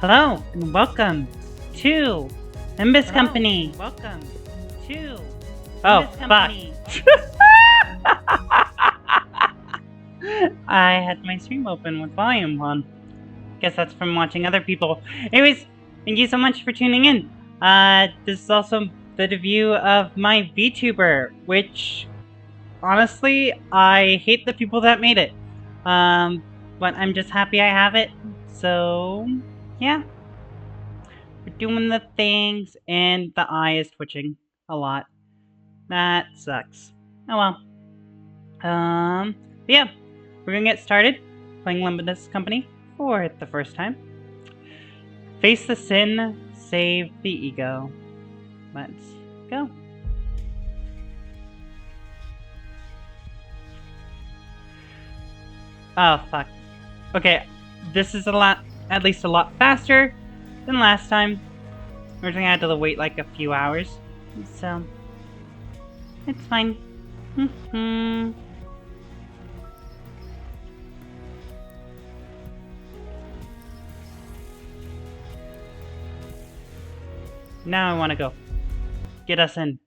Hello and welcome to Limbus Company. Welcome to Limbus Company. I had my stream open with volume on. Guess that's from watching other people. Anyways, thank you so much for tuning in. This is also the review of my VTuber, which honestly, I hate the people that made it. But I'm just happy I have it. So, yeah. We're doing the things, and the eye is twitching a lot. That sucks. Oh well. Yeah. We're gonna get started playing Limbus Company for the first time. Face the sin, save the ego. Let's go. Oh, fuck. Okay, this is at least a lot faster than last time. Originally I had to wait like a few hours, so it's fine. Now I want to go. Get us in.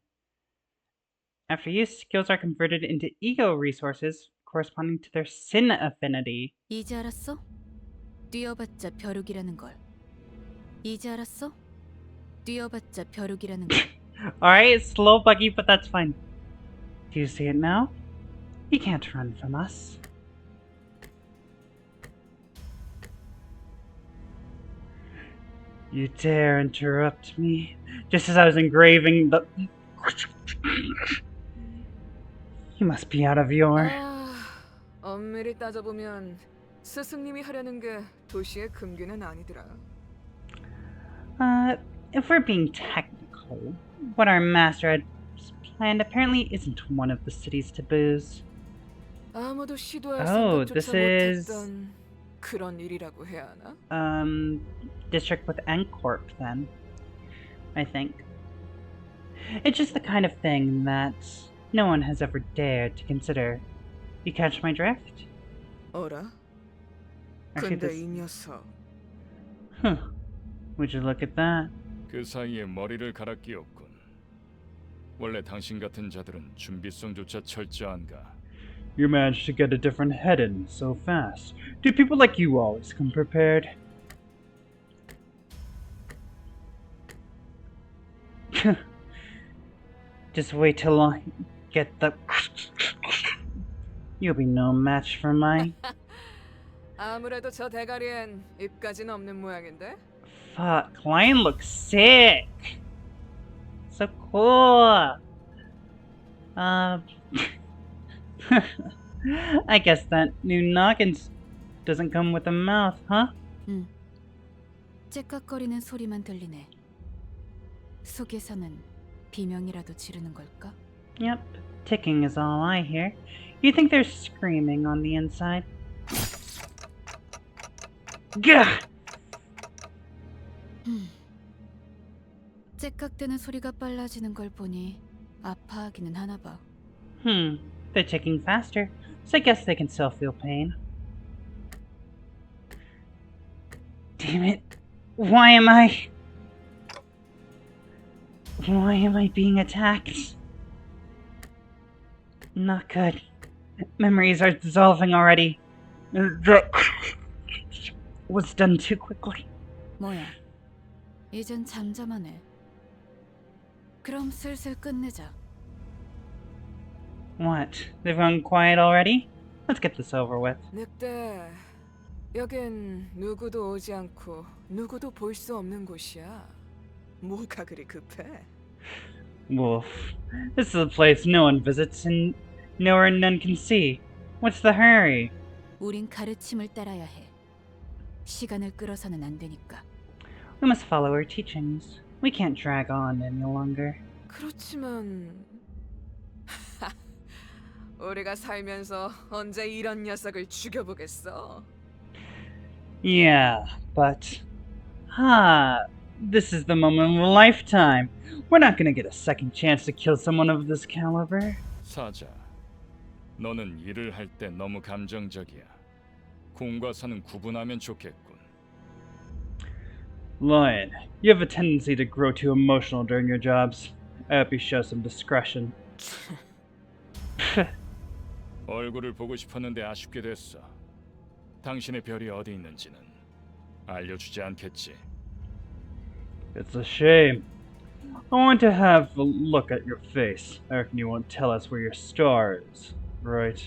After use, skills are converted into ego resources corresponding to their sin affinity. 이제 알았어? 뛰어봤자 벼룩이라는 걸. 이제 알았어? 뛰어봤자 벼룩이라는 걸. Alright, it's slow buggy, but that's fine. Do you see it now? You can't run from us. You dare interrupt me, just as I was engraving the... You must be out of your... 엄밀히 따져보면 스승님이 하려는 게 도시의 금기는 아니더라. If we're being technical, what our master had planned apparently isn't one of the city's taboos. 아무도 시도할 this 생각조차 is... 못했던 그런 일이라고 해야 하나? District with N-Corp, then. I think. It's just the kind of thing that no one has ever dared to consider. You catch my drift? 어라? Actually, 근데 this... 이 녀석. Huh. Would you look at that? 그 사이에 머리를 갈아 끼웠군. 원래 당신 같은 자들은 준비성조차 철저한가? You managed to get a different head in so fast. Do people like you always come prepared? Just wait till I get the... You'll be no match for mine. 아무래도 저 대가리엔 입까지는 없는 모양인데? Fuck, Lion looks sick. So cool. I guess that new noggin doesn't come with a mouth, huh? 째깍거리는 소리만 들리네. 속에서는 비명이라도 지르는 걸까? Yep, ticking is all I hear. You think they're screaming on the inside? Gah! 째깍대는 소리가 빨라지는 걸 보니 아파하기는 하나 봐. They're ticking faster, so I guess they can still feel pain. Damn it. Why am I being attacked? Not good. Memories are dissolving already. That was done too quickly. 뭐야? 이젠 잠잠하네. 그럼 슬슬 끝내자. What? They've gone quiet already? Let's get this over with. 늑대, 여긴 누구도 오지 않고 누구도 볼 수 없는 곳이야. 뭐가 그리 급해? Wolf. This is a place no one visits and nowhere none can see. What's the hurry? 우린 가르침을 따라야 해. 시간을 끌어서는 안 되니까. We must follow her teachings. We can't drag on any longer. 그렇지만 우리가 살면서 언제 이런 녀석을 죽여보겠어? Yeah, but... this is the moment of a lifetime. We're not gonna get a second chance to kill someone of this caliber. 사자, 너는 일을 할 때 너무 감정적이야. 공과 사는 구분하면 좋겠군. Lion, you have a tendency to grow too emotional during your jobs. I hope you show some discretion. 얼굴을 보고 싶었는데 아쉽게 됐어. 당신의 별이 어디 있는지는 알려주지 않겠지. It's a shame. I want to have a look at your face. I reckon you won't tell us where your star is, right?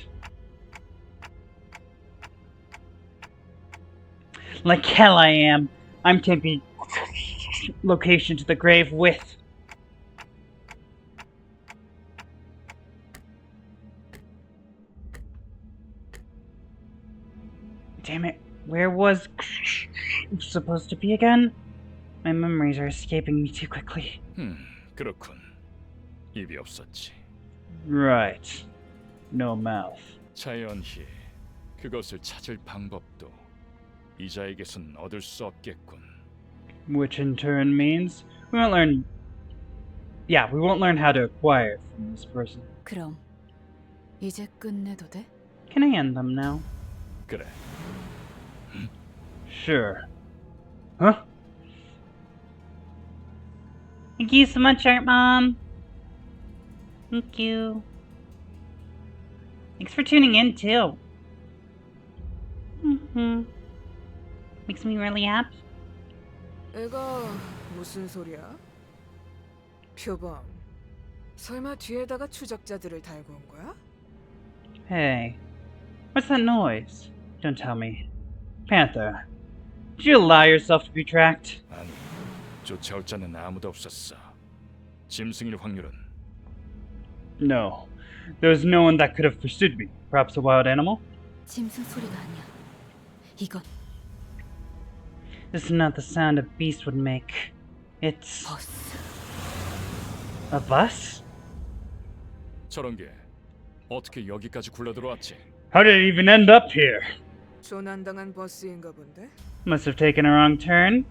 Like hell I am. I'm taking location to the grave with. Damn it. Where was supposed to be again? My memories are escaping me too quickly. 그렇군. 입이 없었지. Right. No mouth. 자연히 그것을 찾을 방법도 이자에게선 얻을 수 없겠군. Which in turn means we won't learn. Yeah, we won't learn how to acquire it from this person. 그럼 이제 끝내도 돼? Can I end them now? 그래. Sure. Huh? Thank you so much, Art Mom. Thank you. Thanks for tuning in, too. Makes me really happy. 애가 무슨 소리야? 표범, 설마 뒤에다가 추적자들을 달고 온 거야? Hey, what's that noise? Don't tell me. Panther, did you allow yourself to be tracked? 아니, 쫓아올 자는 아무도 없었어. 짐승일 확률은 No. There was no one that could have pursued me. Perhaps a wild animal? 짐승 소리가 아니야. 이건 This is not the sound a beast would make. It's 버스. a bus? 저런 게 어떻게 여기까지 굴러들어왔지? How did it even end up here? 조난당한 버스인가 본데? Must have taken a wrong turn.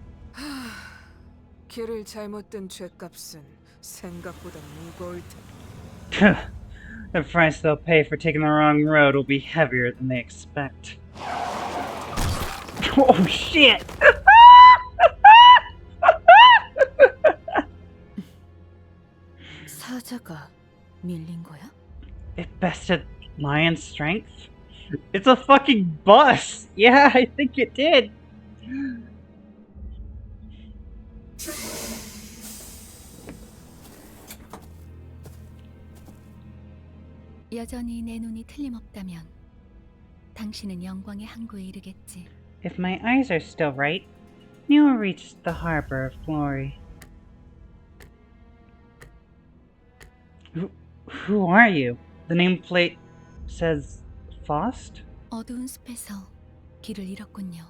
길을 잘못 든 죄값은 생각보다 무거울 텐데. The price they'll pay for taking the wrong road will be heavier than they expect. Oh shit! 사자가 밀린 거야? It bested Lion's strength? It's a fucking bus! Yeah, I think it did. 여전히 내 눈이 틀림없다면 당신은 영광의 항구에 이르겠지. If my eyes are still right, you will reach the harbor of glory. Who are you? The nameplate says Faust? 어두운 숲에서 길을 잃었군요.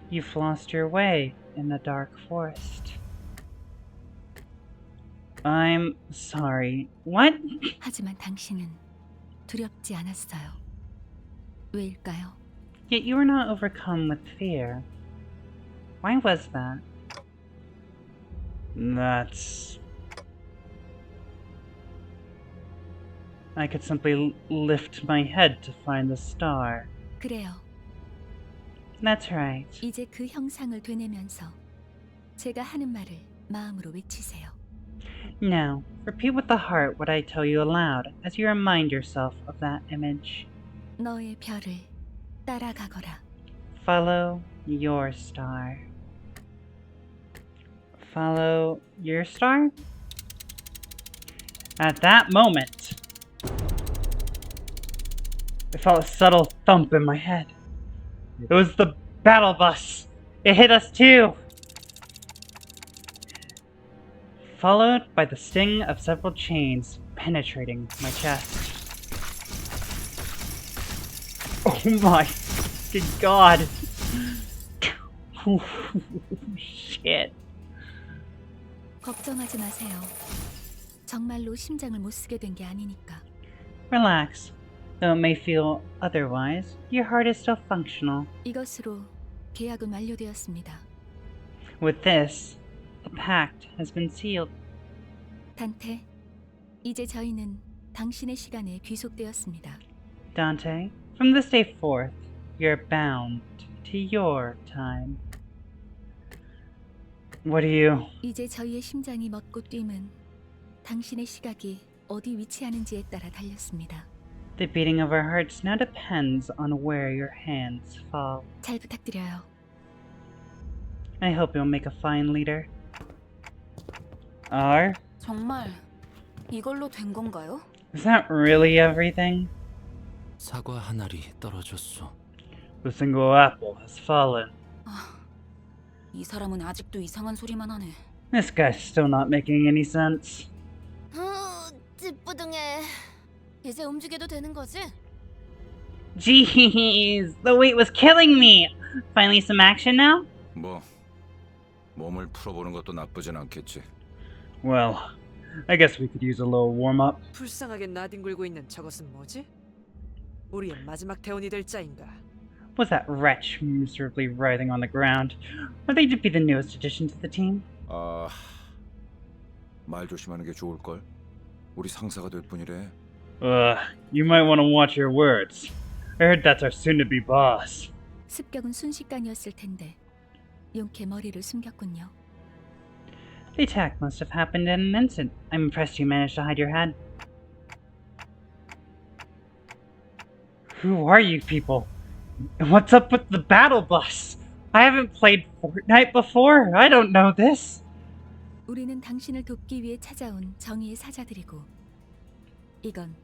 You've lost your way in the dark forest. I'm sorry. What? 하지만 당신은 두렵지 않았어요. 왜일까요? Yet you were not overcome with fear. Why was that? That's... I could simply lift my head to find the star. 그래요. That's right. 이제 그 형상을 되뇌면서 제가 하는 말을 마음으로 외치세요. Now, repeat with the heart what I tell you aloud as you remind yourself of that image. 너의 별을 따라가거라. Follow your star. Follow your star? At that moment, I felt a subtle thump in my head. It was the battle bus. It hit us too. Followed by the sting of several chains penetrating my chest. Oh my good god. Shit. 걱정하지 마세요. 정말로 심장을 못 쓰게 된 게 아니니까. Relax. Though it may feel otherwise, your heart is still functional. 이것으로 계약은 완료되었습니다. With this, the pact has been sealed. 단테, 이제 저희는 당신의 시간에 귀속되었습니다. Dante, from this day forth, you're bound to your time. What do you... 이제 저희의 심장이 멎고 뛰면 당신의 시각이 어디 위치하는지에 따라 달렸습니다. The beating of our hearts now depends on where your hands fall. 잘 부탁드려요. I hope you'll make a fine leader. R? 정말 이걸로 된 건가요? Is that really everything? 사과 한 알이 떨어졌어. The single apple has fallen. 이 사람은 아직도 이상한 소리만 하네. This guy's still not making any sense. 찌뿌둥해. 이제 움직여도 되는 거지? Jeez, the weight was killing me! Finally some action now? 뭐 몸을 풀어보는 것도 나쁘진 않겠지. Well, I guess we could use a little warm-up. 불쌍하게 나뒹굴고 있는 저것은 뭐지? 우리의 마지막 대원이 될 자인가? Was that wretch miserably writhing on the ground? Are they to be the newest addition to the team? 말 조심하는 게 좋을 걸. 우리 상사가 될 뿐이래. You might want to watch your words. I heard that's our soon-to-be boss. 습격은 순식간이었을 텐데 용케 머리를 숨겼군요. The attack must have happened in an instant. I'm impressed you managed to hide your head. Who are you people? And what's up with the battle bus? I haven't played Fortnite before. I don't know this. 우리는 당신을 돕기 위해 찾아온 정의의 사자들이고 이건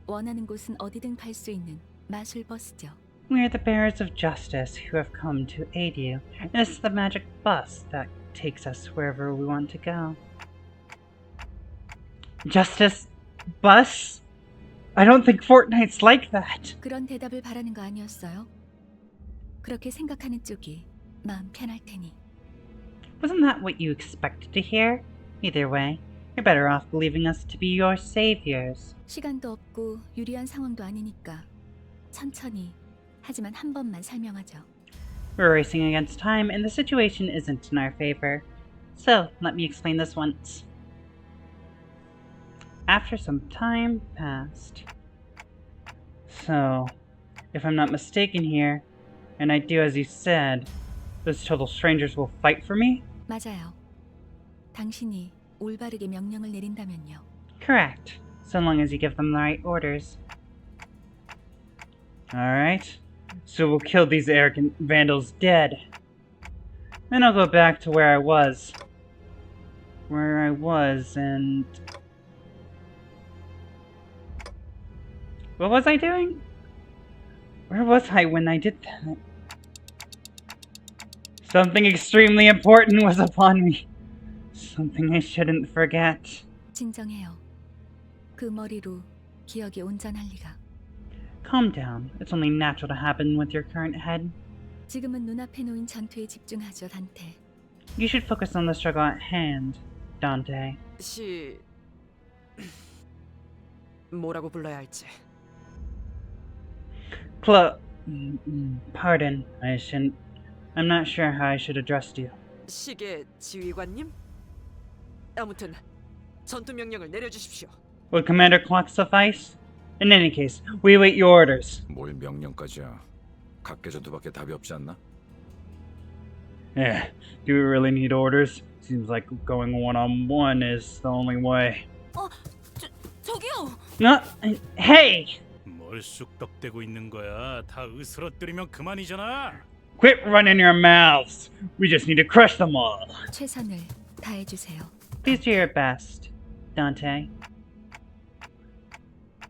원하는 곳은 어디든 갈 수 있는 마술 버스죠. We are the bearers of justice who have come to aid you. And this is the magic bus that takes us wherever we want to go. Justice bus? I don't think Fortnite's like that. 그런 대답을 바라는 거 아니었어요? 그렇게 생각하는 쪽이 마음 편할 테니. Wasn't that what you expected to hear? Either way, you're better off believing us to be your saviors. 시간도 없고 유리한 상황도 아니니까 천천히 하지만 한 번만 설명하죠. We're racing against time, and the situation isn't in our favor. So, let me explain this once. After some time passed. So, if I'm not mistaken here, and I do as you said, those total strangers will fight for me? 맞아요. 당신이 올바르게 명령을 내린다면요. Correct. So long as you give them the right orders. Alright. So we'll kill these arrogant vandals dead. Then I'll go back to where I was. And... What was I doing? Where was I when I did that? Something extremely important was upon me. Something I shouldn't forget. 진정해요. 그 머리로 기억이 온전할 리가. Calm down. It's only natural to happen with your current head. 지금은 눈앞에 놓인 전투에 집중하죠, 단테. You should focus on the struggle at hand, Dante. 뭐라고 불러야 할지. Pardon, I shouldn't. I'm not sure how I should address you. 시계 지휘관님? 아무튼 전투 명령을 내려주십시오. Would Commander Clock suffice? In any case, we await your orders. 뭘 명령까지야. 각계전투밖에 답이 없지 않나? Yeah, do we really need orders? Seems like going one-on-one is the only way. 저기요! No, hey! 뭘 쑥덕대고 있는 거야? 다 으스러뜨리면 그만이잖아. Quit running your mouths! We just need to crush them all! 최선을 다해주세요. Please do your best, Dante.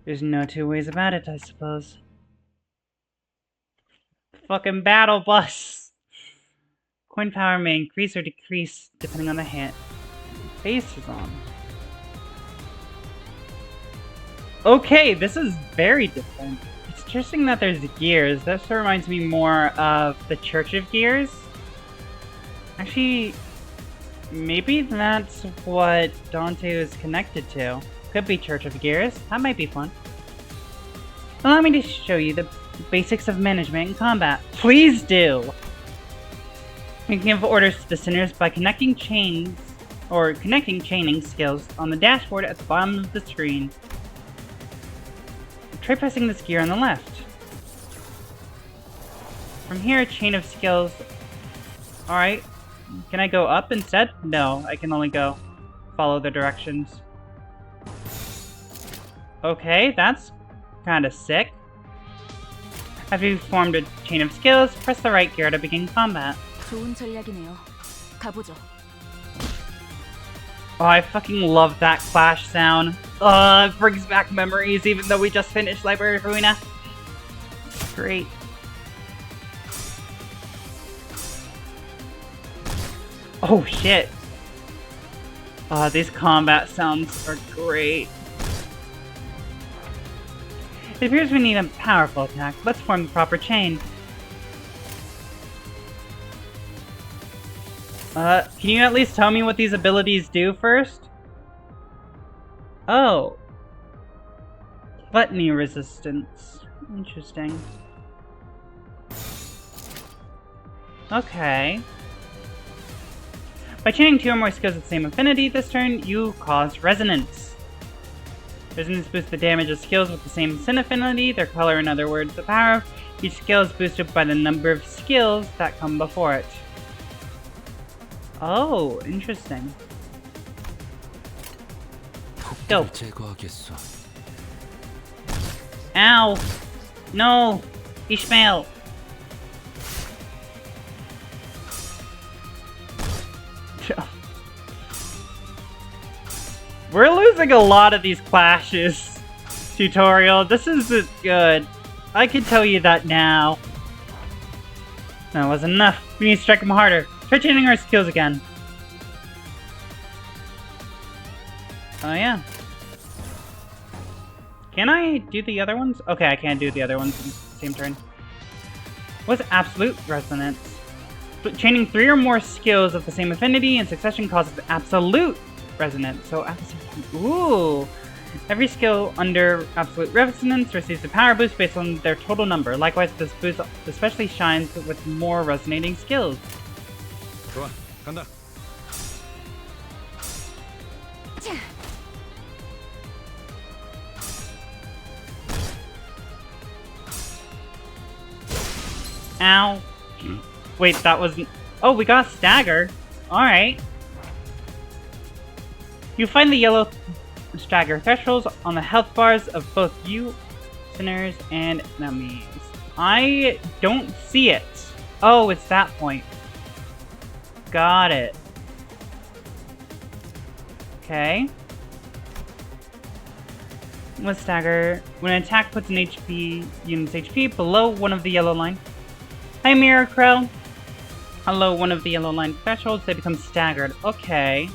There's no two ways about it, I suppose. Fucking battle bus! Coin power may increase or decrease depending on the hit. Base is on. Okay, this is very different. It's interesting that there's gears. This reminds me more of the Church of Gears. Actually, maybe that's what Dante was connected to. Could be Church of Gears. That might be fun. Allow me to show you the basics of management and combat. Please do! We can give orders to the sinners by connecting chaining skills on the dashboard at the bottom of the screen. Try pressing this gear on the left. From here, a chain of skills. Alright. Can I go up instead? No, I can only go follow the directions. Okay, that's kind of sick. After you've formed a chain of skills, press the right gear to begin combat. 좋은 전략이네요. 가보죠. Oh, I fucking love that clash sound. It brings back memories even though we just finished Library of Ruina. Great. Oh shit. These combat sounds are great. It appears we need a powerful attack. Let's form the proper chain. Can you at least tell me what these abilities do first? Oh. Gluttony resistance. Interesting. Okay. By chaining 2 or more skills with the same affinity this turn, you cause resonance. Resonance boosts the damage of skills with the same sin affinity, their color, in other words, the power. Each skill is boosted by the number of skills that come before it. Oh, interesting. Go. 제거하겠어. Ow! No! Ishmael! We're losing a lot of these clashes. Tutorial, this isn't good. I can tell you that now. That wasn't enough. We need to strike them harder. Try chaining our skills again. Oh yeah. Can I do the other ones? Okay, I can't do the other ones in the same turn. What's absolute resonance? But chaining 3 or more skills of the same affinity in succession causes absolute resonance. So, ooh. Every skill under absolute resonance receives a power boost based on their total number. Likewise, this boost especially shines with more resonating skills. 좋아, 간다. Ow. Wait, that wasn't... Oh, we got stagger. Alright. You find the yellow stagger thresholds on the health bars of both you, sinners, and enemies. I don't see it. Oh, it's that point. Got it. Okay. With stagger, when an attack puts an unit's HP below one of the yellow line. Hi, Mirror Crow. Below one of the yellow line thresholds, they become staggered. Okay.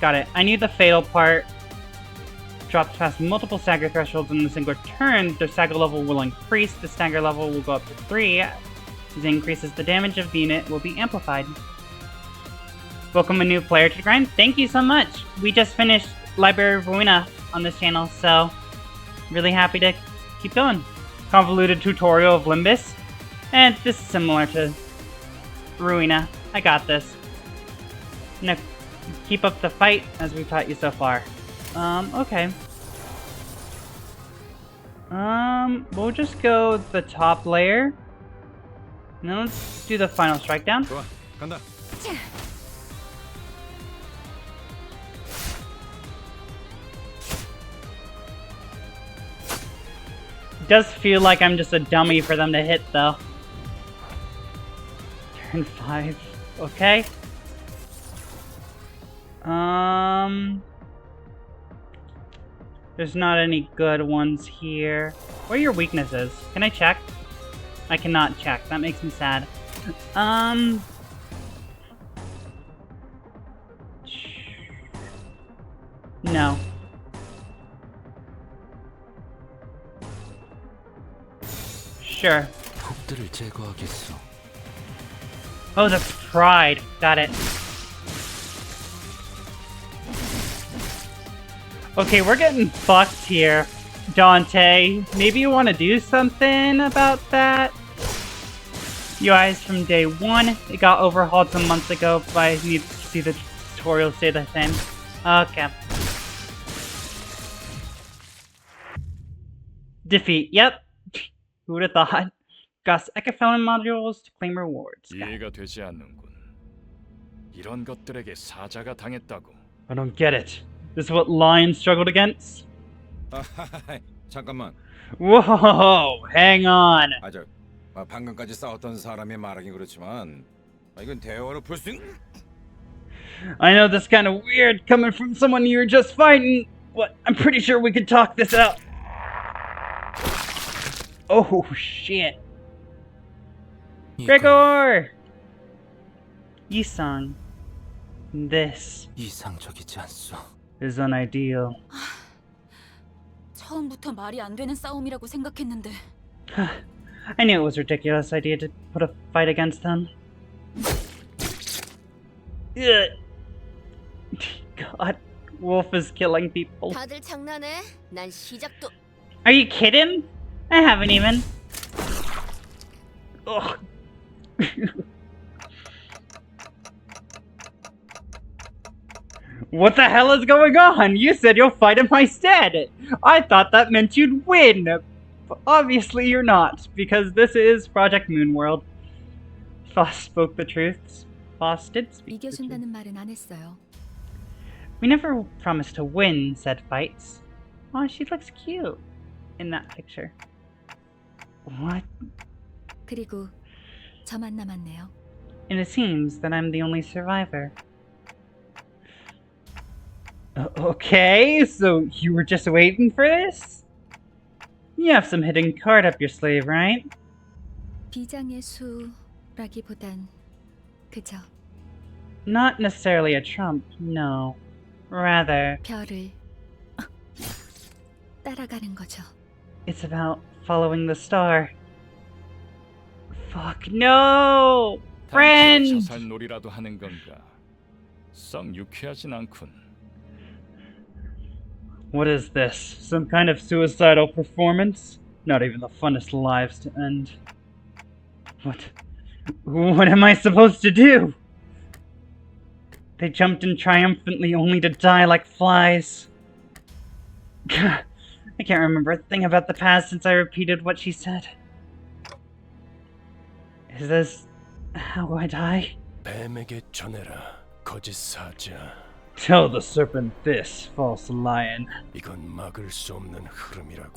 Got it. I need the fatal part. Drops past multiple stagger thresholds in a single turn, their stagger level will increase. The stagger level will go up to 3. As it increases, the damage of the unit will be amplified. Welcome a new player to the grind. Thank you so much. We just finished Library of Ruina on this channel, so really happy to keep going. Convoluted tutorial of Limbus. And this is similar to Ruina. I got this. I'm gonna keep up the fight as we've taught you so far. Okay. We'll just go the top layer. And then let's do the final strike down. 좋아, 간다. Does feel like I'm just a dummy for them to hit, though. Turn 5. Okay. There's not any good ones here. What are your weaknesses? Can I check? I cannot check. That makes me sad. No. Sure. 폭들을 제거하겠어. Oh, that's pride. Got it. Okay, we're getting fucked here. Dante, maybe you want to do something about that? UIs from day 1. It got overhauled some months ago, but I need to see the tutorial stay the same. Okay. Defeat. Yep. Who would have thought? Gus Ecofelon modules to claim rewards. 이해가 되지 않는군. 이런 것들에게 사자가 당했다고. I don't get it. This is what lions struggled against? 잠깐만. Whoa, hang on. 방금까지 싸웠던 사람이 말하긴 그렇지만 이건 대화로 풀 수 있는. I know this is kind of weird coming from someone you were just fighting, but I'm pretty sure we could talk this out. Oh, shit. Gregor! Yisang, this 이상적이지 않소. is unideal. 처음부터 말이 안 되는 싸움이라고 생각했는데 I knew it was a ridiculous idea to put a fight against them. Ugh. God, Wolf is killing people. 다들 장난해? 난 시작도 Are you kidding? I haven't even. Ugh. What the hell is going on? You said you'll fight in my stead. I thought that meant you'd win. But obviously you're not, because this is Project Moonworld. Foss spoke the truth. Foss did speak the truth. 이겨준다는 말은 안 했어요. We never promised to win said fights. Oh, she looks cute in that picture. What? 그리고 저만 남았네요. And it seems that I'm the only survivor. Okay, so you were just waiting for this? You have some hidden card up your sleeve, right? 비장의 수라기보단 그저 Not necessarily a trump, no. Rather, 별을 따라가는 거죠. it's about following the star. Fuck, no! Friend! 자살놀이라도 하는 건가? 썩 유쾌하진 않군. What is this? Some kind of suicidal performance? Not even the funnest lives to end. What am I supposed to do? They jumped in triumphantly only to die like flies. I can't remember a thing about the past since I repeated what she said. Is this how I die? 뱀에게 전해라, 거짓 사자. Tell the serpent this, false lion. 이건 막을 수 없는 흐름이라고.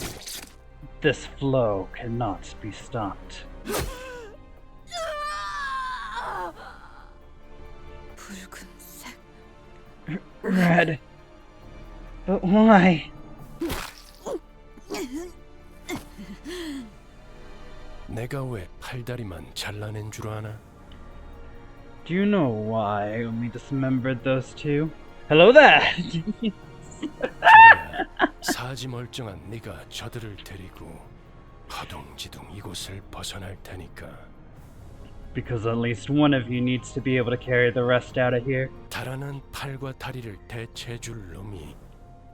This flow cannot be stopped. 붉은색 Red. But why? 내가 왜 팔다리만 잘라낸 줄 아나? Do you know why I only dismembered those two? Hello there! 그래야 사지 멀쩡한 네가 저들을 데리고 허둥지둥 이곳을 벗어날 테니까. Because at least one of you needs to be able to carry the rest out of here. 달아난 팔과 다리를 대체해 줄 놈이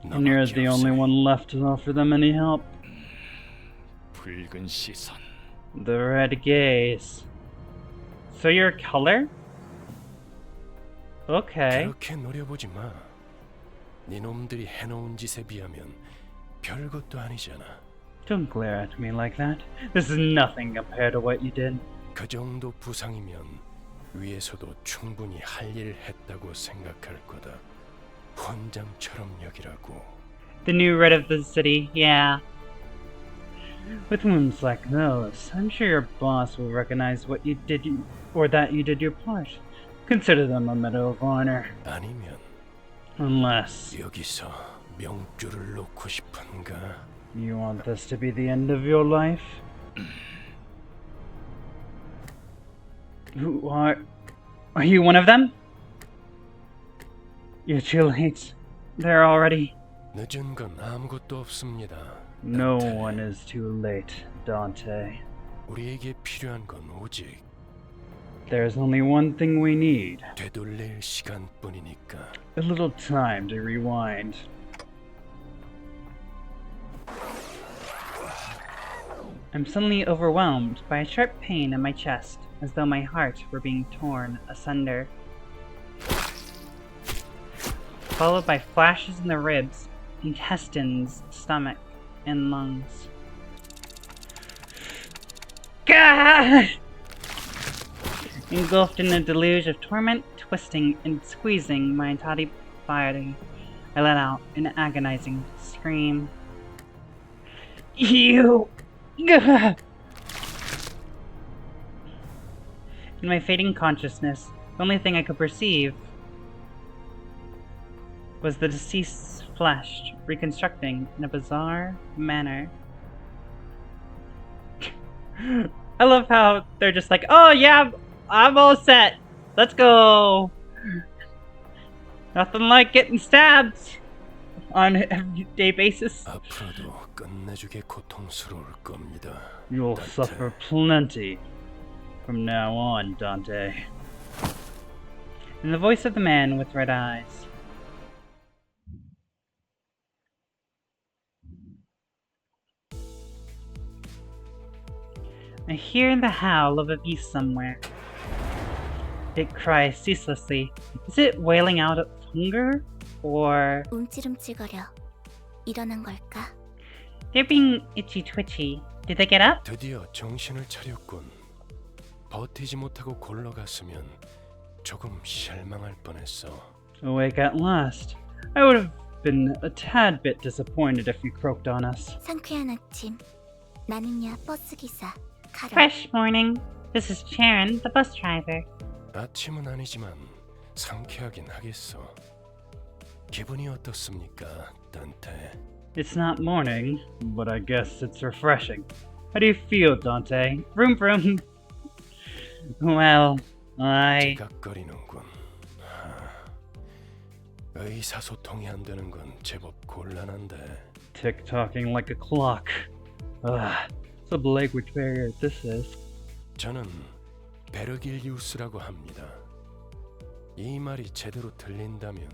And you're the only one left to offer them any help. 붉은 시선. The red gaze. So your color? Okay. 그렇게 노려보지 마. 네 놈들이 해놓은 짓에 비하면 별것도 아니잖아. Don't glare at me like that. This is nothing compared to what you did. 그 정도 부상이면 위에서도 충분히 할 일 했다고 생각할 거다. 훈장처럼 여기라고. The new red of the city, yeah. With wounds like those, I'm sure your boss will recognize what you did, or that you did your part. Consider them a medal of honor. 아니면 Unless 여기서 명줄을 놓고 싶은가? you want this to be the end of your life. Who are you one of them? You're too late. They're already... 늦은 건 아무것도 없습니다. No 나한테. one is too late, Dante. 우리에게 필요한 건 오직 There's only one thing we need. 되돌릴 시간뿐이니까. A little time to rewind. I'm suddenly overwhelmed by a sharp pain in my chest, as though my heart were being torn asunder. Followed by flashes in the ribs, intestines, stomach, and lungs. Gah! Engulfed in a deluge of torment, twisting and squeezing my entire body, I let out an agonizing scream. You! In my fading consciousness, the only thing I could perceive was the deceased's flesh reconstructing in a bizarre manner. I love how they're just like, oh yeah, I'm all set. Let's go. Nothing like getting stabbed on an everyday basis. 앞으로도 끝내주게 고통스러울 겁니다. You'll Dante. suffer plenty from now on, Dante. In the voice of the man with red eyes. I hear the howl of a beast somewhere. It cries ceaselessly. Is it wailing out of hunger? Or 움찔움찔거려. 일어난 걸까? they're being itchy-twitchy. Did they get up? 드디어 정신을 차렸군. 버티지 못하고 골러갔으면 조금 실망할 뻔했어. Awake at last. I would have been a tad bit disappointed if you croaked on us. 상쾌한 아침. 나는야 버스 기사. 카로. Fresh morning. This is Sharon, the bus driver. 아침은 아니지만 상쾌하긴 하겠어. 기분이 어떻습니까, 단테? It's not morning, but I guess it's refreshing. How do you feel, Dante? Vroom vroom. Well, I... 지각거리는군. 의사소통이 안 되는 건 제법 곤란한데. Tick-tocking like a clock. Ugh, it's a language barrier this is. 저는 베르길리우스라고 합니다. 이 말이 제대로 들린다면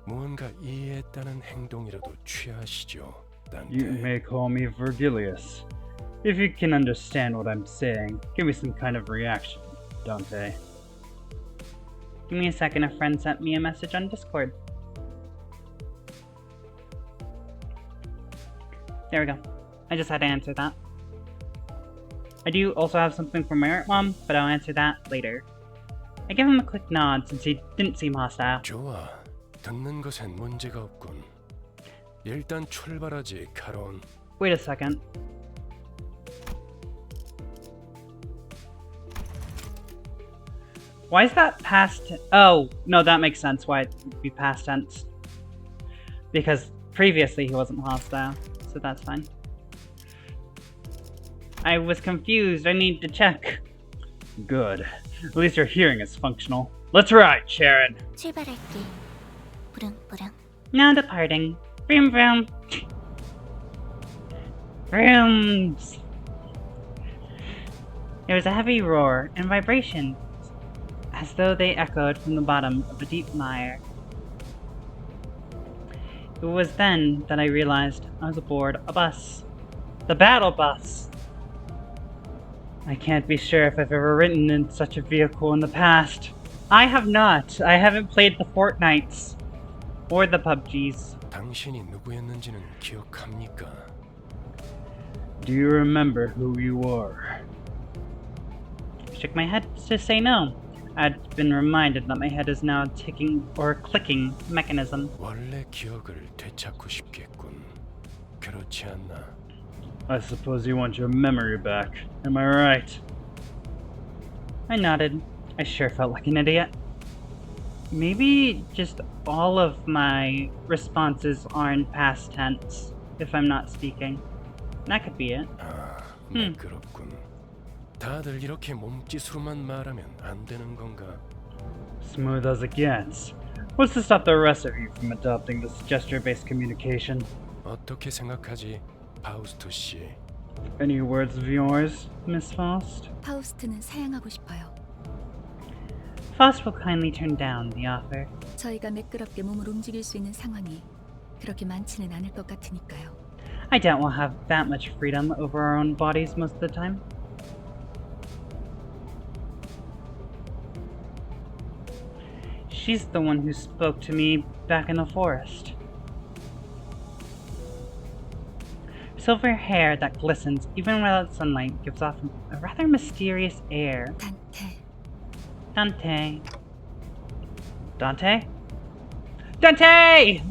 무언가 이해했다는 행동이라도 취하시죠, 단테. You may call me Virgilius. If you can understand what I'm saying, give me some kind of reaction, Dante. Give me a second, a friend sent me a message on Discord. There we go. I just had to answer that. I do also have something from Merit Mom, but I'll answer that later. I give him a quick nod since he didn't seem hostile. 좋아, 듣는 것엔 문제가 없군. 일단 출발하지, 카론. Wait a second. Why is that past? Oh, no, that makes sense why it would be past tense. Because previously he wasn't hostile, so that's fine. I was confused, I need to check. Good. At least your hearing is functional. Let's ride, Sharon! 출발할게. 부릉부릉. Now departing. Vroom vroom. Vrooms. There was a heavy roar and vibration, as though they echoed from the bottom of a deep mire. It was then that I realized I was aboard a bus. The battle bus! I can't be sure if I've ever ridden in such a vehicle in the past. I have not. I haven't played the Fortnites. Or the PUBGs. 당신이 누구였는지는 기억합니까? Do you remember who you were? I shook my head to say no. I'd been reminded that my head is now a ticking or clicking mechanism. 원래 기억을 되찾고 싶겠군. 그렇지 않나? I suppose you want your memory back. Am I right? I nodded. I sure felt like an idiot. Maybe just all of my responses are in past tense, if I'm not speaking. That could be it. 아, 매끄럽군. 다들 이렇게 몸짓으로만 말하면 안 되는 건가? Smooth as it gets. What's to stop the rest of you from adopting this gesture-based communication? 어떻게 생각하지, 파우스트 씨? Any words of yours, Miss Faust? 파우스트는 사양하고 싶어요. Faust will kindly turn down the offer. 저희가 매끄럽게 몸을 움직일 수 있는 상황이 그렇게 많지는 않을 것 같으니까요. I doubt we'll have that much freedom over our own bodies most of the time. She's the one who spoke to me back in the forest. Silver hair that glistens even without sunlight gives off a rather mysterious air. 단테, Dante. Dante? Dante!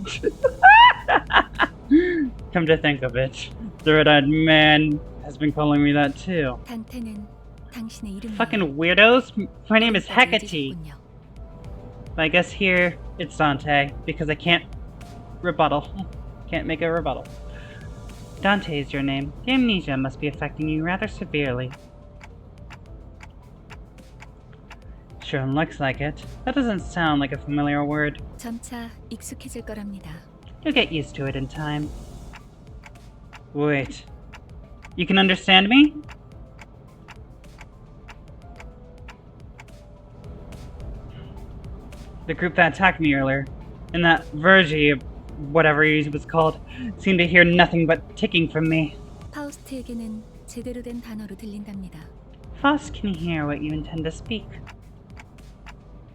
Come to think of it, the red-eyed man has been calling me that too. 단테는 당신의 이름 Fucking weirdos. My name is Hecate. But I guess here it's Dante, because I can't rebuttal. Can't make a rebuttal. Dante is your name. The amnesia must be affecting you rather severely. Sure looks like it. That doesn't sound like a familiar word. 점차 익숙해질 거랍니다. You'll get used to it in time. Wait. You can understand me? The group that attacked me earlier, and that Virgie, whatever he was called, seemed to hear nothing but ticking from me. 파우스트에게는 제대로 된 단어로 들린답니다. Faust can hear what you intend to speak.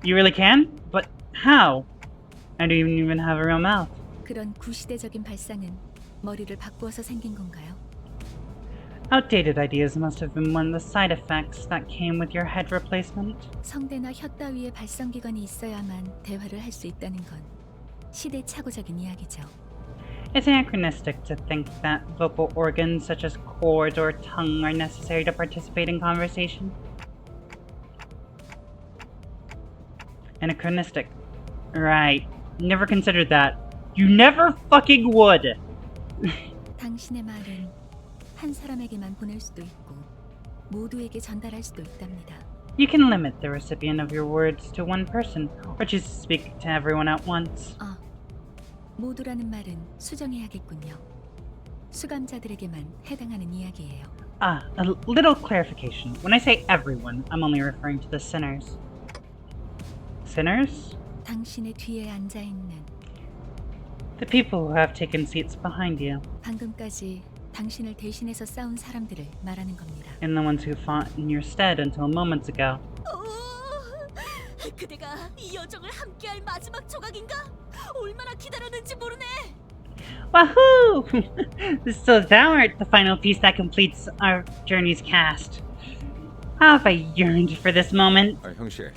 You really can? But how? I don't even have a real mouth. 그런 구시대적인 발상은 머리를 바꾸어서 생긴 건가요? Outdated ideas must have been one of the side effects that came with your head replacement. 성대나 혀 따위의 발성기관이 있어야만 대화를 할 수 있다는 건 시대착오적인 이야기죠. It's anachronistic to think that vocal organs such as chords or tongue are necessary to participate in conversation. Anachronistic. Right. Never considered that. You never fucking would! 당신의 말은 한 사람에게만 보낼 수도 있고 모두에게 전달할 수도 있답니다. You can limit the recipient of your words to one person, or choose to speak to everyone at once. 모두라는 말은 수정해야겠군요. 수감자들에게만 해당하는 이야기예요. A little clarification. When I say everyone, I'm only referring to the sinners. Sinners? 당신의 뒤에 앉아 있는 The people who have taken seats behind you, 방금까지 당신을 대신해서 싸운 사람들을 말하는 겁니다. and the ones who fought in your stead until moments ago. 그대가 이 여정을 함께할 마지막 조각인가? 얼마나 기다렸는지 모르네. Wahoo! So thou art the final piece that completes our journey's cast. How have I yearned for this moment? 아, 형씨.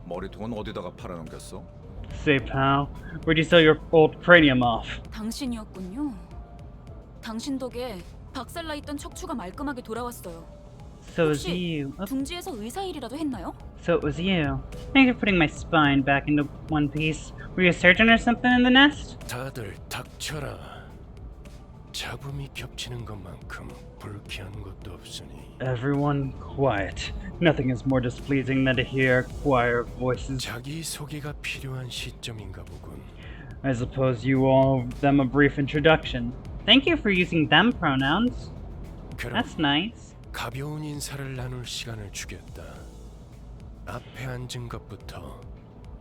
머리통은 어디다가 팔아넘겼어? Say, pal, where'd you sell your old cranium off? 당신이었군요. 당신 덕에 박살나 있던 척추가 말끔하게 돌아왔어요. So it was 혹시 you. Oh, 둥지에서 의사 일이라도 했나요? so it was you. Thank you for putting my spine back into one piece. Were you a surgeon or something in the nest? 다들 닥쳐라. 잡음이 겹치는 것만큼 불쾌한 것도 없으니 Everyone quiet. Nothing is more displeasing than to hear choir voices. 자기 소개가 필요한 시점인가 보군. I suppose you owe them a brief introduction. Thank you for using them pronouns. 그럼 That's nice. 가벼운 인사를 나눌 시간을 주겠다. 앞에 앉은 것부터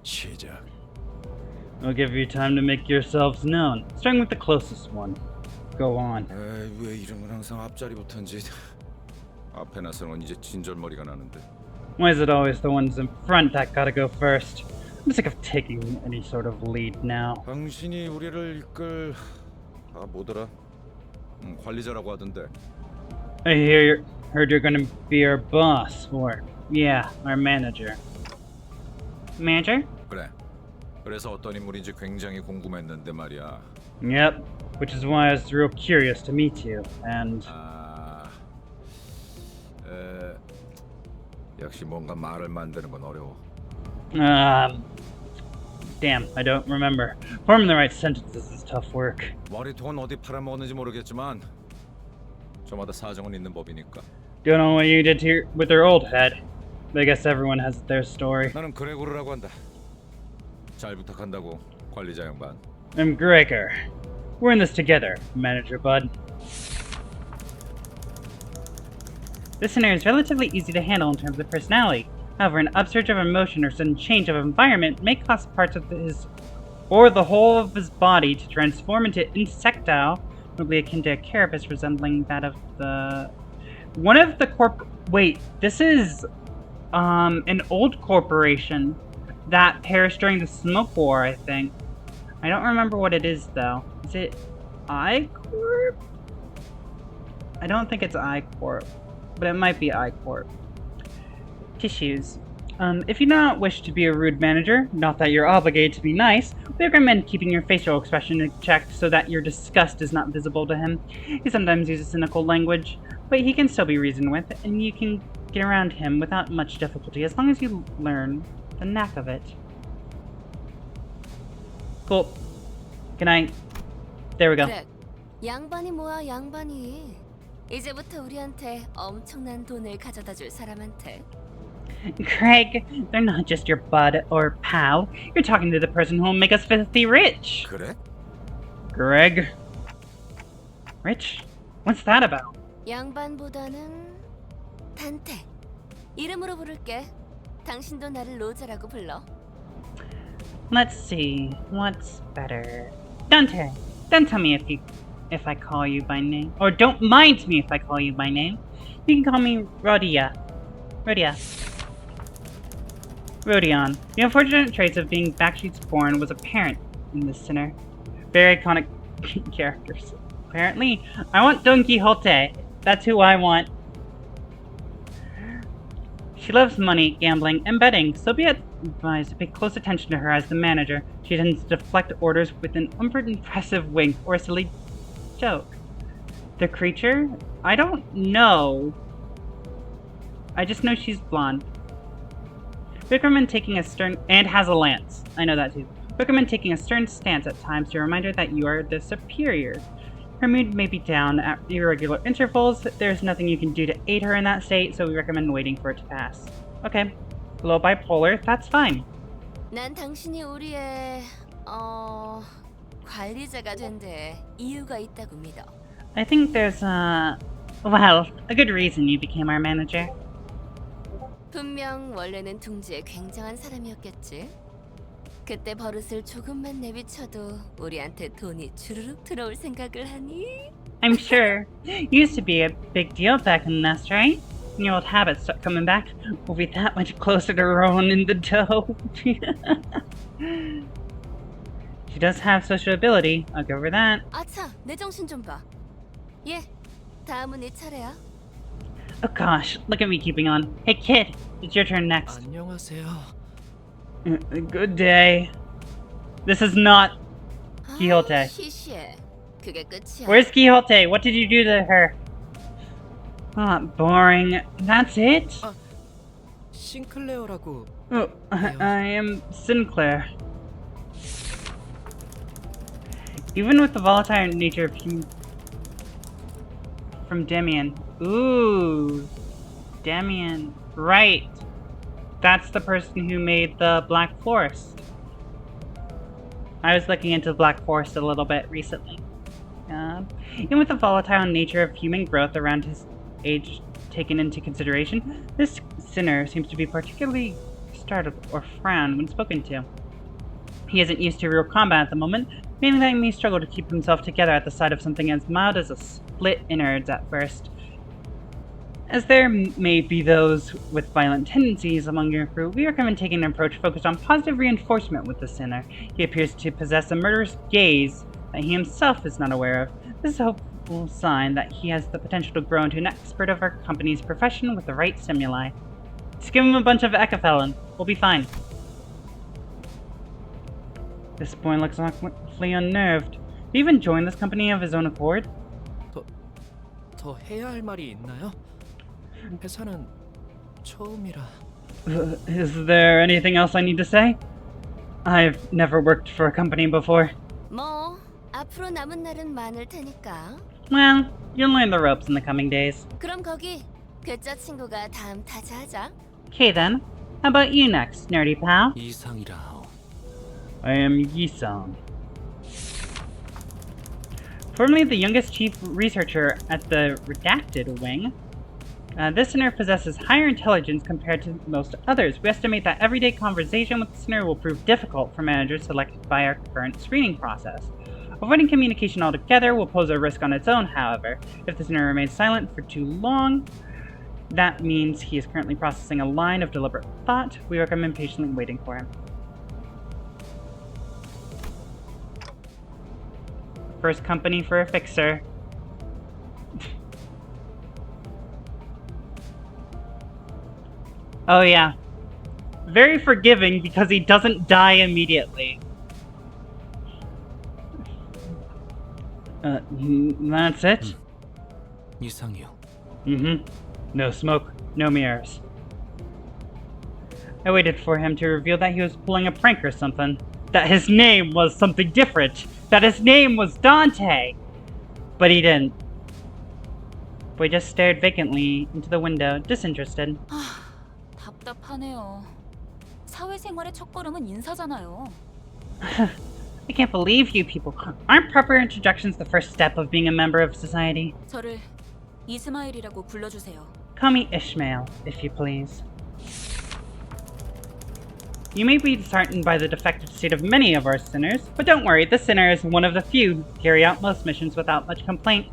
시작. I'll give you time to make yourselves known, starting with the closest one. Go on. 에이, 왜 이런 건 항상 앞자리부터인지. 앞에 나서는 건 이제 진절머리가 나는데. Why is it always the ones in front that gotta go first? I'm sick of taking any sort of lead now. 당신이 우리를 이끌... 아, 뭐더라? 관리자라고 하던데. I heard you're gonna be our boss, or yeah, our manager. Manager? 그래. 그래서 어떤 인물인지 굉장히 궁금했는데 말이야. Yep, which is why I was real curious to meet you, and... 역시 뭔가 말을 만드는 건 어려워. Damn, I don't remember. Forming the right sentences is tough work. 머리통은 어디 팔아먹었는지 모르겠지만 저마다 사정은 있는 법이니까. Don't know what you did to with your old head. But I guess everyone has their story. 나는 그레고르라고 한다. 잘 부탁한다고, 관리자 양반. I'm Gregor. We're in this together, Manager Bud. This scenario is relatively easy to handle in terms of personality. However, an upsurge of emotion or sudden change of environment may cause parts of his or the whole of his body to transform into insectile, notably akin to a carapace resembling that of the... One of the Wait, this is an old corporation that perished during the Smoke War, I think. I don't remember what it is, though. Is it I-Corp? I don't think it's I-Corp, but it might be I-Corp. Tissues. If you do not wish to be a rude manager, not that you're obligated to be nice, we recommend keeping your facial expression in check so that your disgust is not visible to him. He sometimes uses cynical language, but he can still be reasoned with, and you can get around him without much difficulty as long as you learn the knack of it. Cool. Good night. There we go. 그래, 양반이 뭐야 양반이. 이제부터 우리한테 엄청난 돈을 가져다 줄 사람한테. Greg, they're not just your bud or pal. You're talking to the person who will make us filthy rich. 그래? Greg. Rich? What's that about? 양반보다는 단테. 이름으로 부를게. 당신도 나를 로제라고 불러. Let's see. What's better? Dante. Don't tell me if I call you by name. Or don't mind me if I call you by name. You can call me Rhodia. Rodion. The unfortunate traits of being Backstreet's born was apparent in this sinner. Very iconic characters. Apparently, I want Don Quixote. That's who I want. She loves money, gambling, and betting, so be advised to pay close attention to her as the manager. She tends to deflect orders with an unimpressive wink or a silly joke. The creature? I don't know. I just know she's blonde. Recommend taking a stern and has a lance. I know that too. Recommend taking a stern stance at times to remind her that you are the superior. Her mood may be down at irregular intervals. There's nothing you can do to aid her in that state, so we recommend waiting for it to pass. Okay. Low bipolar, that's fine. 난 당신이 우리의 관리자가 된 데 이유가 있다고 믿어. I think there's a good reason you became our manager. 분명 원래는 둥지에 굉장한 사람이었겠지. 그때 버릇을 조금만 내비쳐도 우리한테 돈이 주르륵 들어올 생각을 하니? I'm sure. You used to be a big deal back in the nest, right? When your old habits start coming back, we'll be that much closer to rolling in the dough. She does have social ability. I'll give her that. 아차, 내 정신 좀 봐. 예, 다음은 네 차례야. Oh gosh, look at me keeping on. Hey kid, it's your turn next. 안녕하세요. Good day. This is not Quixote. 시시해. 그게 끝이야. Where's Quixote? What did you do to her? Ah, boring. That's it? 싱클레어라고. Oh, I am Sinclair. Even with the volatile nature of from Demian. Ooh, Demian. Right. That's the person who made the Black Forest. I was looking into the Black Forest a little bit recently. Even with the volatile nature of human growth around his age taken into consideration, this sinner seems to be particularly startled or frown when spoken to. He isn't used to real combat at the moment, meaning that he may struggle to keep himself together at the sight of something as mild as a split innards at first. As there may be those with violent tendencies among your crew, we recommend taking an approach focused on positive reinforcement with the sinner. He appears to possess a murderous gaze that he himself is not aware of. This is a hopeful sign that he has the potential to grow into an expert of our company's profession with the right stimuli. Just give him a bunch of Ecophelon. We'll be fine. This boy looks awfully unnerved. Did he even join this company of his own accord? 더 해야 할 말이 있나요? 회사는 처음이라. Is there anything else I need to say? I've never worked for a company before. 뭐 앞으로 남은 날은 많을 테니까. Well, you'll learn the ropes in the coming days. 그럼 거기 괴짜 친구가 다음 타자하자. Okay then. How about you next, nerdy pal? 이상이라 하오. I am Yi-san. Formerly the youngest chief researcher at the Redacted Wing, this sinner possesses higher intelligence compared to most others. We estimate that everyday conversation with the sinner will prove difficult for managers selected by our current screening process. Avoiding communication altogether will pose a risk on its own, however. If the sinner remains silent for too long, that means he is currently processing a line of deliberate thought. We recommend patiently waiting for him. First company for a fixer. Oh yeah. very forgiving because he doesn't die immediately. That's it? 이상해요. Mm-hmm. No smoke, no mirrors. I waited for him to reveal that he was pulling a prank or something. That his name was something different. That his name was Dante! But he didn't. Boy just stared vacantly into the window, disinterested. 답답하네요. 사회생활의 첫걸음은 인사잖아요. I can't believe you people. Aren't proper introductions the first step of being a member of society? 저를 이스마일이라고 불러주세요. Call me Ishmael, if you please. You may be disheartened by the defective state of many of our sinners, but don't worry, the sinner is one of the few who carry out most missions without much complaint.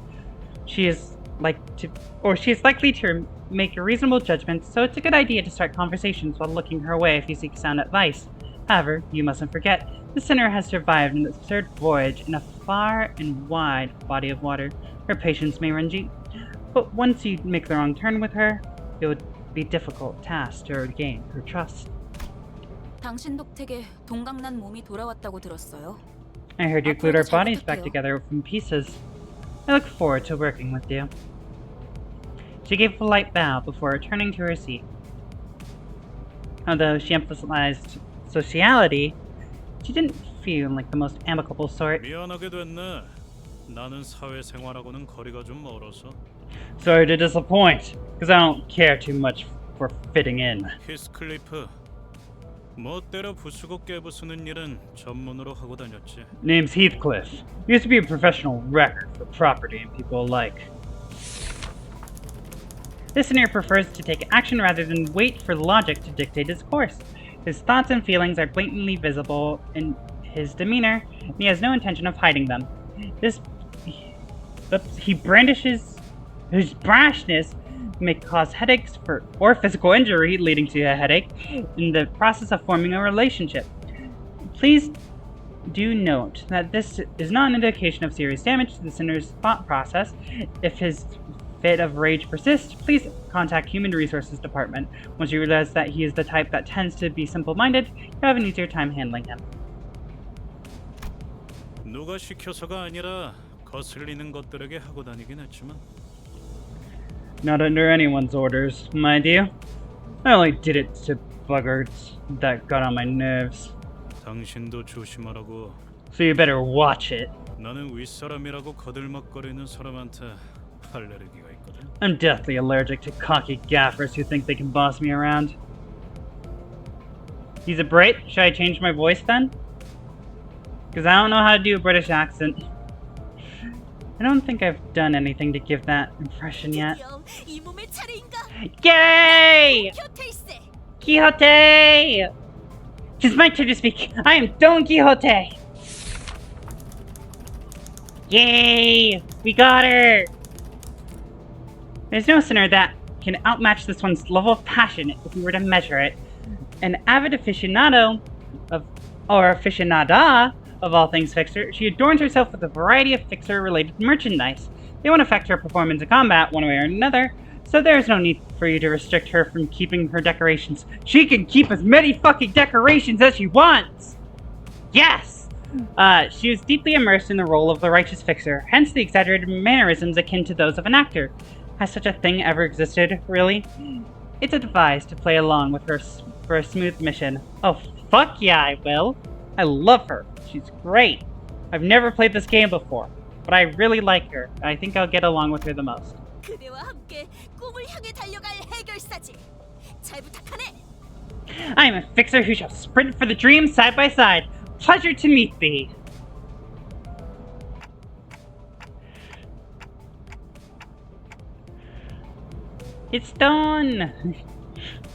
She is likely to make a reasonable judgment, so it's a good idea to start conversations while looking her way if you seek sound advice. However, you mustn't forget, the sinner has survived an absurd voyage in a far and wide body of water. Her patience may run deep, but once you make the wrong turn with her, it would be a difficult task to regain her trust. 당신 덕택에 동강난 몸이 돌아왔다고 들었어요. I heard you glued our 앞으로도 잘 bodies back 부탁해요. together from pieces. I look forward to working with you. She gave a polite bow before returning to her seat. Although she emphasized sociality, she didn't feel like the most amicable sort. 미안하게 됐네. 나는 사회생활하고는 거리가 좀 멀어서. Sorry to disappoint, because I don't care too much for fitting in. 히스클리프. 멋대로 부수고 깨부수는 일은 전문으로 하고 다녔지. Name's Heathcliff. Used to be a professional wrecker for property and people alike. This sinner prefers to take action rather than wait for logic to dictate his course. His thoughts and feelings are blatantly visible in his demeanor, and he has no intention of hiding them. He brandishes his brashness may cause headaches or physical injury leading to a headache in the process of forming a relationship. Please do note that this is not an indication of serious damage to the sinner's thought process. If his fit of rage persists, please contact Human Resources Department. Once you realize that he is the type that tends to be simple-minded, you have an easier time handling him. 누가 시켜서가 아니라 거슬리는 것들에게 하고 다니긴 했지만. Not under anyone's orders, mind you. I only did it to buggards that got on my nerves. 당신도 조심하라고. So you better watch it. 나는 윗사람이라고 거들먹거리는 사람한테 알레르기가 있거든. I'm deathly allergic to cocky gaffers who think they can boss me around. He's a Brit? Should I change my voice then? Because I don't know how to do a British accent. I don't think I've done anything to give that impression yet. 이 몸의 차례인가? Yay! 곁에일세. Quixote! Tis my turn to speak. I am Don Quixote! Yay! We got her! There's no sinner that can outmatch this one's level of passion if we were to measure it. An avid aficionada of all things Fixer, she adorns herself with a variety of Fixer-related merchandise. They won't affect her performance in combat one way or another, so there's no need for you to restrict her from keeping her decorations. She can keep as many fucking decorations as she wants! Yes! She is deeply immersed in the role of the righteous Fixer, hence the exaggerated mannerisms akin to those of an actor. Has such a thing ever existed, really? It's a device to play along with her for a smooth mission. Oh, fuck yeah, I will! I love her. She's great. I've never played this game before, but I really like her, and I think I'll get along with her the most. 그대와 함께 꿈을 향해 달려갈 해결사지. 잘 부탁하네. I am a Fixer who shall sprint for the dream side by side. Pleasure to meet thee. It's done!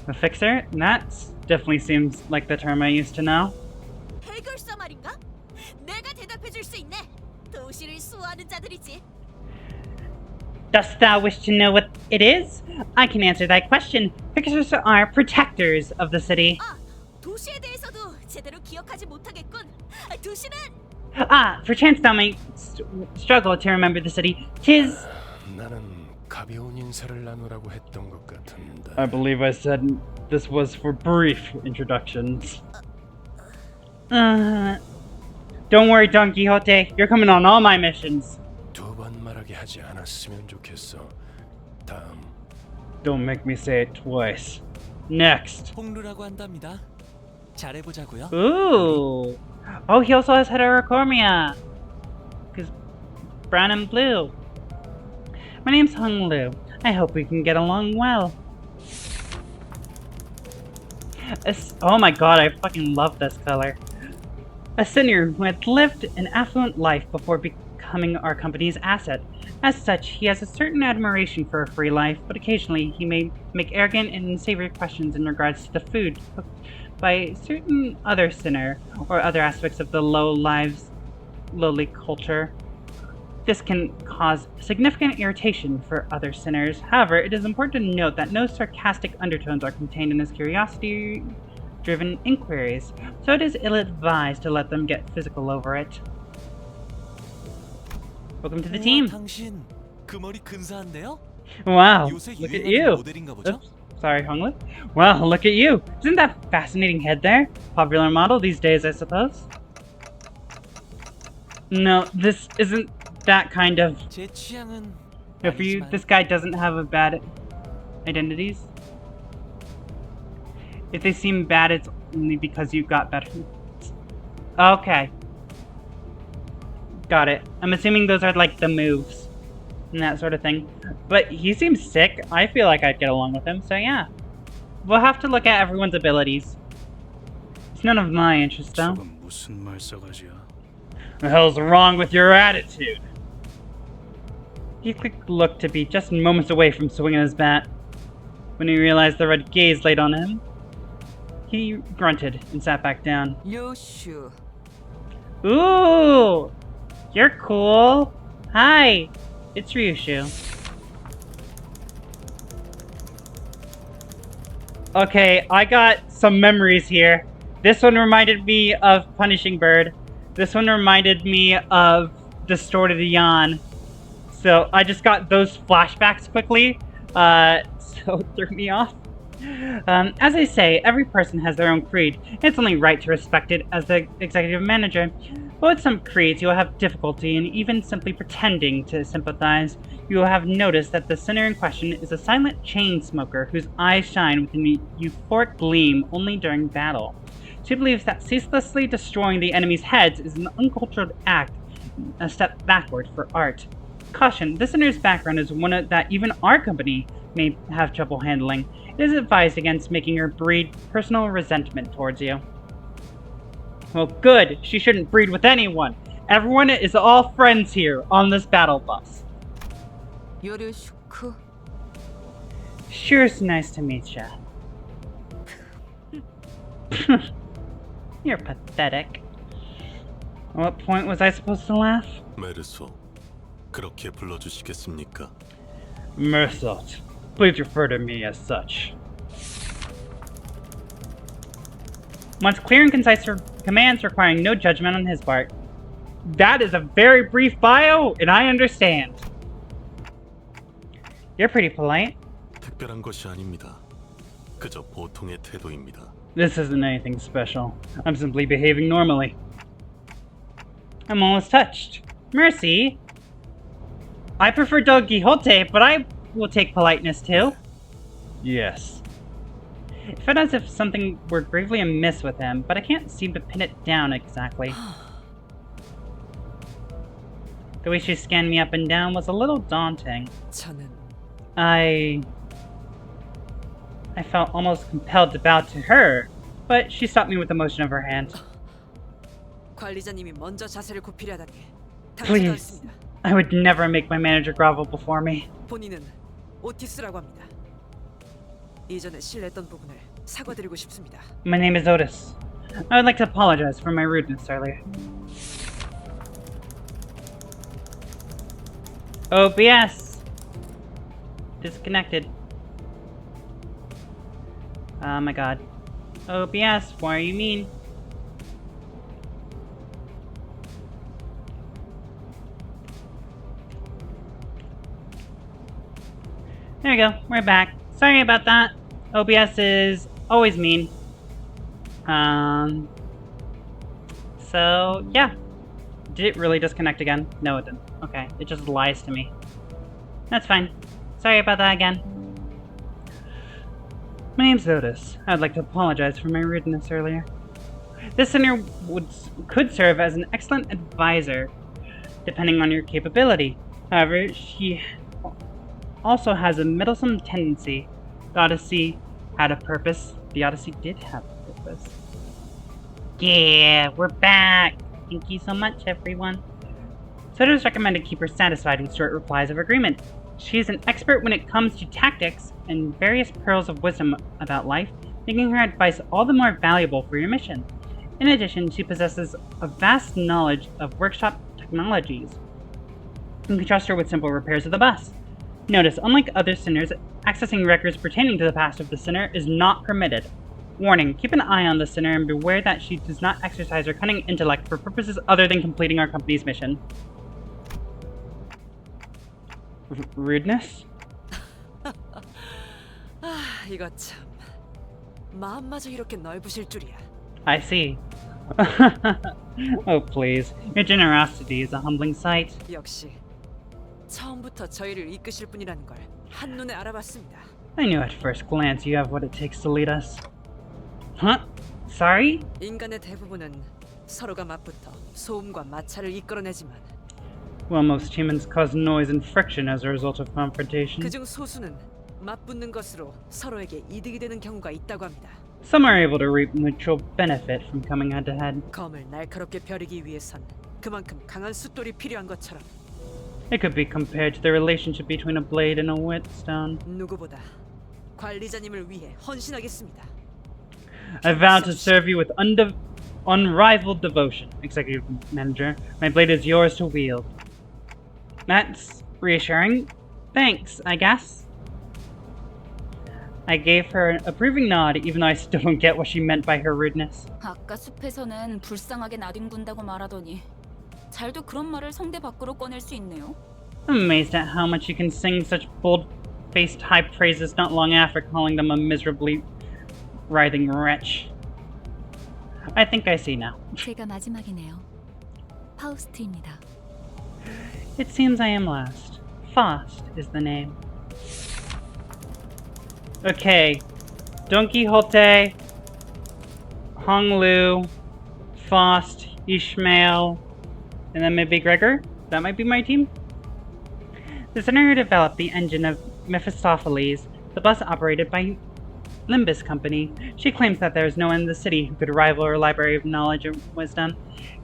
A Fixer? That definitely seems like the term I used to know. 해결사 말인가? 내가 대답해줄 수 있네. 도시를 수호하는 자들이지. Dost thou wish to know what it is? I can answer thy question. Fixers are protectors of the city. 아, 도시에 대해서도 제대로 기억하지 못하겠군. 도시는 Perchance thou may struggle to remember the city. 'Tis... 나는 가벼운 인사를 나누라고 했던 것 같은데. I believe I said this was for brief introductions. Don't worry, Don Quixote. You're coming on all my missions. 두 번 말하게 하지 않았으면 좋겠어. 다음. Don't make me say it twice. Next. 홍루라고 한답니다. 잘해보자고요. Ooh. Oh, he also has heterochromia. Because brown and blue. My name's Hung Lu. I hope we can get along well. Oh my god, I fucking love this color. A sinner who had lived an affluent life before becoming our company's asset. As such, he has a certain admiration for a free life, but occasionally he may make arrogant and unsavory questions in regards to the food cooked by a certain other sinner, or other aspects of the lowly culture. This can cause significant irritation for other sinners. However, it is important to note that no sarcastic undertones are contained in his curiosity-driven inquiries, so it is ill-advised to let them get physical over it. Welcome to the team. 당신 그 머리 근사한데요? Wow, 요새 look at 유행하는 you. 모델인가 보죠? Oops, sorry, Honglu. Wow, look at you. Isn't that fascinating head there? Popular model these days, I suppose. No, this isn't that kind of. 제 취향은 No, for you, 아니지만 this guy doesn't have a bad identities. If they seem bad, it's only because you got better. Okay. Got it. I'm assuming those are like the moves and that sort of thing. But he seems sick. I feel like I'd get along with him, so yeah. We'll have to look at everyone's abilities. It's none of my interest, though. 저건 무슨 말싸가지야? The hell's wrong with your attitude? He looked to be just moments away from swinging his bat. When he realized the red gaze laid on him, he grunted and sat back down. 요슈. Ooh! You're cool. Hi, it's Ryushu. Okay, I got some memories here. This one reminded me of Punishing Bird. This one reminded me of Distorted Yawn. So I just got those flashbacks quickly, so it threw me off. As I say, every person has their own creed. It's only right to respect it as the executive manager. But with some creeds, you will have difficulty in even simply pretending to sympathize. You will have noticed that the sinner in question is a silent chain smoker whose eyes shine with an euphoric gleam only during battle. She believes that ceaselessly destroying the enemy's heads is an uncultured act, a step backward for art. Caution, this sinner's background is one that even our company may have trouble handling. It is advised against making her breed personal resentment towards you. Well, good. She shouldn't breed with anyone. Everyone is all friends here on this battle bus. 요르슈크. Sure, it's nice to meet ya. You're pathetic. At what point was I supposed to laugh? 메르소, 그렇게 불러주시겠습니까? Mersot. Please refer to me as such. Wants clear and concise commands requiring no judgment on his part. That is a very brief bio, and I understand. You're pretty polite. 특별한 것이 아닙니다. 그저 보통의 태도입니다. This isn't anything special. I'm simply behaving normally. I'm almost touched. Mercy. I prefer Don Quixote, but I will take politeness too. Yes. It felt as if something were gravely amiss with him, but I can't seem to pin it down exactly. The way she scanned me up and down was a little daunting. 저는 I felt almost compelled to bow to her, but she stopped me with a motion of her hand. 관리자님이 먼저 자세를 굽히려 하다니 Please. 당치겠습니다. I would never make my manager grovel before me. 본인은 오티스라고 합니다. 이전에 실례했던 부분을 사과드리고 싶습니다. My name is Otis. I would like to apologize for my rudeness earlier. OBS! Disconnected. Oh my god. OBS, why are you mean? There we go. We're back. Sorry about that. OBS is always mean. So, yeah. Did it really disconnect again? No, it didn't. Okay, it just lies to me. That's fine. Sorry about that again. My name's Otis. I'd like to apologize for my rudeness earlier. This center could serve as an excellent advisor, depending on your capability. However, she also has a meddlesome tendency. The Odyssey had a purpose. The Odyssey did have a purpose. Yeah, we're back! Thank you so much, everyone. So it is recommended keep her satisfied with short replies of agreement. She is an expert when it comes to tactics and various pearls of wisdom about life, making her advice all the more valuable for your mission. In addition, she possesses a vast knowledge of workshop technologies. You can trust her with simple repairs of the bus. Notice, unlike other sinners, accessing records pertaining to the past of the sinner is not permitted. Warning, keep an eye on the sinner and beware that she does not exercise her cunning intellect for purposes other than completing our company's mission. Rudeness? 이거 참 마음마저 이렇게 넓으실 줄이야. I see. Oh please, your generosity is a humbling sight. 역시 처음부터 저희를 이끄실 분이라는 걸 한눈에 알아봤습니다. I knew at first glance you have what it takes to lead us. Huh? Sorry? 인간의 대부분은 서로가 맞붙어 소음과 마찰을 이끌어내지만 Well, most humans cause noise and friction as a result of confrontation. 그중 소수는 맞붙는 것으로 서로에게 이득이 되는 경우가 있다고 합니다. Some are able to reap mutual benefit from coming head to head. 검을 날카롭게 벼리기 위해선 그만큼 강한 숫돌이 필요한 것처럼 It could be compared to the relationship between a blade and a whetstone. 누구보다 관리자님을 위해 헌신하겠습니다. I vow to serve you with unrivaled devotion, Executive Manager. My blade is yours to wield. That's reassuring. Thanks, I guess. I gave her an approving nod, even though I still don't get what she meant by her rudeness. 아까 숲에서는 불쌍하게 나뒹군다고 말하더니 잘도 그런 말을 성대 밖으로 꺼낼 수 있네요. I'm amazed at how much you can sing such bold-faced high praises not long after calling them a miserably writhing wretch. I think I see now. 제가 마지막이네요. 파우스트입니다. It seems I am last. Faust is the name. Okay. Don Quixote, Hong Lu, Faust, Ishmael, and then maybe Gregor? That might be my team? The center who developed the engine of Mephistopheles, the bus operated by Limbus Company. She claims that there is no one in the city who could rival her library of knowledge and wisdom,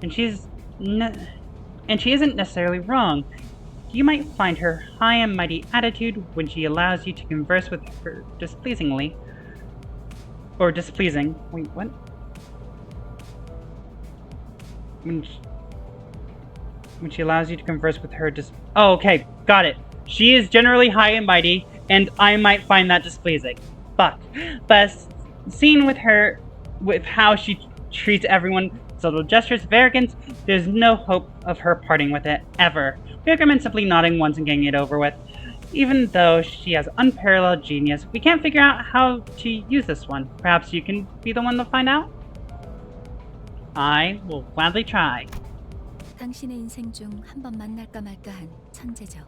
and she isn't necessarily wrong. You might find her high and mighty attitude when she allows you to converse with her displeasingly. Or displeasing. Wait, what? When she allows you to converse with her Oh, okay, got it. She is generally high and mighty, and I might find that displeasing. But seen with her, with how she treats everyone, subtle gestures of arrogance, there's no hope of her parting with it, ever. We recommend simply nodding once and getting it over with. Even though she has unparalleled genius, we can't figure out how to use this one. Perhaps you can be the one to find out? I will gladly try. 당신의 인생 중 한 번 만날까 말까한 천재죠.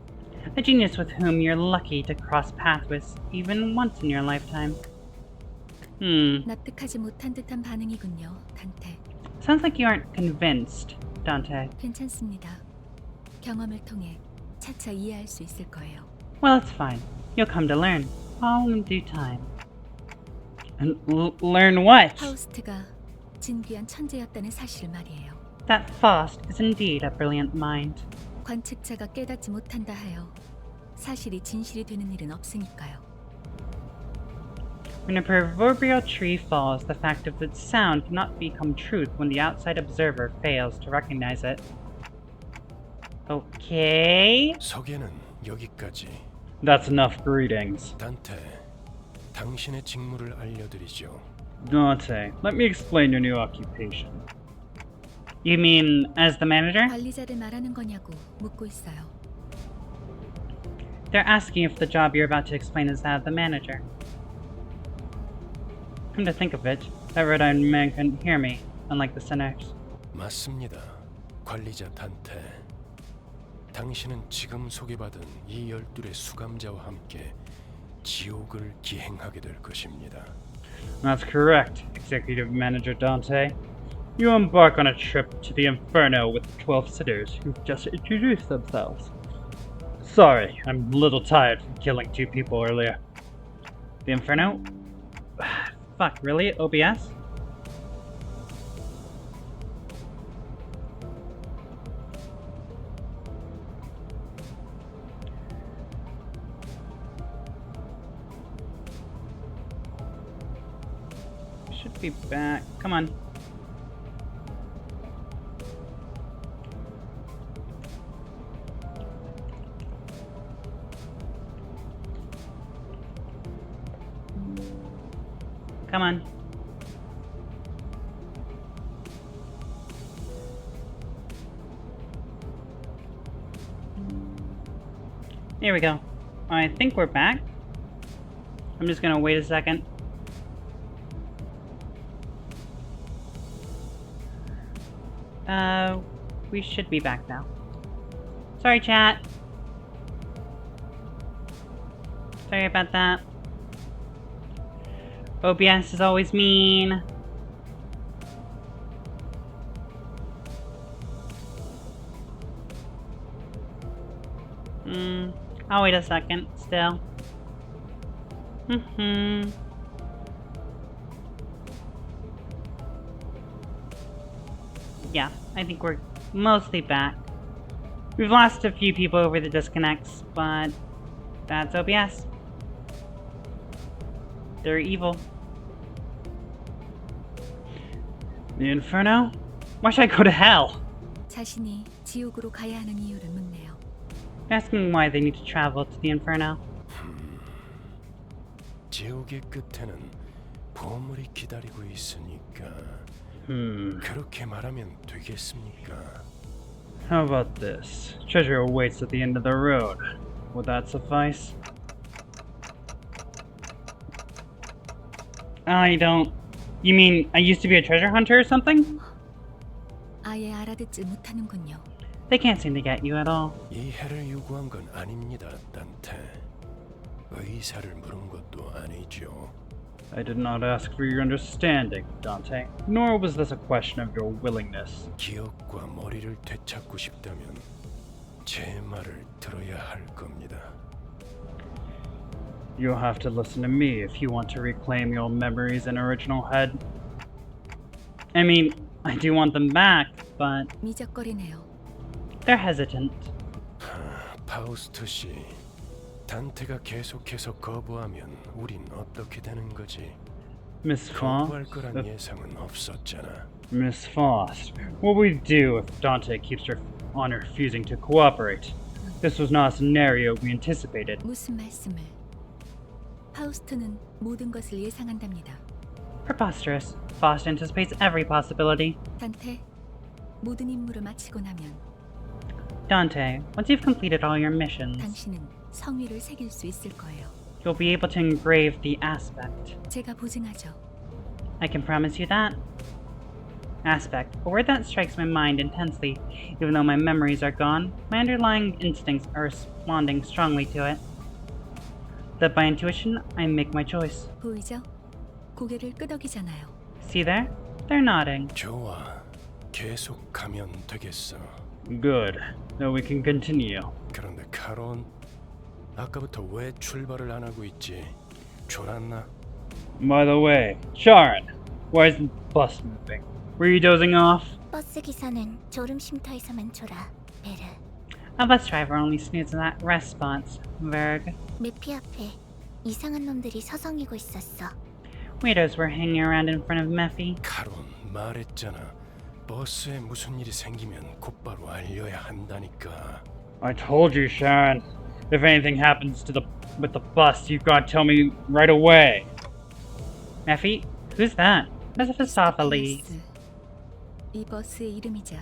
A genius with whom you're lucky to cross paths with even once in your lifetime. 납득하지 못한 듯한 반응이군요, 단테. Sounds like you aren't convinced, Dante. 괜찮습니다. 경험을 통해 차차 이해할 수 있을 거예요. Well, it's fine. You'll come to learn. All in due time. And learn what? 파우스트가 진귀한 천재였다는 사실 말이에요. That Faust is indeed a brilliant mind. 관측자가 깨닫지 못한다 하여 사실이 진실이 되는 일은 없으니까요. When a proverbial tree falls, the fact of its sound cannot become truth when the outside observer fails to recognize it. Okay. 소개는 여기까지. That's enough greetings. 단테, 당신의 직무를 알려드리죠. Dante, let me explain your new occupation. You mean as the manager? 관리자를 말하는 거냐고 묻고 있어요. They're asking if the job you're about to explain is that of the manager. Come to think of it, that red-eyed man couldn't hear me, unlike the sinners. 맞습니다. 관리자 단테. 당신은 지금 소개받은 이 12의 수감자와 함께 지옥을 기행하게 될 것입니다. That's correct, Executive Manager Dante. You embark on a trip to the Inferno with the 12 sitters who've just introduced themselves. Sorry, I'm a little tired from killing 2 people earlier. The Inferno? Fuck, really? OBS? Should be back. Come on. Come on. Here we go. I think we're back. I'm just gonna wait a second. We should be back now. Sorry, chat. Sorry about that. OBS is always mean. I'll wait a second, still. Yeah, I think we're mostly back. We've lost a few people over the disconnects, but that's OBS. They're evil. The Inferno? Why should I go to hell? 자신이 지옥으로 가야 하는 이유를 묻네요. Asking why they need to travel to the Inferno. 지옥의 끝에는 보물이 기다리고 있으니까. 그렇게 말하면 되겠습니까? How about this? Treasure awaits at the end of the road. Would that suffice? I don't... You mean I used to be a treasure hunter or something? 아예 알아듣지 못하는군요. They can't seem to get you at all. 이해를 요구한 건 아닙니다, 단테. 의사를 물은 것도 아니죠. I did not ask for your understanding, Dante. Nor was this a question of your willingness. 기억과 머리를 되찾고 싶다면 제 말을 들어야 할 겁니다. You'll have to listen to me if you want to reclaim your memories and original head. I mean, I do want them back, but 미적거리네요. they're hesitant. 파우스트 씨, 단테가 계속해서 거부하면 우린 어떻게 되는 거지? Miss Faust? 거부할 거란 예상은 없었잖아. Miss Faust, what will we do if Dante keeps on refusing to cooperate? This was not a scenario we anticipated. 무슨 말씀을? 파우스트는 모든 것을 예상한답니다. Preposterous. Faust anticipates every possibility. 단테, 모든 임무를 마치고 나면 Dante, once you've completed all your missions, 당신은 성위를 새길 수 있을 거예요. you'll be able to engrave the aspect. 제가 보증하죠. I can promise you that. Aspect, a word that strikes my mind intensely. Even though my memories are gone, my underlying instincts are responding strongly to it. That by intuition, I make my choice. 보이죠? 고개를 끄덕이잖아요. See there? They're nodding. 좋아, 계속 가면 되겠어. Good. Now we can continue. 그런데 카론, 아까부터 왜 출발을 안 하고 있지? 졸았나? By the way, Sharon, why isn't the bus moving? Were you dozing off? 버스 기사는 졸음 쉼터에서만 졸아, 베르. A bus driver only snoozes at rest spots, Verg. 매피 앞에 이상한 놈들이 서성이고 있었어. Weirdos were hanging around in front of Mephi. 카론, 말했잖아. 버스에 무슨 일이 생기면 곧바로 알려야 한다니까. I told you, Sharon. If anything happens with the bus, you've got to tell me right away. Mephi, who's that? Mephistopheles. 이 버스의 이름이자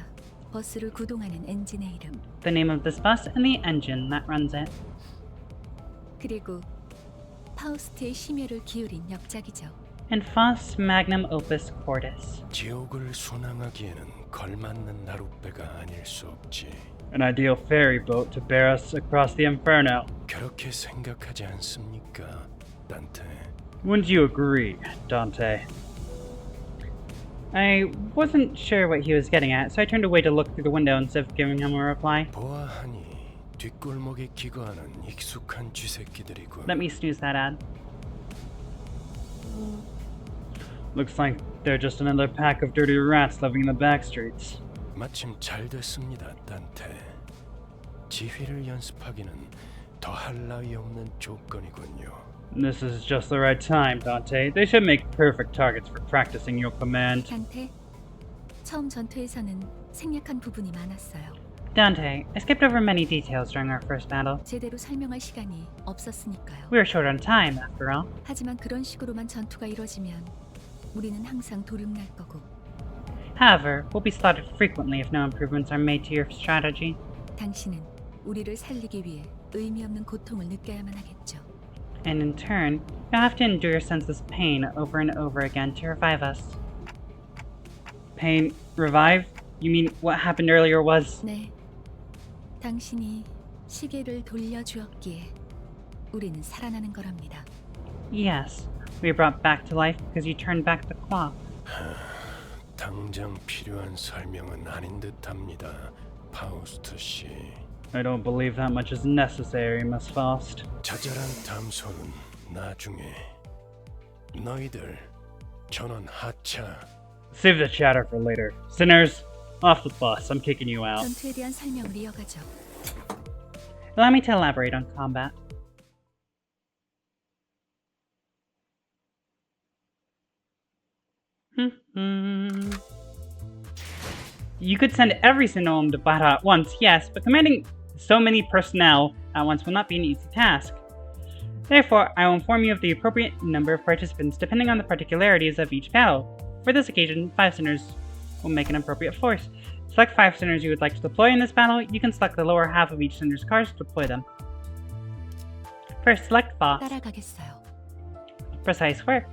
버스를 구동하는 엔진의 이름. The name of this bus and the engine that runs it. 그리고 파우스트의 심혈을 기울인 역작이죠. And Faust's magnum opus cordis. 지옥을 순항하기에는 걸맞는 나룻배가 아닐 수 없지. An ideal ferry boat to bear us across the inferno. 그렇게 생각하지 않습니까, 단테? Wouldn't you agree, Dante? I wasn't sure what he was getting at, so I turned away to look through the window instead of giving him a reply. 보아하니 뒷골목에 기거하는 익숙한 쥐새끼들이군. Let me snooze that ad. Looks like they're just another pack of dirty rats living in the back streets. 마침 잘 됐습니다, 단테. 지휘를 연습하기는 더할 나위 없는 조건이군요. This is just the right time, Dante. They should make perfect targets for practicing your command. 단테, 처음 전투에서는 생략한 부분이 많았어요. Dante, I skipped over many details during our first battle. 제대로 설명할 시간이 없었으니까요. We were short on time, after all. 하지만 그런 식으로만 전투가 이루어지면 우리는 항상 도륙날 거고. However, we'll be slaughtered frequently if no improvements are made to your strategy. 당신은 우리를 살리기 위해 의미 없는 고통을 느껴야만 하겠죠. And in turn, you'll have to endure senseless pain over and over again to revive us. Pain? Revive? You mean what happened earlier was... 네, 당신이 시계를 돌려주었기에 우리는 살아나는 거랍니다. Yes, we were brought back to life because you turned back the clock. 당장 필요한 설명은 아닌 듯합니다, 파우스트 씨. I don't believe that much is necessary, Miss Faust. 자잘한 담소는 나중에. 너희들 전원 하차. Save the chatter for later. Sinners, off the bus. I'm kicking you out. 전투에 대한 설명을 이어가죠. Allow me to elaborate on combat. You could send every single one to battle at once, yes, but commanding so many personnel at once will not be an easy task. Therefore, I will inform you of the appropriate number of participants depending on the particularities of each battle. For this occasion, 5 sinners will make an appropriate force. Select 5 sinners you would like to deploy in this battle. You can select the lower half of each sinner's cars to deploy them. First, select Faust. 따라가겠어요. Precise work.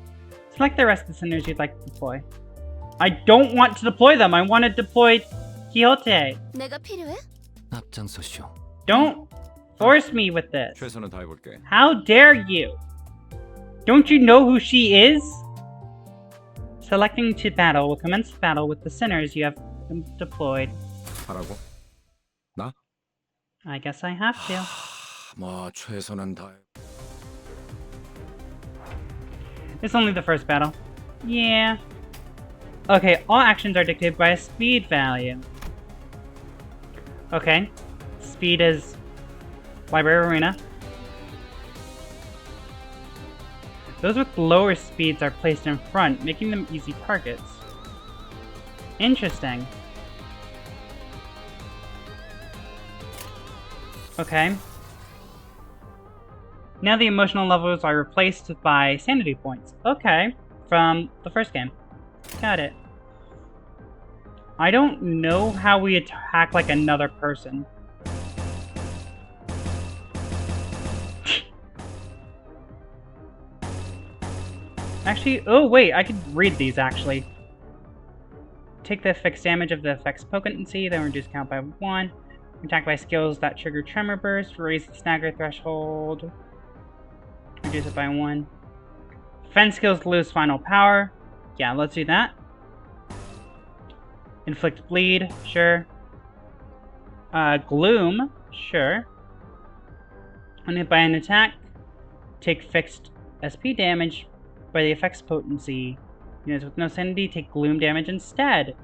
Select the rest of the sinners you'd like to deploy. I don't want to deploy them. I want to deploy Quixote. 내가 필요해? 앞장서시오. Don't force me with this. 최선을 다해볼게. How dare you? Don't you know who she is? Selecting to battle will commence the battle with the sinners you have deployed. 하라고? 나? I guess I have to. 뭐 최선은 다해. It's only the first battle. Yeah. Okay, all actions are dictated by a speed value. Okay. Speed is Library Arena. Those with lower speeds are placed in front, making them easy targets. Interesting. Okay. Now the emotional levels are replaced by sanity points. Okay. From the first game. Got it. I don't know how we attack like another person. Actually, oh wait, I could read these actually. Take the fixed damage of the effect's potency, then reduce count by 1. Attack by skills that trigger tremor burst, raise the stagger threshold, reduce it by 1. Defense skills lose final power. Yeah, let's do that. Inflict bleed, sure. Gloom, sure. When hit by an attack, take fixed SP damage by the effect's potency. Units with no sanity take gloom damage instead.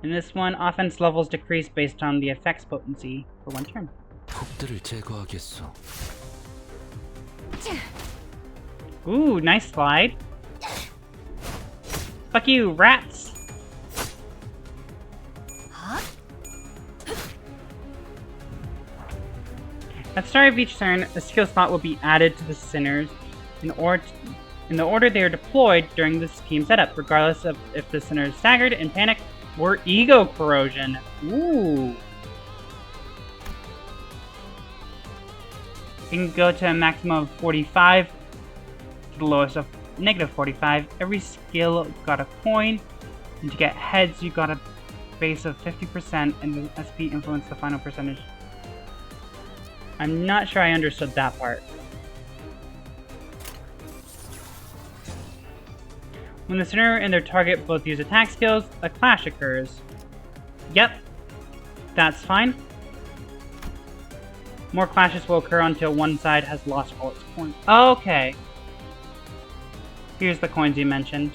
In this one, offense levels decrease based on the effect's potency for 1 turn. 폭들을 제거하겠소. Ooh, nice slide. Fuck you, rats! At the start of each turn, a skill slot will be added to the sinners in the order they are deployed during this team setup, regardless of if the sinner is staggered, in panic, or ego corrosion. Ooh. It can go to a maximum of 45, to the lowest of negative 45. Every skill got a coin, and to get heads, you got a base of 50%, and the SP influenced the final percentage. I'm not sure I understood that part. When the center and their target both use attack skills, a clash occurs. Yep, that's fine. More clashes will occur until one side has lost all its coins. Okay. Here's the coins you mentioned.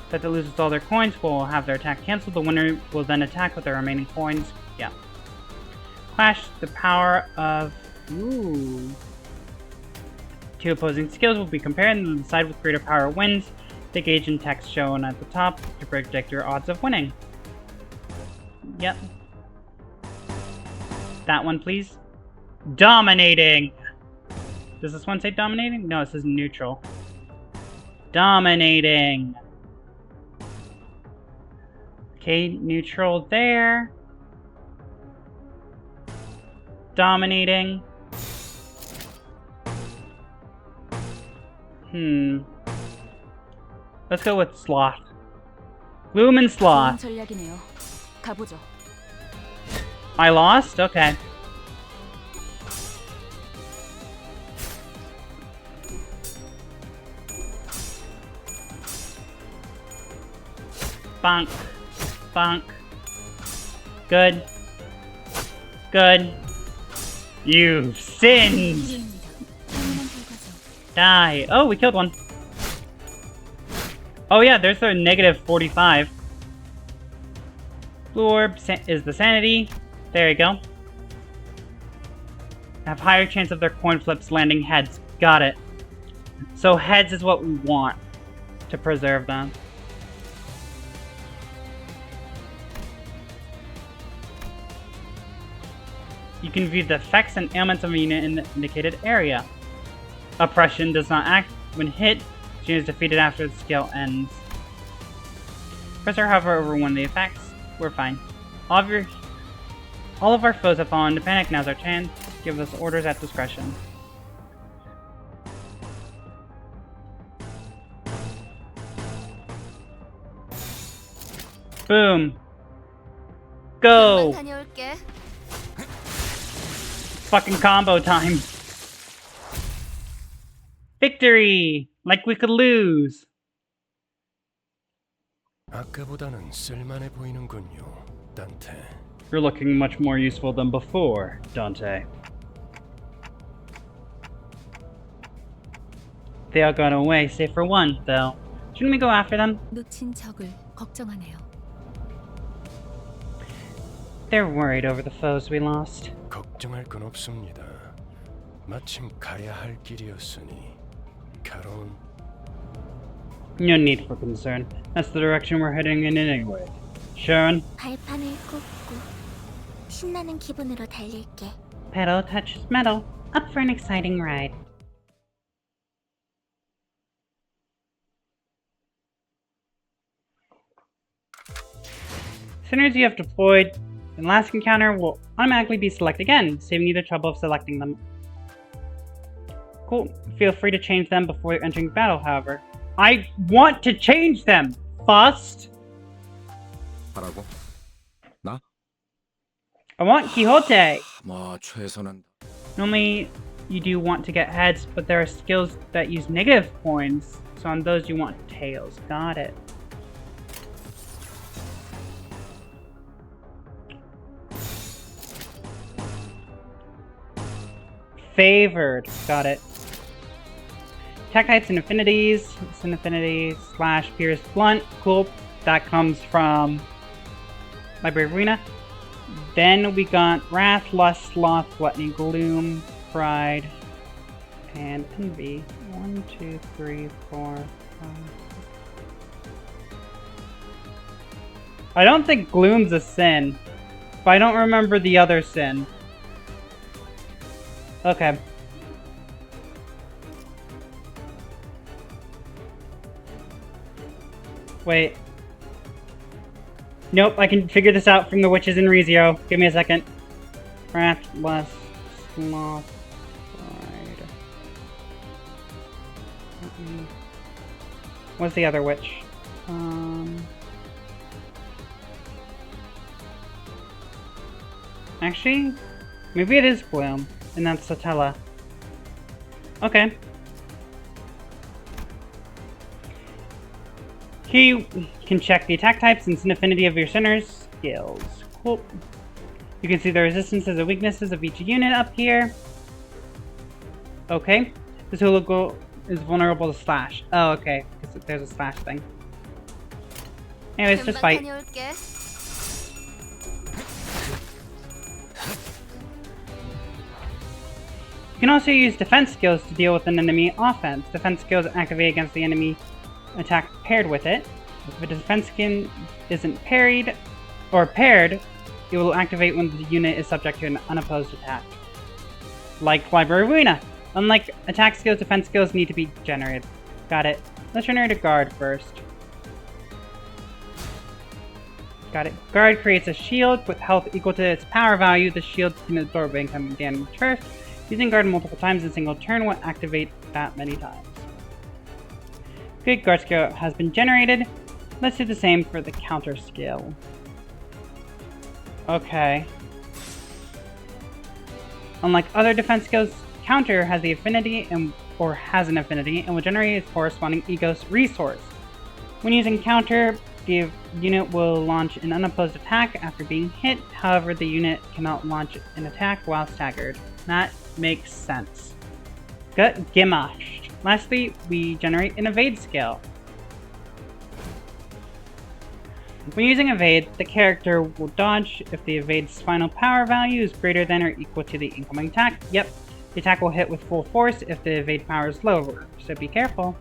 That loses all their coins will have their attack cancelled. The winner will then attack with their remaining coins. Yeah. Clash, the power of... Ooh. Two opposing skills will be compared, and the side with greater power wins. The gauge and text shown at the top to predict your odds of winning. Yep. That one, please. Dominating! Does this one say dominating? No, it says neutral. Dominating! Okay, neutral there. Dominating. Let's go with sloth. Gloom and sloth. 전략이네요. 가보죠. I lost? Okay. Bonk. Bonk. Good. Good. You've sinned! Die. Oh, we killed one. Oh yeah, there's their negative 45. Blue orb is the sanity. There you go. Have higher chance of their coin flips landing heads. Got it. So heads is what we want to preserve them. You can view the effects and ailments of a unit in the indicated area. Oppression does not act when hit. She is defeated after the skill ends. Press or hover over one of the effects. We're fine. All of our foes have fallen into panic. Now's our chance. Give us orders at discretion. Boom. Go. 다녀올게. Fucking combo time. Victory! Like we could lose. 아까보다는 쓸만해 보이는군요, 단테. You're looking much more useful than before, Dante. They all got away, save for one, though. Shouldn't we go after them? 놓친 적을 걱정하네요. They're worried over the foes we lost. 걱정할 건 없습니다. 마침 가야 할 길이었으니. 가론. No need for concern. That's the direction we're heading in anyway. Sharon? 발판을 꽂고 신나는 기분으로 달릴게. Pedal touches metal. Up for an exciting ride. Sinners you have deployed in last encounter will automatically be selected again, saving you the trouble of selecting them. Cool. Feel free to change them before entering battle, however. I want to change them! First! 하라고? 나? I want Quixote! 뭐 최선은. Normally, you do want to get heads, but there are skills that use negative coins, so on those you want tails. Got it. Favored. Got it. Attack types and affinities. It's an affinity slash pierce blunt. Cool. That comes from Library Arena. Then we got Wrath, Lust, Sloth, Gluttony, Gloom, Pride, and Envy. 1, 2, 3, 4, 5. I don't think Gloom's a sin, but I don't remember the other sin. Okay. Wait. Nope, I can figure this out from the witches in Rezio. Give me a second. Wrath, Lust, Sloth, What's the other witch? Actually, maybe it is Bloom, and that's Satella. Okay. Here you can check the attack types and affinity of your center's skills. Cool. You can see the resistances and weaknesses of each unit up here. Okay. This hula is vulnerable to slash. Oh, okay. Because there's a slash thing. Anyways, just fight. You can also use defense skills to deal with an enemy offense. Defense skills activate against the enemy attack paired with it. If a defense skill isn't paired, it will activate when the unit is subject to an unopposed attack. Like Library Arena. Unlike attack skills, defense skills need to be generated. Got it. Let's generate a guard first. Got it. Guard creates a shield with health equal to its power value. The shield can absorb incoming damage first. Using guard multiple times in a single turn will activate that many times. Good, guard skill has been generated. Let's do the same for the counter skill. Okay. Unlike other defense skills, counter has the affinity or has an affinity and will generate its corresponding Egos resource. When using counter, the unit will launch an unopposed attack after being hit. However, the unit cannot launch an attack while staggered. That makes sense. Gut Gimashed. Lastly, we generate an evade skill. When using evade, the character will dodge if the evade's final power value is greater than or equal to the incoming attack. Yep, the attack will hit with full force if the evade power is lower, so be careful.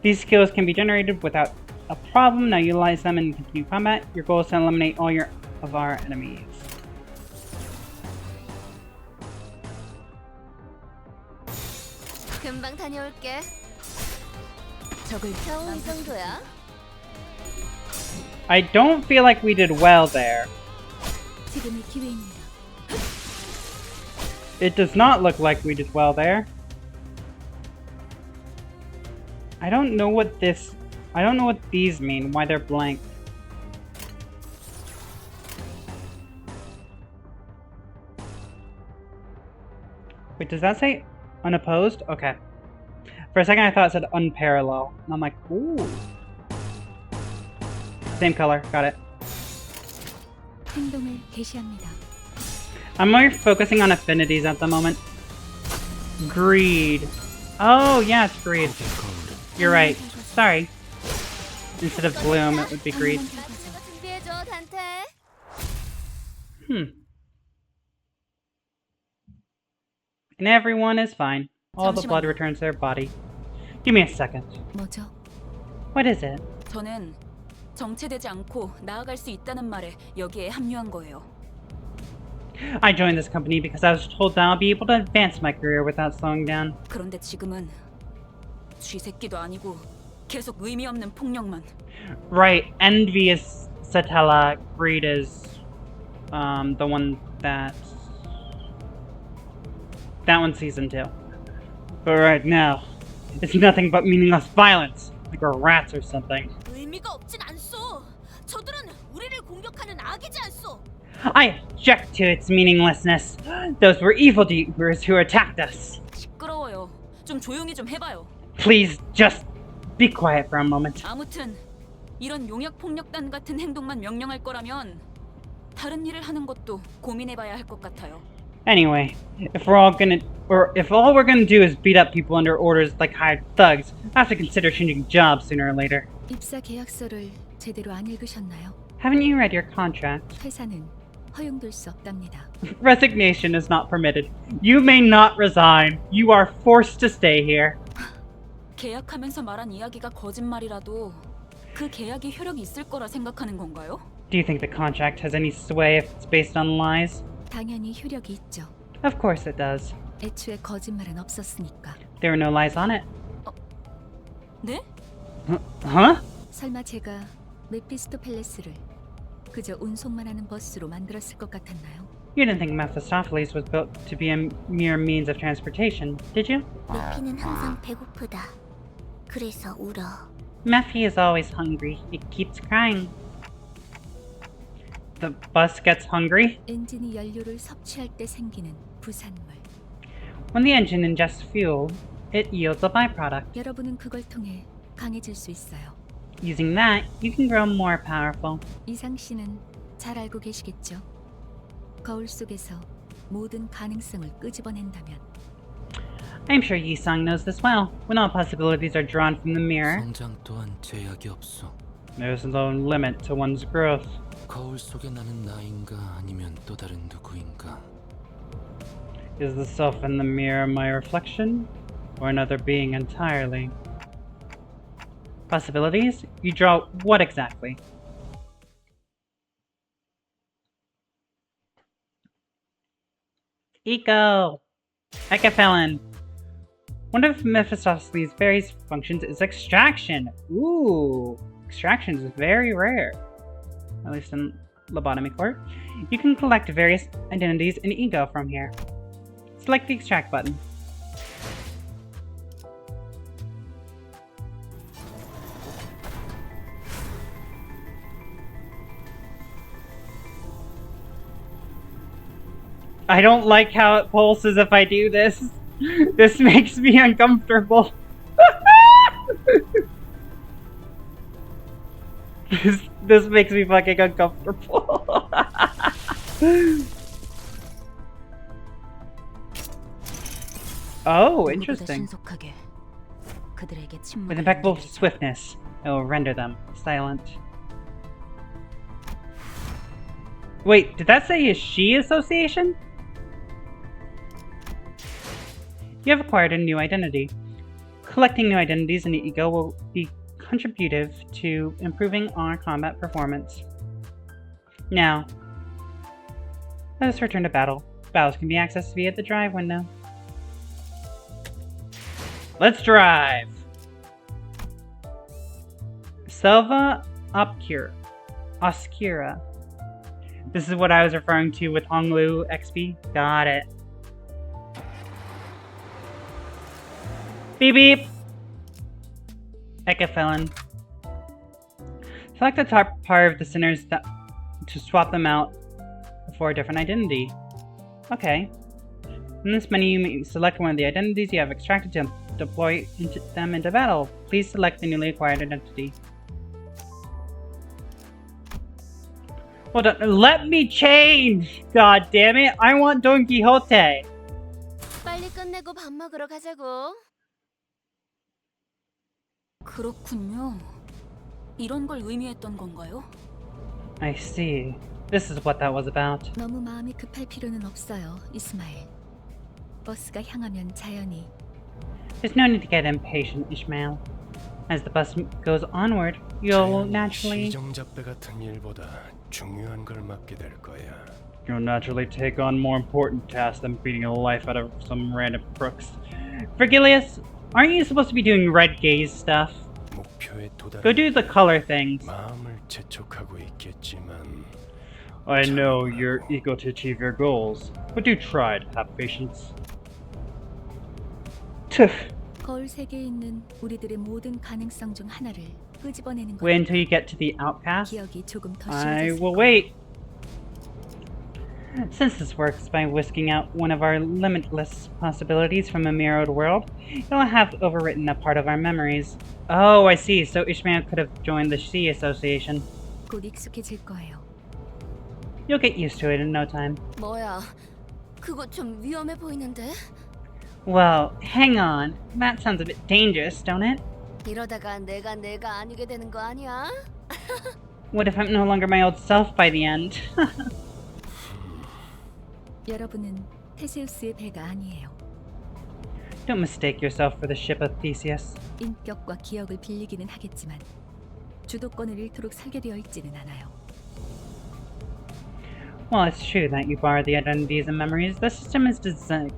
These skills can be generated without a problem. Now utilize them in continued combat. Your goal is to eliminate all of our enemies. 금방 다녀올게. 겨우 이 정도야? I don't feel like we did well there. 지금이 기회입니다. It does not look like we did well there. I don't know what these mean, why they're blank. Wait, does that say unopposed? Okay. For a second I thought it said unparalleled. And I'm like, ooh. Same color, got it. 행동을 개시합니다. I'm more focusing on affinities at the moment. Greed. Oh, yeah, it's greed. You're right. Sorry. Instead of bloom, it would be greed. And everyone is fine. All the blood returns to their body. Give me a second. 뭐죠? What is it? 저는 정체되지 않고 나아갈 수 있다는 말에 여기에 합류한 거예요. I joined this company because I was told that I'll be able to advance my career without slowing down. 그런데 지금은 쥐새끼도 아니고 계속 의미 없는 폭력만. Right, envy is Satella, greed is the one that one's season 2. But right now, it's nothing but meaningless violence, like we're rats or something. 의미가 없진 않소. 저들은 우리를 공격하는 악이지 않소. I object to its meaninglessness. Those were evildoers who attacked us. 시끄러워요. 좀 조용히 좀 해봐요. Please, just be quiet for a moment. 아무튼 이런 용역 폭력단 같은 행동만 명령할 거라면 다른 일을 하는 것도 고민해봐야 할 것 같아요. Anyway, if all we're gonna do is beat up people under orders like hired thugs, I have to consider changing jobs sooner or later. 입사 계약서를 제대로 안 읽으셨나요? Haven't you read your contract? 회사는 허용될 수 없답니다. Resignation is not permitted. You may not resign. You are forced to stay here. 계약하면서 말한 이야기가 거짓말이라도 그 계약이 효력이 있을 거라 생각하는 건가요? Do you think the contract has any sway if it's based on lies? 당연히 효력이 있죠. Of course it does. 애초에 거짓말은 없었으니까. There were no lies on it. 네? Huh? 설마 제가 메피스토펠레스를 그저 운송만 하는 버스로 만들었을 것 같았나요? You didn't think Mephistopheles was built to be a mere means of transportation, did you? 루피는 항상 배고프다. 그래서 울어. Mephi is always hungry. It keeps crying. The bus gets hungry? 엔진이 연료를 섭취할 때 생기는 부산물. When the engine ingests fuel, it yields a byproduct. 여러분은 그걸 통해 강해질 수 있어요. Using that, you can grow more powerful. 이상 씨는 잘 알고 계시겠죠? 거울 속에서 모든 가능성을 끄집어낸다면 I'm sure Yi-sang knows this well. When all possibilities are drawn from the mirror, 성장 또한 제약이 없어. there's no limit to one's growth. 거울 속에 나는 나인가 아니면 또 다른 누구인가? Is the self in the mirror my reflection, or another being entirely? Possibilities? You draw what exactly? Eco! Ecafelon! One of Mephistopheles' various functions is extraction. Ooh! Extraction is very rare. At least in Lobotomy Court. You can collect various identities in Ego from here. Select the extract button. I don't like how it pulses if I do this. This makes me uncomfortable. This makes me fucking uncomfortable. Oh, interesting. With impeccable swiftness, it will render them silent. Wait, did that say a she association? You have acquired a new identity. Collecting new identities in the Ego will be contributive to improving our combat performance. Now, let us return to battle. Battles can be accessed via the drive window. Let's drive! Selva Obscura. This is what I was referring to with Honglu XP. Got it. Beep beep! Ecafelon. Select the top part of the centers to swap them out for a different identity. Okay. In this menu, you may select one of the identities you have extracted to deploy them into battle. Please select the newly acquired identity. Hold on, let me change! God damn it, I want Don Quixote! 빨리 끝내고 밥 먹으러 가자고. 그렇군요. 이런 걸 의미했던 건가요? I see. This is what that was about. 너무 마음이 급할 필요는 없어요, 이스마일. 버스가 향하면 자연히 There's no need to get impatient, Ishmael. As the bus goes onward, you'll naturally... 시정잡배 같은 일보다 중요한 걸 맡게 될 거야. You'll naturally take on more important tasks than beating the life out of some random crooks. Vergilius, aren't you supposed to be doing red gaze stuff? 목표에 Go do the color things. 마음을 재촉하고 있겠지만 I know you're eager to achieve your goals, but do try to have patience. 거울 세계에 있는 우리들의 모든 가능성 중 하나를 끄집어내는 것. Wait until you get to the outcast. 기억이 조금 더 I 쉬워졌을 will 거예요. wait. Since this works by whisking out one of our limitless possibilities from a mirrored world, it'll have overwritten a part of our memories. Oh, I see. So Ishmael could have joined the She Association. 곧 익숙해질 거예요. You'll get used to it in no time. 뭐야? 그거 좀 위험해 보이는데? Well, hang on. That sounds a bit dangerous, don't it? 이러다가 내가 아니게 되는 거 아니야? What if I'm no longer my old self by the end? 여러분은 테세우스의 배가 아니에요. Don't mistake yourself for the ship of Theseus. 인격과 기억을 빌리기는 하겠지만 주도권을 잃도록 설계되어 있지는 않아요. While it's true that you borrow the identities and memories, the system is designed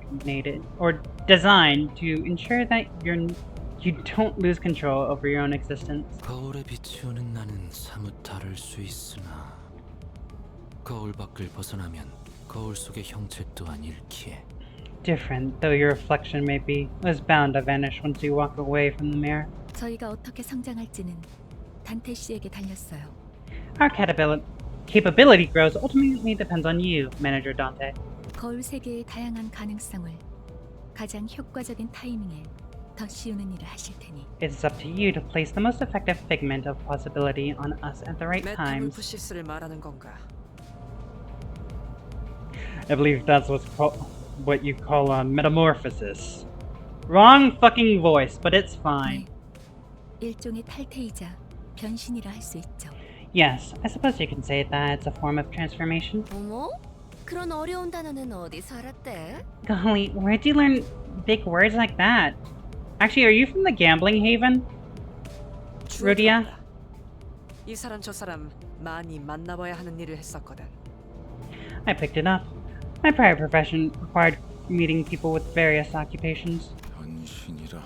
to ensure that you don't lose control over your own existence. 거울에 비추는 나는 사뭇 다를 수 있으나 거울 밖을 벗어나면 거울 속의 형체 또한 잃기에. Different, though your reflection may be, was bound to vanish once you walk away from the mirror. 저희가 어떻게 성장할지는 단테 씨에게 달렸어요. Our capability grows ultimately depends on you, Manager Dante. 거울 세계의 다양한 가능성을 가장 효과적인 타이밍에 더 씌우는 일을 하실 테니. It's up to you to place the most effective figment of possibility on us at the right times. 메타몰프시스를 말하는 건가? I believe that's what you call a metamorphosis. Wrong fucking voice, but it's fine. 네, 일종의 탈퇴이자 변신이라 할 수 있죠. Yes, I suppose you can say that it's a form of transformation. 어머? 그런 어려운 단어는 어디서 알았대? Golly, where'd you learn big words like that? Actually, are you from the gambling haven? Rudia? 이 사람 저 사람 많이 만나봐야 하는 일을 했었거든. I picked it up. My prior profession required meeting people with various occupations. 변신이라.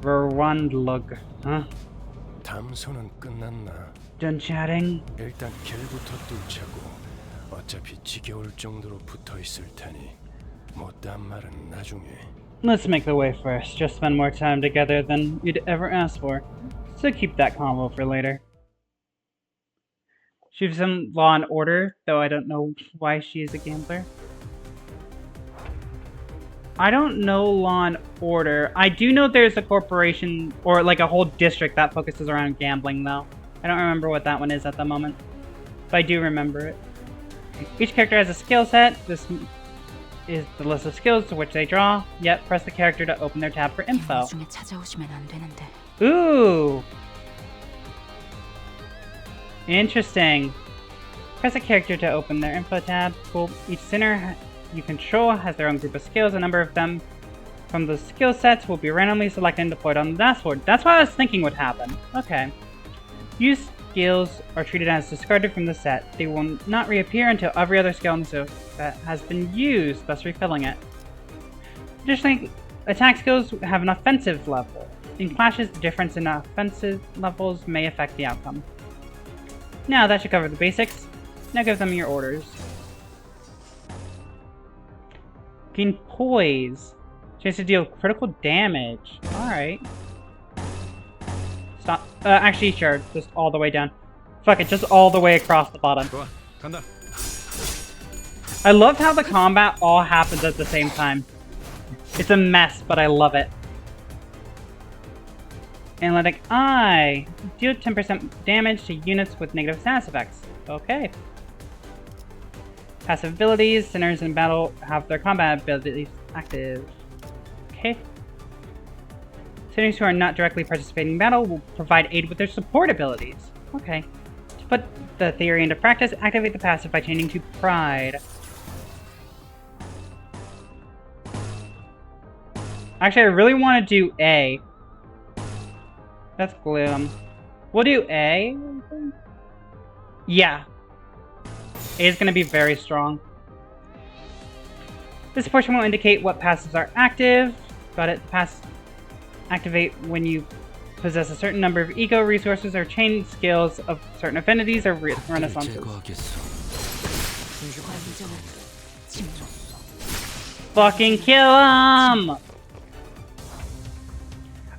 Verwandlug, huh? 담소는 끝났나? Done chatting? 일단 길부터 뚫자고. 어차피 지겨울 정도로 붙어 있을 테니 못한 말은 나중에. Let's make the way first. Just spend more time together than you'd ever ask for. So keep that convo for later. She's some Law and Order, though I don't know why she is a gambler. I don't know Law and Order. I do know there's a corporation, or like a whole district that focuses around gambling, though. I don't remember what that one is at the moment. But I do remember it. Each character has a skill set. This is the list of skills to which they draw. Yet, press the character to open their tab for info. 나중에 찾아오시면 안 되는데. Ooh! Interesting. Press a character to open their info tab. Cool. Each sinner you control has their own group of skills. A number of them from the skill sets will be randomly selected and deployed on the dashboard. That's what I was thinking would happen. Okay. Use skills are treated as discarded from the set. They will not reappear until every other skill in the set has been used, thus refilling it. Additionally, attack skills have an offensive level. In clashes, the difference in offensive levels may affect the outcome. Now that should cover the basics. Now give them your orders. Gain poise. Chance to deal critical damage. Alright. Stop. Actually, sure. Just all the way down. Fuck it, just all the way across the bottom. I love how the combat all happens at the same time. It's a mess, but I love it. Analytic Eye. Deal 10% damage to units with negative status effects. Okay. Passive abilities. Sinners in battle have their combat abilities active. Okay. Sinners who are not directly participating in battle will provide aid with their support abilities. Okay. To put the theory into practice, activate the passive by changing to Pride. Actually, I really want to do A. That's Gloom. We'll do A. Yeah. A is going to be very strong. This portion will indicate what passives are active. Got it. Pass activate when you possess a certain number of ego resources or chain skills of certain affinities or renaissances. Fucking kill him!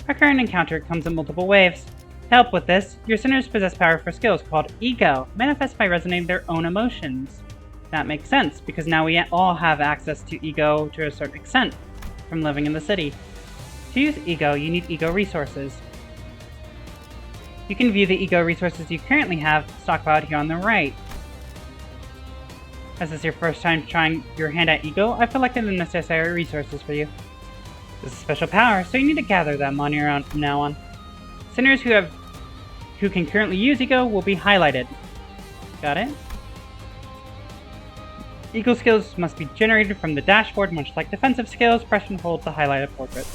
Our current encounter comes in multiple waves. To help with this, your sinners possess powerful skills called Ego, manifest by resonating their own emotions. That makes sense, because now we all have access to Ego to a certain extent, from living in the city. To use Ego, you need Ego resources. You can view the Ego resources you currently have stockpiled here on the right. As this is your first time trying your hand at Ego, I've collected the necessary resources for you. This is a special power, so you need to gather them on your own from now on. Sinners who can currently use Ego will be highlighted. Got it? Ego skills must be generated from the dashboard, much like defensive skills. Press and hold the highlighted portrait.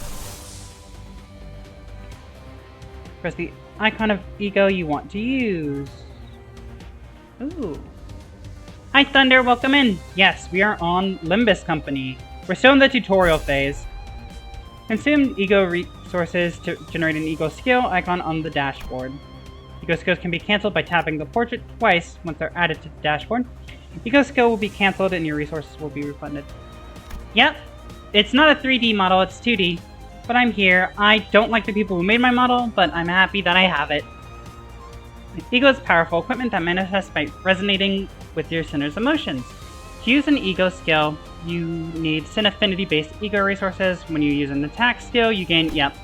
Press the icon of Ego you want to use. Ooh. Hi Thunder, welcome in! Yes, we are on Limbus Company. We're still in the tutorial phase. Consume Ego resources to generate an Ego skill icon on the dashboard. Ego skills can be cancelled by tapping the portrait twice once they're added to the dashboard. Ego skill will be cancelled and your resources will be refunded. Yep, it's not a 3D model, it's 2D. But I'm here. I don't like the people who made my model, but I'm happy that I have it. Ego is powerful equipment that manifests by resonating with your sinner's emotions. To use an ego skill, you need sin affinity-based ego resources. When you use an attack skill, you gain, yep.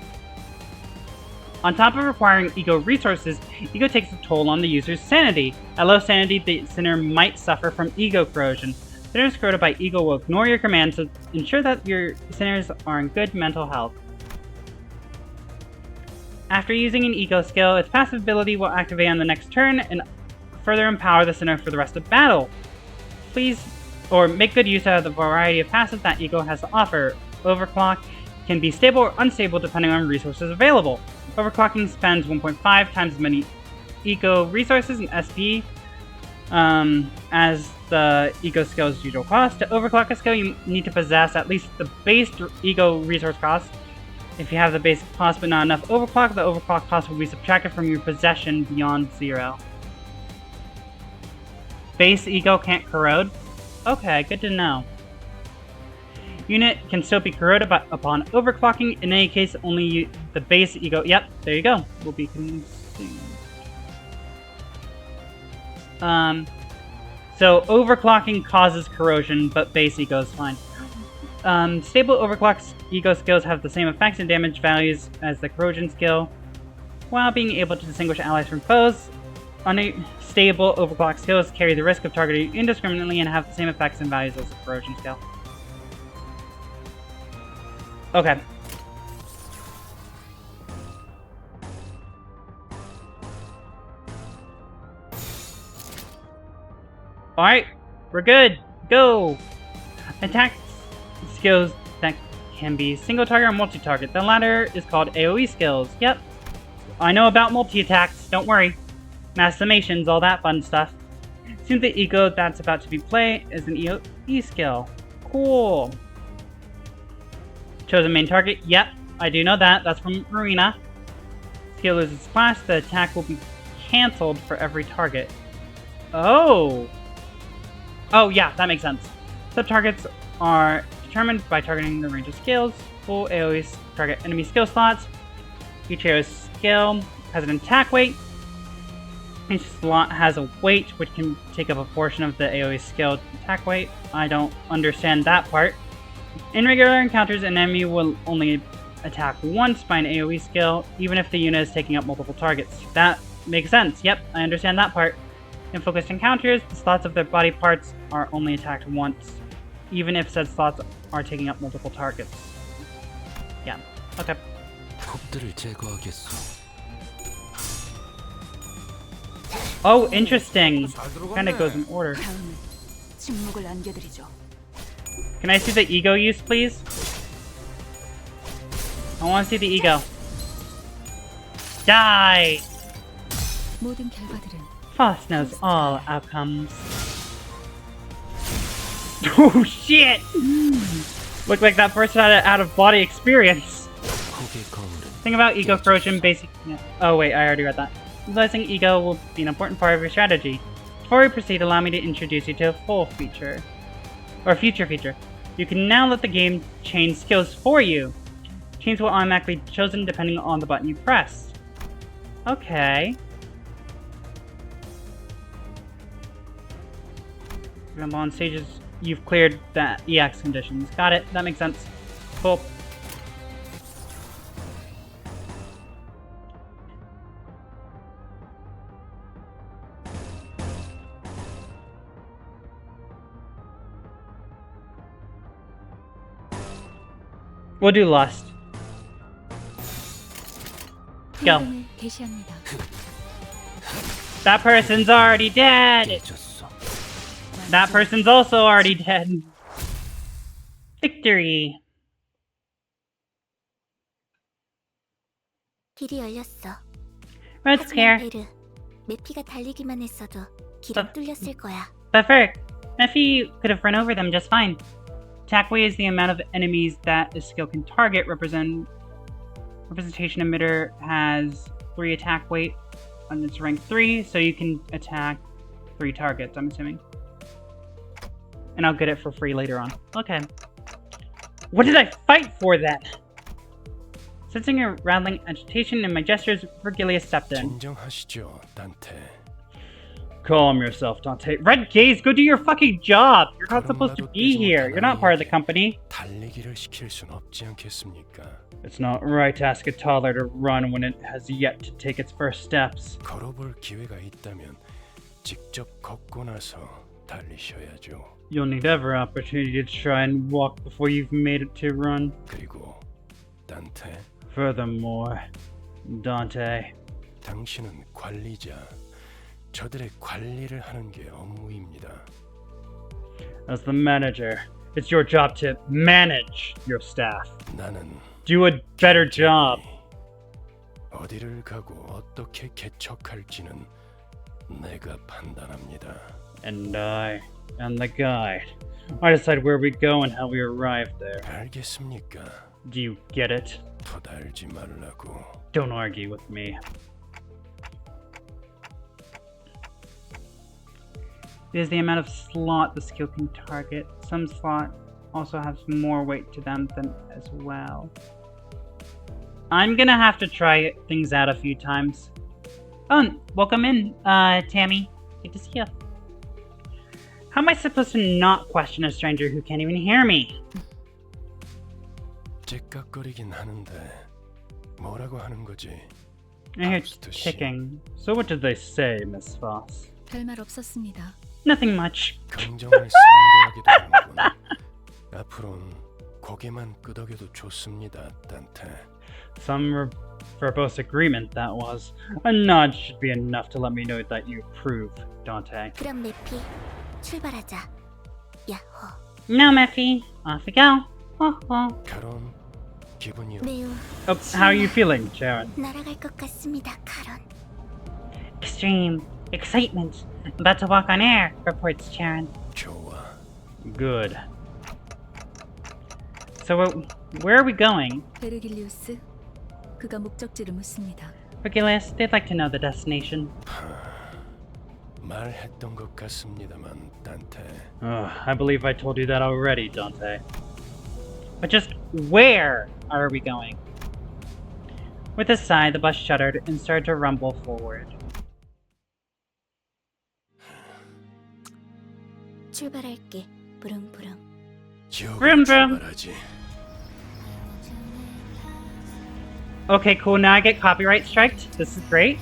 On top of requiring ego resources, ego takes a toll on the user's sanity. At low sanity, the sinner might suffer from ego corrosion. Sinners corroded by ego will ignore your commands, so ensure that your sinners are in good mental health. After using an ego skill, its passive ability will activate on the next turn and further empower the sinner for the rest of battle. Please, or make good use of the variety of passives that ego has to offer. Overclock can be stable or unstable depending on resources available. Overclocking spends 1.5 times as many ego resources and SP as the ego skill's usual cost. To overclock a skill, you need to possess at least the base ego resource cost. If you have the base cost but not enough overclock, the overclock cost will be subtracted from your possession beyond 0. Base ego can't corrode? Okay, good to know. Unit can still be corroded upon overclocking. In any case, only the base ego... Yep, there you go. Will be consumed. So overclocking causes corrosion, but base ego is fine. Stable overclocked ego skills have the same effects and damage values as the corrosion skill, while being able to distinguish allies from foes. Unstable overclocked skills carry the risk of targeting indiscriminately and have the same effects and values as the corrosion skill. Okay. Alright, we're good. Go! Attack skills that can be single target or multi-target. The latter is called AoE skills. Yep. I know about multi-attacks, don't worry. Mass summations, all that fun stuff. Assume the ego that's about to be played is an AoE skill. Cool. Chosen main target. Yep, I do know that. That's from Marina. Skill loses class. The attack will be cancelled for every target. Oh. Oh, yeah, that makes sense. Sub-targets are determined by targeting the range of skills. Full AoE target enemy skill slots. Each AoE skill has an attack weight. Each slot has a weight which can take up a portion of the AoE skill attack weight. I don't understand that part. In regular encounters, an enemy will only attack once by an AoE skill, even if the unit is taking up multiple targets. That makes sense. Yep, I understand that part. In focused encounters, the slots of their body parts are only attacked once, even if said slots are taking up multiple targets. Yeah, okay. Oh, interesting. Kinda goes in order. Can I see the ego use, please? I want to see the ego. Die! 모든 결과들은 Foss knows all outcomes. Oh shit! Look like that person had an out-of-body experience. Think about ego corrosion, basic... Oh wait, I already read that. Utilizing ego will be an important part of your strategy. Before we proceed, allow me to introduce you to a full feature. Or future feature. You can now let the game change skills for you. Chains will automatically be chosen depending on the button you press. Okay. For example, on stages, you've cleared the EX conditions. Got it. That makes sense. Cool. We'll do Lust. Go. 행동을 개시합니다. That person's already dead! That person's also already dead. Victory! 길이 열렸어. Red Scare. 베르, 메피가 달리기만 했어도 길은 뚫렸을 거야. But Ferk, Nephi could have run over them just fine. Attack weight is the amount of enemies that a skill can target. Representation emitter has 3 attack weight and it's rank 3, so you can attack 3 targets, I'm assuming. And I'll get it for free later on. Okay. What did I fight for then? Sensing a rattling agitation in my gestures, Virgilia stepped in. 진정하시죠, 단테. Calm yourself, Dante. Red Gaze, go do your fucking job! You're not supposed to be here. You're not part of the company. 달리기를 시킬 순 없지 않겠습니까? It's not right to ask a toddler to run when it has yet to take its first steps. 걸어볼 기회가 있다면 직접 걷고 나서 달리셔야죠. You'll need every opportunity to try and walk before you've made it to run. 그리고 단테, Furthermore, Dante, 당신은 관리자. 저들의 관리를 하는 게 업무입니다. as the manager, it's your job to manage your staff. 나는 Do a better job. 어디를 가고 어떻게 개척할지는 내가 판단합니다. And I am the guide. I decide where we go and how we arrive there. 알겠습니까? Do you get it? 토달지 말라고. Don't argue with me. There's the amount of slot the skill can target. Some slot also has more weight to them than as well. I'm gonna have to try things out a few times. Oh, welcome in, Tammy. Good to see you. How am I supposed to not question a stranger who can't even hear me? 째깍거리긴 하는데 뭐라고 하는 거지? I hear ticking. So what did they say, Miss Foss? 별말 없었습니다. Nothing much. 긍정을 상대하기도 하는군. 앞으로는 고개만 끄덕여도 좋습니다, 단테. Some verbose agreement, that was. A nod should be enough to let me know that you approve, Dante. 그럼 매피, 출발하자. 야호. Now, Meffy, off we go. 카론, 기분이 매우 Oh, how are you feeling, Sharon? 날아갈 것 같습니다, 카론. Extreme excitement. About to walk on air, reports Sharon. 좋아. Good. So, where are we going? 베르길리우스, 그가 목적지를 묻습니다. Regulus, they'd like to know the destination. 말했던 것 같습니다만, 단테. I believe I told you that already, Dante. But just where are we going? With a sigh, the bus shuddered and started to rumble forward. 출발할게. 부릉부릉. Vroom, vroom. 출발하지. Okay, cool. Now I get copyright striked. This is great.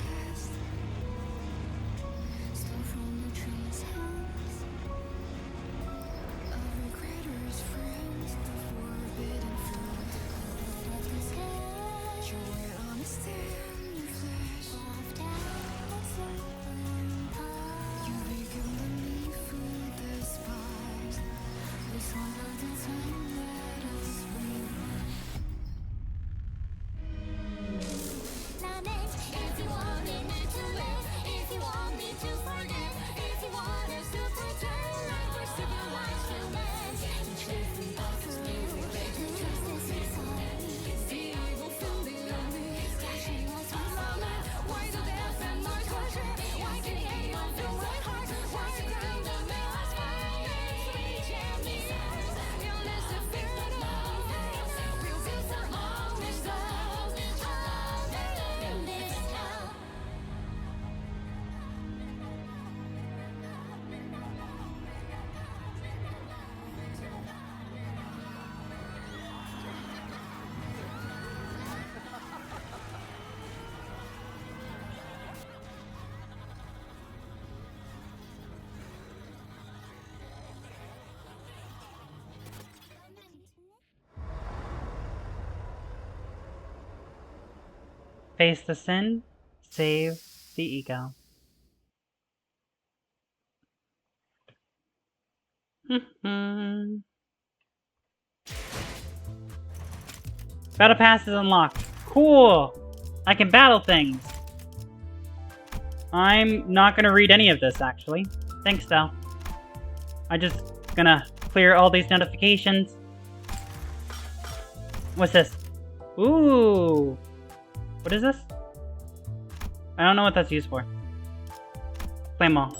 Face the sin, save the ego. Battle pass is unlocked. Cool! I can battle things. I'm not gonna read any of this, actually. Thanks, though. I'm just gonna clear all these notifications. What's this? Ooh! What is this? I don't know what that's used for. Flame ball.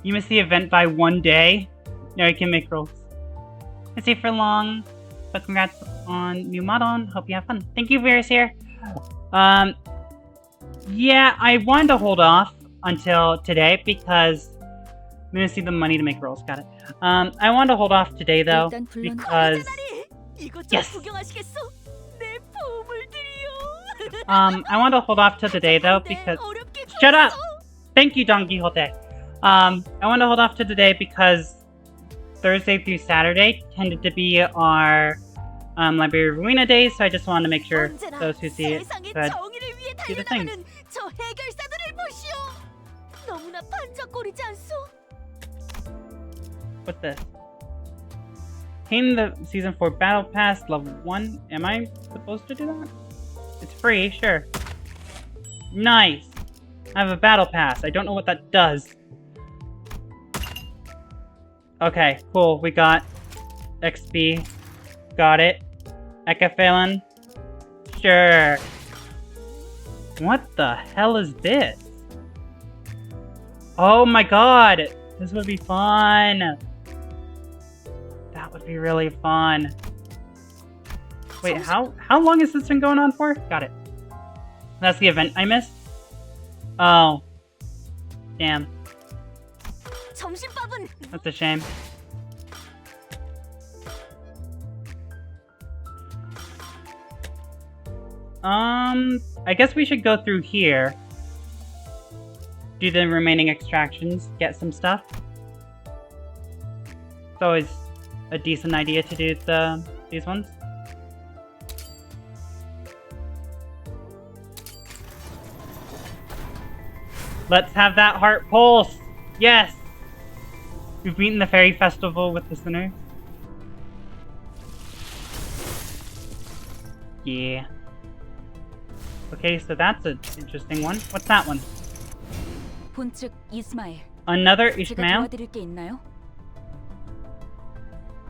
You missed the event by 1 day. Now you can make rolls. I stay for long, but congrats on new model and hope you have fun. Thank you, Varys here. Yeah, I wanted to hold off until today because I'm gonna see the money to make rolls. Got it. I wanted to hold off today though because yes. I wanted to hold off till today though because shut up. Thank you, Don Quixote. I wanted to hold off to today because Thursday through Saturday tended to be our Library of Ruina days, so I just wanted to make sure those who see it could do the things. What's this? Obtain the Season 4 Battle Pass, level 1. Am I supposed to do that? It's free, sure. Nice! I have a Battle Pass. I don't know what that does. Okay, cool. We got XP. Got it. Ekaphalon. Sure. What the hell is this? Oh my god! This would be fun! That would be really fun. Wait, how long has this been going on for? Got it. That's the event I missed? Oh. Damn. That's a shame. I guess we should go through here. Do the remaining extractions, get some stuff. It's always a decent idea to do these ones. Let's have that heart pulse! Yes! We've beaten the fairy festival with the sinner. Yeah. Okay, so that's an interesting one. What's that one? 본측 이스마엘. Another 제가 Ishmael? 도와드릴 게 있나요?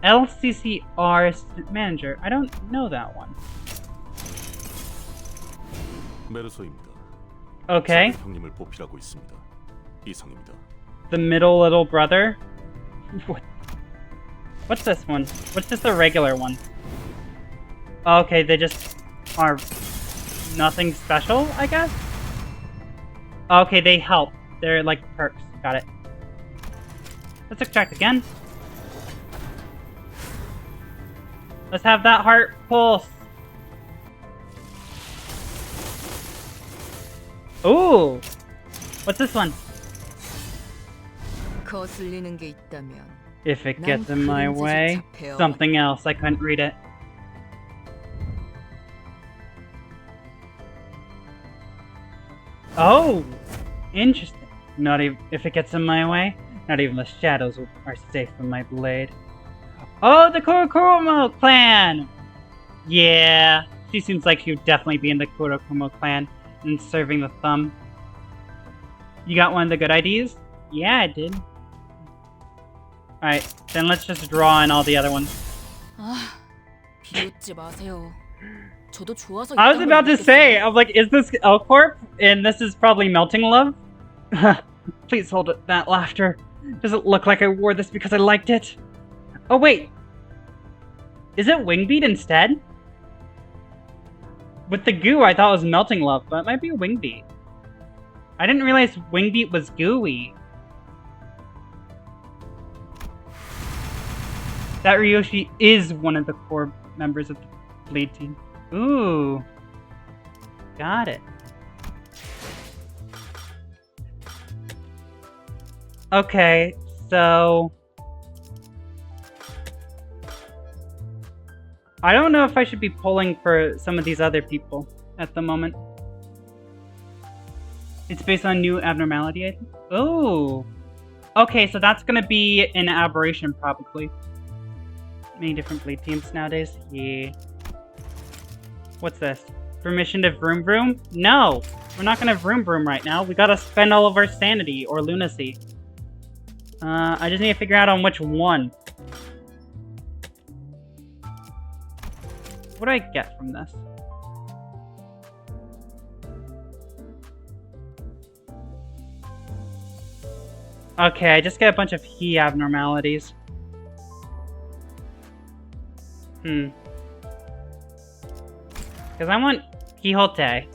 LCCR Assistant Manager. I don't know that one. 메르소입니다. Okay. 형님을 뽑히라고 있습니다. 이상입니다. The middle little brother? What's this one? What's just the regular one? Okay, they just are nothing special, I guess? Okay, they help. They're like perks. Got it. Let's extract again. Let's have that heart pulse. Ooh! What's this one? 거슬리는 게 있다면 If it gets in my way, something else. I couldn't read it. Oh! Interesting. Not even if it gets in my way, not even the shadows are safe from my blade. Oh, the Kurokumo clan! Yeah, she seems like she would definitely be in the Kurokumo clan and serving the thumb. You got one of the good ideas? Yeah, I did. Alright, then let's just draw in all the other ones. 비웃지 마세요. 저도 좋아서 I was about to say, I'm like, is this L-Corp? And this is probably Melting Love? Please hold it, that laughter. Does it look like I wore this because I liked it? Oh wait! Is it Wingbeat instead? With the goo, I thought it was Melting Love, but it might be Wingbeat. I didn't realize Wingbeat was gooey. That Ryoshi is one of the core members of the Blade team. Ooh. Got it. Okay, so... I don't know if I should be pulling for some of these other people at the moment. It's based on new abnormality, I think. Oh! Okay, so that's gonna be an aberration, probably. Many different Blade teams nowadays. Yeah. What's this? Permission to vroom vroom? No! We're not gonna vroom vroom right now. We gotta spend all of our sanity, or lunacy. I just need to figure out on which one. What do I get from this? Okay, I just get a bunch of key abnormalities. Because I want Quixote.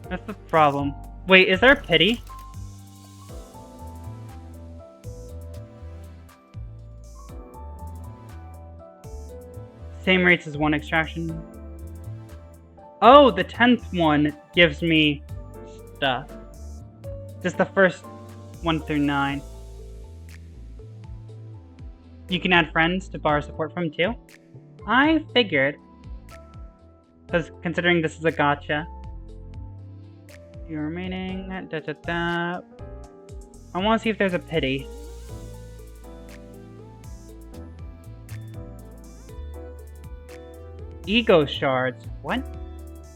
That's the problem. Wait, is there a pity? Same rates as one extraction. Oh, the 10th one gives me stuff. Just the first 1 through 9. You can add friends to borrow support from too. I figured. Because considering this is a gacha. You're remaining. I want to see if there's a pity. Ego shards. What?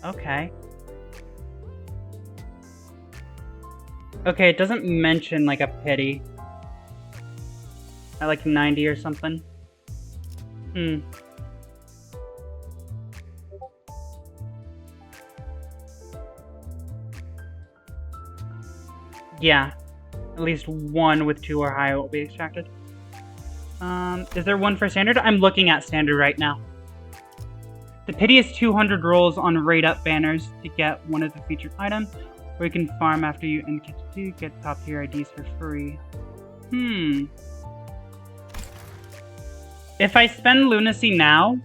Okay. Okay, it doesn't mention like a pity. At like 90 or something. Yeah. At least one with 2 or higher will be extracted. Is there one for standard? I'm looking at standard right now. The pity is 200 rolls on raid up banners to get one of the featured items, or you can farm after you get top tier IDs for free. If I spend lunacy now,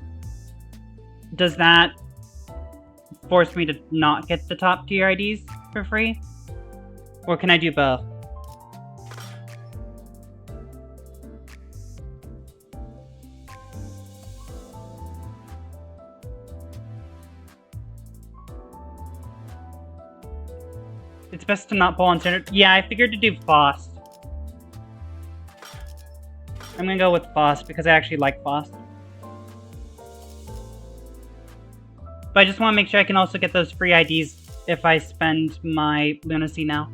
does that force me to not get the top tier IDs for free? Or can I do both? It's best to not pull on standard. Yeah, I figured to do Faust. I'm gonna go with Faust because I actually like Faust. But I just want to make sure I can also get those free IDs if I spend my lunacy now.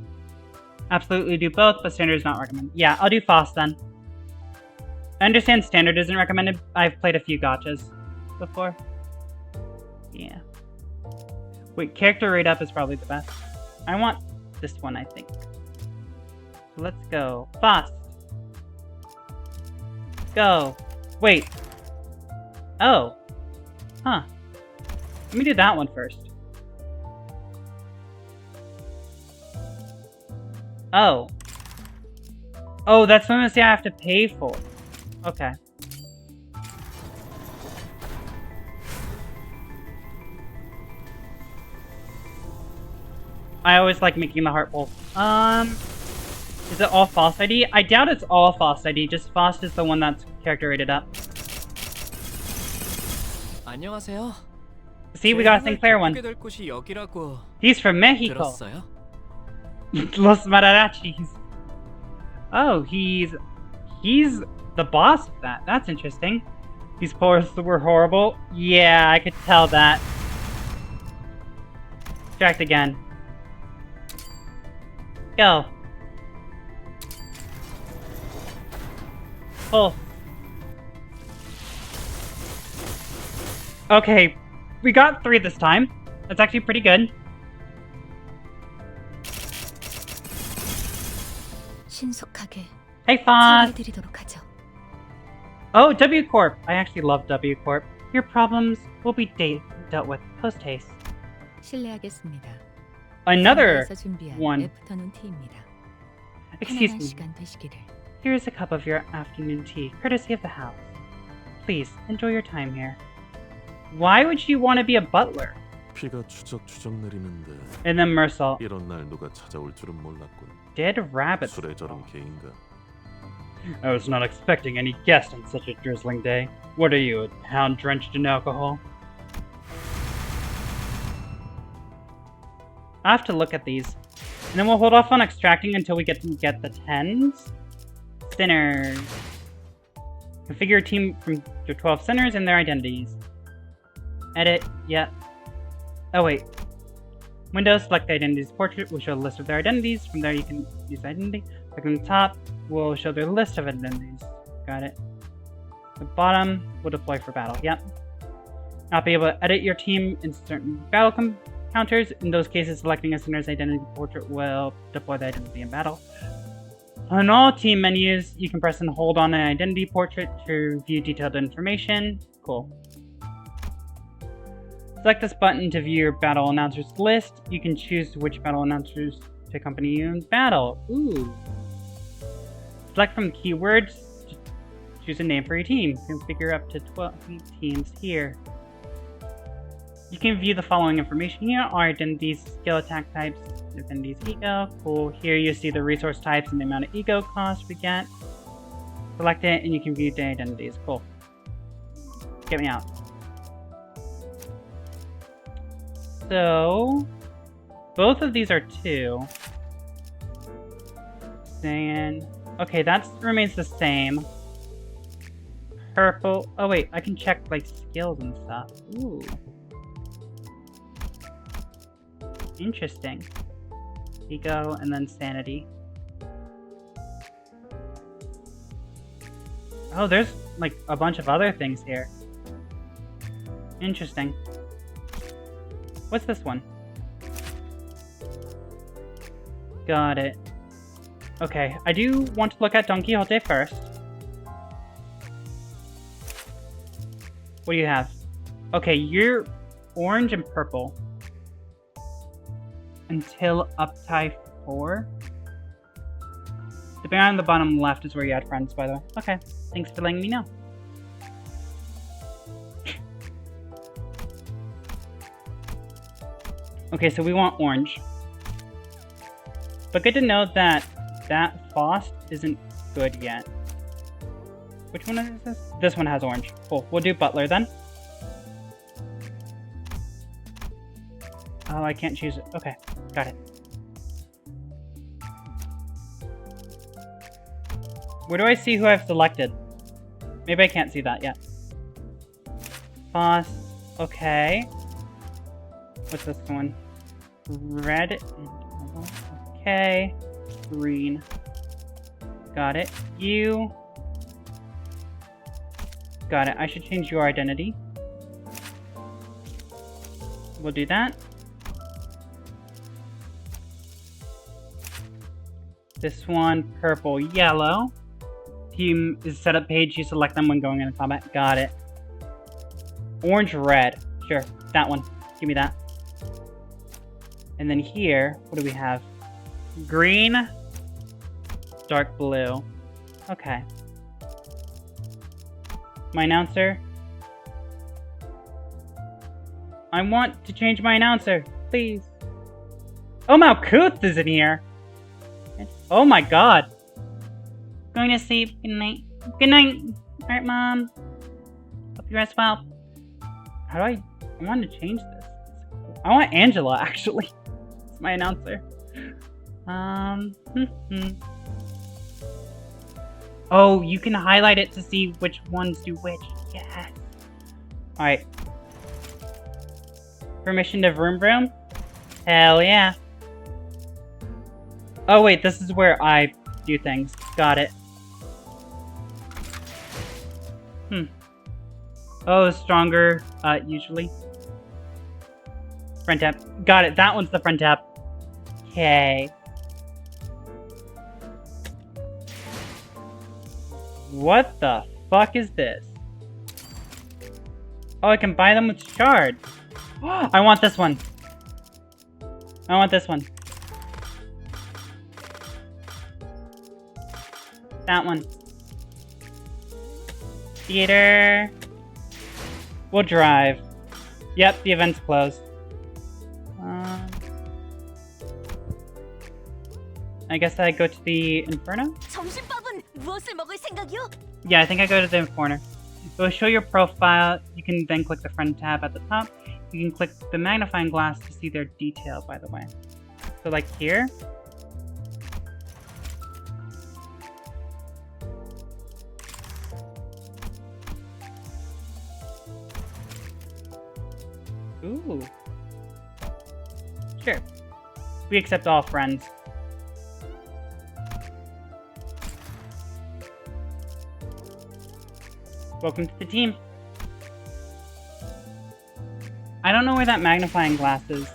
Absolutely do both, but standard is not recommended. Yeah, I'll do Faust then. I understand standard isn't recommended. I've played a few gachas before. Yeah. Wait, character rate up is probably the best. I want this one, I think. So let's go. Faust. Go. Wait. Oh. Huh. Let me do that one first. Oh. Oh, that's what I say I have to pay for. Okay. I always like making the heart pull. Is it all Faust ID? I doubt it's all Faust ID, just Faust is the one that's character rated up. 안녕하세요. See, we got a Sinclair one. He's from Mexico. Los Mariachis. Oh, he's the boss of that. That's interesting. These pores were horrible. Yeah, I could tell that. Extract again. Go. Pull. Okay, we got 3 this time. That's actually pretty good. 신속하게 Hey, Faust. 처리해드리도록 하죠. Oh, W Corp. I actually love W Corp. Your problems will be dealt with post haste. 실례하겠습니다. Another 선배에서 준비한 one. 애프터눈 티입니다. Excuse 편안한 me. 시간 되시기를. Here is a cup of your afternoon tea, courtesy of the house. Please enjoy your time here. Why would you want to be a butler? 비가 추적추적 내리는데 And then Mersault. 이런 날 누가 찾아올 줄은 몰랐군. Dead rabbits. 술에 저런 개인가? I was not expecting any guest on such a drizzling day. What are you, a hound drenched in alcohol? I have to look at these. And then we'll hold off on extracting until we get the 10s. Sinners. Configure a team from your 12 sinners and their identities. Edit, yeah. Oh wait. Windows, select the identities portrait, will show a list of their identities. From there you can use identity. Click on the top, will show their list of identities. Got it. The bottom will deploy for battle, yep. Not be able to edit your team in certain battle counters. In those cases, selecting a sinner's identity portrait will deploy the identity in battle. On all team menus, you can press and hold on an identity portrait to view detailed information. Cool. Select this button to view your battle announcers list. You can choose which battle announcers to accompany you in battle. Ooh. Select from keywords. Choose a name for your team. Configure up to 12 teams here. You can view the following information here. Our identities, skill attack types, identities, ego. Cool. Here you see the resource types and the amount of ego cost we get. Select it and you can view the identities. Cool. Get me out. So, both of these are 2. And, okay, that remains the same. Purple. Oh wait, I can check like skills and stuff. Ooh. Interesting. Ego and then sanity. Oh, there's like a bunch of other things here. Interesting. What's this one? Got it. Okay, I do want to look at Don Quixote first. What do you have? Okay, you're orange and purple. Until uptie 4. The banner on the bottom left is where you add friends, by the way. Okay, thanks for letting me know. Okay, so we want orange. But good to know that that Faust isn't good yet. Which one is this? This one has orange. Cool. We'll do Butler then. Oh, I can't choose it. Okay, got it. Where do I see who I've selected? Maybe I can't see that yet. Faust. Okay. What's this one? Red. Okay. Green. Got it. You. Got it. I should change your identity. We'll do that. This one, purple, yellow. Team is setup page. You select them when going into combat. Got it. Orange, red. Sure. That one. Give me that. And then here, what do we have? Green, dark blue. Okay. My announcer. I want to change my announcer, please. Oh, Malkuth is in here. Oh my god. Going to sleep. Good night. Good night. Alright, Mom. Hope you rest well. How do I want to change this? I want Angela, actually. It's my announcer. Oh, you can highlight it to see which ones do which. Yes. Alright. Permission to vroom vroom? Hell yeah. Oh wait, this is where I do things. Got it. Oh, stronger, usually. Front tap. Got it, that one's the front tap. Okay. What the fuck is this? Oh, I can buy them with shards. I want this one. I want this one. That one. Theater. We'll drive. Yep, the event's closed. I guess I go to the Inferno? Yeah, I think I go to the Inferno. It will show your profile. You can then click the front tab at the top. You can click the magnifying glass to see their detail, by the way. So like here. Ooh. Sure. We accept all friends. Welcome to the team. I don't know where that magnifying glass is.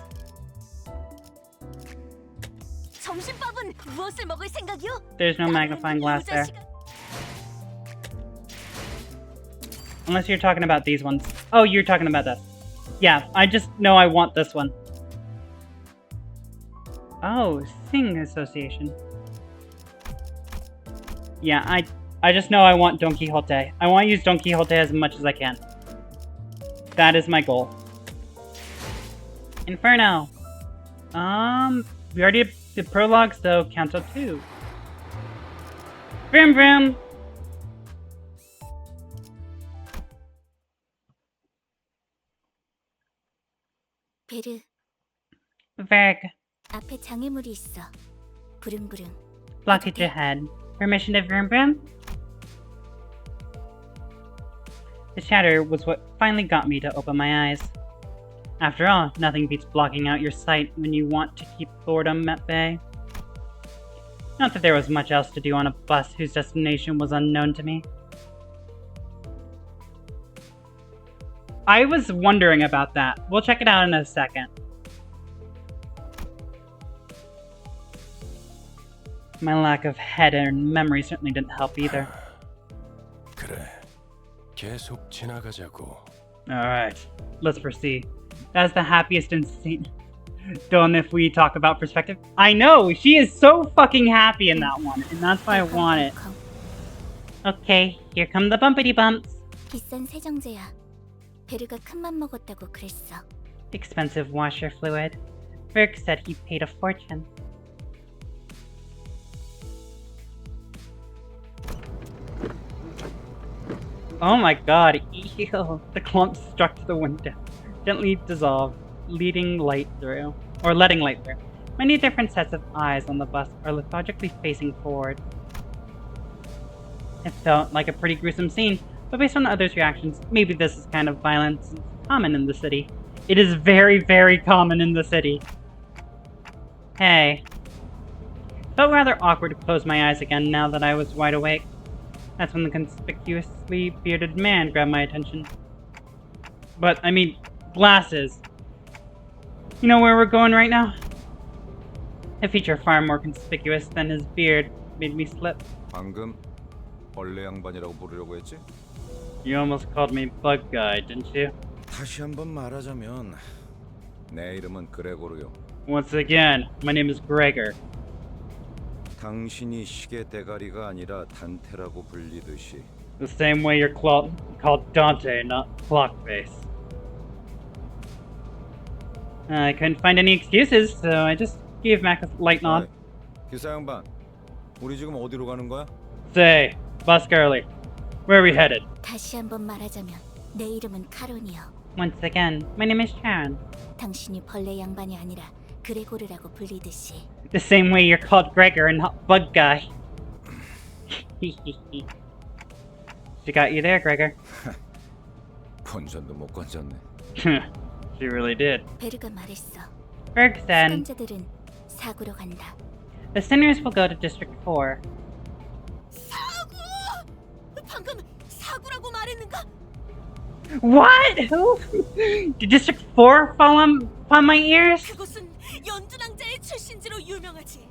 무엇을 먹을 생각이요? There's no magnifying glass there. Unless you're talking about these ones. Oh, you're talking about this. Yeah, I just know I want this one. Oh, Sing Association. Yeah, I just know I want Don Quixote. I want to use Don Quixote as much as I can. That is my goal. Inferno! We already did prologue, so Canto 2. Vroom vroom! 베르, Verg. 앞에 장애물이 있어. 부릉부릉. Blockage ahead. Permission to vroom vroom? The shatter was what finally got me to open my eyes. After all, nothing beats blocking out your sight when you want to keep boredom at bay. Not that there was much else to do on a bus whose destination was unknown to me. I was wondering about that. We'll check it out in a second. My lack of head and memory certainly didn't help either. 그래, 계속 지나가자고. Alright, let's proceed. That's the happiest instant. Don't if we talk about perspective. I know! She is so fucking happy in that one, and that's why I want it. Okay, here come the bumpity bumps. 비싼 세정제야. 베르가 큰맘 먹었다고 그랬어. Expensive washer fluid. Berg said he paid a fortune. Oh my god, ew. The clump struck to the window. Gently dissolved, letting light through. Many different sets of eyes on the bus are lethargically facing forward. It felt like a pretty gruesome scene, but based on others' reactions, maybe this is kind of violence common in the city. It is very, very common in the city. Hey. Felt rather awkward to close my eyes again now that I was wide awake. That's when the conspicuously bearded man grabbed my attention. But, I mean, glasses. You know where we're going right now? A feature far more conspicuous than his beard made me slip. 방금 벌레 양반이라고 부르려고 했지? You almost called me bug guy, didn't you? 다시 한번 말하자면 내 이름은 그레고르요. Once again, my name is Gregor. 당신이 시계 대가리가 아니라 단테라고 불리듯이. The same way you're called Dante, not Clockface. I couldn't find any excuses, so I just gave Mac a light nod. 기사 양반, 우리 지금 어디로 가는 거야? Say, bus girlie, where are we headed? 다시 한번 말하자면 내 이름은 카론이요. Once again, my name is Sharon. 당신이 벌레 양반이 아니라 그레고르라고 불리듯이. The same way you're called Gregor and not Bug Guy. She got you there, Gregor. 본전도 못 건졌네. She really did. 베르가 말했어. Berg said, 수감자들은 사구로 간다. the sinners will go to District 4. 사구! 방금 사구라고 말했는가? What? Who? Did District 4 fall on my ears? 그곳은 연두낭자의 출신지로 유명하지.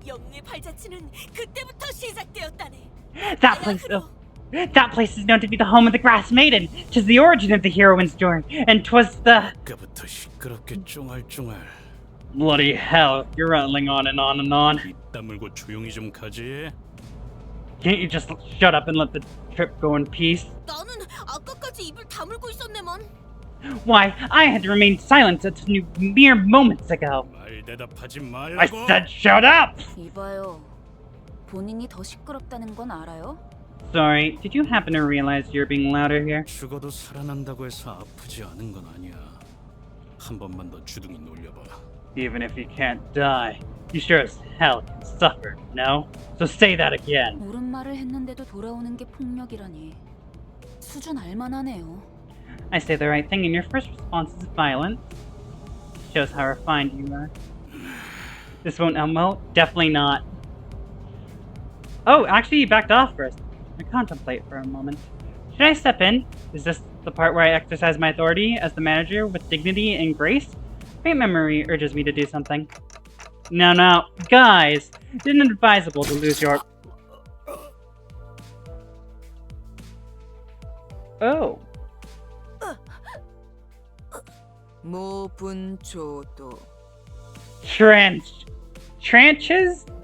영웅의 발자취는 그때부터 시작되었다네. That place is known to be the home of the Grass Maiden. 'Tis the origin of the heroine's journey, and 'twas the... 아까부터 시끄럽게 쫑알쫑알. Bloody hell, you're rattling on and on and on. 입 다물고 조용히 좀 가지. Can't you just shut up and let the trip go in peace? 나는 아까까지 입을 다물고 있었네만. Why, I had to remain silent until mere moments ago. 말 대답하지 말라고. I said shut up! 이봐요. 본인이 더 시끄럽다는 건 알아요? Sorry, did you happen to realize you're being louder here? 죽어도 살아난다고 해서 아프지 않은 건 아니야. 한 번만 더 주둥이 놀려봐. Even if you can't die, you sure as hell can suffer, no? So say that again. 옳은 말을 했는데도 돌아오는 게 폭력이라니. 수준 알만하네요. I say the right thing and your first response is violence. Shows how refined you are. This won't help Mo? Definitely not. Oh, actually, he backed off first. I contemplate for a moment. Should I step in? Is this the part where I exercise my authority as the manager with dignity and grace? Great memory urges me to do something. No, guys, It's inadvisable to lose your... Oh. 모분초도. Tranches?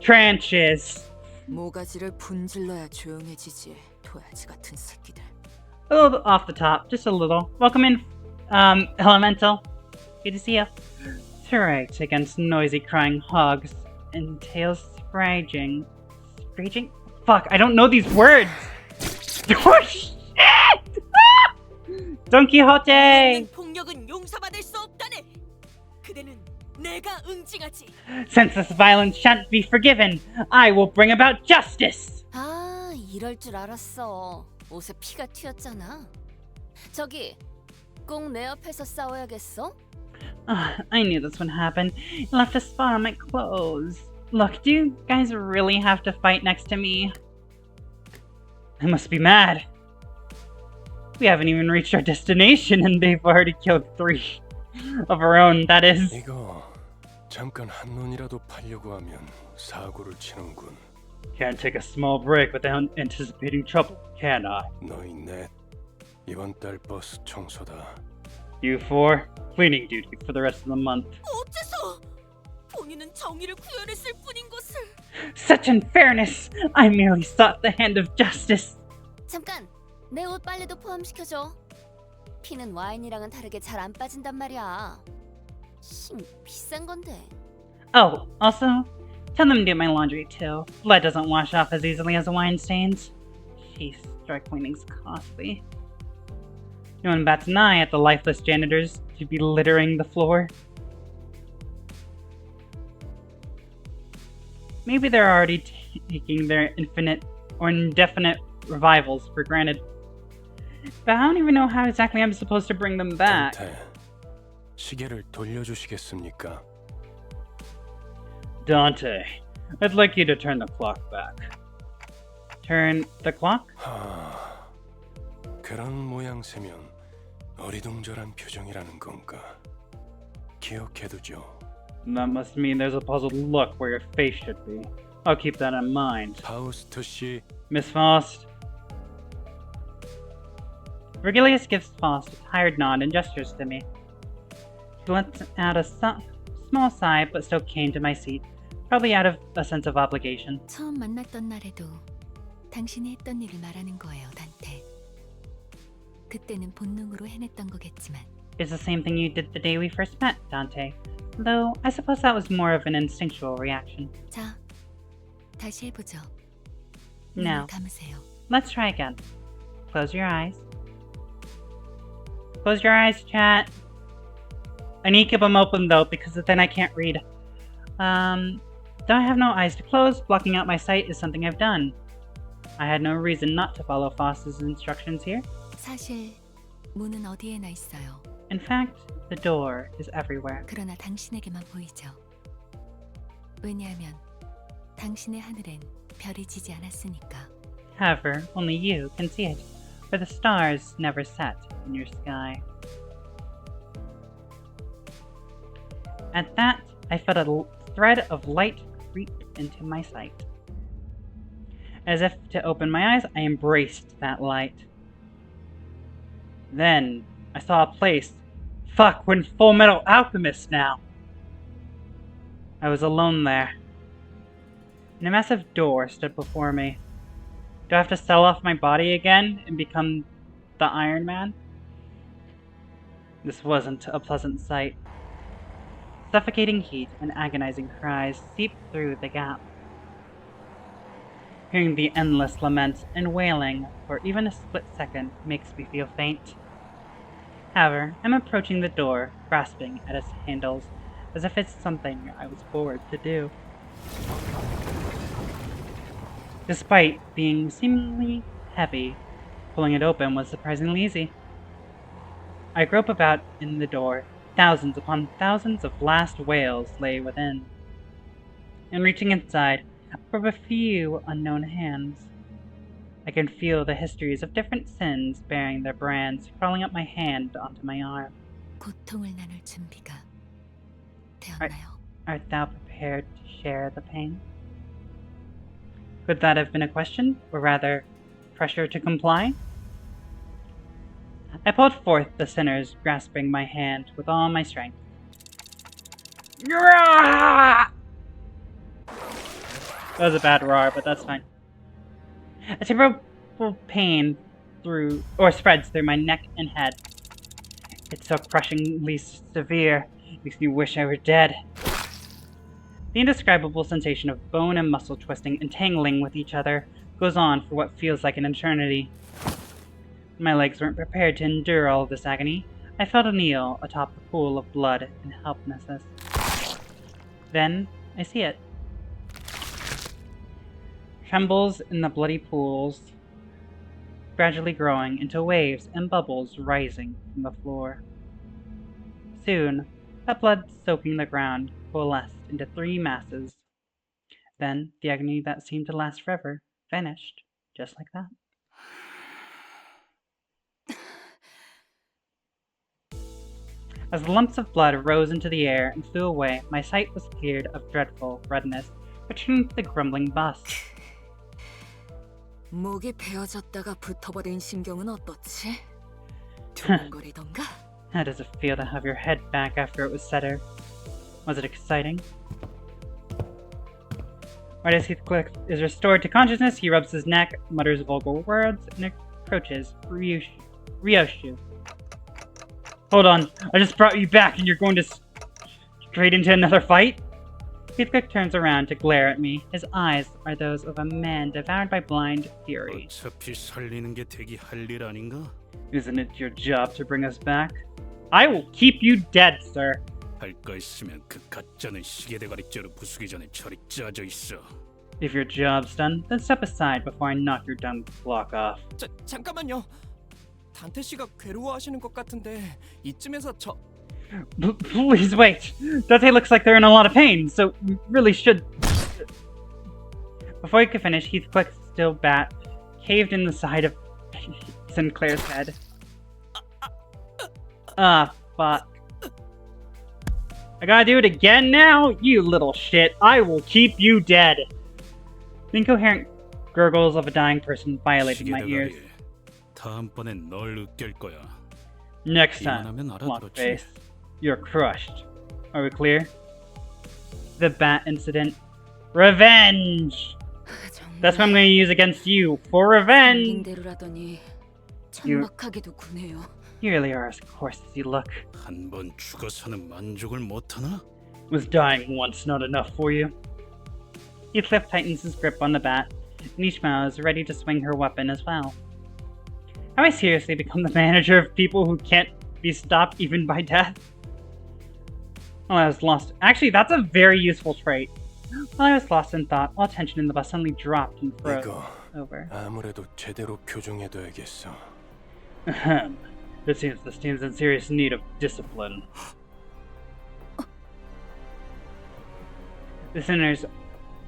Tranches. 모가지를 분질러야 조용해지지. 도야지 같은 새끼들. A little bit off the top, just a little. Welcome in, Elemental. Good to see you. Threat against noisy crying hogs entails spraging. Spraging? Fuck, I don't know these words! Oh shit! Don Quixote! 폭력은 용서받을 수 없다네. 그대는 내가 응징하지. Since this violence shan't be forgiven, I will bring about justice! 아, 이럴 줄 알았어. 옷에 피가 튀었잖아. 저기, 꼭 내 옆에서 싸워야겠어? I knew this would happen. You left a spot on my clothes. Look, do you guys really have to fight next to me? I must be mad. We haven't even reached our destination and they've already killed 3 of our own, that is. 이거 잠깐 한눈이라도 팔려고 하면 사고를 치는군. Can't take a small break without anticipating trouble, can I? 너희 넷 이번 달 버스 청소다. You 4, cleaning duty for the rest of the month. 어째서 본인은 정의를 구현했을 뿐인 것을. Such unfairness! I merely sought the hand of justice. 잠깐, 내 옷 빨래도 포함시켜줘. 피는 와인이랑은 다르게 잘 안 빠진단 말이야. 비싼 건데. Oh, also, tell them to do my laundry too. Blood doesn't wash off as easily as wine stains. Jeez, dry cleaning's costly. No one bats an eye at the lifeless janitors to be littering the floor. Maybe they're already taking their infinite or indefinite revivals for granted. But I don't even know how exactly I'm supposed to bring them back. 단테, 시계를 돌려주시겠습니까? Dante, I'd like you to turn the clock back. Turn the clock? 그런 모양새면 어리둥절한 표정이라는 건가? 기억해두죠. That must mean there's a puzzled look where your face should be. I'll keep that in mind. 파우스트 씨, Miss Faust. Virgilius gives Faust a tired nod and gestures to me. She lets out a small sigh, but still came to my seat, probably out of a sense of obligation. 처음 만났던 날에도 당신이 했던 일을 말하는 거예요, 단테. 그때는 본능으로 해냈던 거겠지만. It's the same thing you did the day we first met, Dante. Though, I suppose that was more of an instinctual reaction. 자, 다시 해보죠. Now, 눈을 감으세요. let's try again. Close your eyes. Close your eyes, chat. I need to keep them open though, because then I can't read. Though I have no eyes to close, blocking out my sight is something I've done. I had no reason not to follow Faust's instructions here. 사실 문은 어디에나 있어요. In fact, the door is everywhere. 그러나 당신에게만 보이죠. 왜냐하면 당신의 하늘엔 별이 지지 않았으니까. However, only you can see it, for the stars never set in your sky. At that, I felt a thread of light creep into my sight. As if to open my eyes, I embraced that light. Then, I saw a place. Fuck, we're in Full Metal Alchemist now! I was alone there. And a massive door stood before me. Do I have to sell off my body again and become the Iron Man? This wasn't a pleasant sight. Suffocating heat and agonizing cries seeped through the gap. Hearing the endless laments and wailing for even a split second makes me feel faint. However, I'm approaching the door, grasping at its handles, as if it's something I was bored to do. Despite being seemingly heavy, pulling it open was surprisingly easy. I grope about in the door. Thousands upon thousands of last wails lay within. And reaching inside, I grab a few unknown hands. I can feel the histories of different sins bearing their brands crawling up my hand onto my arm. 고통을 나눌 준비가 되었나요? Art thou prepared to share the pain? Could that have been a question, or rather, pressure to comply? I pulled forth the sinners, grasping my hand with all my strength. That was a bad roar, but that's fine. A terrible pain spreads through my neck and head. It's so crushingly severe, it makes me wish I were dead. The indescribable sensation of bone and muscle twisting and tangling with each other goes on for what feels like an eternity. My legs weren't prepared to endure all of this agony. I fell to kneel atop the pool of blood and helplessness. Then, I see it. Trembles in the bloody pools, gradually growing into waves and bubbles rising from the floor. Soon, that blood soaking the ground coalesced into 3 masses. Then, the agony that seemed to last forever vanished, just like that. As the lumps of blood rose into the air and flew away, my sight was cleared of dreadful redness, returning to the grumbling bust. 목이 베어졌다가 붙어버린 심경은 어떻지? 두근거리던가? How does it feel to have your head back after it was severed? Was it exciting? Right as Heathcliff is restored to consciousness, he rubs his neck, mutters vulgar words, and approaches Ryoshu. Hold on, I just brought you back and you're going to straight into another fight? Heathcliff turns around to glare at me. His eyes are those of a man devoured by blind fury. 어차피 살리는 게 대기 할 일 아닌가? Isn't it your job to bring us back? I will keep you dead, sir. 할 거 있으면 그 가짜는 시계 대가리째로 부수기 전에 철이 짜져 있어. If your job's done, then step aside before I knock your dumb block off. 잠깐만요. 단테 씨가 괴로워하시는 것 같은데 이쯤에서 저 Please wait. Dante looks like they're in a lot of pain, so we really should. Before he could finish, Heathcliff's steel bat caved in the side of Sinclair's head. Ah, fuck. I gotta do it again now? You little shit. I will keep you dead. The incoherent gurgles of a dying person violated my ears. 다음번엔 널 으깰 거야. Next time, Lockface, you're crushed. Are we clear? The bat incident. Revenge! That's what I'm going to use against you, for revenge! You really are as coarse as you look. 한 번 죽어서는 만족을 못 하나? Was dying once not enough for you? Heathcliff tightens his grip on the bat, and Ishmael is ready to swing her weapon as well. Have I seriously become the manager of people who can't be stopped even by death? While I was lost. Actually, that's a very useful trait. While I was lost in thought, all tension in the bus suddenly dropped and froze over. 아무래도 제대로 교정해둬야겠어. It seems this team's in serious need of discipline. The sinners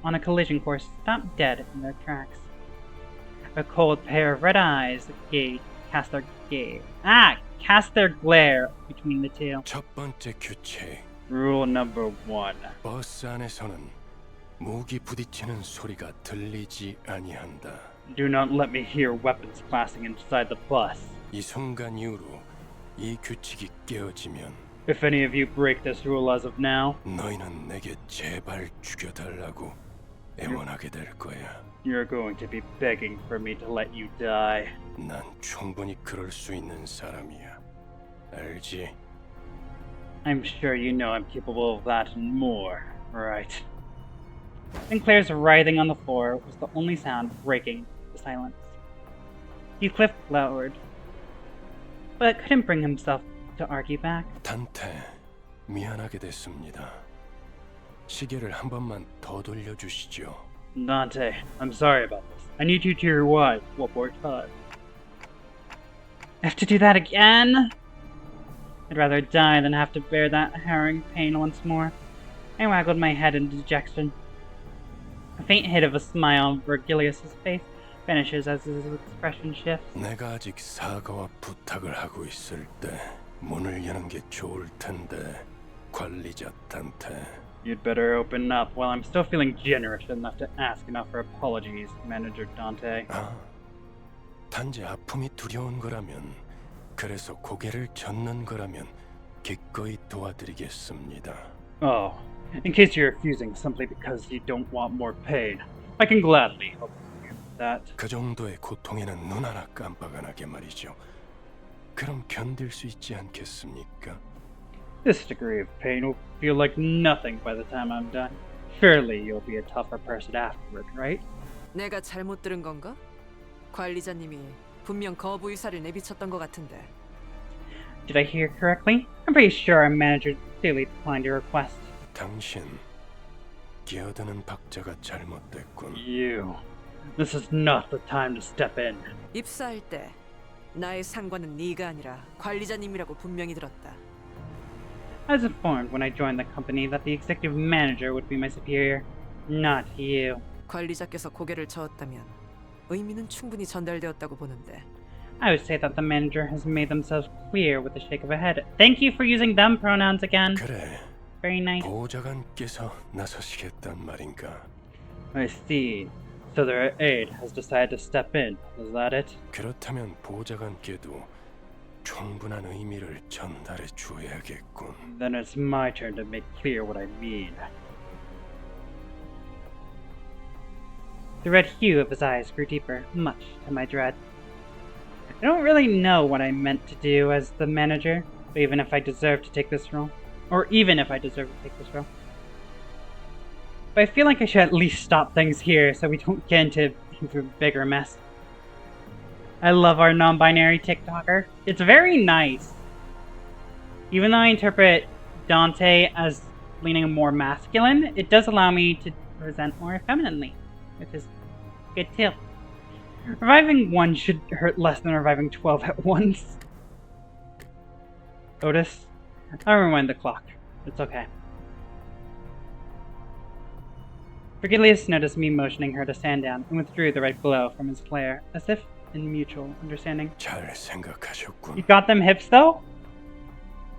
on a collision course stopped dead in their tracks. A cold pair of red eyes cast their glare between the two. 첫 번째 규칙. Rule number 1. 버스 안에서는 무기 부딪히는 소리가 들리지 아니한다. Do not let me hear weapons clashing inside the bus. 이 순간 이후로 이 규칙이 깨어지면 If any of you break this rule as of now, 너희는 내게 제발 죽여달라고 애원하게 될 거야. You're going to be begging for me to let you die. 난 충분히 그럴 수 있는 사람이야. 알지? I'm sure you know I'm capable of that and more, right? Sinclair's writhing on the floor was the only sound breaking the silence. Heathcliff glowered, but couldn't bring himself to argue back. 단테, 미안하게 됐습니다. 시계를 한 번만 더 돌려주시죠. Dante, I'm sorry about this. I need you to rewind one more time. I have to do that again? I'd rather die than have to bear that harrowing pain once more. I waggled my head in dejection. A faint hit of a smile on Virgilius's face vanishes as his expression shifts. 내가 아직 사과와 부탁을 하고 있을 때 문을 여는 게 좋을 텐데, 관리자 단테. You'd better open up while I'm still feeling generous enough to ask enough for apologies, Manager Dante. 아, 단지 아픔이 두려운 거라면, 그래서 고개를 젓는 거라면 기꺼이 도와드리겠습니다. Oh, in case you're refusing simply because you don't want more pain, I can gladly help you with that. 그 정도의 고통에는 눈 하나 깜빡 안 하게 말이죠. 그럼 견딜 수 있지 않겠습니까? This degree of pain will feel like nothing by the time I'm done. Surely you'll be a tougher person afterward, right? 내가 잘못 들은 건가? 관리자님이 분명 거부 의사를 내비쳤던 것 같은데. Did I hear correctly? I'm pretty sure our manager clearly declined your request. 당신, 끼어드는 박자가 잘못됐군. You. This is not the time to step in. 입사할 때 나의 상관은 네가 아니라 관리자님이라고 분명히 들었다. I was informed when I joined the company that the executive manager would be my superior, not you. 관리자께서 고개를 저었다면 의미는 충분히 전달되었다고 보는데. I would say that the manager has made themselves clear with a shake of a head. Thank you for using them pronouns again. 그래, Very nice. 보좌관께서 나서시겠단 말인가? I see. So their aide has decided to step in. Is that it? 그렇다면 보좌관께도 충분한 의미를 전달해 줘야겠군. Then it's my turn to make clear what I mean. The red hue of his eyes grew deeper, much to my dread. I don't really know what I meant to do as the manager, or even if I deserve to take this role. But I feel like I should at least stop things here so we don't get into a bigger mess. I love our non-binary TikToker. It's very nice. Even though I interpret Dante as leaning more masculine, it does allow me to present more femininely, which is good too. Reviving 1 should hurt less than reviving 12 at once. Otis, I'll rewind the clock. It's okay. Virgilius noticed me motioning her to stand down and withdrew the red glow from his glare, as if in mutual understanding. 잘 생각하셨군. You got them hips though?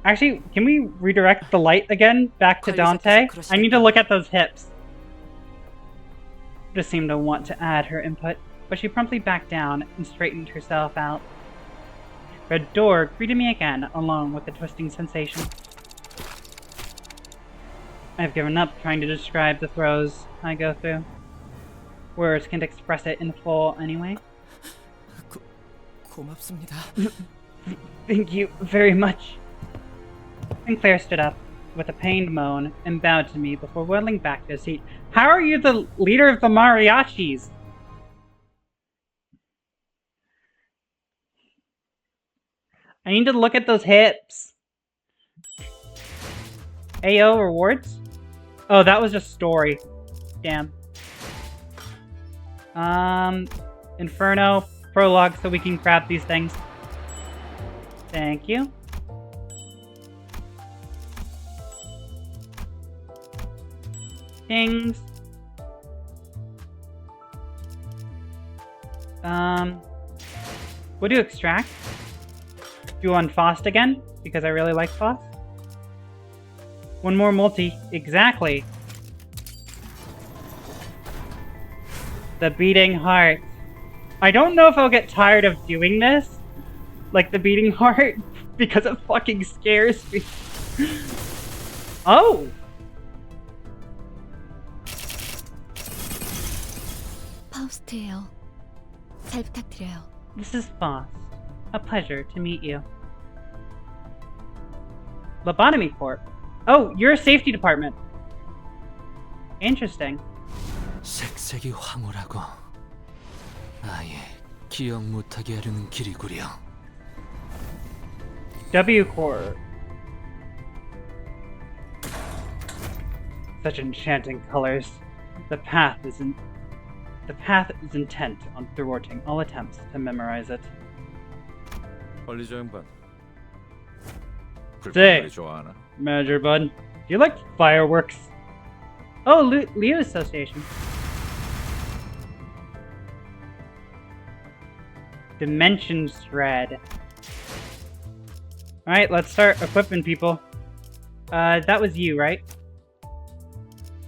Actually, can we redirect the light again back to Dante? I need to look at those hips. Just seemed to want to add her input, but she promptly backed down and straightened herself out. Red door greeted me again, along with the twisting sensation. I've given up trying to describe the throes I go through. Words can't express it in full anyway. 고맙습니다. Thank you very much. Sinclair stood up with a pained moan and bowed to me before whirling back to his seat. How are you the leader of the mariachis? I need to look at those hips. AO rewards? Oh, that was just story. Damn. Inferno prologue so we can grab these things. Thank you. Things. We'll do extract. Do on Fost again, because I really like Fost. One more multi. Exactly. The beating heart. I don't know if I'll get tired of doing this. Like the beating heart. Because it fucking scares me. Oh! 파우스트예요. 잘 부탁드려요. This is Fost. A pleasure to meet you. Lobotomy Corp. Oh, you're a safety department. Interesting. 색색이 황홀하고 아예 기억 못하게 하려는 길이구려. W Corp. Such enchanting colors. The path is intent on thwarting all attempts to memorize it. 관리자 양반. Say, 불꽃놀이 좋아하나? Manager Bud, do you like fireworks? Oh, Leo Association. Dimension Shred. Alright, let's start equipping people. That was you, right?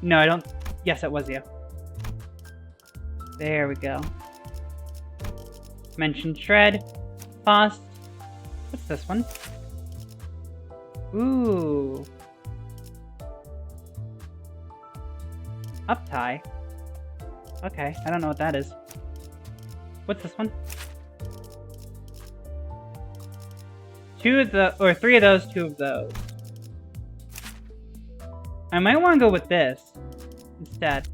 No, I don't. Yes, it was you. There we go. Mention shred. Fast. What's this one? Ooh. Up tie. Okay, I don't know what that is. What's this one? Two of the, or three of those, two of those. I might want to go with this instead.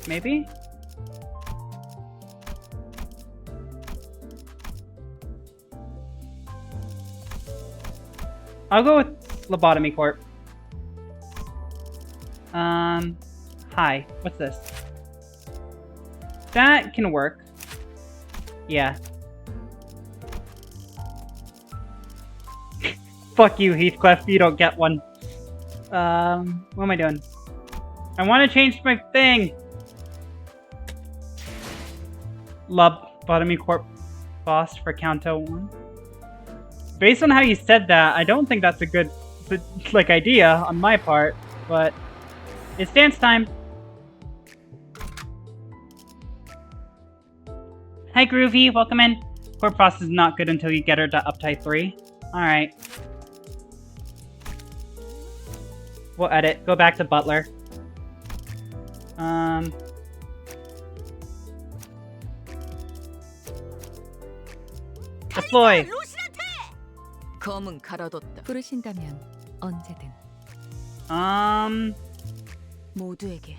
Maybe? I'll go with Lobotomy Corp. Hi. What's this? That can work. Yeah. Fuck you, Heathcliff. You don't get one. What am I doing? I want to change my thing. Lobotomy Corp boss for Kanto 1. Based on how you said that, I don't think that's a good, like, idea on my part, but it's dance time. Hi, Groovy. Welcome in. Corp boss is not good until you get her to uptie 3. Alright. We'll edit. Go back to Butler. Deploy. 검은 갈아뒀다. 부르신다면 언제든. 모두에게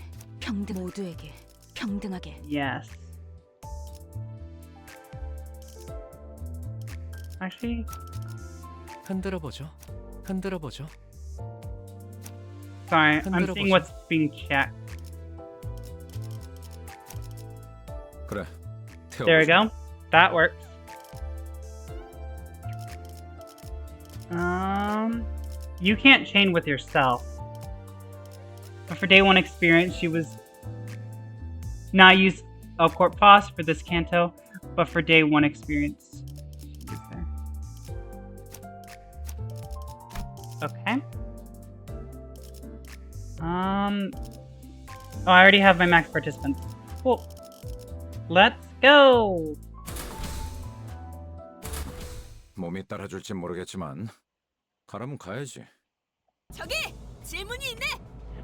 평등하게. Yes. Actually, 흔들어보죠. sorry, I'm seeing what's being checked. 그래. There we go. That works. You can't chain with yourself. But for day 1 experience, she was not use a Corp Boss for this Kanto, but for day 1 experience, she was there. Okay. Oh, I already have my max participants. Cool. Let's go! 몸이 따라줄진 모르겠지만 가라면 가야지. 저기 질문이 있네.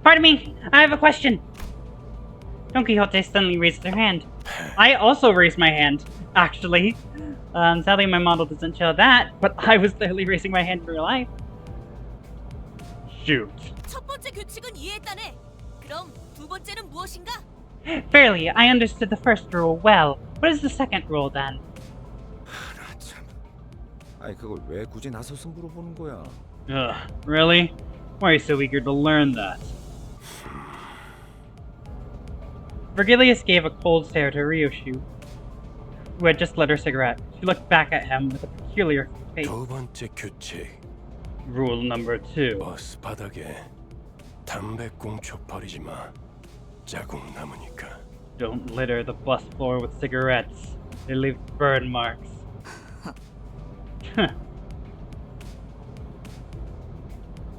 Pardon me, I have a question. Don Quixote suddenly raised their hand. I also raised my hand, actually. Sadly, my model doesn't show that, but I was literally raising my hand in real life. Shoot. 첫 번째 규칙은 이해했다네. 그럼 두 번째는 무엇인가? Fairly, I understood the first rule well. What is the second rule, then? 나 참. 아이 그걸 왜 굳이 나서서 물어보는 거야? Ugh, really? Why are you so eager to learn that? Virgilius gave a cold stare to Ryoshu, who had just lit her cigarette. She looked back at him with a peculiar face. 두 번째 규칙. Rule number 2. 버스 바닥에 담배 꽁초 버리지 마. 자국 남으니까. Don't litter the bus floor with cigarettes. They leave burn marks.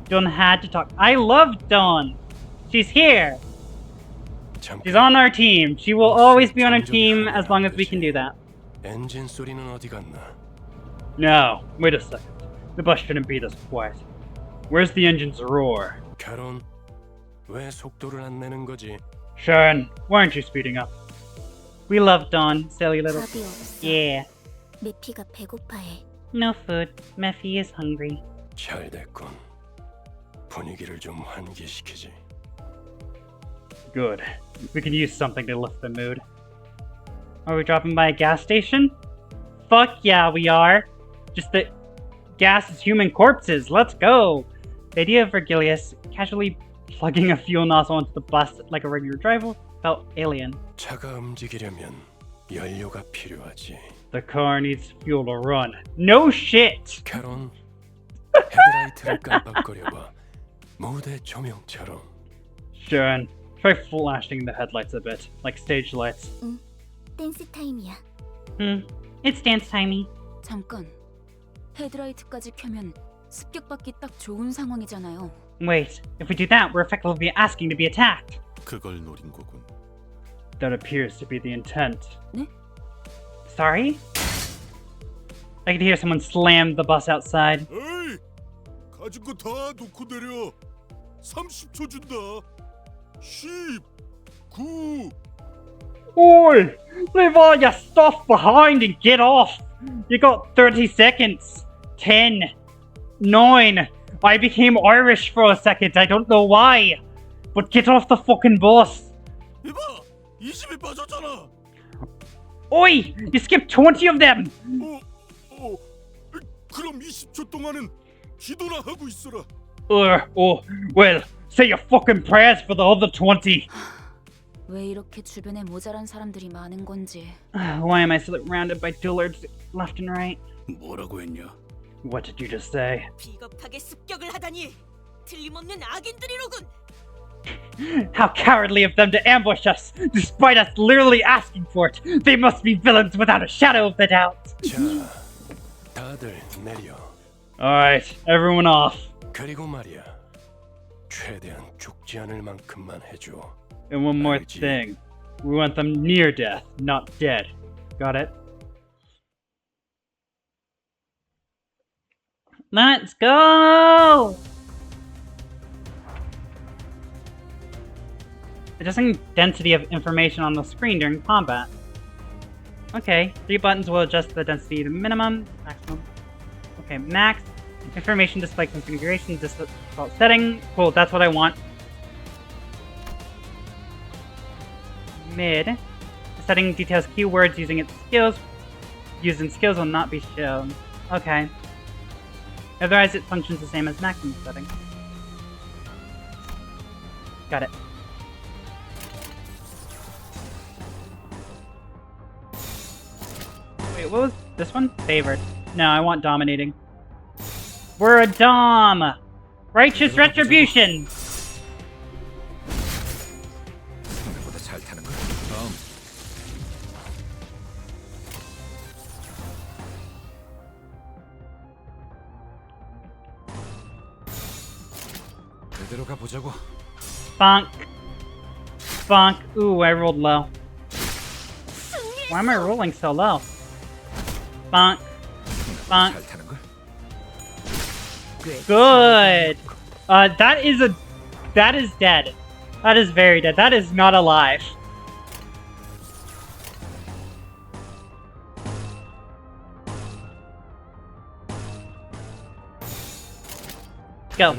Dawn had to talk. I love Dawn! She's here! She's on our team. She will always be on our team as long as we can do that. 엔진 소리는 어디 갔나? No, wait a second. The bus shouldn't be this quiet. Where's the engine's roar? 카론, 왜 속도를 안 내는 거지? Sharon, why aren't you speeding up? We love Dawn, silly little... 밥이 없어. Yeah. 메피가 배고파해. No food. Mephi is hungry. 잘 됐군. 분위기를 좀 환기시키지. Good. We can use something to lift the mood. Are we dropping by a gas station? Fuck yeah, we are. Just that gas is human corpses. Let's go. The idea of Virgilius casually plugging a fuel nozzle into the bus like a regular driver felt alien. 차가 움직이려면 연료가 필요하지. The car needs fuel to run. No shit! 카론, 헤드라이트를 깜빡거려봐. 무대 조명처럼. Sharon, try flashing the headlights a bit, like stage lights. 응, 댄스 타임이야. It's dance timey. 잠깐. 헤드라이트까지 켜면 습격받기 딱 좋은 상황이잖아요. Wait, if we do that, we're effectively asking to be attacked. 그걸 노린 거군. That appears to be the intent. 네? Sorry? I could hear someone slam the bus outside. 에이, 가진 거 다 놓고 내려. 30초 준다. 10, 9. Oi! Leave all your stuff behind and get off! You got 30 seconds. 10, 9. I became Irish for a second, I don't know why. But get off the fucking bus. 이봐, 20이 빠졌잖아. Oi! You skipped 20 of them! 그럼 20초 동안은 기도나 하고 있어라. Well, say your fucking prayers for the other 20. 왜 이렇게 주변에 모자란 사람들이 많은 건지. Why am I surrounded by dullards left and right? 뭐라고 했냐? What did you just say? 비겁하게 습격을 하다니 틀림없는 악인들이로군. How cowardly of them to ambush us, despite us literally asking for it. They must be villains without a shadow of a doubt. 자, 다들 내려. Alright, everyone off. 그리고 말이야, 최대한 죽지 않을 만큼만 해줘. And one more thing. We want them near death, not dead. Got it? Let's go! Adjusting density of information on the screen during combat. Okay, 3 buttons will adjust the density to minimum, maximum. Okay, max. Information display configuration, default setting. Cool, that's what I want. Mid. The setting details keywords using its skills. Used in skills will not be shown. Okay. Otherwise, it functions the same as maximum setting. Got it. Wait, what was this one? Favored. No, I want dominating. We're a Dom! Righteous Retribution! 생각보다 잘 타는 걸. 그대로 가보자고. Bonk. Bonk. Ooh, I rolled low. Why am I rolling so low? Bonk. Bonk. Good! That is dead. That is very dead. That is not alive. Go.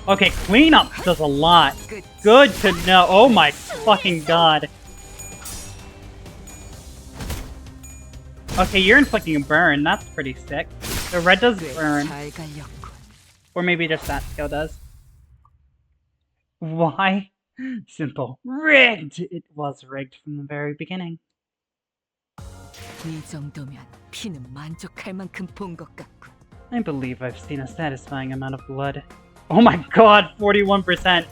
Okay, cleanup does a lot. Good to know. Oh my fucking god. Okay, you're inflicting a burn. That's pretty sick. The red does burn. Or maybe just that skill does. Why? Simple. Rigged! It was rigged from the very beginning. 이 정도면 피는 만족할 만큼 본 것 같군. I believe I've seen a satisfying amount of blood. Oh my god, 41%!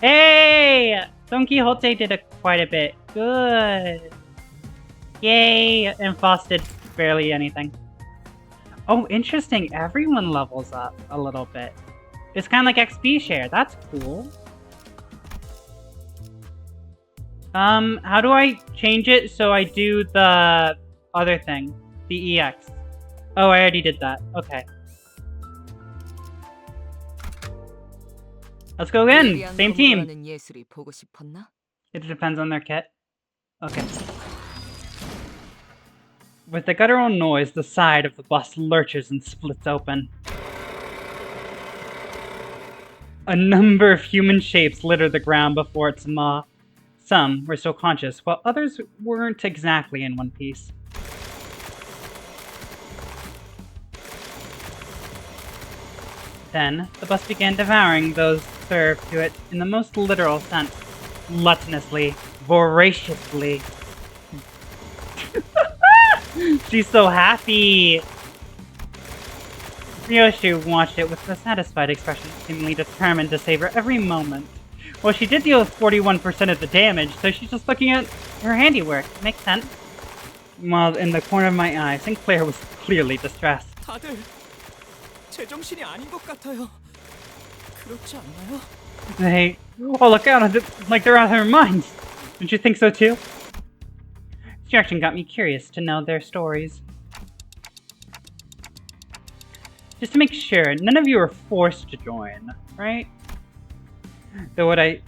Hey! Don Quixote did quite a bit. Good. Yay! And Foss did barely anything. Oh, interesting. Everyone levels up a little bit. It's kind of like XP share. That's cool. How do I change it so I do the other thing? The EX. Oh, I already did that. Okay. Let's go again. Same team. It depends on their kit. Okay. With a guttural noise, the side of the bus lurches and splits open. A number of human shapes litter the ground before its maw. Some were still conscious, while others weren't exactly in one piece. Then, the bus began devouring those served to it in the most literal sense. Gluttonously, voraciously. She's so happy! Ryoshu watched it with a satisfied expression, seemingly determined to savor every moment. Well, she did deal with 41% of the damage, so she's just looking at her handiwork. Makes sense. While in the corner of my eye, Sinclair was clearly distressed. 다들 제정신이 아닌 것 같아요. 그렇지 않나요? They all look out like they're out of their minds. Don't you think so too? This reaction got me curious to know their stories. Just to make sure, none of you were forced to join, right? Though what I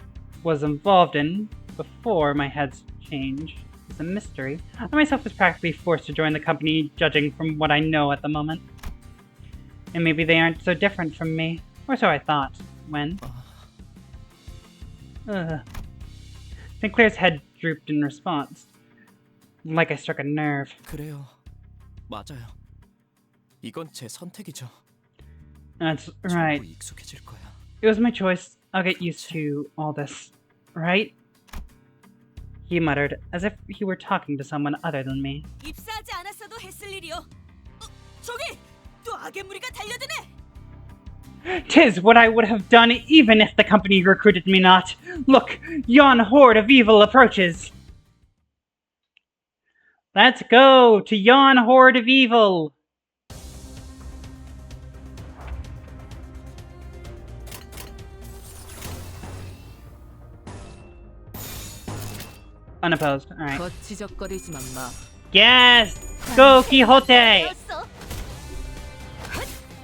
was involved in before my head's change is a mystery. I myself was practically forced to join the company, judging from what I know at the moment. And maybe they aren't so different from me, or so I thought, when... Sinclair's head drooped in response, like I struck a nerve. 그래요. 맞아요. 이건 제 선택이죠. That's right. 전부 익숙해질 거야. It was my choice. I'll get used to all this, right? He muttered, as if he were talking to someone other than me. 입사하지 않았어도 했을 일이요. 저기 또 악의 무리가 달려드네. 'Tis what I would have done even if the company recruited me not. Look, yon horde of evil approaches. Let's go to yon horde of evil. Unopposed. All right. 거치적거리지만 마. Yes! Go Quixote!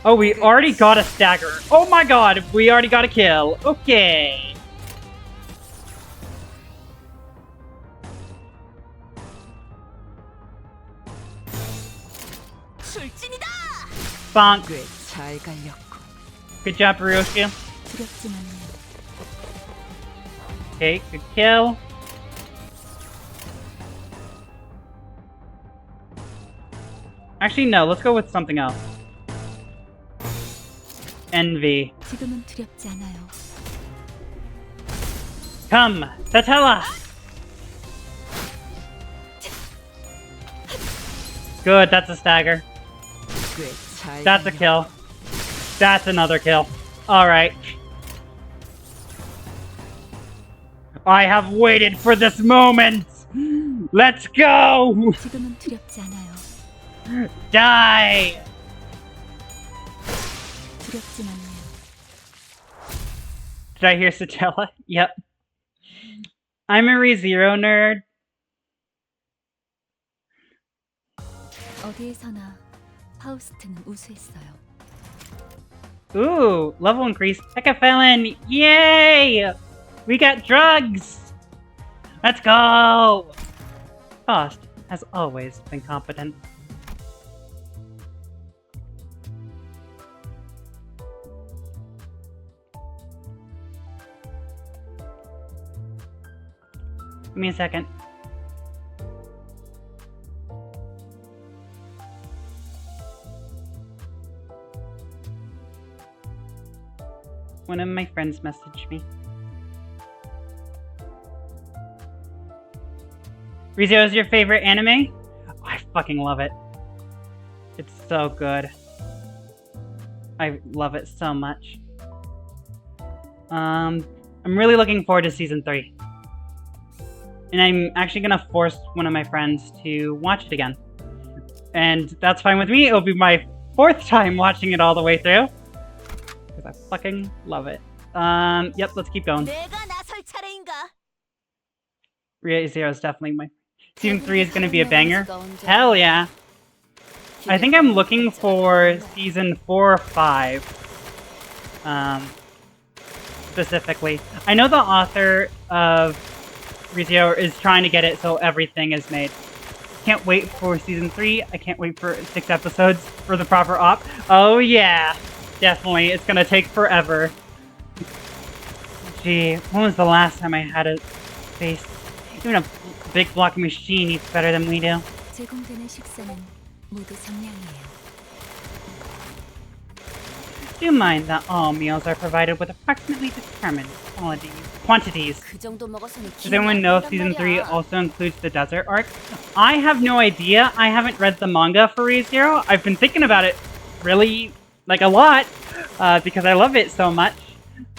Oh, we already got a stagger. Oh my god, we already got a kill. Okay. 출진이다. Bonk. 잘 갈렸고. Good job, Ryoshu. 두렵지만요. Okay, good kill. Actually, no, let's go with something else. Envy. 지금은 두렵지 않아요. Come, Satella! Good, that's a stagger. That's a kill. That's another kill. Alright. I have waited for this moment! Let's go! 지금은 두렵지 않아요. Die! 두렵지만요. Did I hear Satella? Yep. I'm a ReZero nerd. 어디에서나 파우스트는 우수했어요. Ooh, level increase. Heckafelin! Yay! We got drugs! Let's go! Faust has always been competent. Give me a second. One of my friends messaged me. ReZero is your favorite anime? Oh, I fucking love it. It's so good. I love it so much. I'm really looking forward to season 3. And I'm actually gonna force one of my friends to watch it again. And that's fine with me. It'll be my 4th time watching it all the way through. Because I fucking love it. Yep, let's keep going. 내가 나설 차례인가? ReZero is definitely my... Season 3 is gonna be a banger. Hell yeah! I think I'm looking for season 4 or 5. Specifically. I know the author of ReZero is trying to get it so everything is made. Can't wait for season 3. I can't wait for 6 episodes for the proper op. Oh yeah! Definitely. It's gonna take forever. Gee, when was the last time I had a face? Even a big block machine eats better than we do. 제공되는 식사는 모두 정량이에요. Do mind that all meals are provided with approximately determined quantities. 그 정도 먹었으니 Does anyone know if season 3 also includes the desert arc? I have no idea. I haven't read the manga for ReZero. I've been thinking about it really, like, a lot, because I love it so much,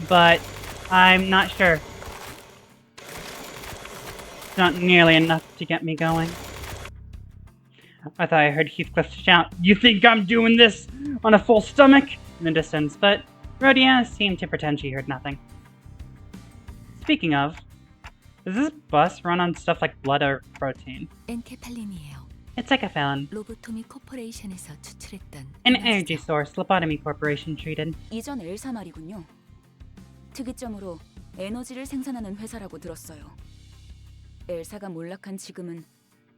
but I'm not sure. It's not nearly enough to get me going. I thought I heard Heathcliff shout, "You think I'm doing this on a full stomach? in the distance, but Rhodia seemed to pretend she heard nothing. Speaking of, does this bus run on stuff like blood or protein? 엔케팔린이에요. It's like a felon. 로보토미 코퍼레이션에서 추출했던 An energy source Lobotomy Corporation treated. 이전 엘사 말이군요. 특이점으로 에너지를 생산하는 회사라고 들었어요. 엘사가 몰락한 지금은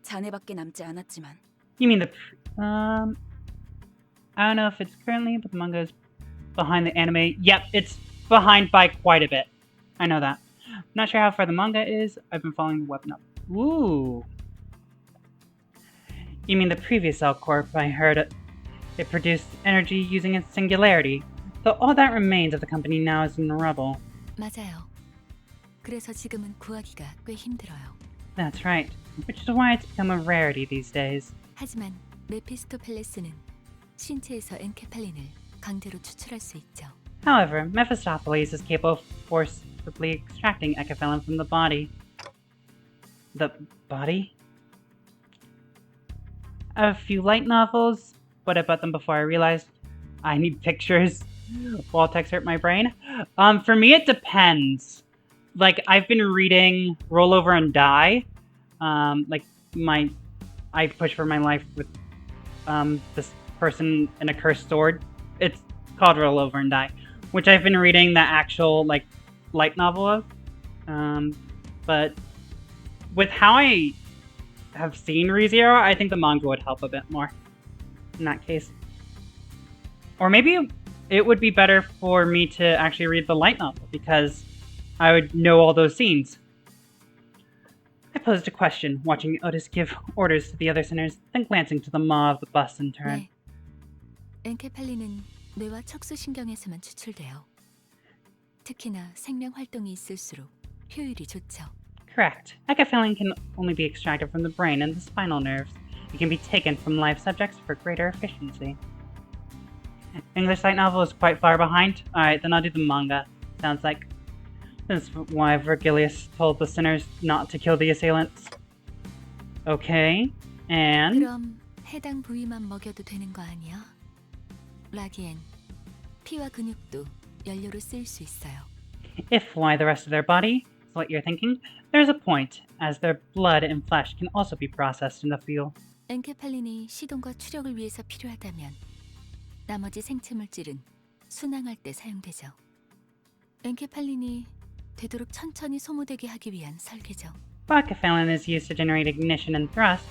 잔해밖에 남지 않았지만. You mean the... I don't know if it's currently, but the manga is behind the anime. Yep, it's behind by quite a bit. I know that. Not sure how far the manga is. I've been following the weapon up. Ooh. You mean the previous Cell Corp? I heard it produced energy using its singularity. Though all that remains of the company now is in rubble. 맞아요. 그래서 지금은 구하기가 꽤 힘들어요. That's right. Which is why it's become a rarity these days. 하지만 메피스토펠레스는 신체에서 엔케팔린을 강제로 추출할 수 있죠. However, Mephistopheles is capable of forcibly extracting ecophyllum from the body. The body? I have a few light novels, but I bought them before I realized I need pictures. Wall text hurt my brain. For me, it depends. Like, I've been reading Roll Over and Die. I push for my life with this person in a cursed sword. It's called Roll Over and Die, which I've been reading the actual light novel of. But with how I have seen ReZero, I think the manga would help a bit more in that case. Or maybe it would be better for me to actually read the light novel because I would know all those scenes. I posed a question, watching Otis give orders to the other sinners, then glancing to the maw of the bus in turn. 네. 엔케팔린은 뇌와 척수신경에서만 추출돼요. 특히나 생명 활동이 있을수록 효율이 좋죠. Correct. Ecophyllum can only be extracted from the brain and the spinal nerves. It can be taken from live subjects for greater efficiency. English light novel is quite far behind. Alright, then I'll do the manga. Sounds like. This is why Virgilius told the sinners not to kill the assailants. Okay, and... 그럼 해당 부위만 먹여도 되는 거 아니야? 라기엔 피와 근육도 연료로 쓰일 수 있어요. If why the rest of their body is what you're thinking, there's a point, as their blood and flesh can also be processed in the fuel. 엔케팔린이 시동과 추력을 위해서 필요하다면 나머지 생체 물질은 순항할 때 사용되죠. 엔케팔린이 되도록 천천히 소모되게 하기 위한 설계죠. Ecophyllum is used to generate ignition and thrust.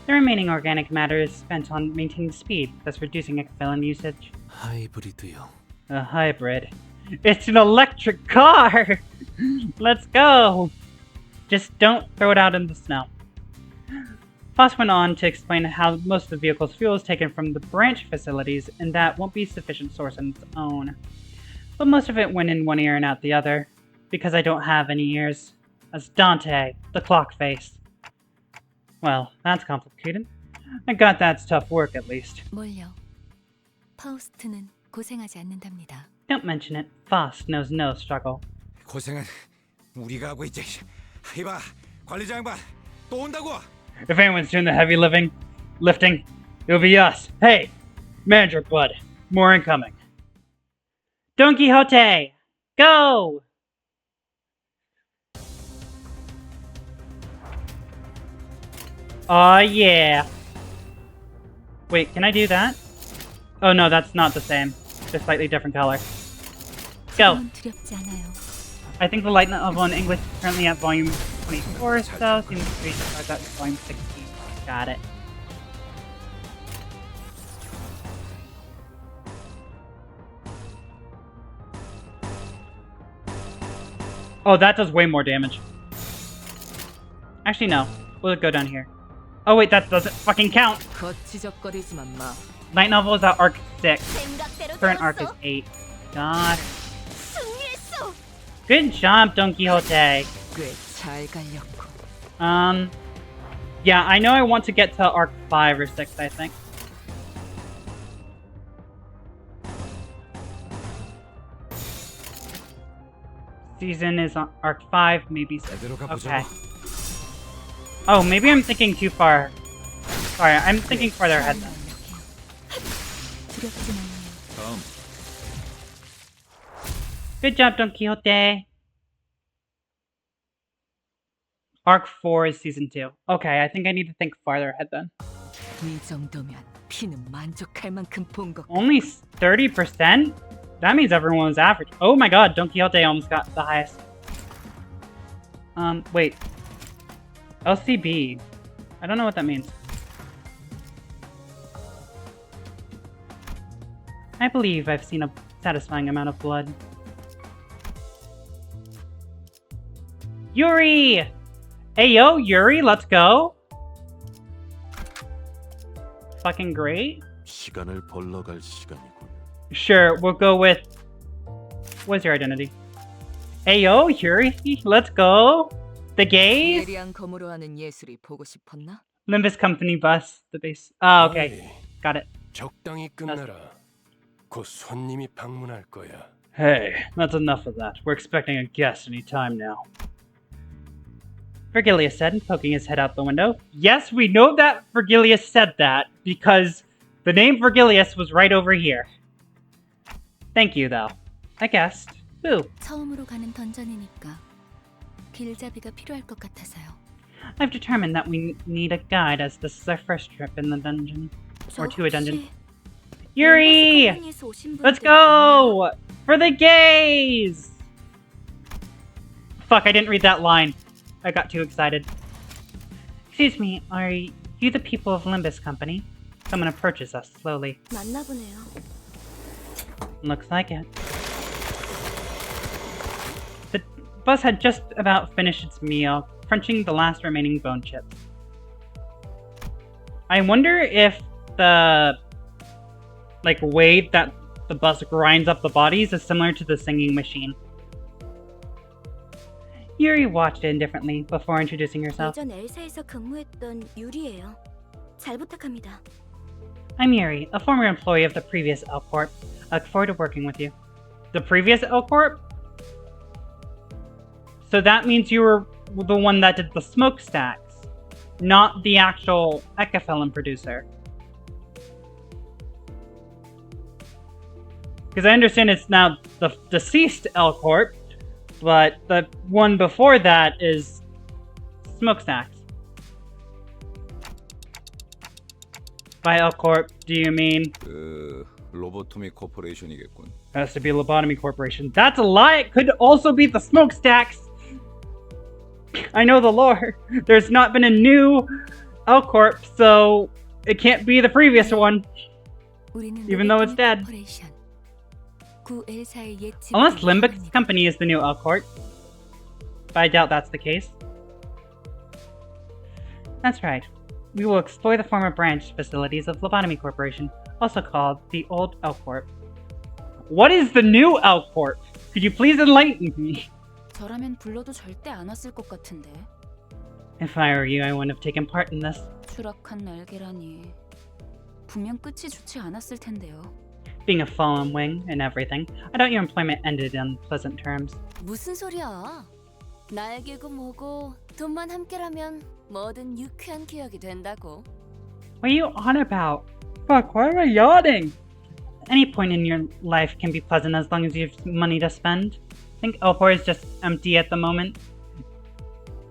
The remaining organic matter is spent on maintaining speed, thus reducing ecophyllum usage. 하이브리드요. A hybrid. It's an electric car! Let's go! Just don't throw it out in the snow. Foss went on to explain how most of the vehicle's fuel is taken from the branch facilities, and that won't be a sufficient source on its own. But most of it went in one ear and out the other, because I don't have any ears. As Dante, the clock face. Well, that's complicated. I got that's tough work, at least. 뭘요? 파우스트는 고생하지 않는답니다. Don't mention it. Faust knows no struggle. 고생은 우리가 하고 있지. 이봐, 관리자 양반 또 온다고. If anyone's doing the heavy lifting, it'll be us. Hey, Manager Bud, more incoming. Don Quixote, go! Aw, yeah. Wait, can I do that? Oh no, that's not the same. They're slightly different color. Go! 두렵지 않아요. I think the light novel in English is currently at volume 24, so seems to be at volume 16. Got it. Oh, that does way more damage. Actually, no. We'll go down here. Oh wait, that doesn't fucking count! 거치적거리지만 마. Light novel is at arc 6. Current arc is 8. God. Good job, Don Quixote. 꽤잘 갈렸고. Yeah, I know I want to get to arc 5 or 6, I think. Season is on arc 5, maybe 6. Okay. Oh, maybe I'm thinking too far. Sorry, I'm thinking farther ahead then. 두렵지 않아요. Good job, Don Quixote. Arc 4 is season 2. Okay, I think I need to think farther ahead then. 이 정도면 피는 만족할 만큼 본 것. Only 30%? That means everyone was average. Oh my god, Don Quixote almost got the highest. Wait. LCB. I don't know what that means. I believe I've seen a satisfying amount of blood. Yuri! Hey yo, Yuri, let's go! Fucking great. 시간을 벌러갈 시간이군. Sure, we'll go with... What's your identity? Hey yo, Yuri, let's go! The gays? 예리한 검으로 하는 예술이 보고 싶었나? Limbus company bus, the base. Oh, okay. Got it. 적당히 끝내라. 곧 손님이 방문할 거야. Hey, that's enough of that. We're expecting a guest any time now. Virgilius said, poking his head out the window. Yes, we know that Virgilius said that, because the name Virgilius was right over here. Thank you, though. I guessed. Boo. 처음으로 가는 던전이니까 길잡이가 필요할 것 같아서요. I've determined that we need a guide as this is our first trip in the dungeon. Or to a dungeon. Yuri! Let's go! For the gays! Fuck, I didn't read that line. I got too excited. Excuse me, are you the people of Limbus Company? Someone approaches us slowly. 맞나 보네요. Looks like it. The bus had just about finished its meal, crunching the last remaining bone chips. I wonder if the way that the bus grinds up the bodies is similar to the singing machine. Yuri watched it indifferently before introducing herself. 예전 엘사에서 근무했던 유리예요. 잘 부탁합니다. I'm Yuri, a former employee of the previous L Corp. I look forward to working with you. The previous L Corp? So that means you were the one that did the smokestacks, not the actual Ecafellum producer. Because I understand it's now the deceased L Corp, but the one before that is smokestacks. By L Corp, do you mean? 로보토미 코퍼레이션이겠군. Has to be Lobotomy Corporation. That's a lie! It could also be the smokestacks! I know the lore. There's not been a new L Corp, so it can't be the previous one. Even though it's dead. Unless Limbus Company is the new L Corp. But I doubt that's the case. That's right. We will explore the former branch facilities of Lobotomy Corporation, also called the Old L Corp. What is the new L Corp? Could you please enlighten me? 저라면 불러도 절대 안 왔을 것 같은데. If I were you, I wouldn't have taken part in this. 추락한 날개라니. 분명 끝이 좋지 않았을 텐데요. Being a fallen wing and everything, I doubt your employment ended on pleasant terms. 무슨 소리야? 날개고 뭐고 돈만 함께라면 뭐든 유쾌한 기억이 된다고. What are you on about? Fuck, why am I yawning? Any point in your life can be pleasant as long as you have money to spend. I think Elpor is just empty at the moment.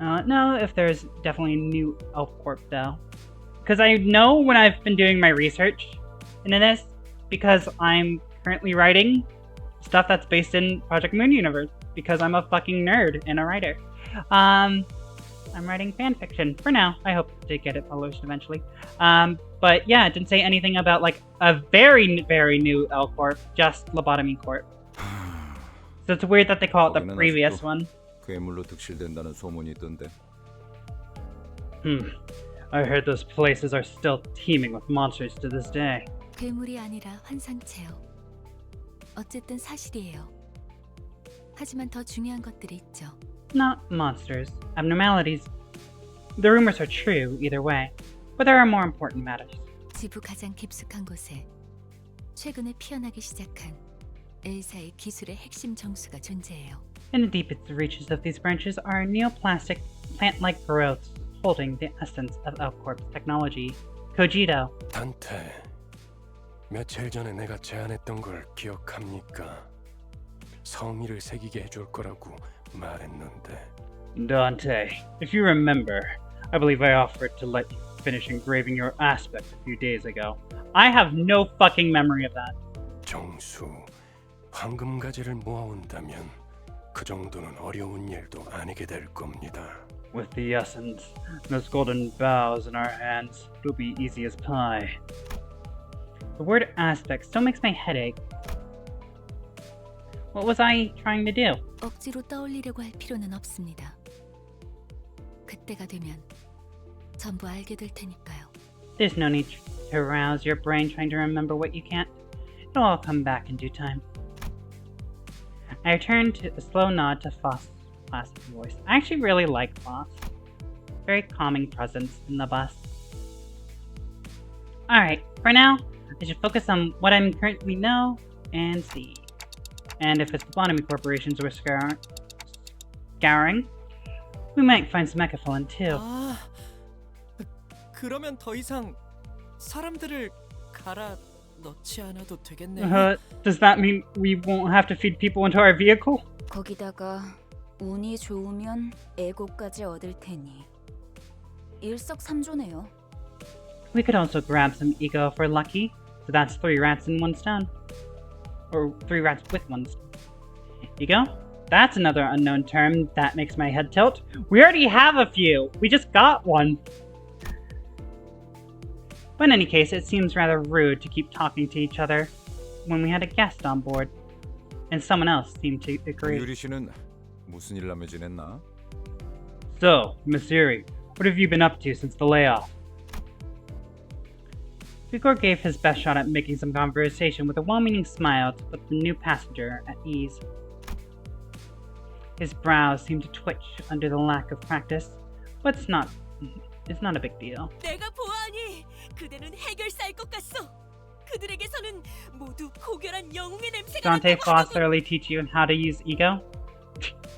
No, if there's definitely a new Elf Corp though. Because I know when I've been doing my research into this, because I'm currently writing stuff that's based in Project Moon Universe, because I'm a fucking nerd and a writer. I'm writing fanfiction for now. I hope to get it published eventually. But yeah, it didn't say anything about like a very, very new L Corp, just Lobotomy Corp. So it's weird that they call it the previous one. 괴물로 득실된다는 소문이 있던데. I heard those places are still teeming with monsters to this day. 괴물이 아니라 환상체요. 어쨌든 사실이에요. 하지만 더 중요한 것들이 있죠. Not monsters, abnormalities. The rumors are true either way, but there are more important matters. 지부 가장 깊숙한 곳에 최근에 피어나기 시작한 엘사의 기술의 핵심 정수가 존재해요. In the deepest reaches of these branches are neoplastic, plant-like growths holding the essence of L-Corp's technology. Cogito. 단테, 며칠 전에 내가 제안했던 걸 기억합니까? 성의를 새기게 해줄 거라고 말했는데. Dante, if you remember, I believe I offered to let you finish engraving your aspect a few days ago. I have no fucking memory of that. 정수, 황금 가지를 모아온다면 그 정도는 어려운 일도 아니게 될 겁니다. With the essence, those golden boughs in our hands, it will be easy as pie. The word aspect still makes my head ache. What was I trying to do? 억지로 떠올리려고 할 필요는 없습니다. 그때가 되면 전부 알게 될 테니까요. There's no need to arouse your brain trying to remember what you can't. It'll all come back in due time. I returned to a slow nod to Foss' placid voice. I actually really like Foss. Very calming presence in the bus. Alright, for now, I should focus on what I currently know and see. And if it's lobotomy corporations we're scouring, we might find some ecophyllin too. 아, 그러면 더 이상 사람들을 갈아 넣지 않아도 되겠네요. Does that mean we won't have to feed people into our vehicle? 거기다가 운이 좋으면 에고까지 얻을 테니 일석삼조네요. We could also grab some ego if we're lucky. So that's 3 rats in 1 stone. Or 3 rats with 1 stone. Ego? That's another unknown term that makes my head tilt. We already have a few! We just got one! But in any case, it seems rather rude to keep talking to each other when we had a guest on board. And someone else seemed to agree. 유리 씨는 무슨 일라며 지냈나? So, Miss Yuri, what have you been up to since the layoff? Igor gave his best shot at making some conversation with a well-meaning smile to put the new passenger at ease. His brows seemed to twitch under the lack of practice, but it's not a big deal. 내가 보아하니 그대는 해결사일 것 같소. 그들에게서는 모두 고결한 영웅의 냄새가 Dante 난다고 Foss 하더군. thoroughly teach you how to use ego?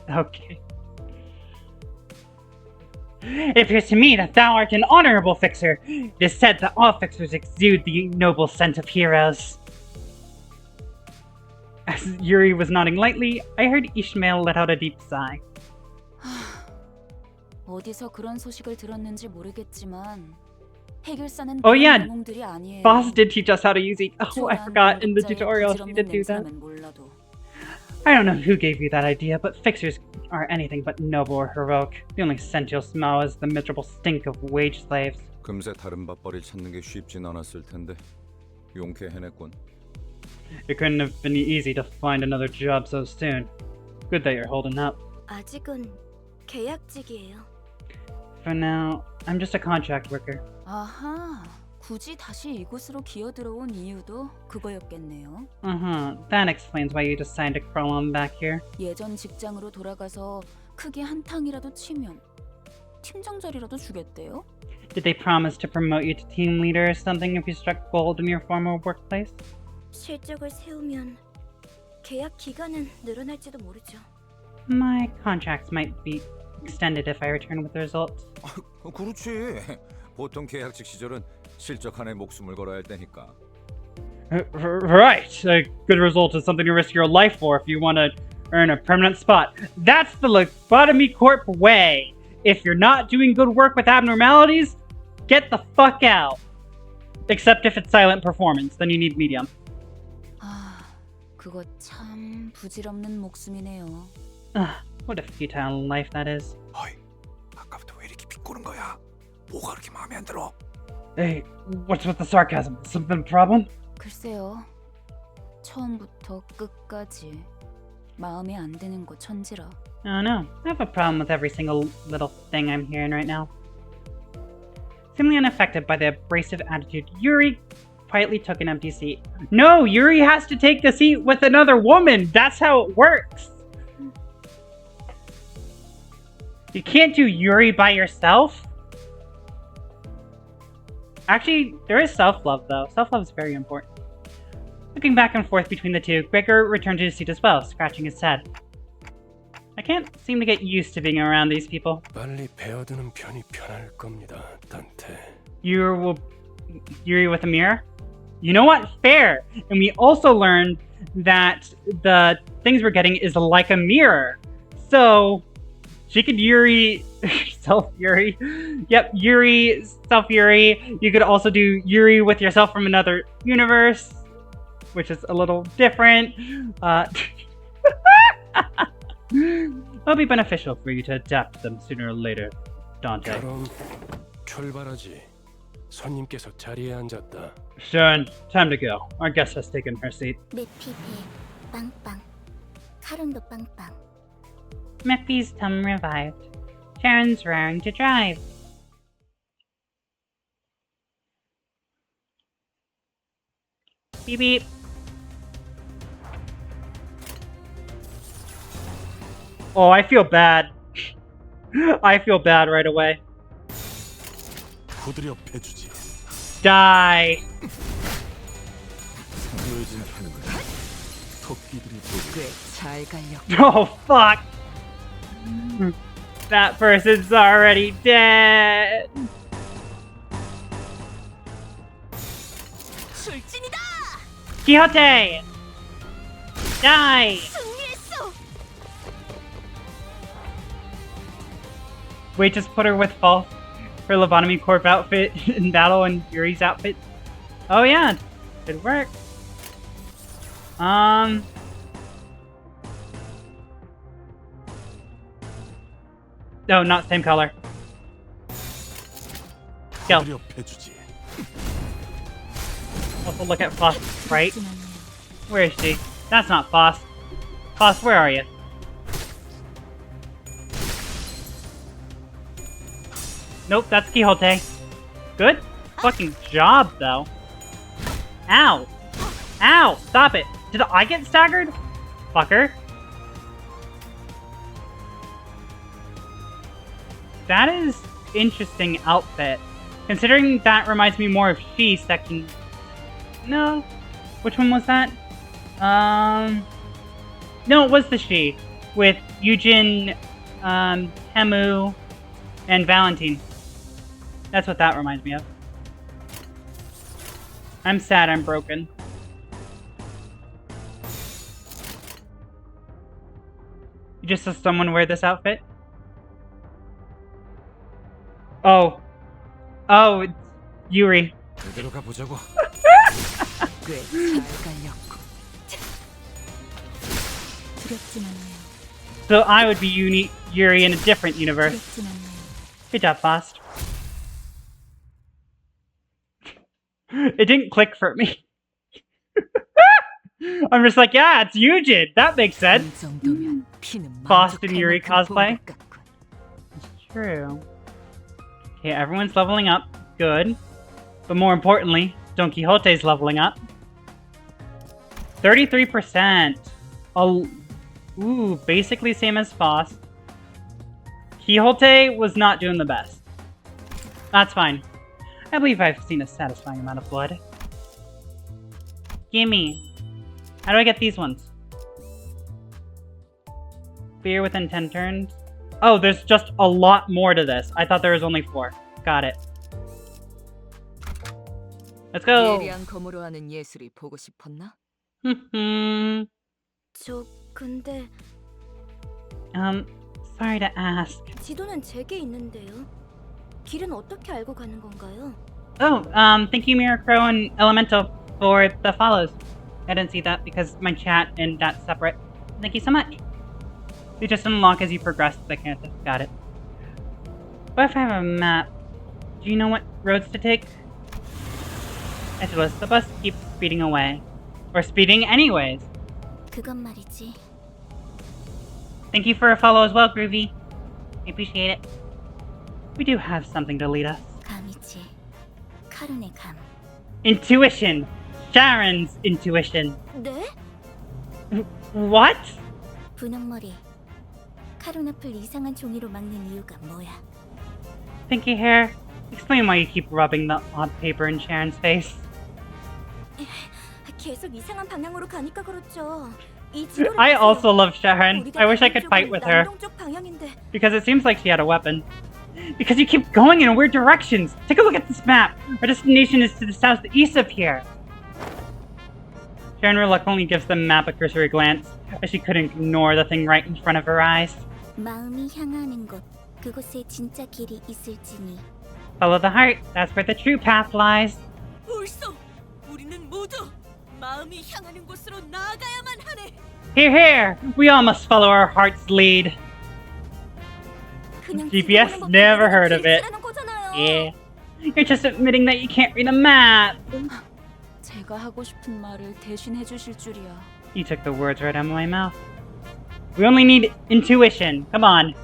Okay. It appears to me that thou art an honorable fixer. It is said that all fixers exude the noble scent of heroes. As Yuri was nodding lightly, I heard Ishmael let out a deep sigh. 어디서 그런 소식을 들었는지 모르겠지만 해결사는 Oh 그런 yeah, 영웅들이 아니에요. Foss did teach us how to use ego. Oh, I 초라한 forgot in the 공급자의 tutorial she 부질없는 did do that. 냄새라면 몰라도 I don't know who gave you that idea, but fixers are anything but noble or heroic. The only scent you'll smell is the miserable stink of wage slaves. 금세 다른 밥벌이 찾는 게 쉽진 않았을 텐데 용케 해냈군. It couldn't have been easy to find another job so soon. Good that you're holding up. 아직은 계약직이에요. For now, I'm just a contract worker. 아하, 굳이 다시 이곳으로 기어들어온 이유도 그거였겠네요. That explains why you decided to crawl on back here. 예전 직장으로 돌아가서 크게 한탕이라도 치면 팀장 자리라도 주겠대요? Did they promise to promote you to team leader or something if you struck gold in your former workplace? 실적을 세우면 계약 기간은 늘어날지도 모르죠. My contracts might be extended if I return with the results. 그렇지. 보통 계약직 시절은 실적 하나에 목숨을 걸어야 할 때니까. Right. A good result is something to risk your life for if you want to earn a permanent spot. That's the Lobotomy Corp way. If you're not doing good work with abnormalities, get the fuck out. Except if it's silent performance, then you need medium. 아, 그거 참 부질없는 목숨이네요. What a futile life that is. 어이, 아까부터 왜 이렇게 비꼬는 거야? 뭐가 그렇게 마음에 안 들어? Hey, what's with the sarcasm? Something problem? 글쎄요. 처음부터 끝까지 마음에 안 드는 거 천지라. Oh no, I have a problem with every single little thing I'm hearing right now. Seemingly unaffected by the abrasive attitude, Yuri quietly took an empty seat. No, Yuri has to take the seat with another woman! That's how it works! You can't do Yuri by yourself? Actually, there is self-love though. Self-love is very important. Looking back and forth between the two, Gregor returned to his seat as well, scratching his head. I can't seem to get used to being around these people. 빨리 배어드는 편이 편할 겁니다, 단테. Yuri with a mirror? You know what? Fair! And we also learned that the things we're getting is like a mirror. So she could Yuri self-Yuri. Yep, Yuri, self-Yuri. You could also do Yuri with yourself from another universe, which is a little different. It'll be beneficial for you to adapt them sooner or later, Dante. 그럼 출발하지. 손님께서 자리에 앉았다. Sharon, time to go. Our guest has taken her seat. 메피 배 빵빵. 카론도 빵빵. Meppy's tum revived. Sharon's raring to drive. Beep beep. Oh, I feel bad. I feel bad right away. 부드려 패주지. Die. 보여진 하늘은 토끼들이 보고. 꽤잘 갈려. Oh fuck. That person's already dead. 출진이다. Quixote. Die. 승리했어. Wait, just put her with false her lobotomy corp outfit in battle and Yuri's outfit. Oh yeah, good work. No, not same color. Go. 부드려 패주지. Also look at Foss, right? Where is she? That's not Foss. Foss, where are you? Nope, that's Quixote. Good fucking job, though. Ow! Ow! Stop it! Did I get staggered? Fucker. That is interesting outfit. Considering that reminds me more of She second... No. Which one was that? No, it was the She. With Eugen, Temu, and Valentine. That's what that reminds me of. I'm sad I'm broken. You just saw someone wear this outfit? Oh. Oh, it's Yuri. 제대로 가보자고. 꽤잘 갈렸고. 두렵진 않아요. So I would be Yuri in a different universe. 두렵진 않아요. Good job, Faust. It didn't click for me. I'm just like, yeah, it's Eugen. That makes sense. Faust and Yuri cosplay. It's true. Okay, everyone's leveling up. Good. But more importantly, Don Quixote's leveling up. 33%. Ooh, basically same as Faust. Quixote was not doing the best. That's fine. I believe I've seen a satisfying amount of blood. Gimme. How do I get these ones? Fear within 10 turns? Oh, there's just a lot more to this. I thought there was only 4. Got it. Let's go! 예리한 검으로 하는 예술이 보고 싶었나? 저 근데 sorry to ask. 지도는 제게 있는데요. 길은 어떻게 알고 가는 건가요? Oh, thank you, Mirror Crow and Elemental for the follows. I didn't see that because my chat and that's separate. Thank you so much. They just unlock as you progress to the character. Got it. What if I have a map? Do you know what roads to take? Actually, the bus keeps speeding away. Or speeding anyways. 그건 말이지. Thank you for a follow as well, Groovy. I appreciate it. We do have something to lead us. 감이지. 카론의 감. Intuition! Sharon's intuition. 네? What? 분홍머리. 카론 앞을 이상한 종이로 막는 이유가 뭐야? Pinky hair. Explain why you keep rubbing the odd paper in Sharon's face. 계속 이상한 방향으로 가니까 그렇죠. I also love Sharon. I wish I could fight with her. Because it seems like she had a weapon. Because you keep going in weird directions. Take a look at this map. Our destination is to the southeast of here. Sharon reluctantly gives the map a cursory glance, as she couldn't ignore the thing right in front of her eyes. 마음이 향하는 곳, 그곳에 진짜 길이 있을지니. Follow the heart, that's where the true path lies. 옳소. 우리는 모두 마음이 향하는 곳으로 나아가야만 하네. Here, here! We all must follow our heart's lead. GPS? Never heard of it. Yeah. You're just admitting that you can't read a map. 제가 하고 싶은 말을 대신 해주실 줄이야. You took the words right out of my mouth. We only need intuition. Come on.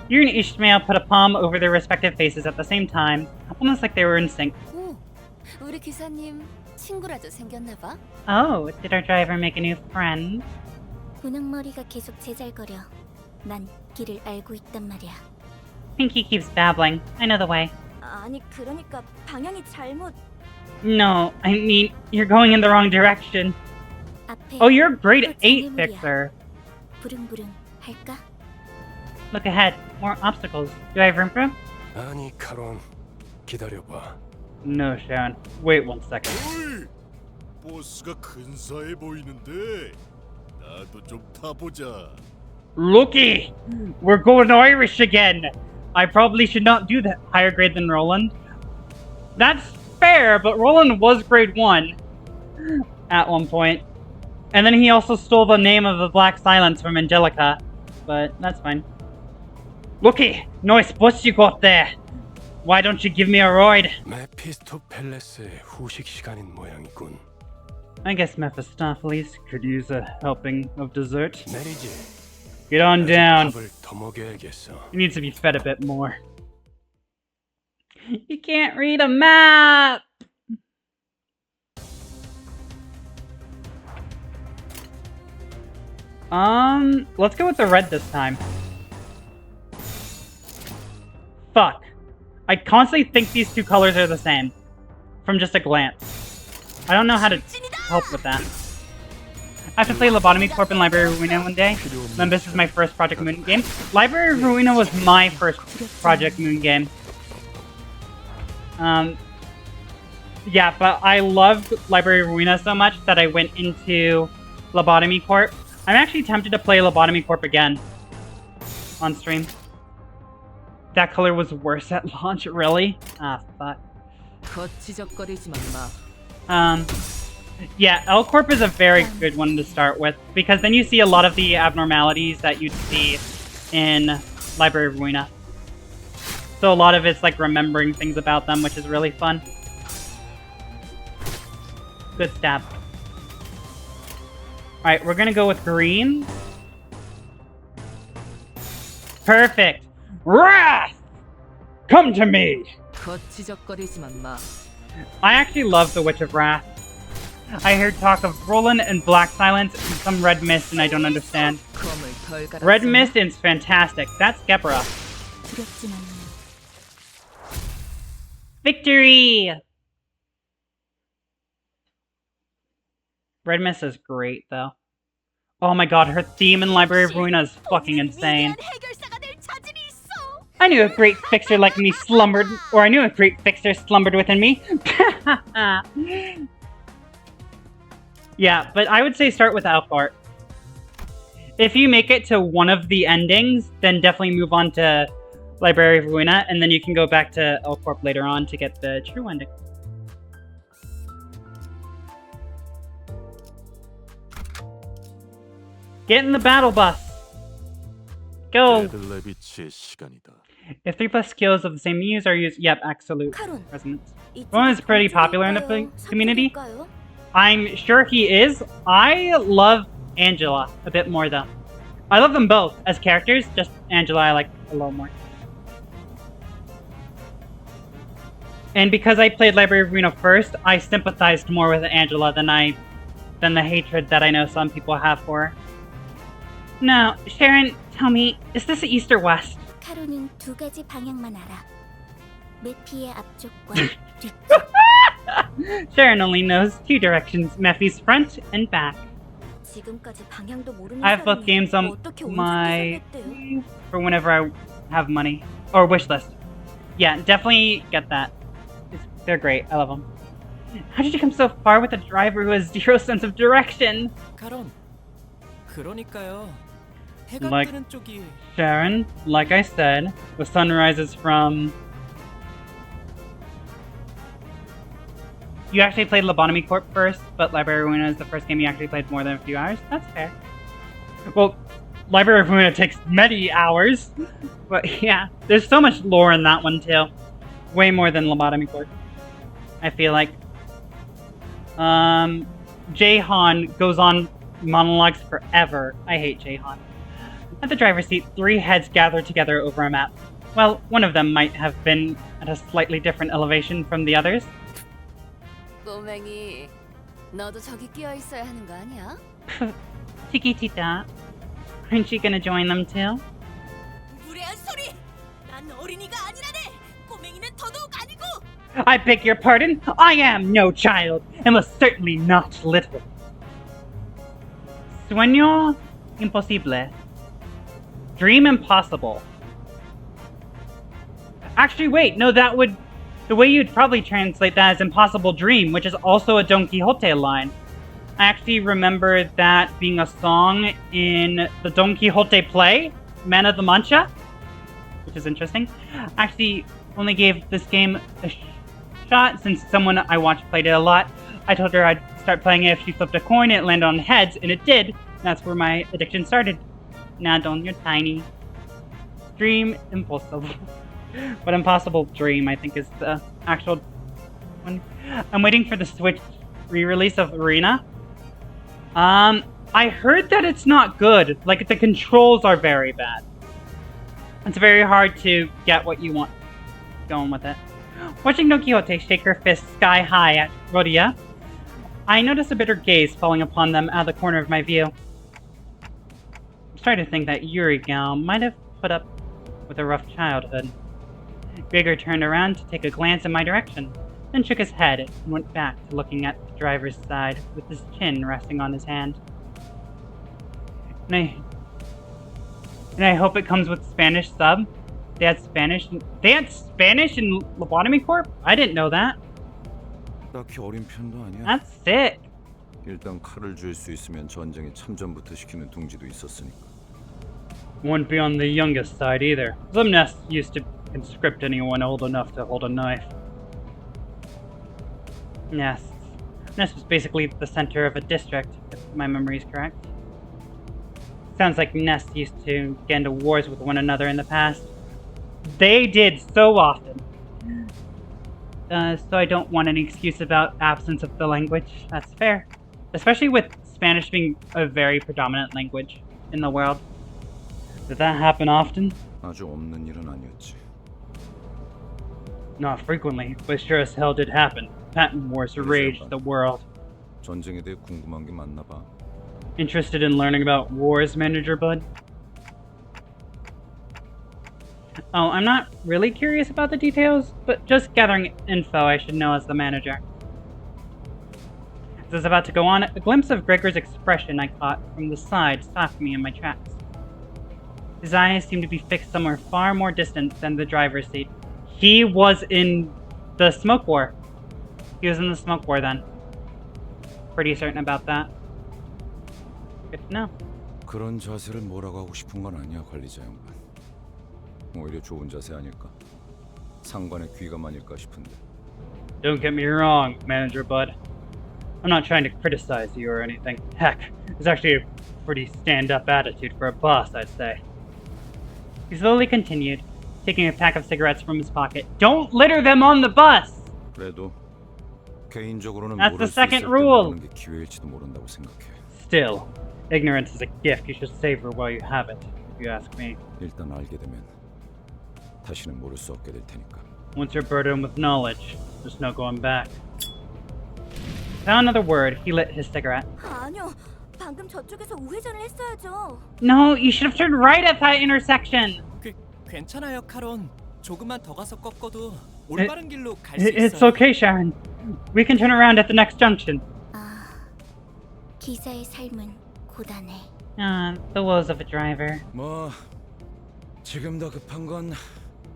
You and Ishmael put a palm over their respective faces at the same time, almost like they were in sync. 오, 우리 기사님 친구라도 생겼나 봐. Oh, did our driver make a new friend? 분홍머리가 계속 제잘거려. 난 길을 알고 있단 말이야. Pinky keeps babbling. I know the way. 아니, 그러니까 방향이 잘못. No, I mean, you're going in the wrong direction. 앞에 Oh, you're a grade 또 8 장애물이야. fixer. 부릉부릉 할까? Look ahead. More obstacles. Do I have room for him? 아니, 카론. 기다려봐. No, Sharon. Wait 1 second. 어이! 보스가 근사해 보이는데 나도 좀 타보자. Looky! We're going Irish again! I probably should not do that higher grade than Roland. That's fair, but Roland was grade 1 at one point. And then he also stole the name of the Black Silence from Angelica. But that's fine. Looky! Nice bus you got there! Why don't you give me a ride? 메피스토 펠레스의 후식 시간인 모양이군. I guess Mephistopheles could use a helping of dessert. 내리지. Get on down. 밥을 더 먹여야겠어. He needs to be fed a bit more. You can't read a map! Let's go with the red this time. Fuck. I constantly think these two colors are the same. From just a glance. I don't know how to help with that. I have to play Lobotomy Corp in Library of Ruina one day. Limbus is my first Project Moon game. Library of Ruina was my first Project Moon game. Yeah, but I loved Library of Ruina so much that I went into Lobotomy Corp. I'm actually tempted to play Lobotomy Corp again on stream. That color was worse at launch, really? Ah, fuck. Yeah, L Corp is a very good one to start with, because then you see a lot of the abnormalities that you'd see in Library of Ruina. So a lot of it's like remembering things about them, which is really fun. Good stab. Alright, we're gonna go with green. Perfect! Wrath! Come to me! I actually love the Witch of Wrath. I heard talk of Roland and Black Silence and some Red Mist, and I don't understand. Red Mist is fantastic. That's Geppera. Victory! Red Mist is great, though. Oh my god, her theme in Library of Ruina is fucking insane. I knew a great fixer like me slumbered, or I knew a great fixer slumbered within me. Yeah, but I would say start with Alcort. If you make it to one of the endings, then definitely move on to Library of Ruina, and then you can go back to Alcorp later on to get the true ending. Get in the battle bus! Go! If 3+ skills of the same use are used, yep, absolute resonance. Roland is pretty popular in the community. I'm sure he is. I love Angela a bit more though. I love them both as characters, just Angela I like a little more. And because I played Library of Ruina first, I sympathized more with Angela than the hatred that I know some people have for her. Now, Sharon, tell me, is this east or west? 카로는 두 가지 방향만 알아. 메피의 앞쪽과 뒤쪽. Sharon only knows 2 directions, Mephie's front and back. 지금까지 방향도 모르는 I have both games on my for whenever I have money or wish list. Yeah, definitely get that. They're great. I love them. How did you come so far with a driver who has zero sense of direction? 카론, 그러니까요. 해가 Like 뜨는 쪽이 Sharon, like I said, the sun rises from... You actually played Lobotomy Corp first, but Library of Ruina is the first game you actually played more than a few hours? That's fair. Well, Library of Ruina takes many hours, but yeah, there's so much lore in that one too. Way more than Lobotomy Corp, I feel like. Jahan goes on monologues forever. I hate Jahan. At the driver's seat, 3 heads gather together over a map. Well, one of them might have been at a slightly different elevation from the others. 꼬맹이, 너도 저기 끼어 있어야 하는 거 아니야? Chiquitita. Aren't you gonna join them too? 무례한 소리! 난 어린이가 아니라네! 꼬맹이는 더더욱 아니고! I beg your pardon? I am no child, and was certainly not little. Sueño imposible. Dream impossible. Actually, wait, no, that would... The way you'd probably translate that as impossible dream, which is also a Don Quixote line. I actually remember that being a song in the Don Quixote play, Man of the Mancha, which is interesting. Actually, only gave this game a shot since someone I watched played it a lot. I told her I'd start playing it if she flipped a coin, it landed on heads, and it did. That's where my addiction started. Now, Don, you're tiny. Dream impossible. But Impossible Dream, I think, is the actual one. I'm waiting for the Switch re-release of Arena. I heard that it's not good. Like, the controls are very bad. It's very hard to get what you want going with it. Watching Don Quixote shake her fist sky high at Rodia, I noticed a bitter gaze falling upon them out of the corner of my view. I'm starting to think that Yuri gal might have put up with a rough childhood. Gregor turned around to take a glance in my direction, then shook his head and went back to looking at the driver's side with his chin resting on his hand. And I hope it comes with Spanish sub. They had Spanish in Lobotomy Corp? I didn't know that. 딱히 어린 편도 아니야. That's sick. 일단 칼을 줄 수 있으면 전쟁에 참전부터 시키는 둥지도 있었으니까. Wouldn't be on the youngest side either. Some nests used to conscript anyone old enough to hold a knife. Yes. Nest was basically the center of a district, if my memory is correct. Sounds like Nest used to get into wars with one another in the past. They did so often. So I don't want any excuse about absence of the language. That's fair. Especially with Spanish being a very predominant language in the world. Did that happen often? 아주 없는 일은 아니었지. Not frequently, but sure as hell did happen. Patent wars raged the world. 전쟁에 대해 궁금한 게 많나 봐. Interested in learning about wars, Manager Bud? Oh, I'm not really curious about the details, but just gathering info I should know as the manager. As I was about to go on, a glimpse of Gregor's expression I caught from the side stopped me in my tracks. His eyes seemed to be fixed somewhere far more distant than the driver's seat. He was in the smoke war. He was in the smoke war then. Pretty certain about that. Good to know. 그런 자세를 뭐라고 하고 싶은 건 아니야, 관리자 양반. 오히려 좋은 자세 아닐까? 상관의 귀감아닐까 싶은데. Don't get me wrong, Manager Bud. I'm not trying to criticize you or anything. Heck, it's actually a pretty stand-up attitude for a boss, I'd say. He slowly continued, taking a pack of cigarettes from his pocket. Don't litter them on the bus! 그래도 개인적으로는 That's the 모를 수 second 있을 때 rule. 모르는 게 기회일지도 모른다고 생각해. Still, ignorance is a gift you should savor while you have it, if you ask me. 일단 알게 되면 다시는 모를 수 없게 될 테니까. Once you're burdened with knowledge, there's no going back. Without another word, he lit his cigarette. 아니요, 방금 저쪽에서 우회전을 했어야죠. No, you should have turned right at that intersection! 괜찮아요, 카론. 조금만 더 가서 꺾어도 올바른 길로 갈 수 It's 있어요. okay, Sharon. We can turn around at the next junction. 기사의 삶은 고단해. The woes of a driver. 뭐 지금 더 급한 건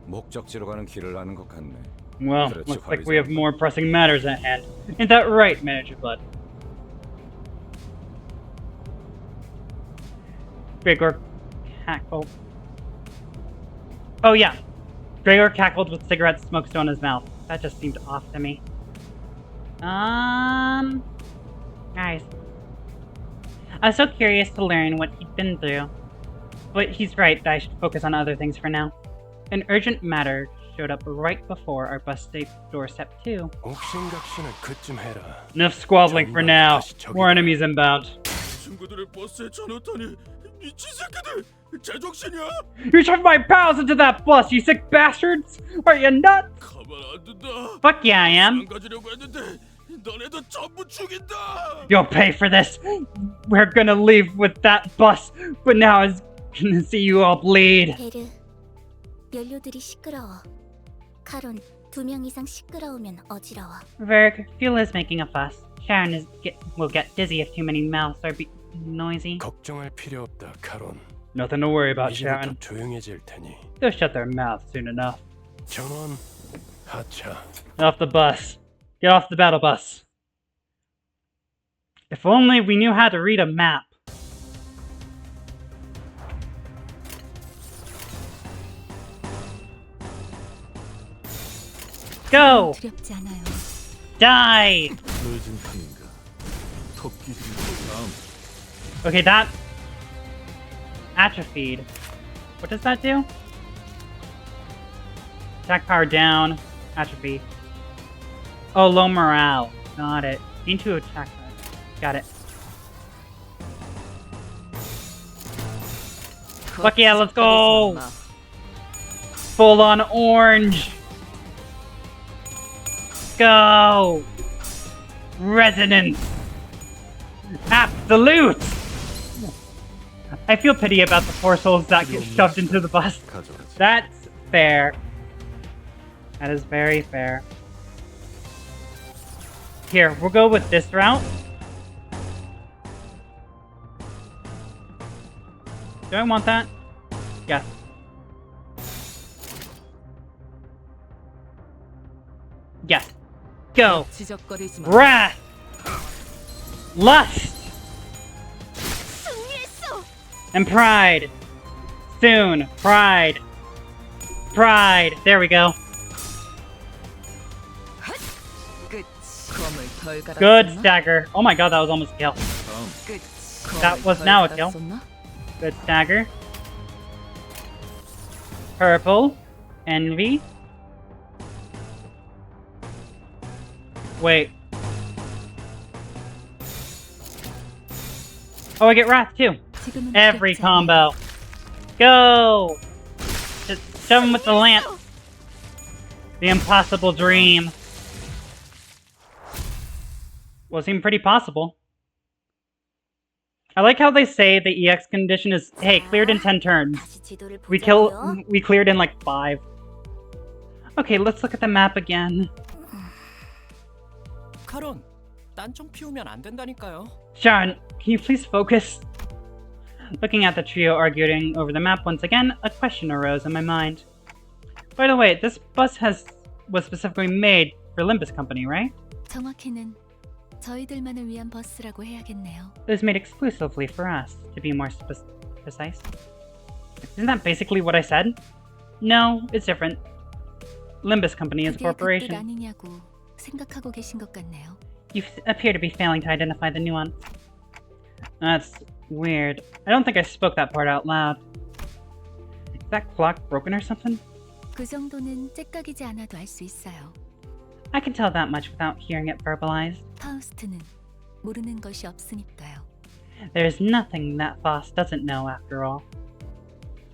목적지로 가는 길을 아는 것 같네. Well, 그렇지, looks like 관리자 we have more pressing matters at hand. Ain't that right, Manager Bud? Gregor cackled. Oh yeah, Gregor cackled with cigarette smoke still in his mouth. That just seemed off to me. Guys. I was so curious to learn what he'd been through. But he's right that I should focus on other things for now. An urgent matter showed up right before our bus doorstep too. 옥신각신을 그쯤 해라. Enough squabbling for now. More enemies inbound. 친구들의 버스에 쳐넣다니 미친 새끼들 제정신이야? You shoved my pals into that bus, you sick bastards! Are you nuts? 가만 안 둔다. Fuck yeah, I am. 안 가지려고 했는데 너네도 전부 죽인다. You'll pay for this. We're gonna leave with that bus, but now I was gonna see you all bleed. 베르, 연료들이 시끄러워. 카론, 2명 이상 시끄러우면 어지러워. Verg, fuel is making a fuss. Sharon will get dizzy if too many mouths are noisy. 걱정할 필요 없다, 카론. Nothing to worry about, 이제부터 Sharon. 조용해질 테니. They'll shut their mouths soon enough. 전원 하차. Get off the bus. Get off the battle bus. If only we knew how to read a map. Go! 두렵지 않아요. Die! 늦은 판인가? 토끼들이 다음. Okay, that atrophied. What does that do? Attack power down. Atrophy. Oh, low morale. Got it. Into attack power. Got it. Fuck yeah, let's go! Full on orange! Go! Resonance! Absolute! I feel pity about the poor souls that get shoved into the bus. That's fair. That is very fair. Here, we'll go with this route. Do I want that? Yes. Yes. Go! Wrath! Lust! And pride! Soon! Pride! Pride! There we go. Good stagger. Oh my god, that was almost a kill. That was now a kill. Good stagger. Purple. Envy. Wait. Oh, I get Wrath too. Every combo. Go! Just shove him with the lance. The impossible dream. Well, it seemed pretty possible. I like how they say the EX condition is, hey, cleared in 10 turns. We cleared in like 5. Okay, let's look at the map again. 카론, 딴청 피우면 안 된다니까요. Sharon, can you please focus? Looking at the trio arguing over the map once again, a question arose in my mind. By the way, this bus was specifically made for Limbus Company, right? 정확히는 저희들만을 위한 버스라고 해야겠네요. It was made exclusively for us, to be more precise. Isn't that basically what I said? No, it's different. Limbus Company is a corporation. 그게 그 뜻 아니냐고 생각하고 계신 것 같네요. You appear to be failing to identify the nuance. That's weird. I don't think I spoke that part out loud. Is that clock broken or something? 그 정도는 째깍이지 않아도 알 수 있어요. I can tell that much without hearing it verbalized. 파우스트는 모르는 것이 없으니까요. There's nothing that Faust doesn't know after all.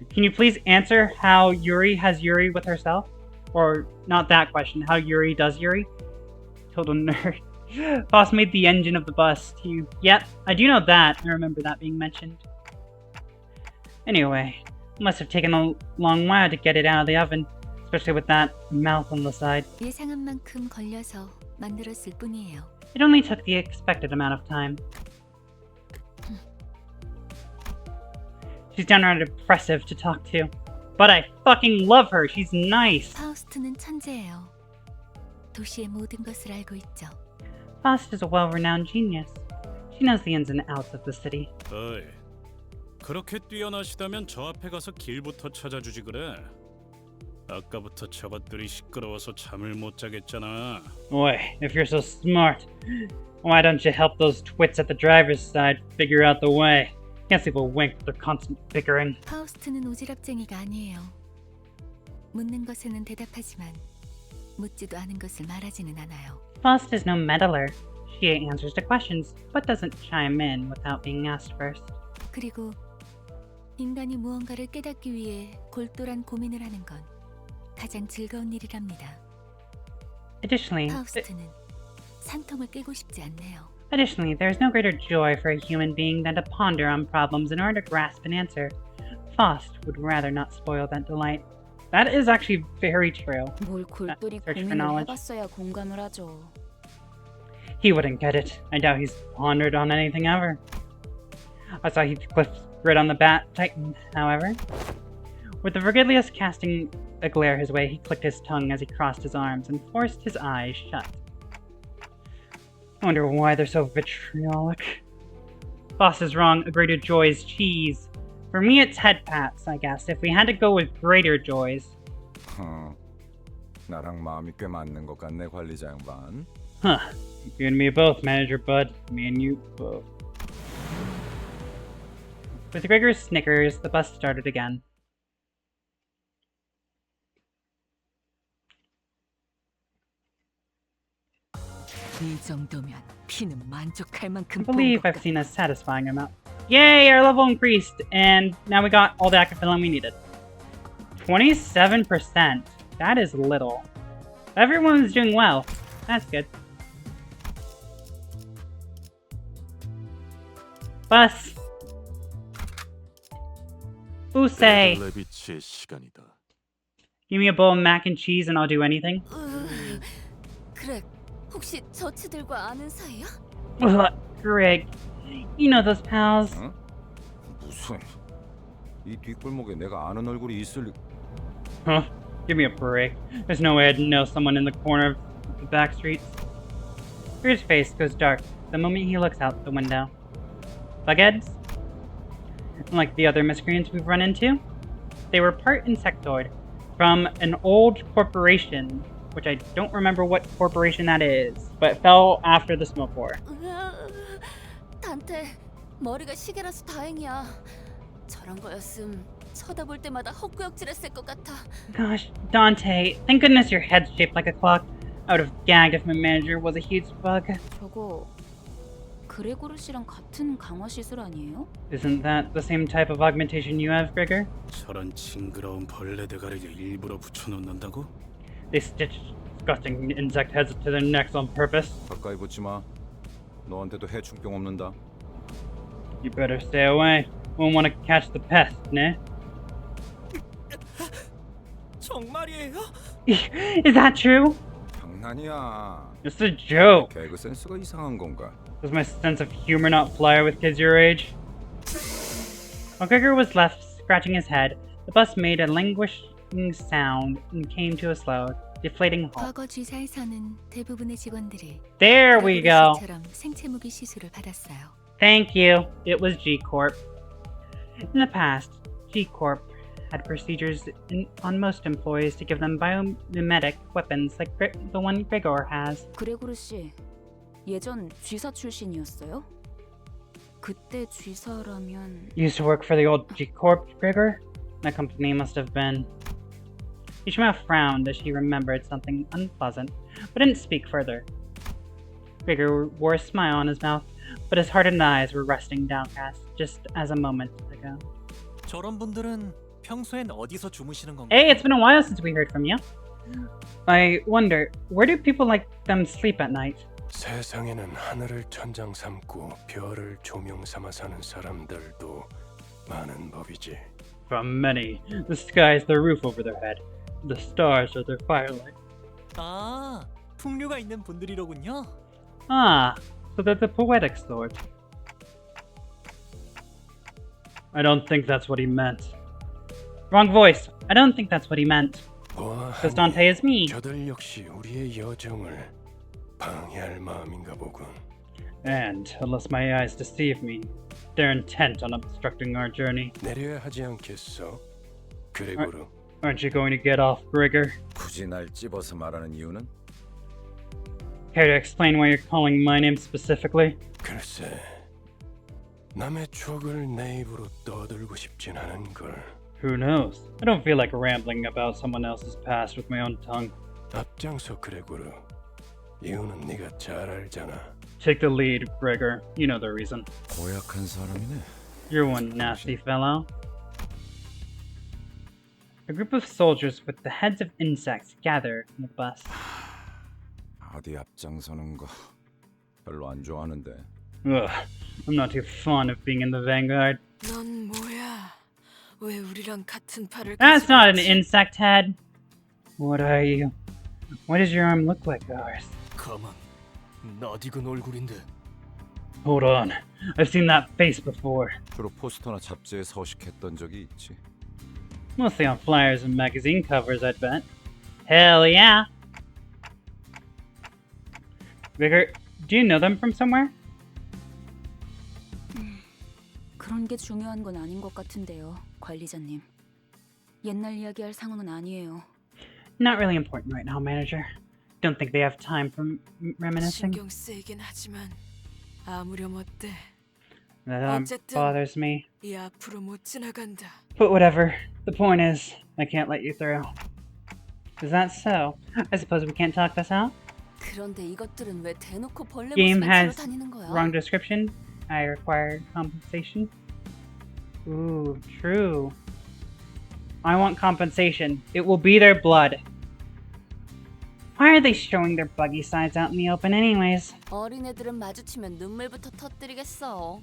Can you please answer how Yuri has Yuri with herself? Or not that question, how Yuri does Yuri? Total nerd. Faust made the engine of the bus too. Yep, I do know that. I remember that being mentioned. Anyway, it must have taken a long while to get it out of the oven. Especially with that mouth on the side. 예상한 만큼 걸려서 만들었을 뿐이에요. It only took the expected amount of time. She's downright impressive to talk to. But I fucking love her. She's nice. 파우스트는 천재예요. 도시의 모든 것을 알고 있죠. Faust is a well-renowned genius. She knows the ins and outs of the city. 어이, 그렇게 뛰어나시다면 저 앞에 가서 길부터 찾아주지 그래. 아까부터 저것들이 시끄러워서 잠을 못 자겠잖아. Boy, if you're so smart, why don't you help those twits at the driver's side figure out the way? Can't sleep a wink with their constant bickering. 파우스트는 오지랖쟁이가 아니에요. 묻는 것에는 대답하지만 묻지도 않은 것을 말하지는 않아요. Faust is no meddler. She answers to questions, but doesn't chime in without being asked first. 그리고 인간이 무언가를 깨닫기 위해 골똘한 고민을 하는 건 가장 즐거운 일이랍니다. Additionally, 파우스트는 산통을 깨고 싶지 않네요. there is no greater joy for a human being than to ponder on problems in order to grasp an answer. Faust would rather not spoil that delight. That is actually very true. 뭘 골똘히 Search for 고민을 knowledge. 해봤어야 공감을 하죠. He wouldn't get it. I doubt he's pondered on anything ever. I saw Heathcliff's grit on the bat tighten, however. With the Vergilius casting a glare his way, he clicked his tongue as he crossed his arms and forced his eyes shut. I wonder why they're so vitriolic. Boss is wrong. A greater joy is cheese. For me, it's head pats, I guess. If we had to go with greater joys. 나랑 마음이 꽤 맞는 것 같네, 관리자 양반. Huh. You and me both, Manager Bud. Me and you both. With Gregor's snickers, the bus started again. 이 정도면 피는 만족할 만큼 I believe I've seen a satisfying amount. Yay, our level increased, and now we got all the acapellum we needed. 27%. That is little. Everyone's doing well. That's good. Bus. Usei. 레비치의 시간이다. Give me a bowl of mac and cheese and I'll do anything. 그래, 혹시 저치들과 아는 사이야? Greg. You know those pals. 응? 무슨? 이 뒷골목에 내가 아는 얼굴이 있을 리... Huh? Give me a break. There's no way I'd know someone in the corner of the back streets. Greg's face goes dark the moment he looks out the window. Bugheads? Like the other miscreants we've run into, they were part insectoid from an old corporation, which I don't remember what corporation that is, but fell after the smoke war. 단테, 머리가 시계라서 다행이야. 저런 거였음 쳐다볼 때마다 헛구역질했을 것 같아. Gosh, Dante, thank goodness your head's shaped like a clock. I would have gagged if my manager was a huge bug. 저거 그레고르 씨랑 같은 강화 시술 아니에요? Isn't that the same type of augmentation you have, Gregor? 저런 징그러운 벌레 대가리를 일부러 붙여놓는다고? They stitch disgusting insect heads to their necks on purpose. 가까이 붙지 마. 너한테도 해충병 없는다. You better stay away. Won't want to catch the pest, ne? 정말이에요? Is that true? 장난이야. It's a joke. 개그 센스가 이상한 건가? Does my sense of humor not fly with kids your age? While Gregor was left scratching his head, the bus made a languishing sound and came to a slow, deflating halt. 과거 G사에서는 대부분의 직원들이 There we go. 처럼 생체 무기 시술을 받았어요. Thank you. It was G-Corp. In the past, G-Corp had procedures on most employees to give them biomimetic weapons like the one Gregor has. 그레고르 씨 예전 쥐사 출신이었어요? 그때 쥐사라면 Used to work for the old G-Corp, Gregor? That company must have been... Ishmael frowned as she remembered something unpleasant, but didn't speak further. Gregor wore a smile on his mouth, but his hardened eyes were resting downcast, just as a moment ago. 저런 분들은 평소엔 어디서 주무시는 건가요? Hey, it's been a while since we heard from you. I wonder, where do people like them sleep at night? 세상에는 하늘을 천장 삼고 별을 조명 삼아 사는 사람들도 많은 법이지. From many. The sky is the roof over their head. The stars are their firelight. 아, 풍류가 있는 분들이로군요. Ah, so they're the poetic sort. I don't think that's what he meant. Wrong voice. I don't think that's what he meant. Because Dante is me. 저들 역시 우리의 여정을 방해할 마음인가 보군. And, unless my eyes deceive me, they're intent on obstructing our journey. 내려야 하지 않겠어? 그레고르. Aren't you going to get off, Gregor? 굳이 날 찝어서 말하는 이유는? Care to explain why you're calling my name specifically? 글쎄, 남의 추억을 내 입으로 떠들고 싶진 않은 걸. Who knows? I don't feel like rambling about someone else's past with my own tongue. 앞장서 그레고르. 이유는 네가 잘 알잖아. Take the lead, Gregor. You know the reason. 고약한 사람이네. You're one nasty fellow. A group of soldiers with the heads of insects gather in the bus. 어디 앞장서는 거 별로 안 좋아하는데. Ugh, I'm not too fond of being in the vanguard. 넌 뭐야? 왜 우리랑 같은 팔을 That's not an insect head. What are you? Why does your arm look like ours? 가만, 낯익은 얼굴인데. Hold on, I've seen that face before. 주로 포스터나 잡지에 서식했던 적이 있지. Mostly on flyers and magazine covers, I'd bet. Hell yeah! Vigor, do you know them from somewhere? 그런 게 중요한 건 아닌 것 같은데요, 관리자님. 옛날 이야기할 상황은 아니에요. Not really important right now, manager. Don't think they have time for reminiscing. 신경 쓰이긴 하지만 아무렴 어때? That bothers me. 이 앞으로 못 지나간다. But whatever. The point is, I can't let you through. Is that so? I suppose we can't talk this out? 그런데 이것들은 왜 대놓고 벌레 Game 모습을 has 다니는 거야? wrong description. I require compensation. Ooh, true. I want compensation. It will be their blood. Why are they showing their buggy sides out in the open anyways? 어린애들은 마주치면 눈물부터 터뜨리겠어.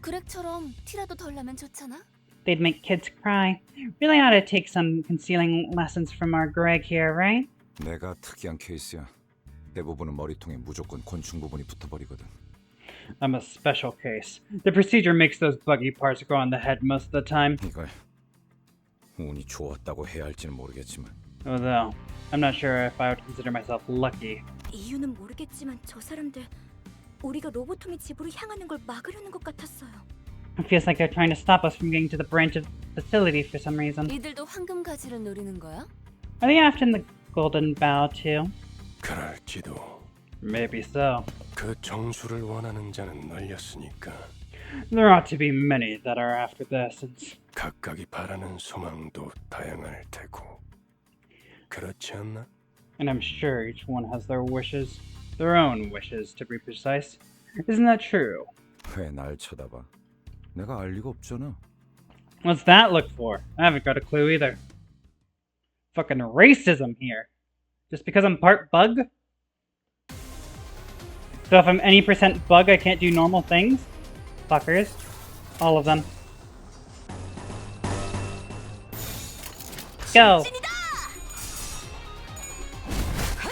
그렉처럼 티라도 덜 나면 좋잖아. They'd make kids cry. Really ought to take some concealing lessons from our Greg here, right? 내가 특이한 케이스야. 대부분은 머리통에 무조건 곤충 부분이 붙어버리거든. I'm a special case. The procedure makes those buggy parts grow on the head most of the time. 이걸 운이 좋았다고 해야 할지는 모르겠지만. Although, I'm not sure if I would consider myself lucky. 이유는 모르겠지만 저 사람들 우리가 로보톰의 집으로 향하는 걸 막으려는 것 같았어요. It feels like they're trying to stop us from getting to the branch of facility for some reason. 이들도 황금 가지를 노리는 거야? Are they after the golden bough too? 그럴지도. Maybe so. 그 정수를 원하는 자는 널렸으니까. There ought to be many that are after this. 각각이 바라는 소망도 다양할 테고. 그렇지 않나? And I'm sure each one has their wishes. Their own wishes, to be precise. Isn't that true? 왜 날 쳐다봐? 내가 알 리가 없잖아. What's that look for? I haven't got a clue either. Fucking racism here. Just because I'm part bug? So if I'm any percent bug, I can't do normal things? Fuckers. All of them. Go!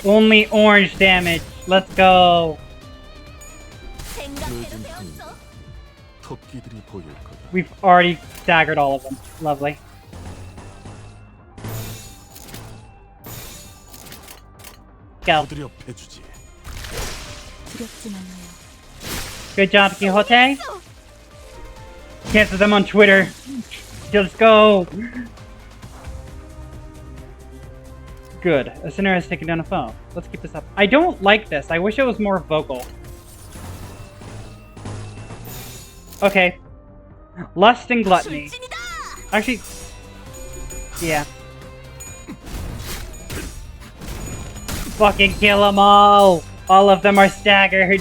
Only orange damage. Let's go! 토끼들이 보일 거다. We've already staggered all of them. Lovely. Go. Good job, Quixote. Cancel them on Twitter. Let's go. Good. A sinner has taken down a foe. Let's keep this up. I don't like this. I wish it was more vocal. Okay. Lust and gluttony. Actually, yeah. Fucking kill them all! All of them are staggered.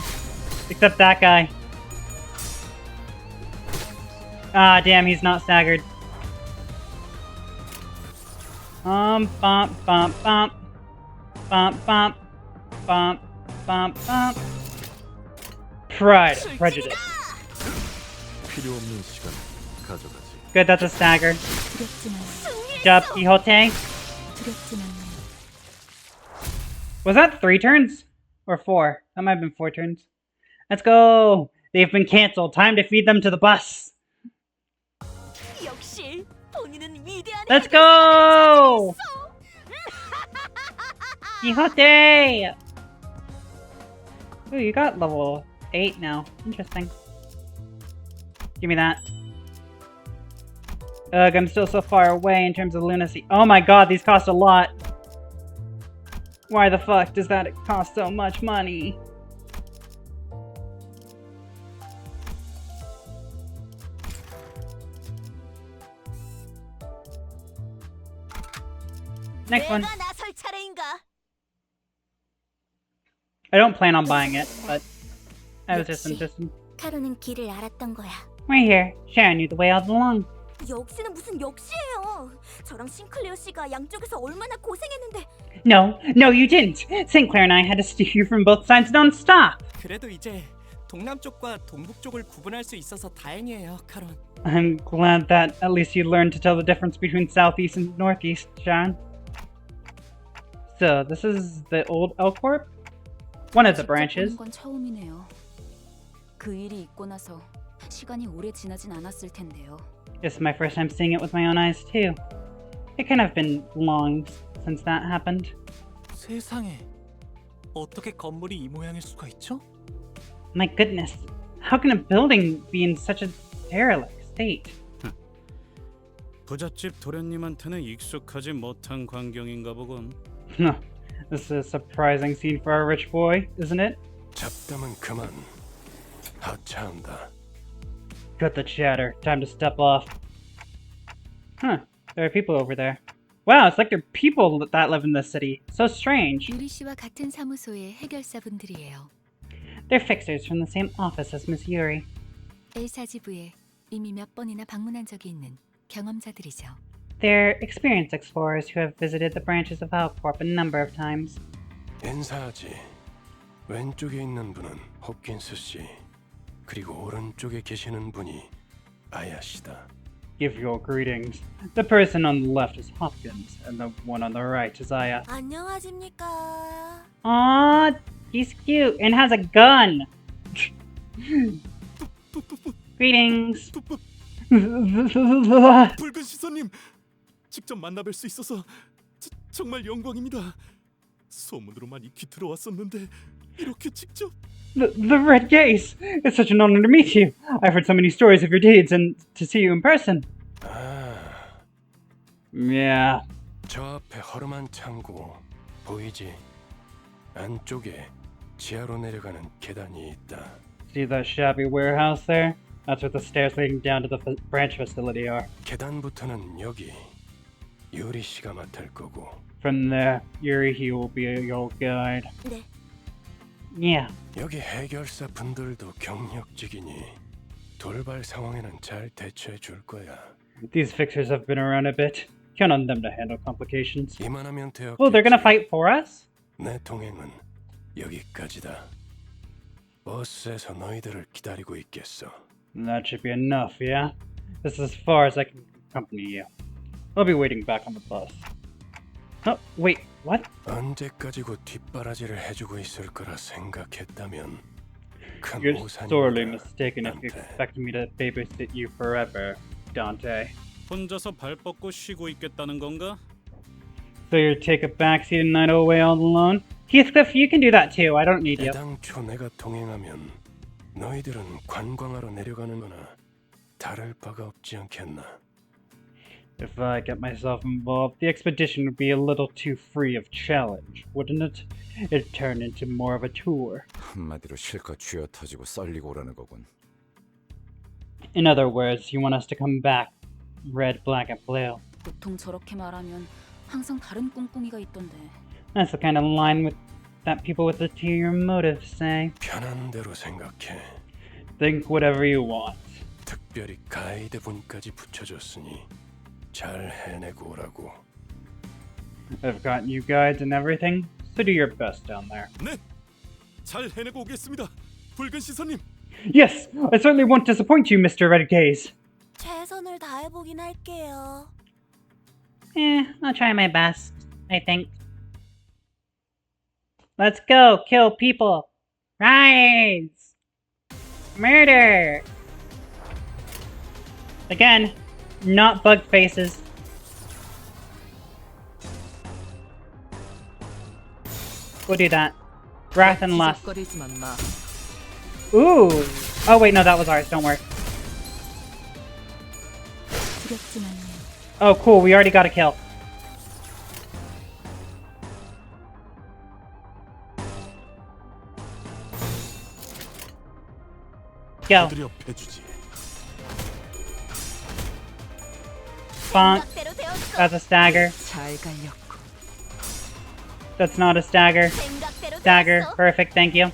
Except that guy. Ah, damn, he's not staggered. Bump, bump, bump. Bump, bump. Bump, bump, bump. Pride, prejudice. Good, that's a stagger. Good job, Quixote. Was that 3 turns? Or 4? That might have been 4 turns. Let's go! They've been cancelled. Time to feed them to the bus. Let's go! Quixote! Ooh, you got level 8 now. Interesting. Give me that. Ugh, I'm still so far away in terms of lunacy. Oh my god, these cost a lot. Why the fuck does that cost so much money? Next one. I don't plan on buying it, but I was just interested. 카로는 길을 알았던 거야. Right here. Sharon knew the way all along. 역시는 무슨 역시예요. 저랑 싱클레어 씨가 양쪽에서 얼마나 고생했는데. No, you didn't. Sinclair and I had to steer you from both sides non-stop. 그래도 이제 동남쪽과 동북쪽을 구분할 수 있어서 다행이에요, 카론. I'm glad that at least you learned to tell the difference between southeast and northeast, Sharon. So, this is the old L Corp? One of the branches. 건 처음이네요. 그 일이 있고 나서 시간이 오래 지나진 않았을 텐데요. This is my first time seeing it with my own eyes too. It can't have been long since that happened. 세상에, 어떻게 건물이 이 모양일 수가 있죠? My goodness, how can a building be in such a derelict state? 부잣집 도련님한테는 익숙하지 못한 광경인가 보군. This is a surprising scene for our rich boy, isn't it? 잡담은 그만. 하차한다. Cut the chatter. Time to step off. Huh. There are people over there. Wow, it's like there are people that live in this city. So strange. 유리 씨와 같은 사무소의 해결사분들이에요. They're fixers from the same office as Miss Yuri. 엘사지부에 이미 몇 번이나 방문한 적이 있는 경험자들이죠. They're experienced explorers who have visited the branches of Alcorp a number of times. 인사하지. 왼쪽에 있는 분은 홉킨스 씨. 그리고 오른쪽에 계시는 분이 아야 씨다. Give your greetings. The person on the left is Hopkins, and the one on the right is Aya. 안녕하십니까. Aww, he's cute and has a gun. Greetings. 붉은 시선님, 직접 만나뵐 수 있어서 정말 영광입니다. 소문으로만 익히 들어왔었는데 이렇게 직접. The Red Gaze! It's such an honor to meet you. I've heard so many stories of your deeds, and to see you in person. Yeah. 저 앞에 허름한 창고 보이지? 안쪽에 지하로 내려가는 계단이 있다. See that shabby warehouse there? That's where the stairs leading down to the branch facility are. 계단부터는 여기 유리 씨가 맡을 거고. From there, Yuri he will be your guide. 네. Yeah. 여기 해결사 분들도 경력직이니 돌발 상황에는 잘 대처해 줄 거야. These fixers have been around a bit. Count on them to handle complications. 이만하면 되었겠지. Oh, they're gonna fight for us? 내 동행은 여기까지다. 버스에서 너희들을 기다리고 있겠어. That should be enough, yeah? This is as far as I can accompany you. I'll be waiting back on the bus. Oh, wait, what? 언제까지고 뒷바라지를 해주고 있을 거라 생각했다면 큰 You're 오산이다. sorely mistaken if you expect me to babysit you forever, Dante. 혼자서 발 뻗고 쉬고 있겠다는 건가? So you take a backseat and night away all alone? Heathcliff, you can do that too. I don't need you. 애당초 내가 동행하면 너희들은 관광하러 내려가는 거나 다를 바가 없지 않겠나? If I get myself involved, the expedition would be a little too free of challenge, wouldn't it? It'd turn into more of a tour. 한마디로 실컷 쥐어 터지고 썰리고 오라는 거군. In other words, you want us to come back, red, black, and blue. 보통 저렇게 말하면 항상 다른 꿍꿍이가 있던데. That's the kind of line with that people with ulterior motives say. 편한 대로 생각해. Think whatever you want. 특별히 가이드 분까지 붙여줬으니 잘 해내고 오라고. I've got you guides and everything, so do your best down there. 네, 잘 해내고 오겠습니다. 붉은 시선님. Yes, I certainly won't disappoint you, Mr. Red Gaze. 최선을 다해보긴 할게요. I'll try my best, I think. Let's go, kill people. Rise! Murder! Again, not bug faces. We'll do that. Wrath and Lust. 지적거리지만 마. Ooh! Oh wait, no, that was ours. Don't worry. Oh, cool. We already got a kill. Go. Bonk. That's a stagger. 잘 갈렸고. That's not a stagger. Stagger. Perfect. Thank you.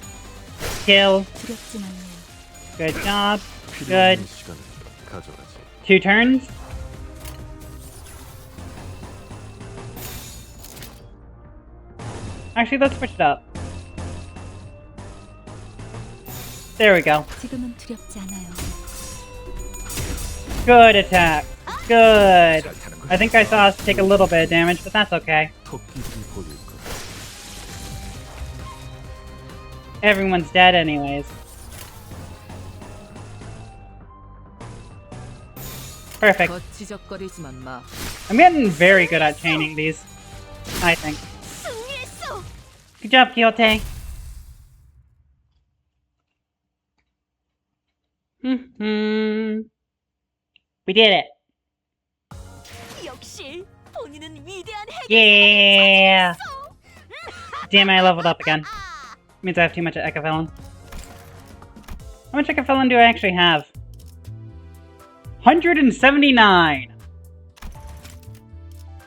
Kill. Good job. Good. 2 turns. Actually, let's switch it up. There we go. 지금은 두렵지 않아요. Good attack. Good. I think I saw us take a little bit of damage, but that's okay. Everyone's dead anyways. Perfect. 지적거리지만 마. I'm getting very good at chaining these, I think. Good job, Quixote. We did it. 역시 본인은 위대한 Yeah. Damn, I leveled up again. Means I have too much Ecophelon. How much Ecophelon do I actually have? 179!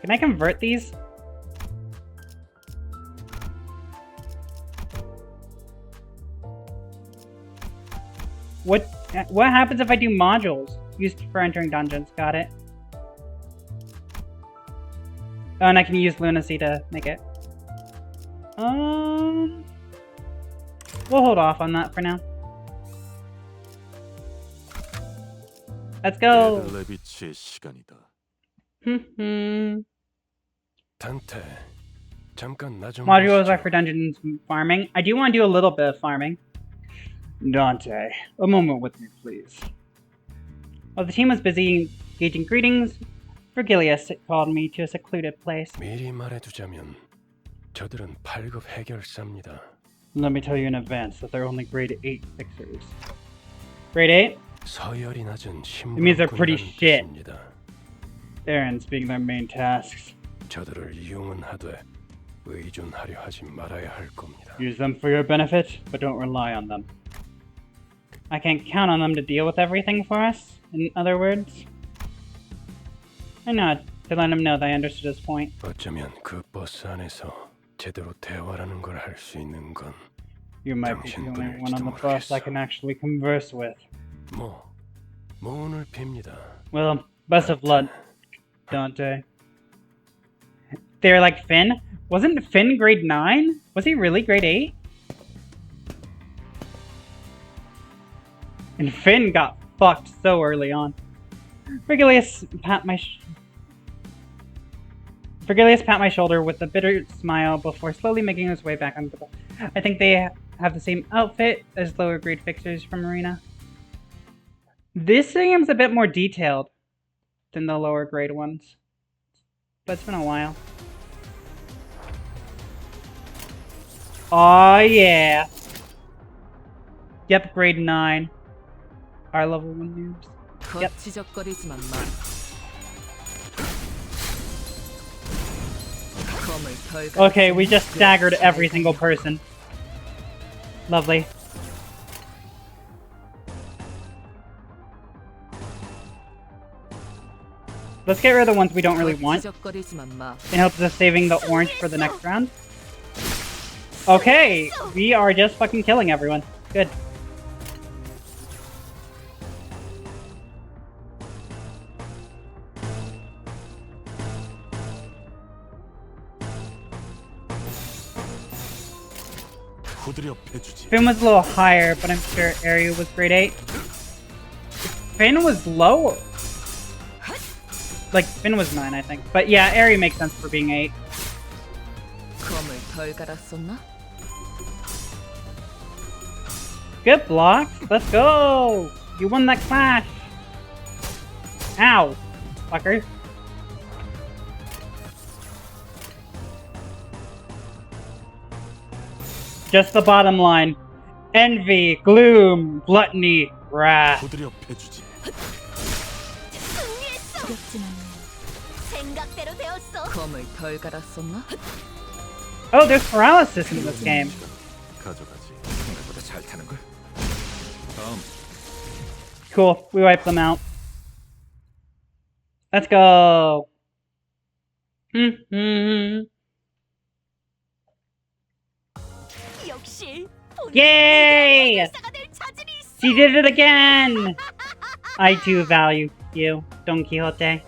Can I convert these? What happens if I do modules? Used for entering dungeons. Got it. Oh, and I can use Lunacy to make it. We'll hold off on that for now. Let's go. Modules are for dungeons farming. I do want to do a little bit of farming. Dante, a moment with me, please. While the team was busy gauging greetings, Virgilius called me to a secluded place. 미리 말해두자면 저들은 8급 해결사입니다. Let me tell you in advance that they're only grade 8 fixers. Grade 8? 서열이 낮은 It means they're pretty shit. 뜻입니다. Errands being their main tasks. 저들을 이용은 하되 의존하려 하지 말아야 할 겁니다. Use them for your benefit, but don't rely on them. I can't count on them to deal with everything for us, in other words. I nod to let him know that I understood his point. 어쩌면 그 버스 안에서 제대로 대화라는 걸 할 수 있는 건 You might be the only one on the bus I can actually converse with. 모운을 빕니다. Well, best of luck, Dante. They're like Finn? Wasn't Finn grade 9? Was he really grade 8? And Finn got fucked so early on. Virgilius pat my shoulder with a bitter smile before slowly making his way back onto the bus. I think they have the same outfit as lower grade fixers from Arena. This seems a bit more detailed than the lower grade ones. But it's been a while. Oh yeah. Yep, grade 9. Our level 1 noobs. Yep. 지적거리지만 마. Okay, we just staggered every single person. Lovely. Let's get rid of the ones we don't really want, in hopes of saving the orange for the next round. Okay, we are just fucking killing everyone. Good. Finn was a little higher, but I'm sure Area was grade 8. Finn was lower. Like, Finn was 9, I think. But yeah, Area makes sense for being 8. Good blocks. Let's go. You won that clash. Ow. Fucker. Just the bottom line. Envy, gloom, gluttony, wrath. 부드려 패주지. 생각대로 되었어. 검을 덜 갈았었나? Oh, there's paralysis in this game. 가져가지. 생각보다 잘 타는 걸. 다음. Cool. We wipe them out. Let's go. 역시 Yay! She did it again! I do value you, Don Quixote.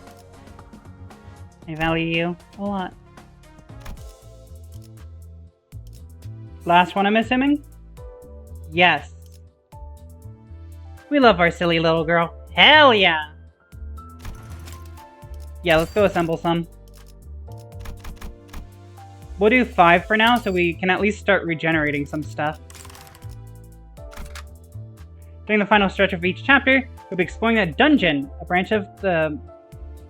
I value you a lot. Last one, I'm assuming? Yes. We love our silly little girl. Hell yeah! Yeah, let's go assemble some. We'll do 5 for now, so we can at least start regenerating some stuff. During the final stretch of each chapter, we'll be exploring a dungeon, a branch of the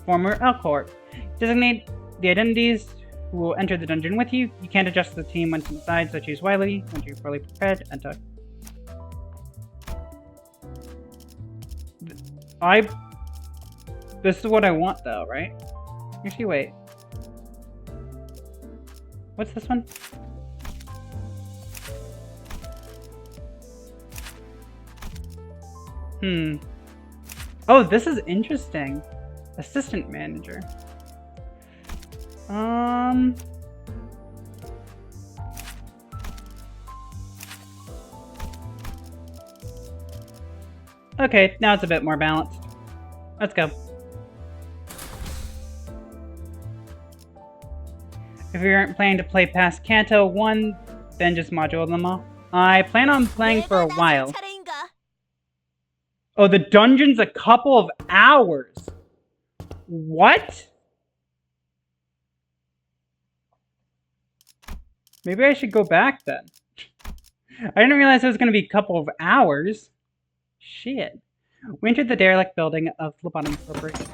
former L-Corp. Designate the identities who will enter the dungeon with you. You can't adjust the team once inside, so choose wisely. Once you're fully prepared, enter. This is what I want, though, right? Actually, wait. What's this one? Oh, this is interesting. Assistant manager. Okay, now it's a bit more balanced. Let's go. If you aren't planning to play past Kanto 1, then just module them all. I plan on playing for a while. Oh, the dungeon's a couple of hours. What? Maybe I should go back then. I didn't realize it was going to be a couple of hours. Shit. We entered the derelict building of Phlebotomy Corporation.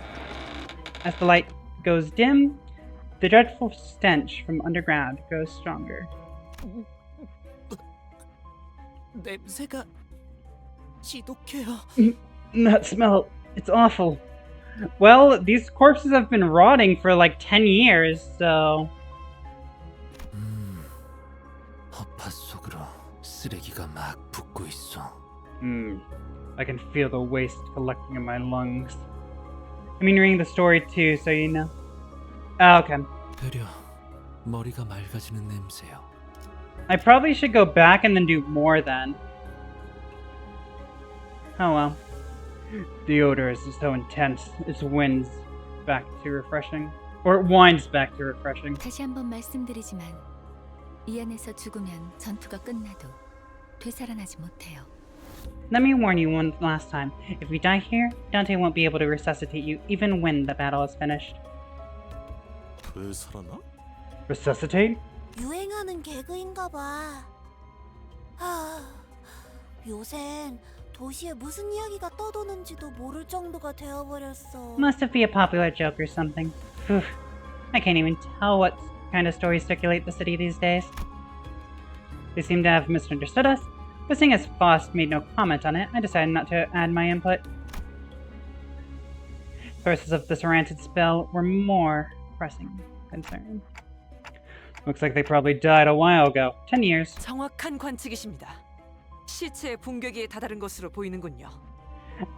As the light goes dim, the dreadful stench from underground grows stronger. 냄새가 지독해요. That smell, it's awful. Well, these corpses have been rotting for like 10 years, so... 허파 속으로 쓰레기가 막 붙고 있어. I can feel the waste collecting in my lungs. I mean, reading the story too, so you know. Oh, okay. 되려 머리가 맑아지는 냄새요. I probably should go back and then do more then. Oh well. The odor is so intense, it winds back to refreshing. Or it winds back to refreshing. 다시 한번 말씀드리지만 이 안에서 죽으면 전투가 끝나도 되살아나지 못해요. Let me warn you one last time. If we die here, Dante won't be able to resuscitate you even when the battle is finished. 되살아나? Resuscitate? 유행하는 개그인가 봐. 요샌 도시에 무슨 이야기가 떠도는지도 모를 정도가 되어버렸어. Must have been a popular joke or something. Phew. I can't even tell what kind of stories circulate the city these days. They seem to have misunderstood us, but seeing as Faust made no comment on it, I decided not to add my input. Sources of this rancid spell were more pressing concern. Looks like they probably died a while ago. 10 years. 정확한 관측이십니다. 시체의 붕괴기에 다다른 것으로 보이는군요.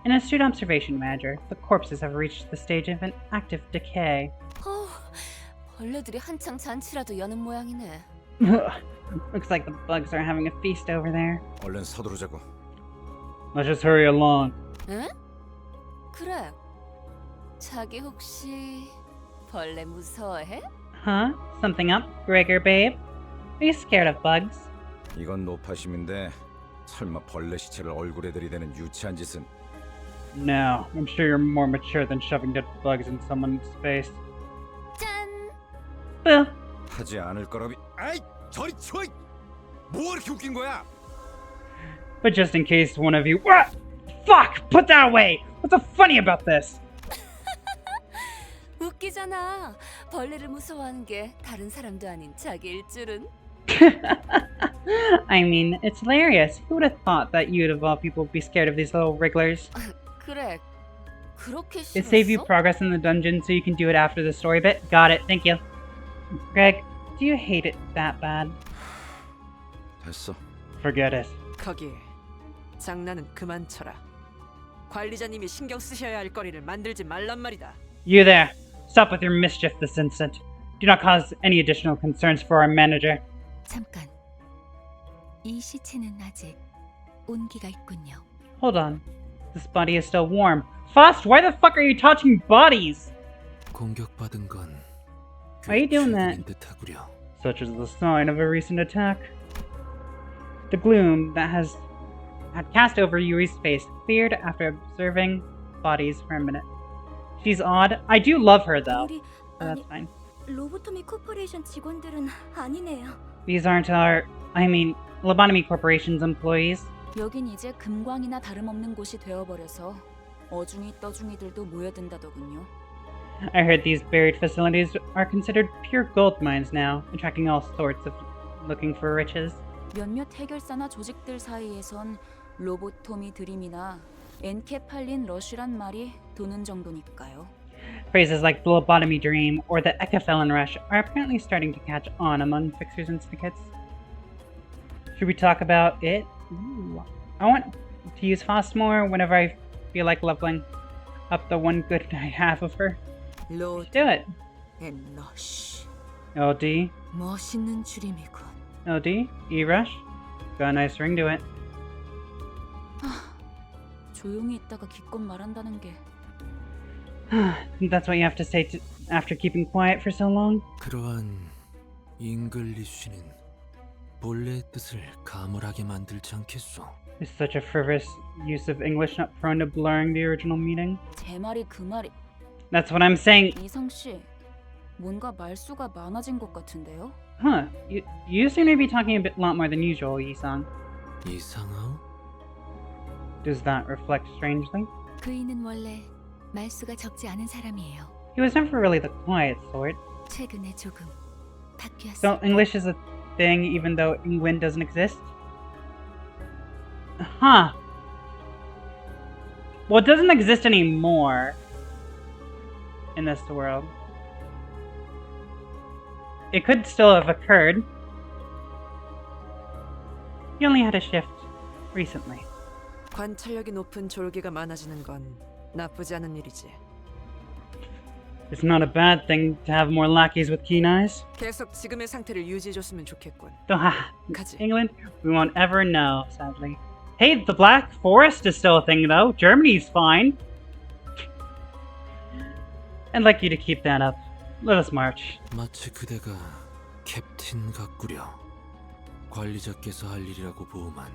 An astute observation, Manager. The corpses have reached the stage of an active decay. 벌레들이 한창 잔치라도 여는 모양이네. Looks like the bugs are having a feast over there. 얼른 서두르자고. Let's just hurry along. 응? 그래. 자기 혹시 벌레 무서워해? Huh? Something up, Gregor, babe? Are you scared of bugs? 이건 노파심인데 설마 벌레 시체를 얼굴에 들이대는 유치한 짓은? No, I'm sure you're more mature than shoving dead bugs in someone's face. 짠! Well. 하지 않을 거라비. 아이, 저리 치워! 뭐 이렇게 웃긴 거야? But just in case one of you... What? Fuck! Put that away! What's so funny about this? 웃기잖아. 벌레를 무서워하는 게 다른 사람도 아닌 자기일 줄은. I mean, it's hilarious. Who would have thought that you'd of all people be scared of these little wrigglers? 그래. 그렇게 It saved you 싫었어? progress in the dungeon so you can do it after the story bit? Got it, thank you. Greg, do you hate it that bad? 됐어. Forget it. 거기 장난은 그만 쳐라. 관리자님이 신경 쓰셔야 할 거리를 만들지 말란 말이다. You there. Stop with your mischief this instant. Do not cause any additional concerns for our manager. 잠깐. 이 시체는 아직 온기가 있군요. Hold on. This body is still warm. Faust, why the fuck are you touching bodies? 공격받은 건 Why are you doing that? 최근인 듯하구려. Such as the sign of a recent attack. The gloom that had cast over Yuri's face cleared after observing bodies for a minute. She's odd. I do love her though. 우리 So that's fine. 로보토미 코퍼레이션 직원들은 아니네요. These aren't our, I mean, Lobotomy Corporation's employees. 여긴 이제 금광이나 다름없는 곳이 되어버려서 어중이 떠중이들도 모여든다더군요. I heard these buried facilities are considered pure gold mines now, attracting all sorts of looking for riches. 몇몇 해결사나 조직들 사이에선 로보토미 드림이나 엔케팔린 러쉬란 말이 도는 정도니까요. Phrases like the lobotomy dream or the Ecophelon rush are apparently starting to catch on among fixers and syndicates. Should we talk about it? Ooh. I want to use Faust more whenever I feel like leveling up the one good I have of her. Let's do it. 러쉬. LD. 멋있는 줄임이군. LD. E-rush. Got a nice ring to it. 조용히 있다가 기껏 말한다는 게 That's what you have to say after keeping quiet for so long? 그러한 잉글리쉬는 본래의 뜻을 가물하게 만들지 않겠소. Is such a frivolous use of English not prone to blurring the original meaning? 제 말이 그 말이. That's what I'm saying. 이성 씨, 뭔가 말수가 많아진 것 같은데요? Huh. You seem to be talking a lot more than usual, Yi-sang. 이상하오? Does that reflect strangely? 그이는 원래 말수가 적지 않은 사람이에요. He was never really the quiet sort. 최근에 조금 바뀌었어요. So English is a thing even though England doesn't exist? Huh. Well, it doesn't exist anymore in this world. It could still have occurred. He only had a shift recently. 관찰력이 높은 졸개가 많아지는 건 나쁘지 않은 일이지. It's not a bad thing to have more lackeys with keen eyes. 계속 지금의 상태를 유지해줬으면 좋겠군. 가지. England, we won't ever know, sadly. Hey, the Black Forest is still a thing, though. Germany's fine. I'd like you to keep that up. Let us march. 마치 그대가 캡틴 같구려. 관리자께서 할 일이라고 보만.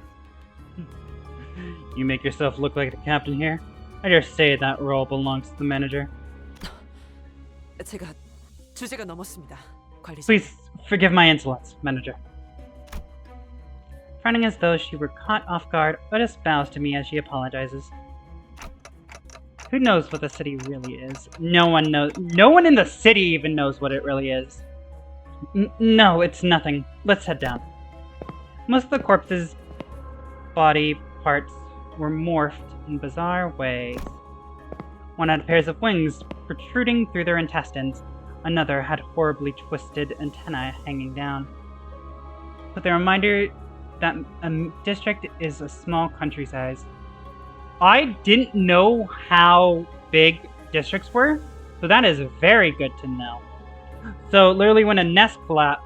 You make yourself look like the captain here. I dare say that role belongs to the manager. 제가 주제가 넘었습니다, 관리자. Please forgive my insolence, manager. Frowning as though she were caught off guard, Otis bows to me as she apologizes. Who knows what the city really is? No one knows. No one in the city even knows what it really is. No, it's nothing. Let's head down. Most of the corpses' body parts were morphed in bizarre ways. One had pairs of wings protruding through their intestines. Another had horribly twisted antennae hanging down. With a reminder that a district is a small country size. I didn't know how big districts were, so that is very good to know. So literally when a nest collapses,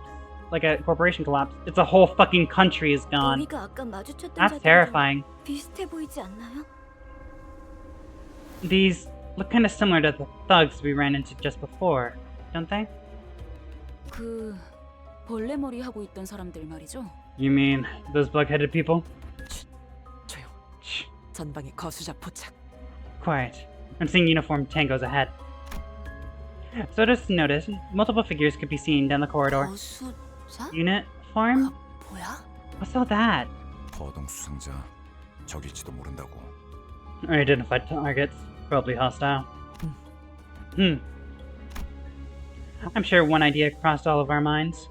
like a corporation collapse, it's a whole fucking country is gone. That's terrifying. 비슷해 보이지 않나요? These look kind of similar to the thugs we ran into just before, don't they? 그 벌레머리 하고 있던 사람들 말이죠. You mean those bug-headed people? 조용. 전방에 거수자 포착. Quiet. I'm seeing uniformed tangos ahead. So just notice, multiple figures could be seen down the corridor. 거수자? Uniform? 뭐야? What's all that? 거동 수상자. 적일지도 모른다고. Unidentified targets, probably hostile. I'm sure one idea crossed all of our minds.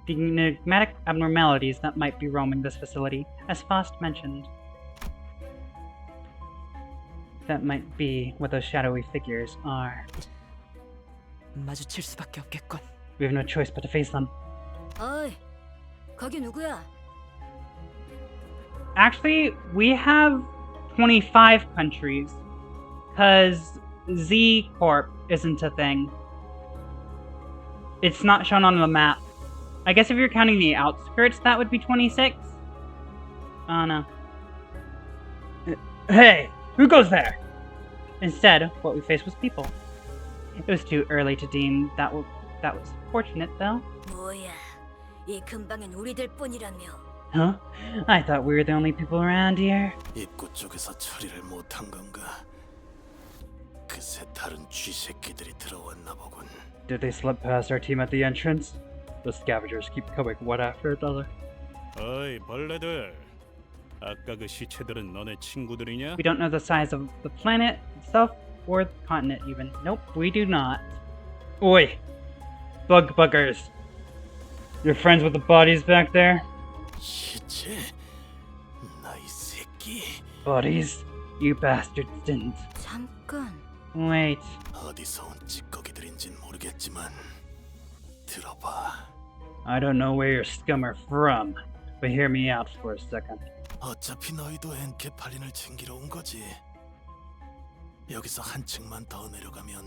the enigmatic abnormalities that might be roaming this facility, as Faust mentioned. That might be what those shadowy figures are. 마주칠 수밖에 없겠군. We have no choice but to face them. 어이, 거기 누구야? Actually, we have 25 countries, because Z Corp isn't a thing. It's not shown on the map. I guess if you're counting the outskirts, that would be 26. Oh no. Hey! Who goes there? Instead, what we faced was people. It was too early to deem that was fortunate, though. 뭐야, 이 근방엔 우리들 뿐이라며. Huh? I thought we were the only people around here. 입구 쪽에서 처리를 못한 건가? 그새 다른 쥐새끼들이 들어왔나 보군. Did they slip past our team at the entrance? The scavengers keep coming one after another. 어이 벌레들. 아까 그 시체들은 너네 친구들이냐? We don't know the size of the planet itself or the continent even. Nope, we do not. Oi! Bug buggers. You're friends with the bodies back there? 시체? 나이 새끼. Bodies? You bastards didn't. 잠깐. Wait. 어디서 온 찌꺼기들인진 모르겠지만 들어봐. I don't know where your scum are from, but hear me out for a second. 어차피 너희도 엔케팔린을 챙기러 온 거지. 여기서 한층만 더 내려가면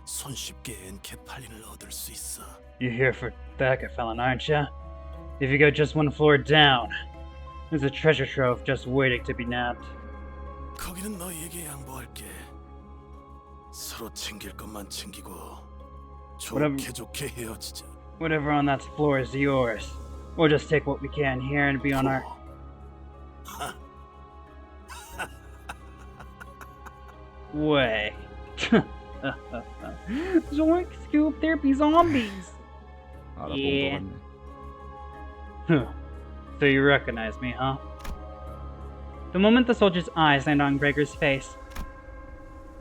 손쉽게 엔케팔린을 얻을 수 있어. You're here for backup, Felon, aren't ya? If you go just one floor down, there's a treasure trove just waiting to be nabbed. 거기는 너희에게 양보할게. 서로 챙길 것만 챙기고 좋게 헤어지자. Whatever on that floor is yours. We'll just take what we can here and be on our... way. Zoink, Scoop, there be zombies. Yeah. So you recognize me, huh? The moment the soldier's eyes landed on Gregor's face,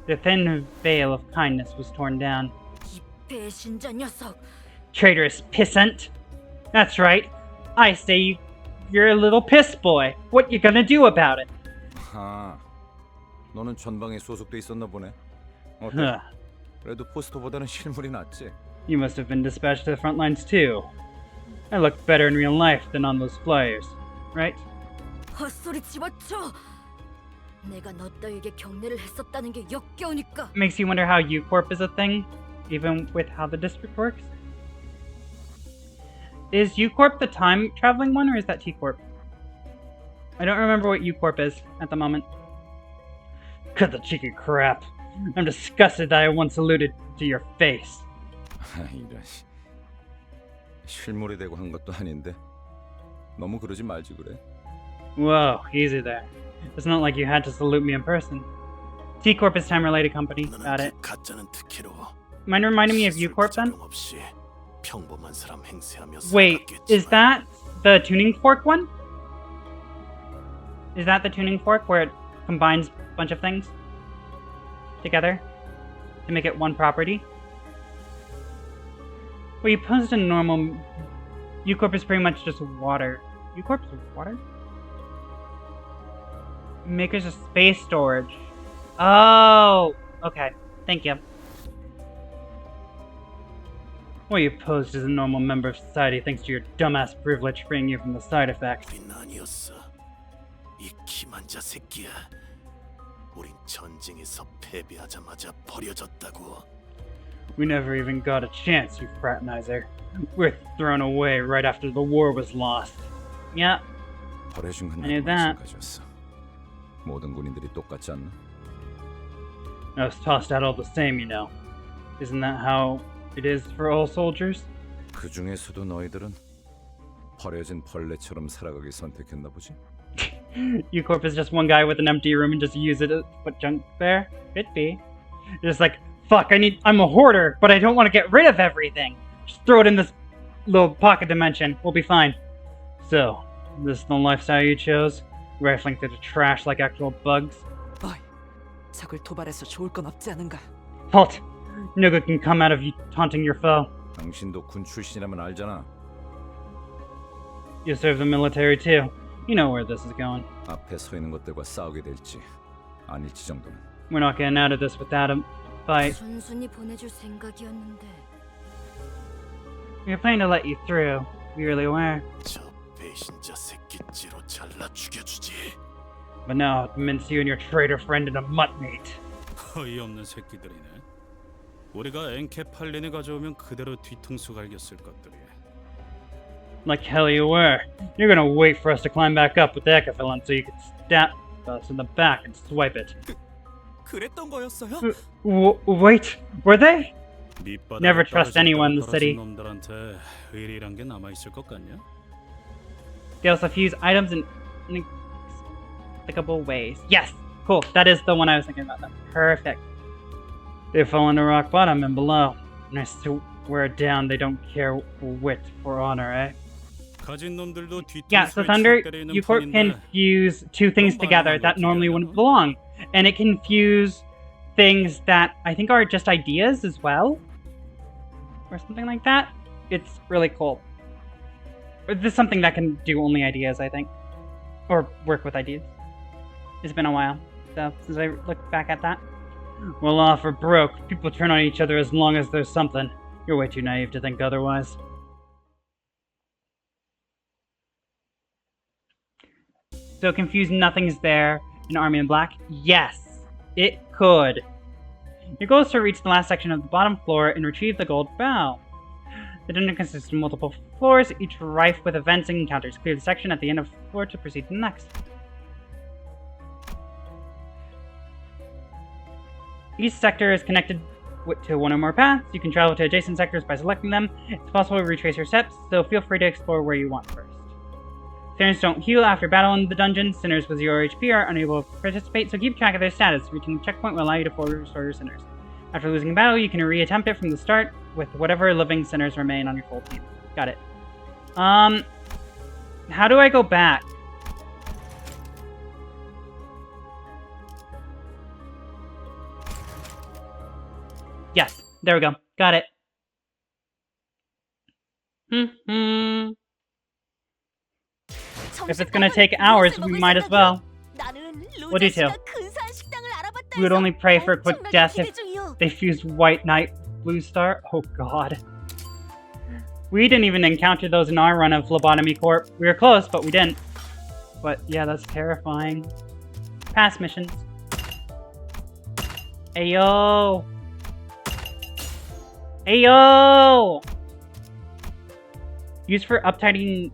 the thin veil of kindness was torn down. 배신자 녀석. Traitorous pissant. That's right. I say you're a little piss boy. What you gonna do about it? 아, 너는 전방에 소속돼 있었나 보네. 어때? 그래도 포스터보다는 실물이 낫지. You must have been dispatched to the front lines too. I look better in real life than on those flyers, right? 헛소리 집어쳐. 내가 너 따위에게 경례를 했었다는 게 역겨우니까. Makes you wonder how U-Corp is a thing, even with how the district works. Is U-Corp the time-traveling one, or is that T-Corp? I don't remember what U-Corp is at the moment. Cut the cheeky crap. I'm disgusted that I once alluded to your face. 이런 실물이 되고 한 것도 아닌데 너무 그러지 말지 그래. Whoa, easy there. It's not like you had to salute me in person. T-Corp is time-related company. Got it. Mind reminding me of U-Corp then? Wait, is that the tuning fork one? Is that the tuning fork where it combines a bunch of things together to make it one property? Well, you posed a normal... U-Corp is pretty much just water. U-Corp is water? Makers of space storage. Oh! Okay, thank you. Well, you posed as a normal member of society thanks to your dumbass privilege freeing you from the side effects. 이 기만자 새끼야. 우린 전쟁에서 패배하자마자 버려졌다고. We never even got a chance, you fraternizer. We're thrown away right after the war was lost. Yeah, 버려진 건 I knew that. 마찬가지였어. 모든 군인들이 똑같지 않나? I was tossed out all the same, you know. Isn't that how it is for all soldiers? 그 중에서도 너희들은 버려진 벌레처럼 살아가기 선택했나 보지? U-Corp is just one guy with an empty room and just use it to put junk there? Could be. Just like, fuck, I'm a hoarder, but I don't want to get rid of everything. Just throw it in this little pocket dimension. We'll be fine. So, this is the lifestyle you chose? Rifling through the trash like actual bugs? 어이, 적을 도발해서 좋을 건 없지 않은가? Halt! No good can come out of you taunting your foe. 당신도 군 출신이라면 알잖아. You serve the military too. You know where this is going. 앞에 서 있는 것들과 싸우게 될지 아닐지 정도는. We're not getting out of this without a fight. 순순히 보내줄 생각이었는데. We were planning to let you through. We really were. 저 배신자 새끼찌로 잘라 죽여주지. But no, it mince you and your traitor friend in a mutt-meat. 어이없는 새끼들이네. 우리가 엔케팔린을 가져오면 그대로 뒤통수 갈겼을 것들이. Like hell you were. You're gonna wait for us to climb back up with the Ecafilon so you could stab us in the back and swipe it. 그랬던 거였어요? Wait, were they? 밑바닥에 Never trust 떨어졌다가 anyone in the 떨어진 city. 놈들한테 의리란 게 남아 있을 것 같냐? They also fuse items in inexplicable ways. Yes! Cool, that is the one I was thinking about. Perfect. They fall into rock bottom and below. And I swear down they don't care wit or honor, eh? 가진 놈들도 Yeah, so 뒤통수에 Thunder, 침 때리는 Ucorp can 뿐인데 fuse two things together that normally wouldn't belong. And it can fuse things that I think are just ideas as well. Or something like that. It's really cool. Or this is something that can do only ideas, I think. Or work with ideas. It's been a while, so since I look back at that. Well off or broke, people turn on each other as long as there's something. You're way too naive to think otherwise. So confused nothing's there in Army in Black? Yes, it could. Your goal is to reach the last section of the bottom floor and retrieve the gold bow. The dungeon consists of multiple floors, each rife with events and encounters. Clear the section at the end of the floor to proceed to the next. Each sector is connected to one or more paths. You can travel to adjacent sectors by selecting them. It's possible to retrace your steps, so feel free to explore where you want first. Sinners don't heal after battle in the dungeon. Sinners with 0 HP are unable to participate, so keep track of their status. Reaching the checkpoint will allow you to fully restore your sinners. After losing a battle, you can reattempt it from the start with whatever living sinners remain on your full team. Got it. How do I go back? Yes, there we go. Got it. If it's gonna take hours, we might as well. What do you do? We would only pray for a quick death if they fused White Knight, Blue Star. Oh god. We didn't even encounter those in our run of Phlebotomy Corp. We were close, but we didn't. But yeah, that's terrifying. Past missions. Ayo! Ayo! Used for uptightening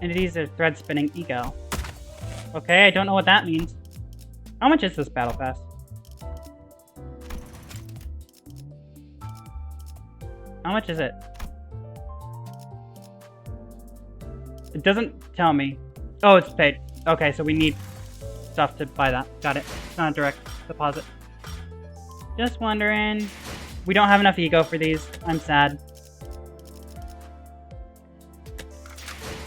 entities or thread spinning ego. Okay, I don't know what that means. How much is this battle pass? How much is it? It doesn't tell me. Oh, it's paid. Okay, so we need stuff to buy that. Got it. It's not a direct deposit. Just wondering. We don't have enough ego for these. I'm sad.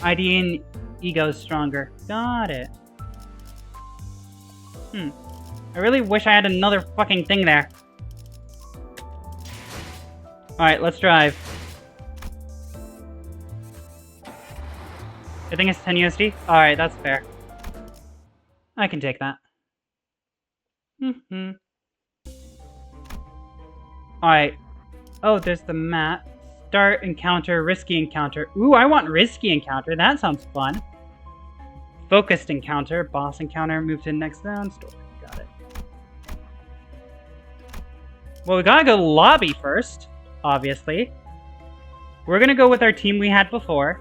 ID and ego is stronger. Got it. I really wish I had another fucking thing there. Alright, let's drive. I think it's 10 USD? Alright, that's fair. I can take that. Alright. Oh, there's the map. Start encounter, risky encounter. Ooh, I want risky encounter. That sounds fun. Focused encounter, boss encounter, move to the next zone, story. Got it. Well, we gotta go lobby first, obviously. We're gonna go with our team we had before.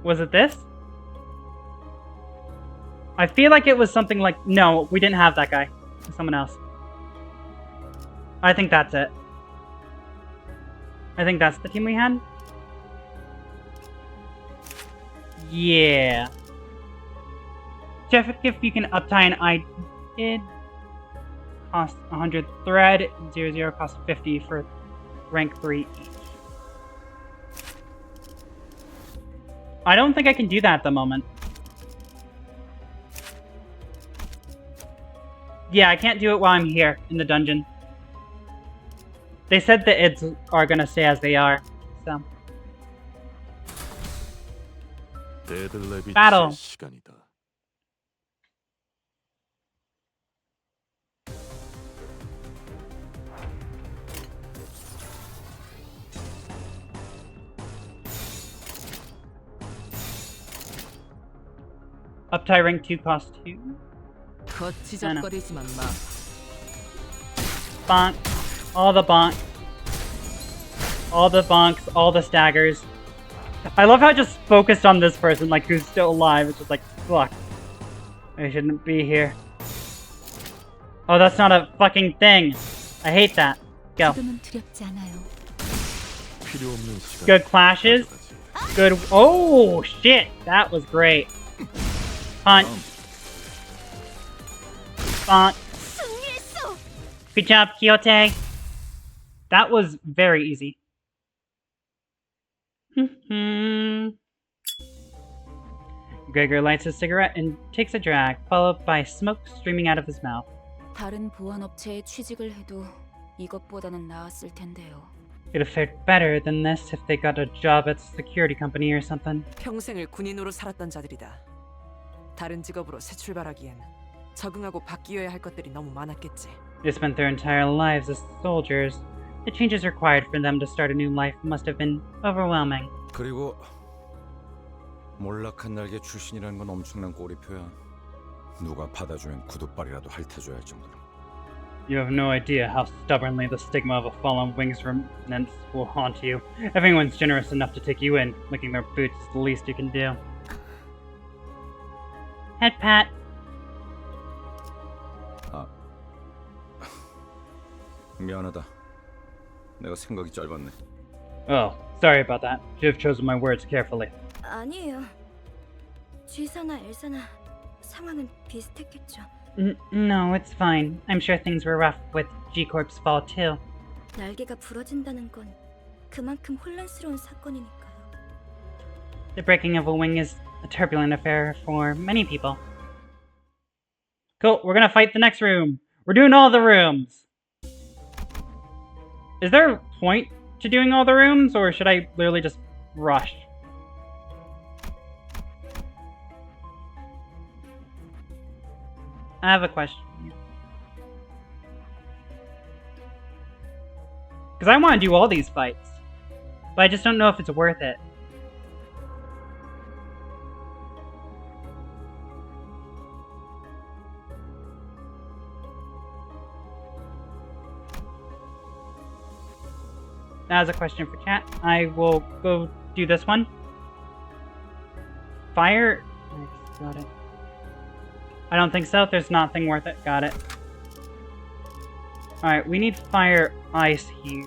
Was it this? I feel like it was something like... No, we didn't have that guy. It was someone else. I think that's it. I think that's the team we had. Yeah. Check if you can uptie an ID. Cost 100 thread. 00 cost 50 for rank 3 each. I don't think I can do that at the moment. Yeah, I can't do it while I'm here in the dungeon. They said the IDs are gonna stay as they are, so. Battle. 시간이다. Uptie rank 2 cost 2. 거치적거리지만 마. Bonk. All the bonk. All the bonks, all the staggers. I love how it just focused on this person, like, who's still alive. It's just like, fuck. I shouldn't be here. Oh, that's not a fucking thing. I hate that. Go. Good clashes. Good. Oh, shit. That was great. Punch. Bonk. Good job, Kyote. That was very easy. Gregor lights a cigarette and takes a drag, followed by smoke streaming out of his mouth. 다른 보안업체에 취직을 해도 이것보다는 나았을 텐데요. It'd have fared better than this if they got a job at a security company or something. 평생을 군인으로 살았던 자들이다. 다른 직업으로 새 출발하기엔 적응하고 바뀌어야 할 것들이 너무 많았겠지. They spent their entire lives as soldiers. The changes required for them to start a new life must have been overwhelming. 그리고 몰락한 날개 출신이라는 건 엄청난 꼬리표야. 누가 받아주면 구두발이라도 핥아줘야 할 정도로. You have no idea how stubbornly the stigma of a fallen wing's remnants will haunt you. Everyone's generous enough to take you in. Licking their boots is the least you can do. Head pat. 아, 미안하다. 내가 생각이 짧았네. Oh, sorry about that. Should have chosen my words carefully. 아니에요. G사나 L사나 상황은 비슷했겠죠. No, it's fine. I'm sure things were rough with G-Corp's fall too. 날개가 부러진다는 건 그만큼 혼란스러운 사건이니까요. The breaking of a wing is a turbulent affair for many people. Cool, we're gonna fight the next room. We're doing all the rooms. Is there a point to doing all the rooms, or should I literally just rush? I have a question. Because I want to do all these fights, but I just don't know if it's worth it. That is a question for chat. I will go do this one. Fire? Got it. I don't think so. There's nothing worth it. Got it. Alright, we need fire ice here.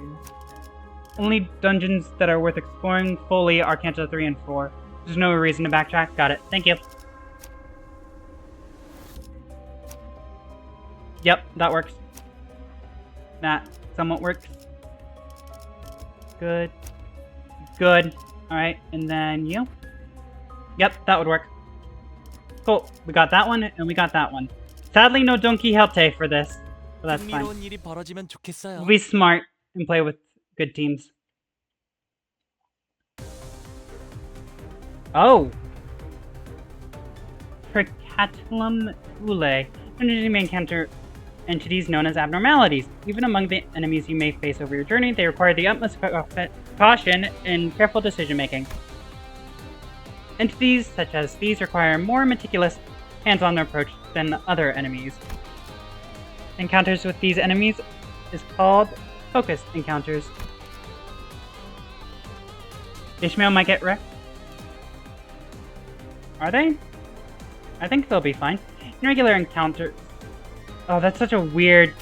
Only dungeons that are worth exploring fully are Canto 3 and 4. There's no reason to backtrack. Got it. Thank you. Yep, that works. That somewhat works. Good. Good. Alright, and then you. Yep, that would work. Cool. We got that one, and we got that one. Sadly, no Don Quixote for this, but that's fine. We'll be smart and play with good teams. Oh! Percatulum ule. You may encounter entities known as abnormalities. Even among the enemies you may face over your journey, they require the utmost caution and careful decision-making. Entities such as these require more meticulous, hands-on approach than other enemies. Encounters with these enemies is called focused encounters. Ishmael might get wrecked. Are they? I think they'll be fine. In regular encounters... Oh, that's such a weird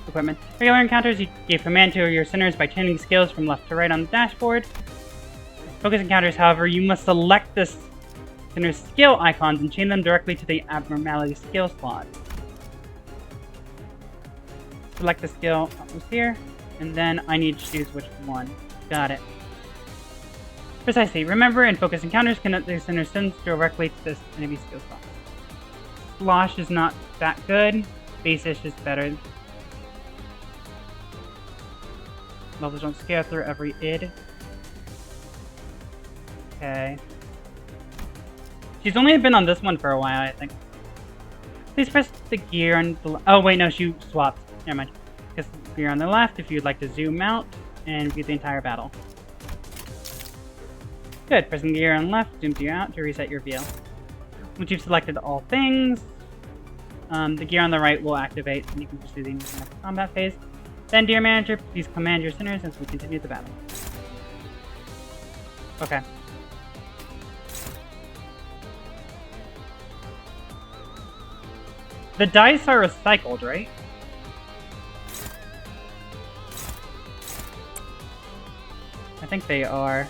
equipment. Regular encounters, you give command to your sinners by chaining skills from left to right on the dashboard. Focus encounters, however, you must select the sinner's skill icons and chain them directly to the abnormality skill slot. Select the skill that was here, and then I need to choose which one. Got it. Precisely. Remember, in focus encounters, connect the sinner's sins directly to this enemy skill slot. Slosh is not that good. Basish is better. Levels don't scale through every id. Okay. She's only been on this one for a while, I think. Please press the gear on the... Oh, wait, no, she swapped. Never mind. Press the gear on the left if you'd like to zoom out and view the entire battle. Good. Pressing the gear on the left zooms you out to reset your view. Once you've selected all things, the gear on the right will activate and you can pursue the next combat phase. Then, dear manager, please command your sinners as we continue the battle. Okay. The dice are recycled, right? I think they are.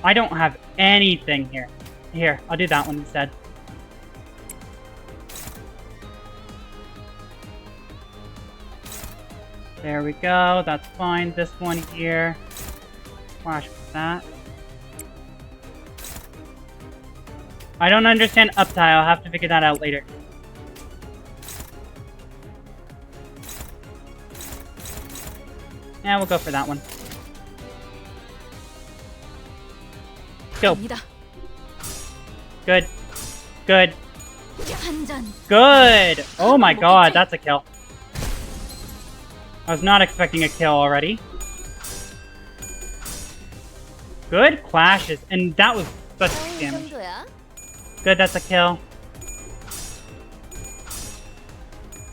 I don't have anything here. Here, I'll do that one instead. There we go, that's fine. This one here. Flash with that. I don't understand uptie, I'll have to figure that out later. Yeah, we'll go for that one. Go. Good. Good. Good! Oh my god, that's a kill. I was not expecting a kill already. Good clashes, and that was such damage. Good, that's a kill.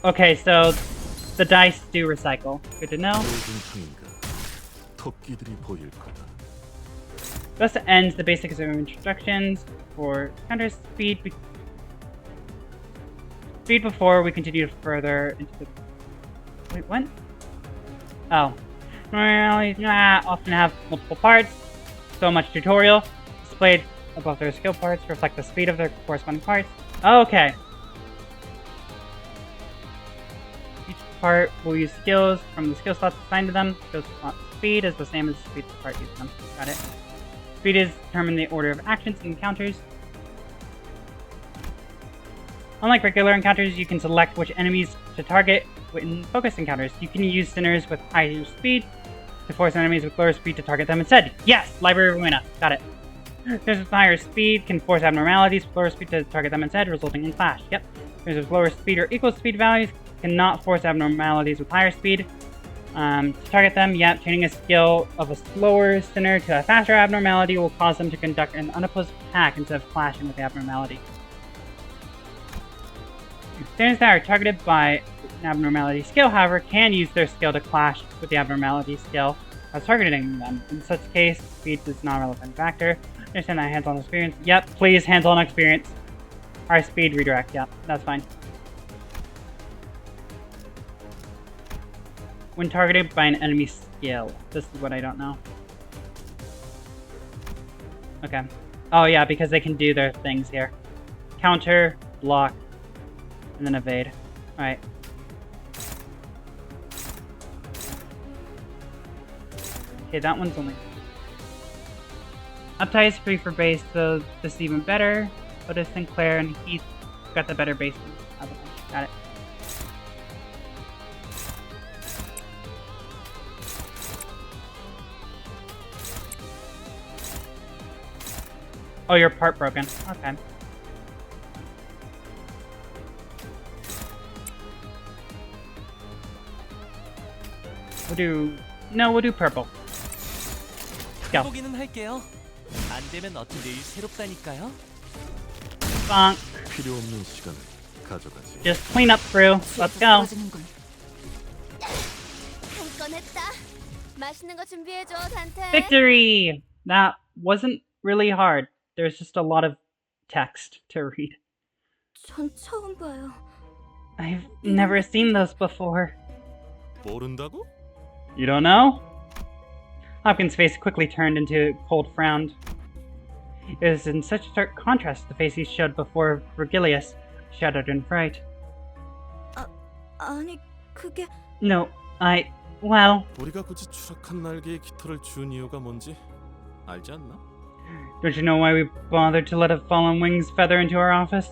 Okay, so the dice do recycle. Good to know. Thus ends the basics of instructions for counter speed. Speed before we continue further into the... Wait, what? Oh. Normally, often have multiple parts. So much tutorial. Displayed above their skill parts reflect the speed of their corresponding parts. Okay. Each part will use skills from the skill slots assigned to them. Skill slot speed is the same as the speed of the part used them. Got it. Speed is determined the order of actions and encounters. Unlike regular encounters, you can select which enemies to target in focus encounters. You can use sinners with higher speed to force enemies with lower speed to target them instead. Yes! Library of Ruina. Got it. Sinners with higher speed can force abnormalities with lower speed to target them instead, resulting in clash. Yep. Sinners with lower speed or equal speed values cannot force abnormalities with higher speed. To target them, yep, chaining a skill of a slower sinner to a faster abnormality will cause them to conduct an unopposed attack instead of clashing with the abnormality. Sinners that are targeted by an abnormality skill, however, can use their skill to clash with the abnormality skill that's targeting them. In such case, speed is not a relevant factor. Understand that hands-on experience. Yep, please, hands-on experience. Our speed redirect, yep, that's fine. When targeted by an enemy skill. This is what I don't know. Okay. Oh yeah, because they can do their things here. Counter, block, and then evade. Alright. Okay, that one's only... Uptie is free for base, so this is even better. Otis, Sinclair, and Heath got the better base. Got it. Oh, your part broken. Okay. We'll do... No, we'll do purple. Go. 해보기는 할게요. 안 되면 어떻게 새롭다니까요. Bonk. 필요 없는 시간을 가져가지. Just clean up through. Let's go. 한 건 했다. 맛있는 거 준비해줘, 단테. Victory! That wasn't really hard. There's just a lot of text to read. 전 처음 봐요. I've never seen those before. 모른다고? You don't know? Hopkins' face quickly turned into a cold frown. It was in such stark contrast to the face he showed before Virgilius, shuddered in fright. 아니, 그게... No, well... 우리가 굳이 추락한 날개에 깃털을 준 이유가 뭔지 알지 않나? Don't you know why we bothered to let a fallen wing's feather into our office?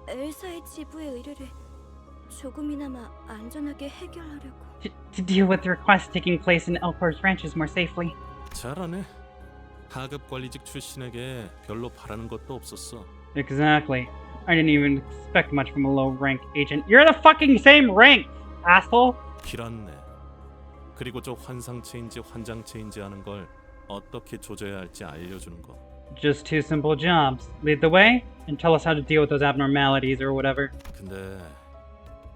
엘사의 지부의 의뢰를... 조금이나마 안전하게 해결하려고. To deal with the requests taking place in Elcor's ranches more safely. 잘하네. 하급 관리직 출신에게 별로 바라는 것도 없었어. Exactly. I didn't even expect much from a low-rank agent. You're the fucking same rank, asshole! 길었네. 그리고 저 환상 체인지, 환장 체인지 하는 걸 어떻게 조져야 할지 알려주는 거. Just two simple jobs. Lead the way, and tell us how to deal with those abnormalities or whatever. 근데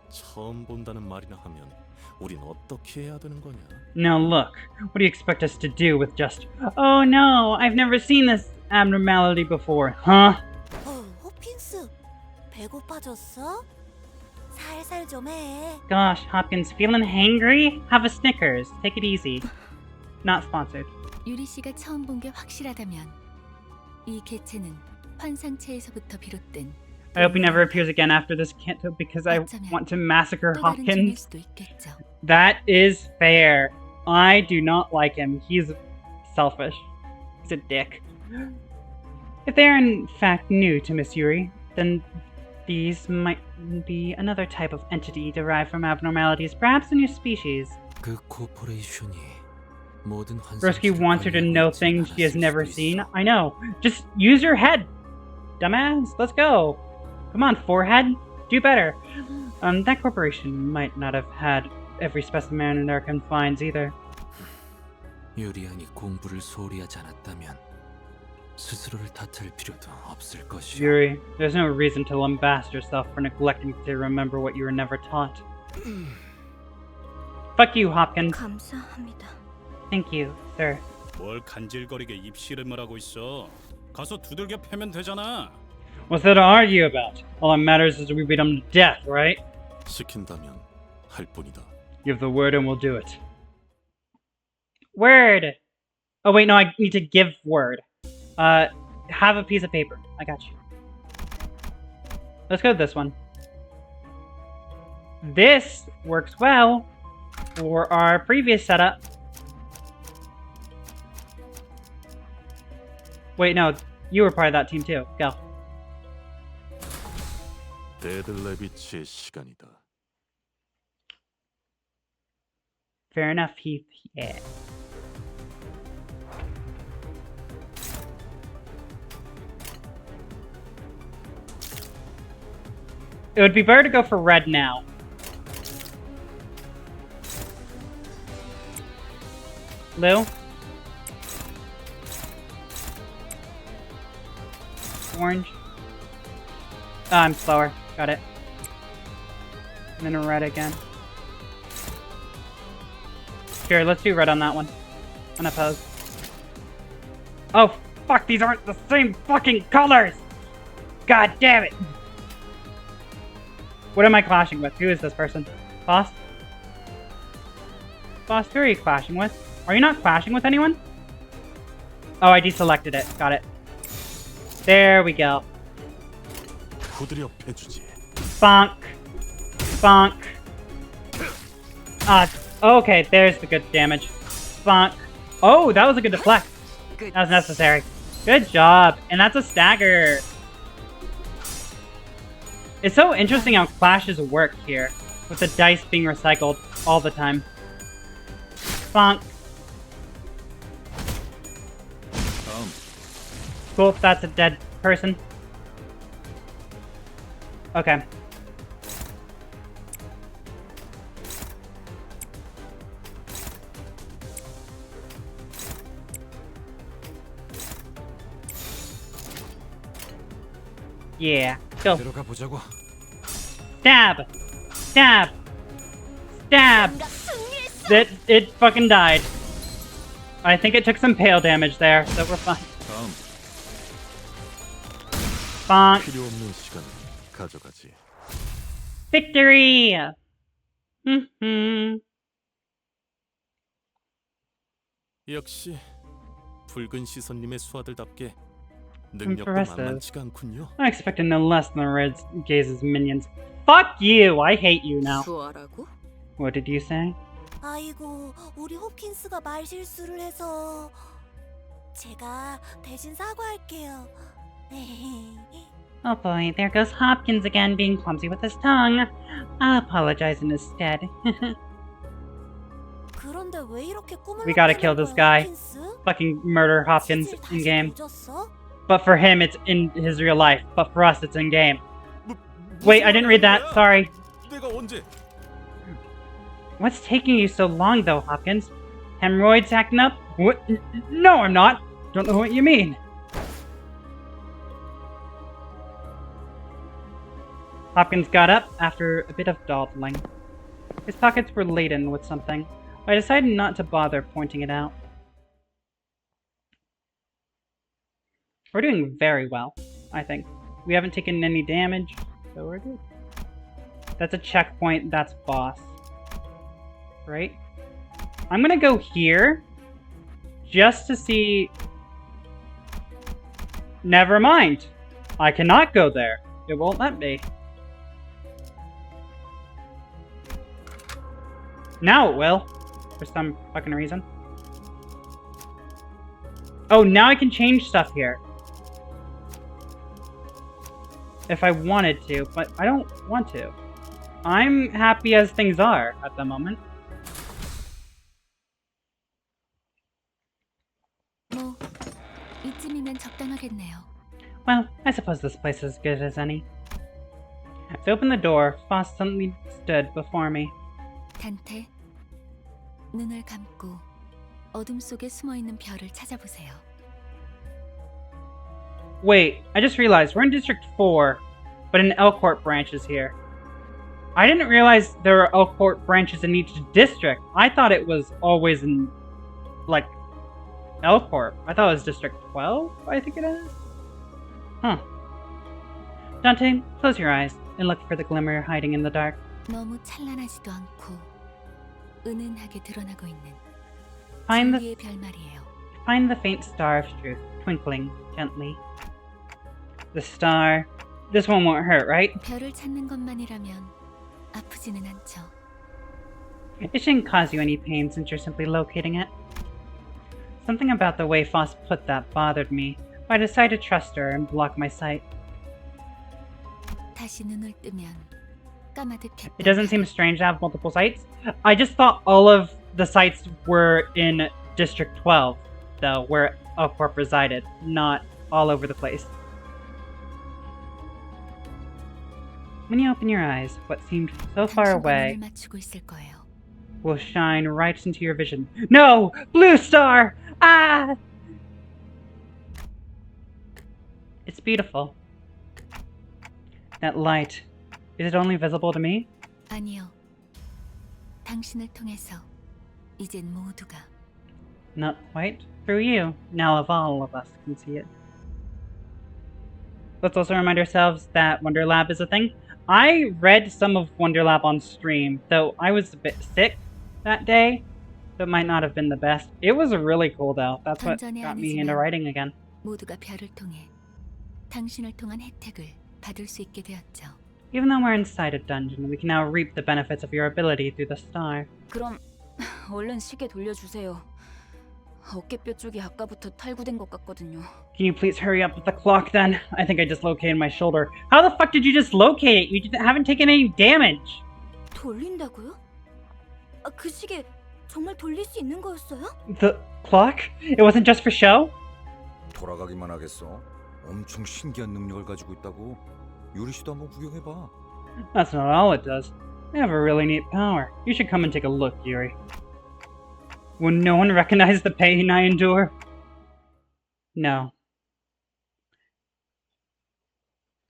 처음 본다는 말이나 하면 우린 어떻게 해야 되는 거냐? Now look, what do you expect us to do with just, oh no, I've never seen this abnormality before, huh? 호핀스, 배고파졌어? 살살 좀 해. Gosh, Hopkins, feeling hangry? Have a Snickers. Take it easy. Not sponsored. 유리 씨가 처음 본 게 확실하다면 이 개체는 환상체에서부터 비롯된 I hope he never appears again after this canto because I want to massacre 또 다른 종일 Hopkins. 수도 있겠죠. That is fair. I do not like him. He's selfish. He's a dick. If they are in fact new to Miss Yuri, then these might be another type of entity derived from abnormalities, perhaps a new species. 그 코퍼레이션이 모든 Broski wants her to know things she has never seen. I know. Just use your head, dumbass. Let's go. Come on, forehead. Do better. That corporation might not have had every specimen in their confines either. 유리안이 공부를 소홀히 하지 않았다면 스스로를 탓할 필요도 없을 것이야. Yuri, there's no reason to lambast yourself for neglecting to remember what you were never taught. Fuck you, Hopkins. 감사합니다. Thank you, sir. 뭘 간질거리게 입씨름을 하고 있어. 가서 두들겨 패면 되잖아. What's there to argue about? All that matters is we beat him to death, right? 시킨다면 할 뿐이다. Give the word and we'll do it. Word! Oh wait, no, I need to give word. Have a piece of paper. I got you. Let's go to this one. This works well for our previous setup. Wait, no, you were part of that team too. Go. 데들레비치의 시간이다. Fair enough, Heath. Yeah. It would be better to go for red now. Lou? Orange? Oh, I'm slower. Got it. And then a red again. Sure, let's do red on that one. Unopposed. Oh, fuck, these aren't the same fucking colors! God damn it! What am I clashing with? Who is this person? Boss? Boss, who are you clashing with? Are you not clashing with anyone? Oh, I deselected it. Got it. There we go. 부드려 패주지. Bonk. Bonk. Okay, there's the good damage. Bonk. Oh, that was a good deflect. That was necessary. Good job. And that's a stagger. It's so interesting how clashes work here, with the dice being recycled all the time. Bonk. Cool, that's a dead person. Okay. Yeah, go. 들어가 보자고. Stab! Stab! Stab! It fucking died. I think it took some pale damage there, so we're fine. Bonk. 필요 없는 시간을 가져가지. Victory! 역시 붉은 시선님의 수하들답게 능력도 Impressive. 만만치가 않군요. I expected no less than the Red Gaze's minions. Fuck you! I hate you now. 수아라고? What did you say? 아이고, 우리 호킨스가 말 실수를 해서 제가 대신 사과할게요. Oh boy, there goes Hopkins again, being clumsy with his tongue. I'll apologize in his stead. 그런데 왜 이렇게 꿈을 We gotta kill 나타낸 this 거야, guy. 홉킨스? Fucking murder Hopkins 치질 in 다시 game. 조졌어? But for him, it's in his real life. But for us, it's in game. Wait, I didn't read that. Sorry. 내가 언제? What's taking you so long, though, Hopkins? Hemorrhoids acting up? What? No, I'm not. Don't know what you mean. Hopkins got up after a bit of dawdling. His pockets were laden with something, but I decided not to bother pointing it out. We're doing very well, I think. We haven't taken any damage, so we're good. That's a checkpoint, that's boss. Right? I'm gonna go here, just to see... Never mind! I cannot go there. It won't let me. Now it will, for some fucking reason. Oh, now I can change stuff here. If I wanted to, but I don't want to. I'm happy as things are at the moment. 뭐 이쯤이면 적당하겠네요. Well, I suppose this place is as good as any. As I opened the door, Foss suddenly stood before me. 단테, 눈을 감고 어둠 속에 숨어있는 별을 찾아보세요. Wait, I just realized we're in District 4, but an Elcourt branch is here. I didn't realize there are Elcourt branches in each district. I thought it was always in, like, Elcourt. I thought it was District 12, I think it is. Huh. Dante, close your eyes and look for the glimmer hiding in the dark. 너무 찬란하지도 않고 은은하게 드러나고 있는 Find 진리의 별 말이에요. Find the faint star of truth, twinkling gently. The star. This one won't hurt, right? 별을 찾는 것만이라면 아프지는 않죠. It shouldn't cause you any pain since you're simply locating it. Something about the way Foss put that bothered me, but I decided to trust her and block my sight. 다시 눈을 뜨면 까마득했던 It doesn't seem strange to have multiple sites. I just thought all of the sites were in District 12, though, where Elcorp resided, not all over the place. When you open your eyes, what seemed so far away 눈을 맞추고 있을 거예요. will shine right into your vision. No! Blue star! Ah! It's beautiful. That light, is it only visible to me? 아니요. 당신을 통해서 이젠 모두가 Not quite. Through you, now of all of us can see it. Let's also remind ourselves that Wonder Lab is a thing. I read some of Wonder Lab on stream, though I was a bit sick that day, so it might not have been the best. It was really cool though. That's what got me into writing again. 모두가 별을 통해 당신을 통한 혜택을 받을 수 있게 되었죠. Even though we're inside a dungeon, we can now reap the benefits of your ability through the star. 그럼 얼른 시계 돌려주세요. 어깨뼈 쪽이 아까부터 탈구된 것 같거든요. Can you please hurry up with the clock then? I think I dislocated my shoulder. How the fuck did you dislocate it? You haven't taken any damage. 돌린다고요? 아, 그 시계 정말 돌릴 수 있는 거였어요? The clock? It wasn't just for show? 돌아가기만 하겠어. 엄청 신기한 능력을 가지고 있다고. 유리 씨도 한번 구경해봐. That's not all it does. They have a really neat power. You should come and take a look, Yuri. Will no one recognize the pain I endure? No.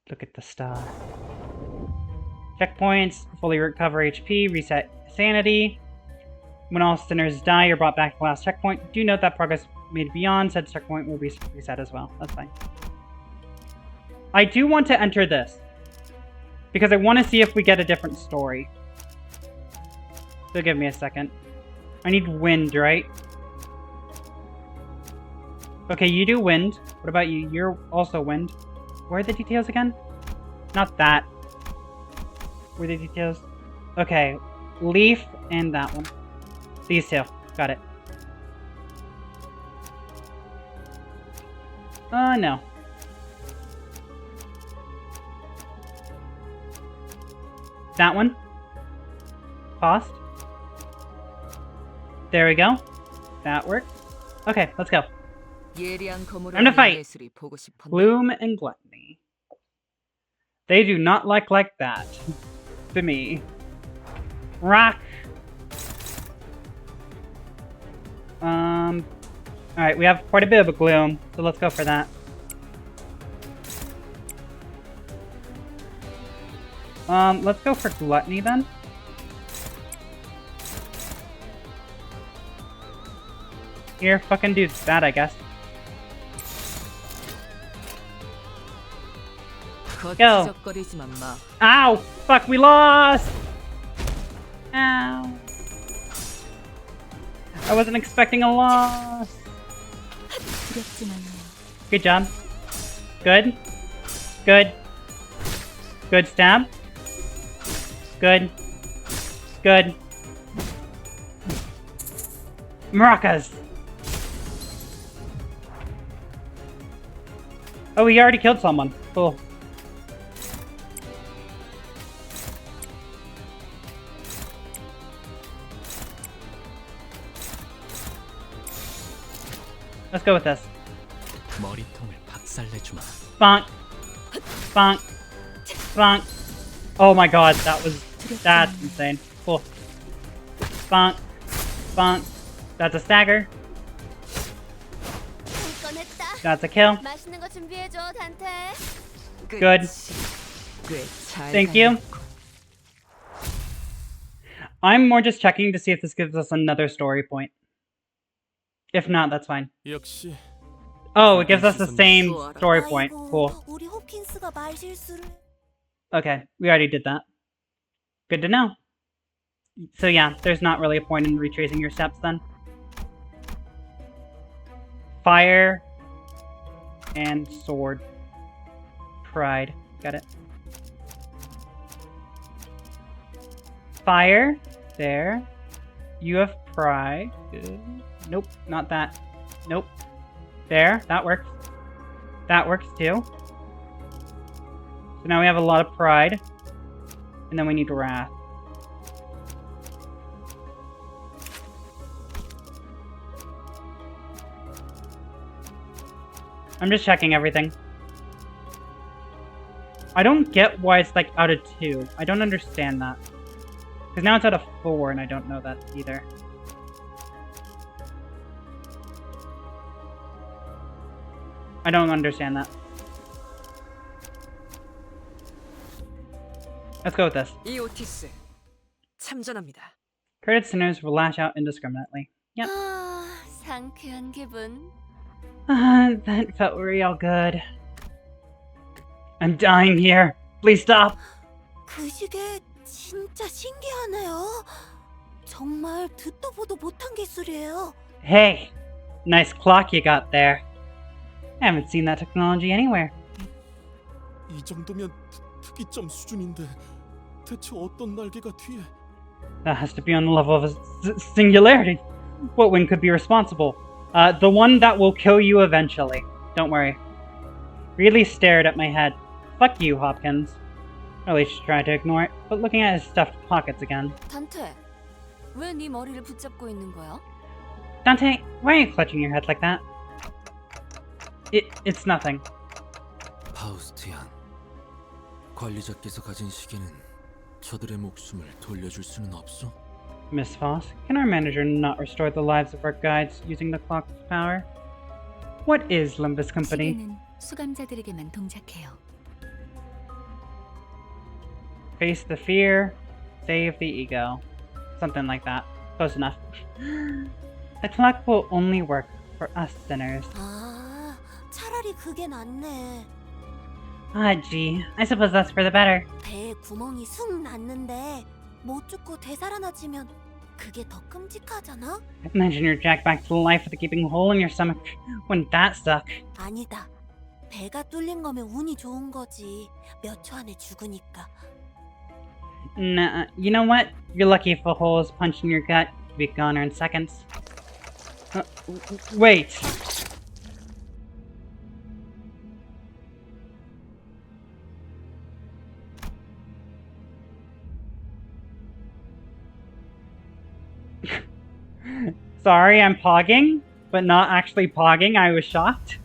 Look at the star. Checkpoints, fully recover HP, reset sanity. When all sinners die, you're brought back to the last checkpoint. Do note that progress made beyond said checkpoint will be reset as well. That's fine. I do want to enter this, because I want to see if we get a different story. So give me a second. I need wind, right? Okay, you do wind. What about you? You're also wind. Where are the details again? Not that. Where are the details? Okay, leaf and that one. These two. Got it. No. That one. Paused. There we go. That worked. Okay, let's go. 예리한 검으로 Time to 하는 fight. 예술이 보고 싶었나? Gloom and Gluttony. They do not like that. To me. Rock. Alright, we have quite a bit of a gloom, so let's go for that. Let's go for Gluttony then. Here, fucking do that, I guess. Go. Ow! Fuck, we lost! Ow. I wasn't expecting a loss. Good job. Good. Good. Good stab. Good. Good. Maracas! Oh, he already killed someone. Cool. Let's go with this. 머리통을 박살내주마. Bonk. Bonk. Bonk. Oh my god, that's insane. Cool. Bonk. Bonk. That's a stagger. That's a kill. 맛있는 거 준비해줘, 단테. Good. Thank you. I'm more just checking to see if this gives us another story point. If not, that's fine. 역시 Oh, it gives us the same story point. Cool. 우리 호킨스가 말 실수를. Okay, we already did that. Good to know. So yeah, there's not really a point in retracing your steps then. Fire and sword. Pride. Got it. Fire. There. You have pride. Good. Nope, not that. Nope. There. That works. That works too. So now we have a lot of pride. And then we need wrath. I'm just checking everything. I don't get why it's like out of 2. I don't understand that. Because now it's out of 4 and I don't know that either. I don't understand that. Let's go with this. 이 오티스 참전합니다. Credit sinners will lash out indiscriminately. Yep. 상쾌한 기분. That felt real good. I'm dying here. Please stop. 그 시계 진짜 신기하네요. 정말 듣도 보도 못한 기술이에요. Hey, nice clock you got there. I haven't seen that technology anywhere. 이 정도면 특이점 수준인데 대체 어떤 날개가 뒤에? That has to be on the level of a singularity. What wing could be responsible? The one that will kill you eventually. Don't worry. Really stared at my head. Fuck you, Hopkins. Really should try to ignore it, but looking at his stuffed pockets again. 단테, 왜 네 머리를 붙잡고 있는 거야? Dante, why are you clutching your head like that? It's nothing. 파우스티안, 관리자께서 가진 시계는 저들의 목숨을 돌려줄 수는 없어? Miss Foss, can our manager not restore the lives of our guides using the clock's power? What is Limbus Company? 시계는 수감자들에게만 동작해요. Face the fear, save the ego. Something like that. Close enough. The clock will only work for us sinners. 아, 차라리 그게 낫네. Ah, gee. I suppose that's for the better. 배에 구멍이 숭 났는데 못 죽고 되살아나지면 그게 더 끔찍하잖아? Imagine you're jacked back to life with a gaping hole in your stomach. Wouldn't that suck? 아니다. 배가 뚫린 거면 운이 좋은 거지. 몇 초 안에 죽으니까. Nah, you know what? You're lucky if a hole is punched in your gut. You'd be goner in seconds. Wait. sorry, I'm pogging, but not actually pogging. I was shocked.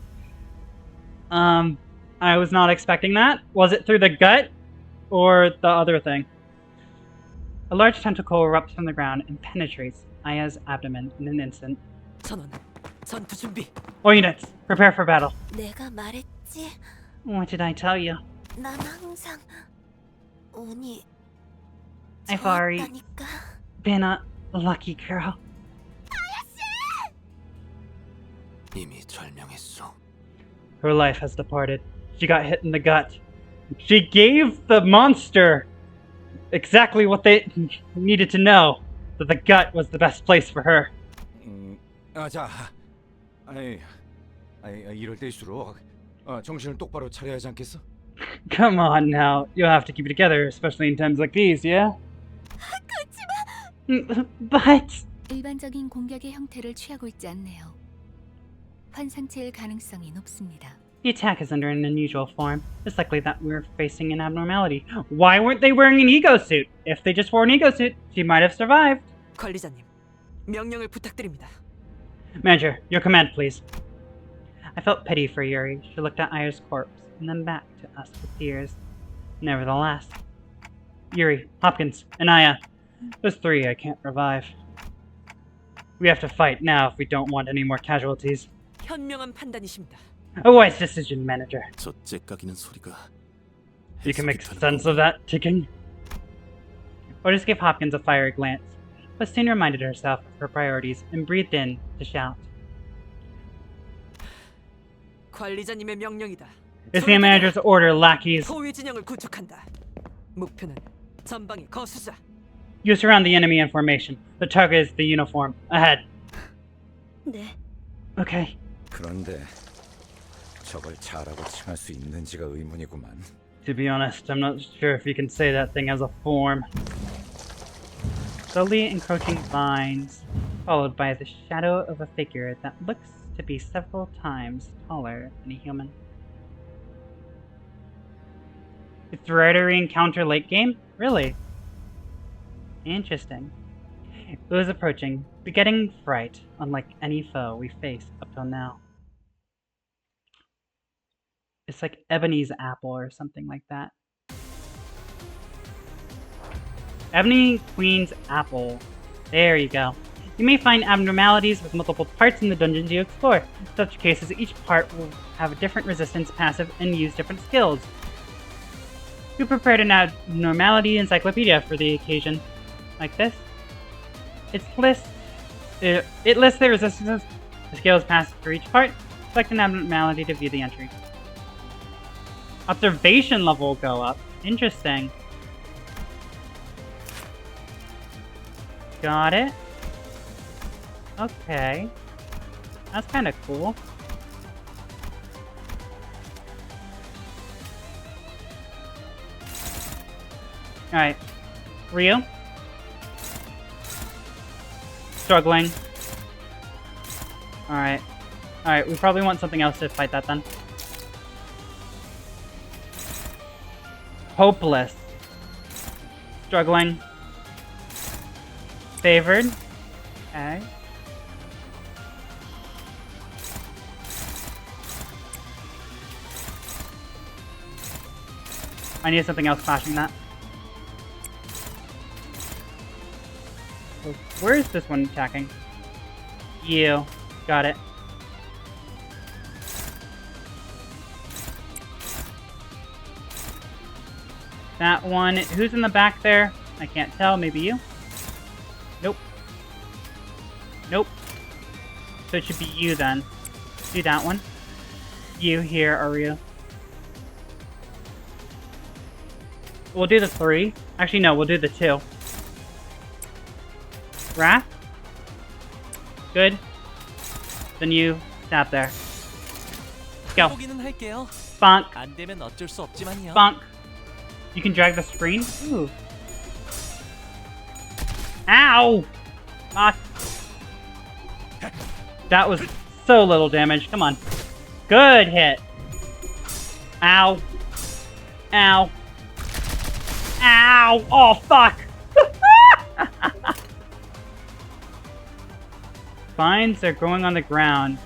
I was not expecting that. Was it through the gut or the other thing? A large tentacle erupts from the ground and penetrates Aya's abdomen in an instant. 전원, 전투 준비. All units, prepare for battle. 내가 말했지. What did I tell you? 난 항상 운이 I've already 좋았다니까. been a lucky girl. 이미 절명했어. Her life has departed. She got hit in the gut. She gave the monster exactly what they needed to know, that the gut was the best place for her. 자, 이럴 때일수록 정신을 똑바로 차려야 하지 않겠어? Come on now, you'll have to keep it together, especially in times like these, yeah? But... 일반적인 공격의 형태를 취하고 있지 않네요. 환상체일 가능성이 높습니다. The attack is under an unusual form. It's likely that we're facing an abnormality. Why weren't they wearing an ego suit? If they just wore an ego suit, she might have survived. 관리자님, 명령을 부탁드립니다. Manager, your command, please. I felt pity for Yuri. She looked at Aya's corpse, and then back to us with tears. Nevertheless, Yuri, Hopkins, and Aya. Those three I can't revive. We have to fight now if we don't want any more casualties. 현명한 판단이십니다. A wise decision, Manager. 저 째까기는 소리가. You can make sense of that ticking. Orders gave Hopkins a fiery glance, but soon reminded herself of her priorities and breathed in to shout. 관리자님의 명령이다. It's the manager's order, lackeys. 포위 진영을 구축한다. 목표는 전방의 거수자. You surround the enemy in formation. The target is the uniform. Ahead. 네. Okay. 그런데 저걸 자라고 칭할 수 있는지가 의문이구만. To be honest, I'm not sure if you can say that thing has a form. Slowly encroaching vines, followed by the shadow of a figure that looks to be several times taller than a human. It's rare to re-encounter late game? Really? Interesting. It was approaching, begetting fright, unlike any foe we faced up till now. It's like Ebony's apple or something like that. Ebony Queen's apple. There you go. You may find abnormalities with multiple parts in the dungeons you explore. In such cases, each part will have a different resistance passive and use different skills. We prepared an abnormality encyclopedia for the occasion. Like this. It lists the resistance the skills passive for each part. Select an abnormality to view the entry. Observation level will go up. Interesting. Got it. Okay. That's kind of cool. Alright. Ryu. Struggling. Alright. Alright, we probably want something else to fight that then. Hopeless. Struggling. Favored. Okay. I need something else clashing that. So where is this one attacking? You. Got it. That one. Who's in the back there? I can't tell. Maybe you? Nope. Nope. So it should be you then. Do that one. You here, Aryu. We'll do the 3. Actually, no, we'll do the 2. Wrath. Good. Then you stab there. Go. Bonk. Bonk. You can drag the screen. Ooh. Ow! Ah. That was so little damage. Come on. Good hit. Ow. Ow. Ow! Oh, fuck! Spines are growing on the ground.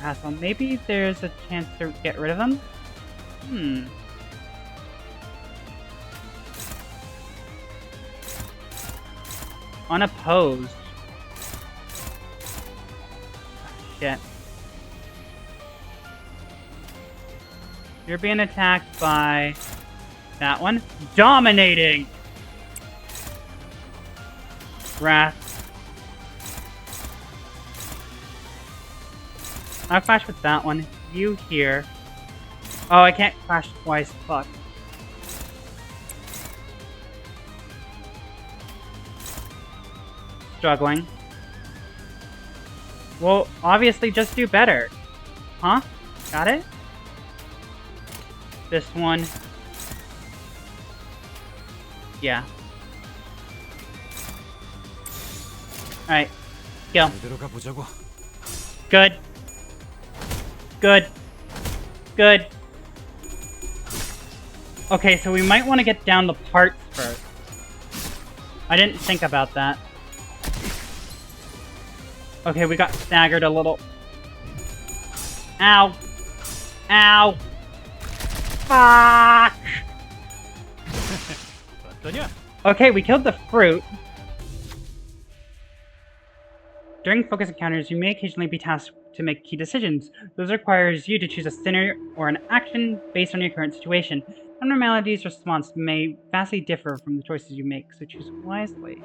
Well, maybe there's a chance to get rid of them? Unopposed. Shit. You're being attacked by that one. Dominating! Wrath. I'll clash with that one. You here. Oh, I can't clash twice. Fuck. Struggling. Well, obviously just do better. Huh? Got it? This one. Yeah. Alright. Go. Good. Good. Good. Okay, so we might want to get down the parts first. I didn't think about that. Okay, we got staggered a little. Ow. Ow. Fuck! Okay, we killed the fruit. During focus encounters, you may occasionally be tasked to make key decisions. This requires you to choose a sinner or an action based on your current situation. Abnormality's response may vastly differ from the choices you make, so choose wisely.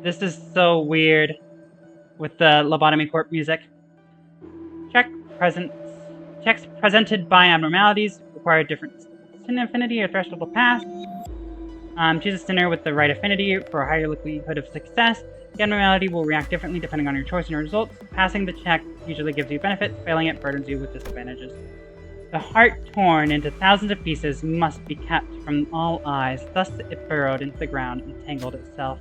This is so weird with the lobotomy corp music. Checks presented by abnormalities require different sin affinity or threshold to pass. Choose a sinner with the right affinity for a higher likelihood of success. The abnormality will react differently depending on your choice and your results. Passing the check usually gives you benefits, failing it burdens you with disadvantages. The heart torn into thousands of pieces must be kept from all eyes, thus it burrowed into the ground and tangled itself.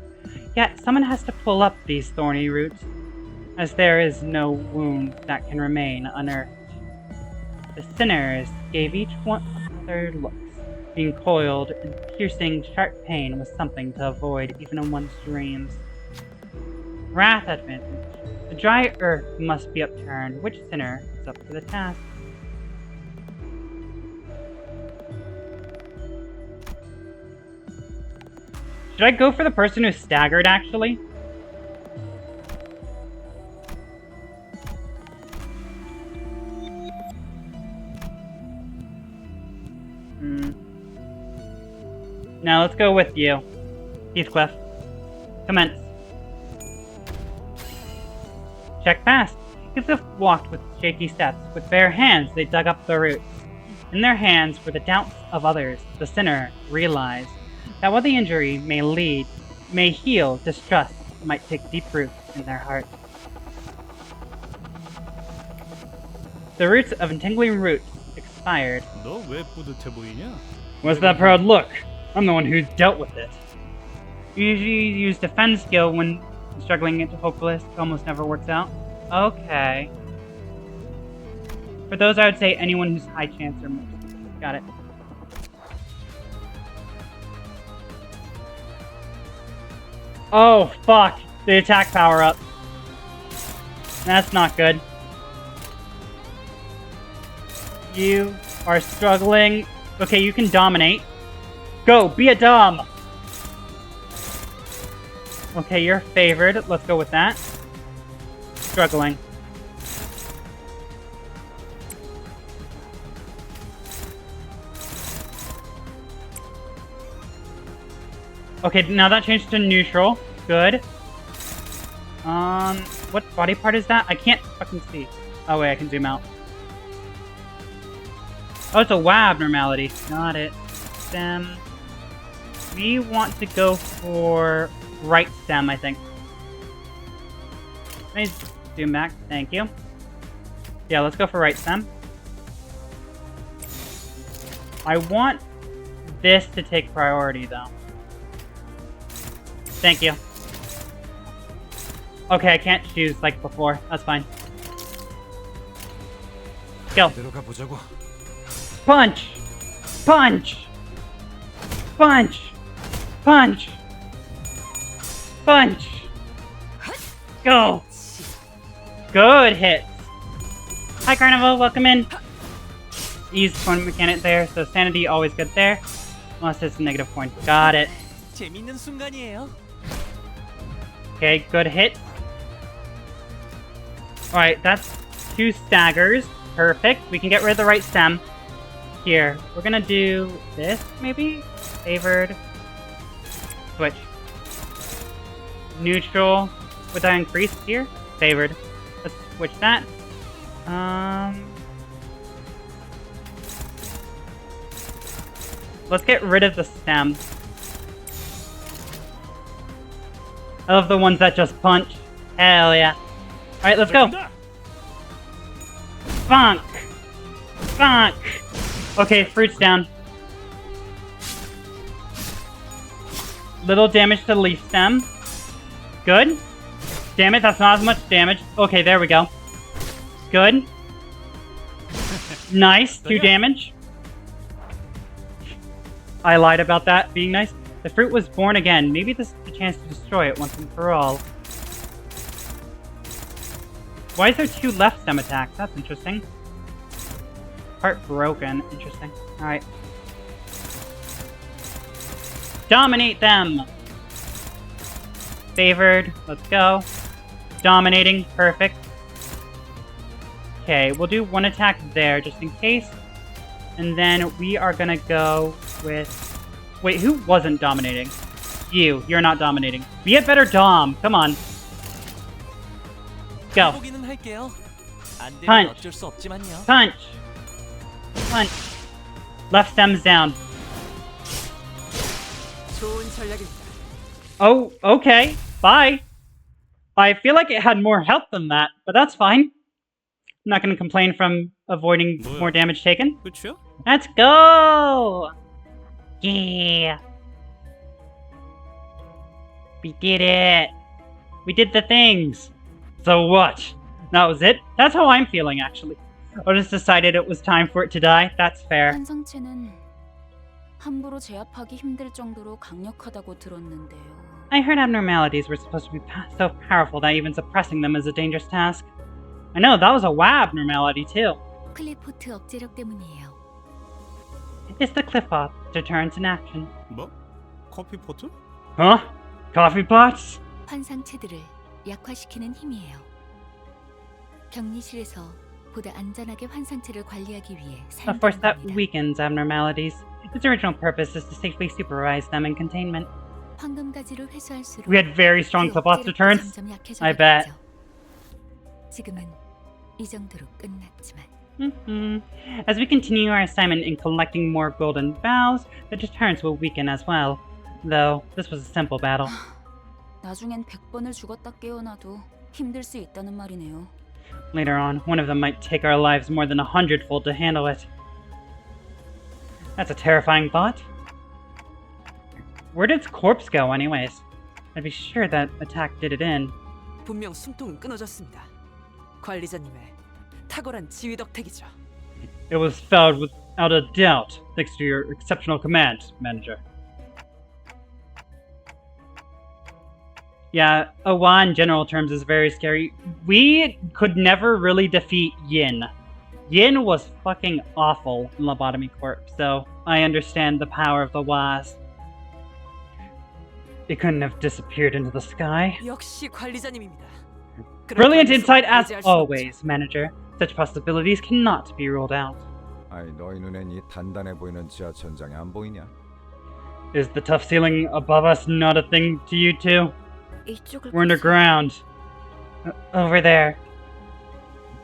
Yet someone has to pull up these thorny roots, as there is no wound that can remain unearthed. The sinners gave each one their looks. Being coiled and piercing sharp pain was something to avoid even in one's dreams. Wrath advantage. The dry earth must be upturned. Which sinner is up for the task? Should I go for the person who's staggered, actually? Now let's go with you. Heathcliff. Commence. Check passed. Heathcliff walked with shaky steps. With bare hands, they dug up the roots. In their hands were the doubts of others. The sinner realized that while the injury may heal, distrust might take deep roots in their heart. The roots of entangling roots expired. What's that proud look? I'm the one who's dealt with it. You usually use defense skill when struggling into hopeless. It almost never works out. Okay. For those, I would say anyone who's high chance or most. Got it. Oh, fuck. The attack power up. That's not good. You are struggling. Okay, you can dominate. Go, be a dom! Okay, you're favored. Let's go with that. Struggling. Okay, now that changed to neutral. Good. What body part is that? I can't fucking see. Oh wait, I can zoom out. Oh, it's a WA abnormality. Got it. Stem. We want to go for right stem, I think. Let me zoom back. Thank you. Yeah, let's go for right stem. I want this to take priority, though. Thank you. Okay, I can't choose like before. That's fine. Go. Punch! Punch! Punch! Punch! Punch! Go! Good hit. Hi, Carnival. Welcome in. Ease point mechanic there, so sanity always good there. Unless it's a negative point. Got it. 재밌는 순간이에요. Okay, good hit. Alright, that's 2 staggers. Perfect. We can get rid of the right stem. Here, we're gonna do this, maybe? Favored. Switch. Neutral. Would that increase here? Favored. Let's switch that. Let's get rid of the stem. I love the ones that just punch. Hell yeah. Alright, let's go. Funk! Funk! Okay, fruit's down. Little damage to leaf stem. Good. Damn it, that's not as much damage. Okay, there we go. Good. Nice, 2 damage. I lied about that being nice. The fruit was born again. Maybe this is the chance to destroy it once and for all. Why is there 2 left stem attacks? That's interesting. Part broken. Interesting. Alright. Dominate them! Favored. Let's go. Dominating. Perfect. Okay, we'll do 1 attack there just in case. And then we are gonna go with... Wait, who wasn't dominating? You. You're not dominating. Be a better dom. Come on. Go. Punch. Punch. Punch. Left stem's down. Oh, okay. Bye. I feel like it had more health than that, but that's fine. I'm not going to complain from avoiding more damage taken. Let's go! Yeah. We did it. We did the things. So what? That was it? That's how I'm feeling, actually. I just decided it was time for it to die. That's fair. 환상체는 함부로 제압하기 힘들 정도로 강력하다고 들었는데요. I heard abnormalities were supposed to be so powerful that even suppressing them is a dangerous task. I know, that was a WA abnormality too. 클리포트 억제력 때문이에요. It's the cliff pot deterrence in action. 뭐? 커피 포트? Huh? Coffee pots? 환상체들을 약화시키는 힘이에요. 격리실에서 보다 안전하게 환상체를 관리하기 위해 A force 사용되는 that 겁니다. weakens abnormalities. Its original purpose is to safely supervise them in containment. 황금가지를 회수할수록 We had very strong 그 cliff pot 억제력도 deterrence. 점점 I bet. 약해져가겠죠. 지금은 이 정도로 끝났지만 As we continue our assignment in collecting more golden vows, the deterrence will weaken as well. Though, this was a simple battle. 나중엔 100번을 죽었다 깨어나도 힘들 수 있다는 말이네요. Later on, one of them might take our lives more than 100-fold to handle it. That's a terrifying thought. Where did its corpse go, anyways? I'd be sure that attack did it in. 분명 숨통은 끊어졌습니다. 관리자님의 탁월한 지휘 덕택이죠. It was felled without a doubt, thanks to your exceptional command, Manager. Yeah, Owa in general terms is very scary. We could never really defeat Yin. Yin was fucking awful in Lobotomy Corp, so I understand the power of the Was. It couldn't have disappeared into the sky. 역시 관리자님입니다. Brilliant insight as always, Manager. Such possibilities cannot be ruled out. 아이, 너희 눈엔 이 단단해 보이는 지하 천장이 안 보이냐? Is the tough ceiling above us not a thing to you too? 이쪽을 We're underground. Over there.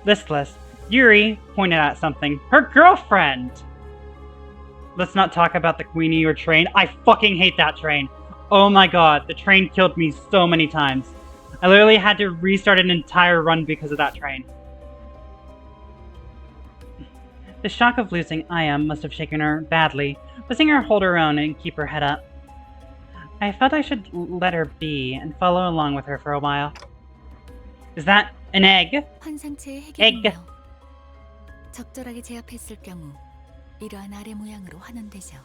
Listless. Yuri pointed at something. Her girlfriend! Let's not talk about the Queenie or train. I fucking hate that train. Oh my god, the train killed me so many times. I literally had to restart an entire run because of that train. The shock of losing Aya must have shaken her badly, but seeing her hold her own and keep her head up. I felt I should let her be and follow along with her for a while. Is that an egg? 환상체의 Egg. 해결은요. 적절하게 제압했을 경우 이러한 아래 모양으로 환원되죠.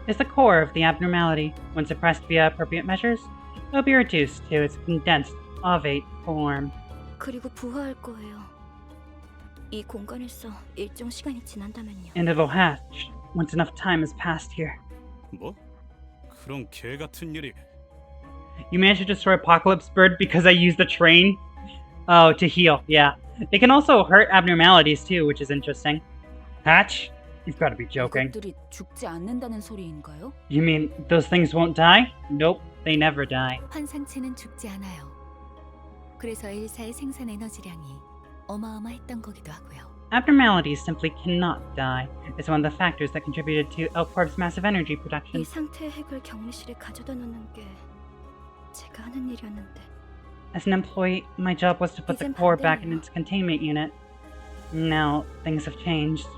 Is the core of the abnormality. When suppressed via appropriate measures, it will be reduced to its condensed ovate form. 그리고 부화할 거예요. 이 공간에서 일정 시간이 지난다면요. And it'll hatch once enough time has passed here. 뭐? 그런 개 같은 일이. You managed to destroy Apocalypse Bird because I used the train? Oh, to heal, yeah. They can also hurt abnormalities too, which is interesting. Hatch? You've got to be joking. 이것들이 죽지 않는다는 소리인가요? You mean those things won't die? Nope, they never die. 환상체는 죽지 않아요. 그래서 엘사의 생산 에너지량이 어마어마했던 거기도 하고요. Abnormalities simply cannot die. It's one of the factors that contributed to L-Corp's massive energy production. 이 상태의 핵을 격리실에 가져다 놓는 게 제가 하는 일이었는데. As an employee, my job was to put the core back in its containment unit. Now, things have changed.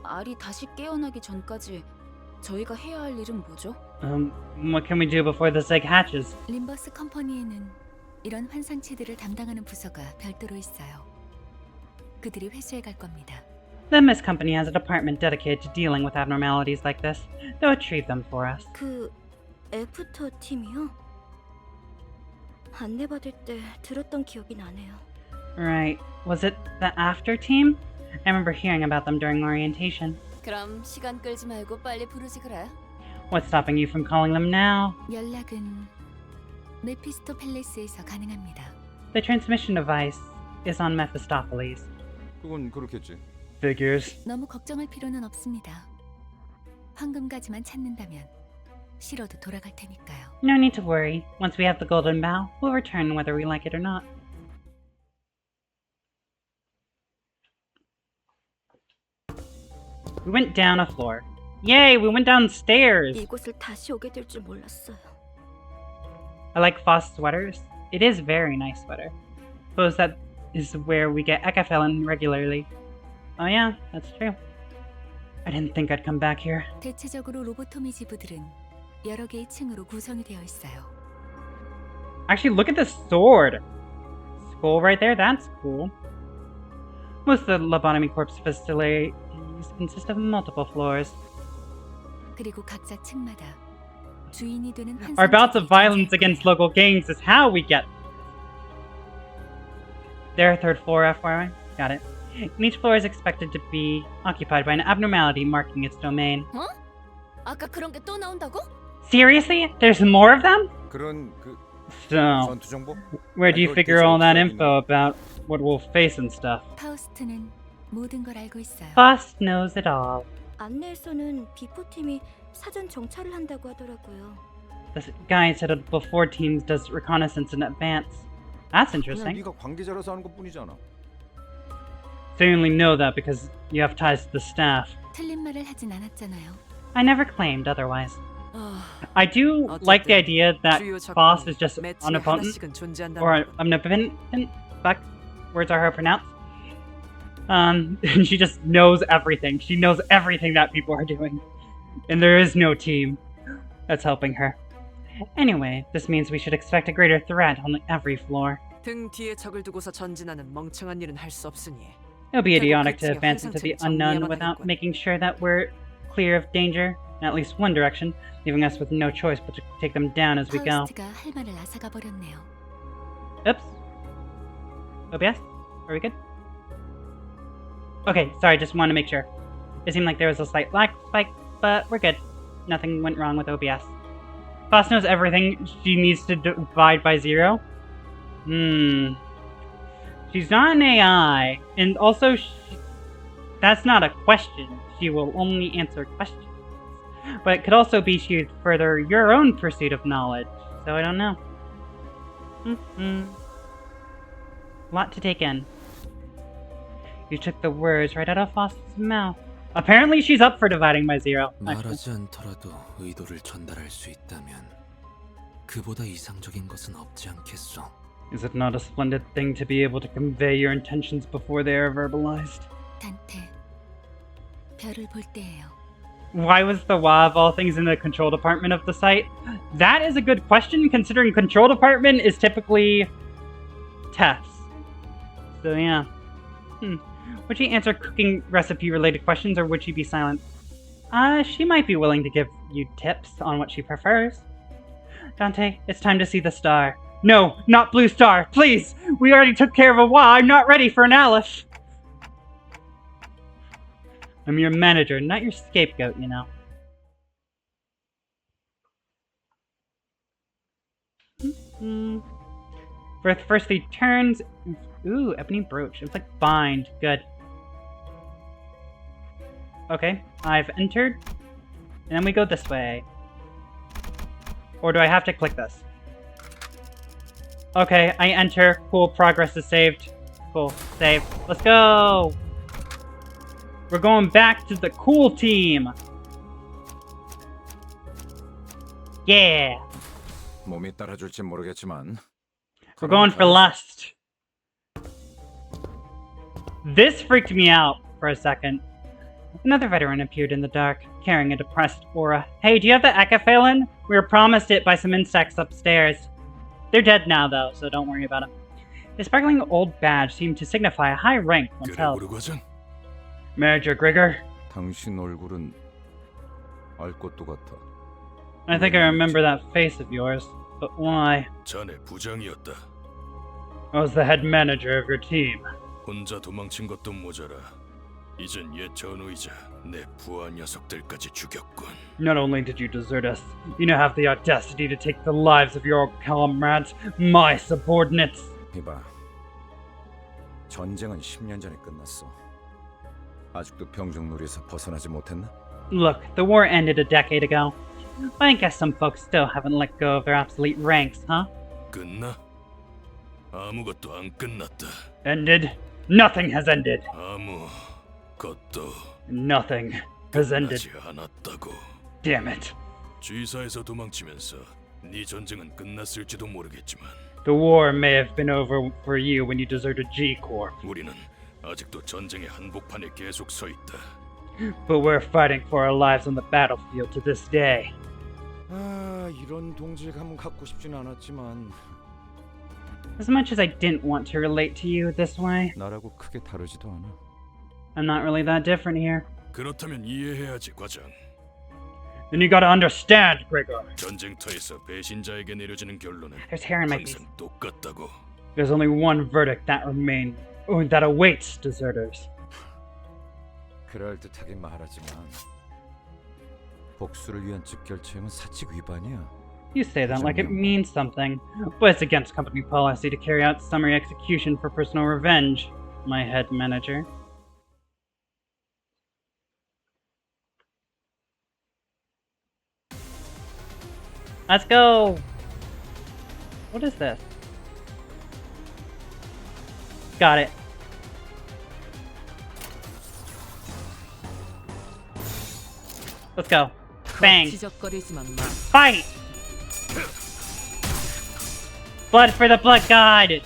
알이 다시 깨어나기 전까지 저희가 해야 할 일은 뭐죠? What can we do before this egg hatches? 림버스 컴퍼니에는 이런 환상체들을 담당하는 부서가 별도로 있어요. 그들이 회수해 갈 겁니다. The Limbus company has a department dedicated to dealing with abnormalities like this. They'll retrieve them for us. 그 애프터 팀이요? 안내받을 때 들었던 기억이 나네요. Right. Was it the after team? I remember hearing about them during orientation. 그럼 시간 끌지 말고 빨리 부르지 그래. What's stopping you from calling them now? 연락은 메피스토 팰리스에서 가능합니다. The transmission device is on Mephistopheles. 그건 그렇겠지. Figures. 너무 걱정할 필요는 없습니다. 황금가지만 찾는다면 실어도 돌아갈 테니까요. No need to worry. Once we have the golden bow, we'll return whether we like it or not. We went down a floor. Yay, we went downstairs! 이곳을 다시 오게 될 줄 몰랐어요. I like Foss sweaters. It is a very nice sweater. Suppose that is where we get Ekafelin regularly. Oh yeah, that's true. I didn't think I'd come back here. 대체적으로 로보토미 지부들은 여러 개의 층으로 구성이 되어 있어요. Actually, look at this sword! Skull right there, that's cool. Most of the Lobotomy Corps facilities consist of multiple floors. 그리고 각자 층마다 주인이 되는 Our bouts of violence against local gangs is how we get their third floor, FYI. Got it. And each floor is expected to be occupied by an abnormality marking its domain. 어? 아까 그런 게 또 나온다고? Seriously? There's more of them? 그런 그 So, 전투 정보? where do you figure all that info about what we'll face and stuff? 파우스트는 모든 걸 알고 있어요. Faust knows it all. 안내에서는 비포 팀이 사전 정찰을 한다고 하더라고요. The guy said that before teams does reconnaissance in advance. That's interesting. 네가 관계자라서 하는 것뿐이잖아. So you only know that because you have ties to the staff. 틀린 말을 하진 않았잖아요. I never claimed otherwise. I do like the idea that Boss is just omnipotent, or omnipotent, fuck, words are hard to pronounce. And she just knows everything. She knows everything that people are doing. And there is no team that's helping her. Anyway, this means we should expect a greater threat on every floor. 등 뒤에 적을 두고서 전진하는 멍청한 일은 할 수 없으니. It would be idiotic to advance into the unknown without making sure that we're clear of danger, in at least one direction, leaving us with no choice but to take them down as we go. 파우스트가 할 말을 앗아가 버렸네요. Oops. OBS? Are we good? Okay, sorry, just wanted to make sure. It seemed like there was a slight lag spike, but we're good. Nothing went wrong with OBS. Foss knows everything she needs to divide by 0. She's not an AI, and also that's not a question. She will only answer questions. But it could also be she'd further your own pursuit of knowledge, so I don't know. Lot to take in. You took the words right out of Foss's mouth. Apparently she's up for dividing by 0. 말하지 않더라도 의도를 전달할 수 있다면 그보다 이상적인 것은 없지 않겠소. Is it not a splendid thing to be able to convey your intentions before they are verbalized? 단테, 별을 볼 때예요. Why was the WA of all things in the control department of the site? That is a good question, considering control department is typically TEFs. So yeah. Would she answer cooking recipe related questions, or would she be silent? She might be willing to give you tips on what she prefers. Dante, it's time to see the star. No, not Blue Star, please! We already took care of a Wa. I'm not ready for an Aleph. I'm your manager, not your scapegoat, you know. For the first 3 turns... Ooh, ebony brooch. It's like bind. Good. Okay, I've entered. And then we go this way. Or do I have to click this? Okay, I enter. Cool, progress is saved. Cool, save. Let's go! We're going back to the cool team! Yeah! 몸이 따라줄지 모르겠지만 We're going for lust. This freaked me out for a second. Another veteran appeared in the dark, carrying a depressed aura. Hey, do you have the echophalin? We were promised it by some insects upstairs. They're dead now, though, so don't worry about them. The sparkling old badge seemed to signify a high rank once held. Manager Grigor. 당신 얼굴은 알 것도 같아. I think I remember that face of yours, but why? 자네 부장이었다. I was the head manager of your team. 혼자 도망친 것도 모자라. 이젠 옛 전우이자 내 부하 녀석들까지 죽였군. Not only did you desert us, you now have the audacity to take the lives of your comrades, my subordinates. 이봐, 전쟁은 10년 전에 끝났어. 아직도 병정놀이에서 벗어나지 못했나? Look, the war ended a decade ago. I guess some folks still haven't let go of their obsolete ranks, huh? 끝나? 아무것도 안 끝났다. Ended? Nothing has ended. 아무것도 Nothing has ended. 끝나지 않았다고. Damn it. G사에서 도망치면서 네 전쟁은 끝났을지도 모르겠지만 The war may have been over for you when you deserted G-Corp. 우리는 아직도 전쟁의 한복판에 계속 서 있다. But we're fighting for our lives on the battlefield to this day. 아, 이런 동질감 갖고 싶진 않았지만 As much as I didn't want to relate to you this way, 나라고 크게 다르지도 않아. I'm not really that different here. 그렇다면 이해해야지, 과장. Then you gotta understand, Grigor. 전쟁터에서 배신자에게 내려지는 결론은 There's hair in my face. 항상 똑같다고. There's only one verdict that that awaits deserters. 그럴듯하게 말하지만 복수를 위한 즉결처형은 사칙 위반이야. You say that like it means something, but it's against company policy to carry out summary execution for personal revenge, my head manager. Let's go! What is this? Got it. Let's go. Bang! Fight! Blood for the blood god!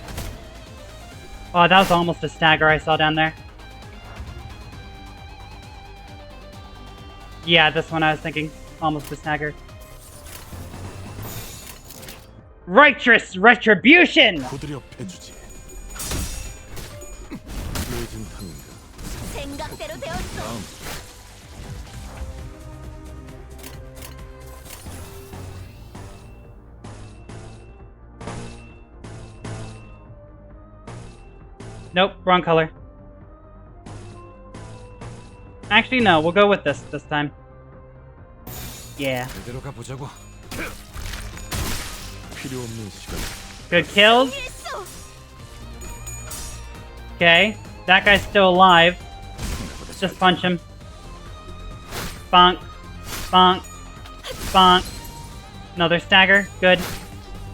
Oh, that was almost a stagger I saw down there. Yeah, this one I was thinking. Almost a stagger. Righteous retribution! 생각대로 되었어. Nope, wrong color. Actually, no, we'll go with this time. Yeah. Good kills. Okay, that guy's still alive. Just punch him. Bonk. Bonk. Bonk. Another stagger. Good.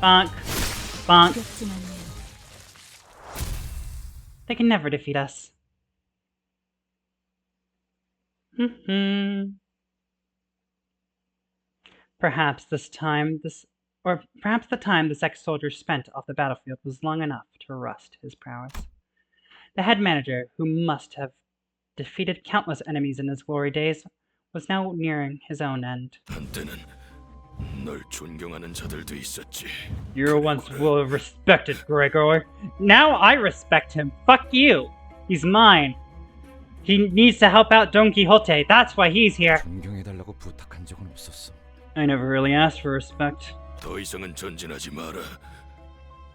Bonk. Bonk. They can never defeat us. Perhaps the time this ex-soldier spent off the battlefield was long enough to rust his prowess. The head manager, who must have defeated countless enemies in his glory days, was now nearing his own end. 널 존경하는 자들도 있었지. You were once well respected, Gregor. Now I respect him. Fuck you. He's mine. He needs to help out Don Quixote. That's why he's here. 존경해달라고 부탁한 적은 없었어. I never really asked for respect. 더 이상은 전진하지 마라.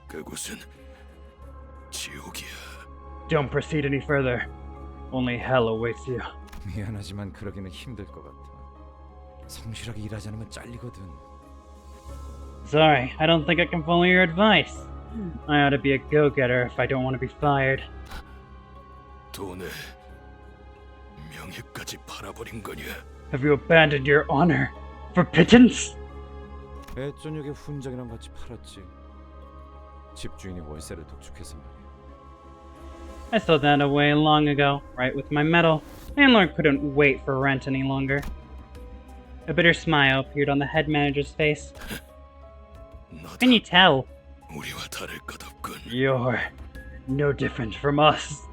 그곳은 지옥이야. Don't proceed any further. Only hell awaits you. 미안하지만 그러기는 힘들 것 같아. 성실하게 일하지 않으면 잘리거든. Sorry, I don't think I can follow your advice. I ought to be a go-getter if I don't want to be fired. 돈에 명예까지 팔아버린 거냐? Have you abandoned your honor for pittance? 배전역의 훈장이랑 같이 팔았지. 집주인이 월세를 독촉해서 말이야. I sold that away long ago, right with my metal. Landlord couldn't wait for rent any longer. A bitter smile appeared on the head manager's face. Can you tell? 우리와 다를 것 없군. You're no different from us.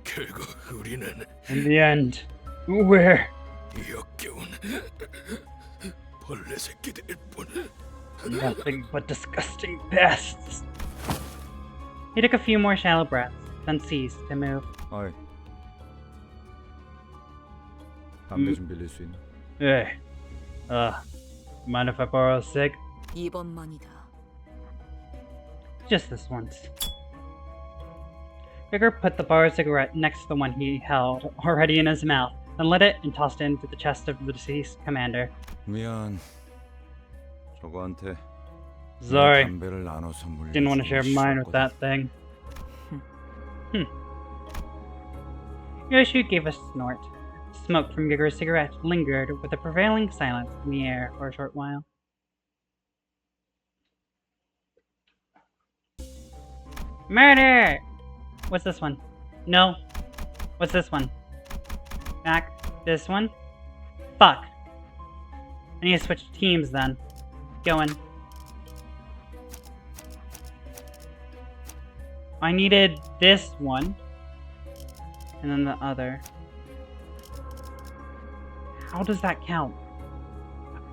결국 우리는 In the end, we're 역겨운 벌레 새끼들일 뿐. nothing but disgusting pests. He took a few more shallow breaths, then ceased to move. 어이, 담배 좀 빌릴 수 있나? Hey, mind if I borrow a cig? 이번만이다. Just this once. Vigor put the borrowed cigarette next to the one he held already in his mouth, then lit it and tossed it into the chest of the deceased commander. 미안. 저거한테 Sorry, 담배를 나눠서 물려. didn't want to share mine with that thing. Yoshu gave a snort. Smoke from Gigor's cigarette lingered with a prevailing silence in the air for a short while. Murder! What's this one? No. What's this one? Back. This one? Fuck. I need to switch teams then. Going. I needed this one. And then the other. How does that count?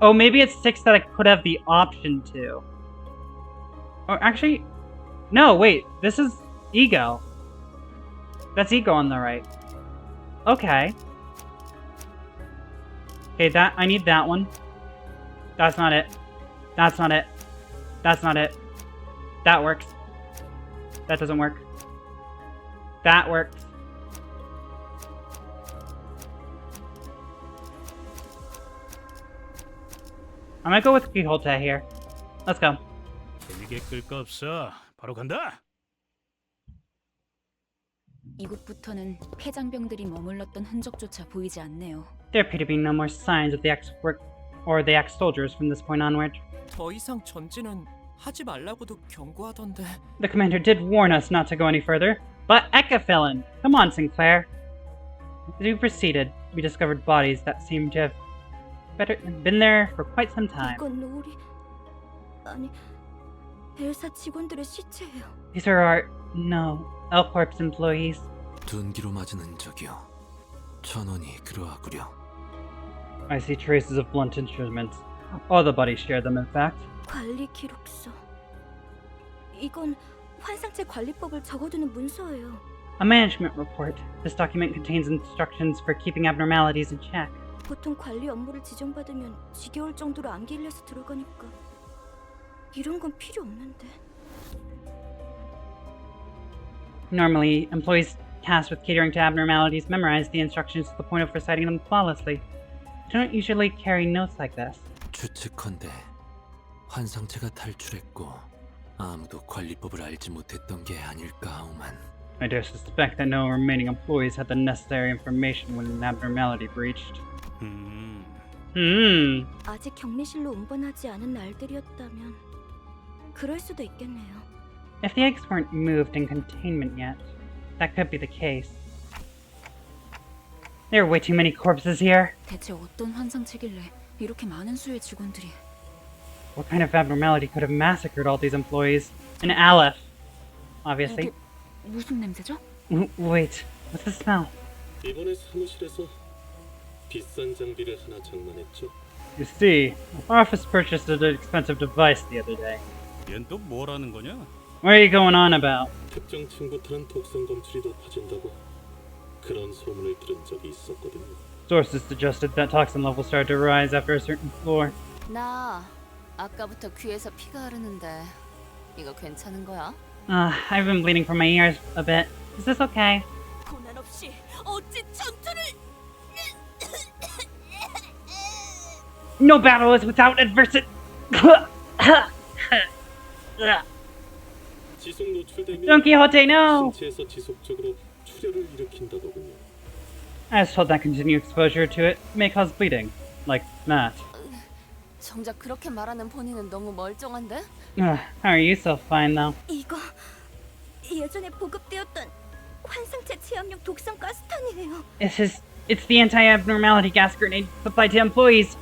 Oh, maybe it's 6 that I could have the option to. Or actually, no, wait. This is Ego. That's Ego on the right. Okay. Okay, that I need that one. That's not it. That's not it. That's not it. That works. That doesn't work. That works. I might go with Quixote here. Let's go. 길게 끌 거 없어. 바로 간다. 이곳부터는 폐장병들이 머물렀던 흔적조차 보이지 않네요. There appear to be no more signs of the ex-soldiers from this point onward. 더 이상 전진은 하지 말라고도 경고하던데. The commander did warn us not to go any further, but Ecafilin! Come on, Sinclair! As we proceeded, we discovered bodies that seemed to have been there for quite some time. 이건 우리 아니 엘사 직원들의 시체예요. These are our L-Corp's employees. 둔기로 맞은 흔적이요. 천원이 그러하구려. I see traces of blunt instruments. All the bodies share them, in fact. 관리 기록서. 이건 환상체 관리법을 적어두는 문서예요. A management report. This document contains instructions for keeping abnormalities in check. 보통 관리 업무를 지정받으면 지겨울 정도로 암기를 들어가니까 이런 건 필요 없는데. Normally, employees tasked with catering to abnormalities memorize the instructions to the point of reciting them flawlessly. I don't usually carry notes like this. 추측컨대 환상체가 탈출했고 아무도 관리법을 알지 못했던 게 아닐까 하오만. I dare suspect that no remaining employees had the necessary information when an abnormality breached. 아직 격리실로 운반하지 않은 날들이었다면 그럴 수도 있겠네요. If the eggs weren't moved in containment yet, that could be the case. There are way too many corpses here. 대체 어떤 환상체길래 이렇게 많은 수의 직원들이? What kind of abnormality could have massacred all these employees? An Aleph, obviously. 이게 무슨 냄새죠? Wait, what's the smell? 이번에 사무실에서 비싼 장비를 하나 장만했죠. You see, our office purchased an expensive device the other day. 얜 또 뭐라는 거냐? What are you going on about? 특정 층부터는 독성 검출이 높아진다고 그런 소문을 들은 적이 있었거든요. Sources suggested that toxin levels started to rise after a certain floor. 나 아까부터 귀에서 피가 흐르는데 이거 괜찮은 거야? I've been bleeding from my ears a bit. Is this okay? 고난 없이 어찌 전투를 No battle is without adversity. 지속 노출되면 Don Quixote, no! 신체에서 지속적으로 출혈을 일으킨다더군요. I was told that continued exposure to it may cause bleeding. Like that. 정작 그렇게 말하는 본인은 너무 멀쩡한데? How are you so fine, though? 이거 예전에 보급되었던 환상체 체험용 독성 가스탄이에요. It's the anti-abnormality gas grenade supplied to employees.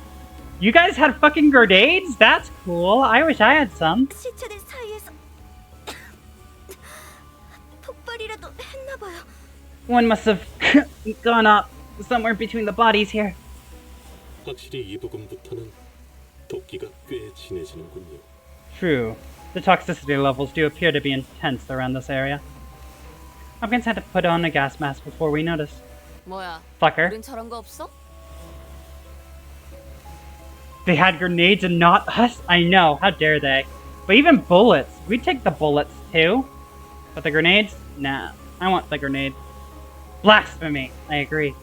You guys had fucking grenades? That's cool. I wish I had some. 시체들 사이에서 폭발이라도 했나봐요. One must have gone up somewhere between the bodies here. 확실히 이 부근부터는 도끼가 꽤 진해지는군요. True. The toxicity levels do appear to be intense around this area. Hopkins had to put on a gas mask before we noticed. 뭐야? Fucker. 우린 저런 거 없어? They had grenades and not us? I know, how dare they? But even bullets. We'd take the bullets too. But the grenades? Nah. I want the grenade. Blasphemy. I agree.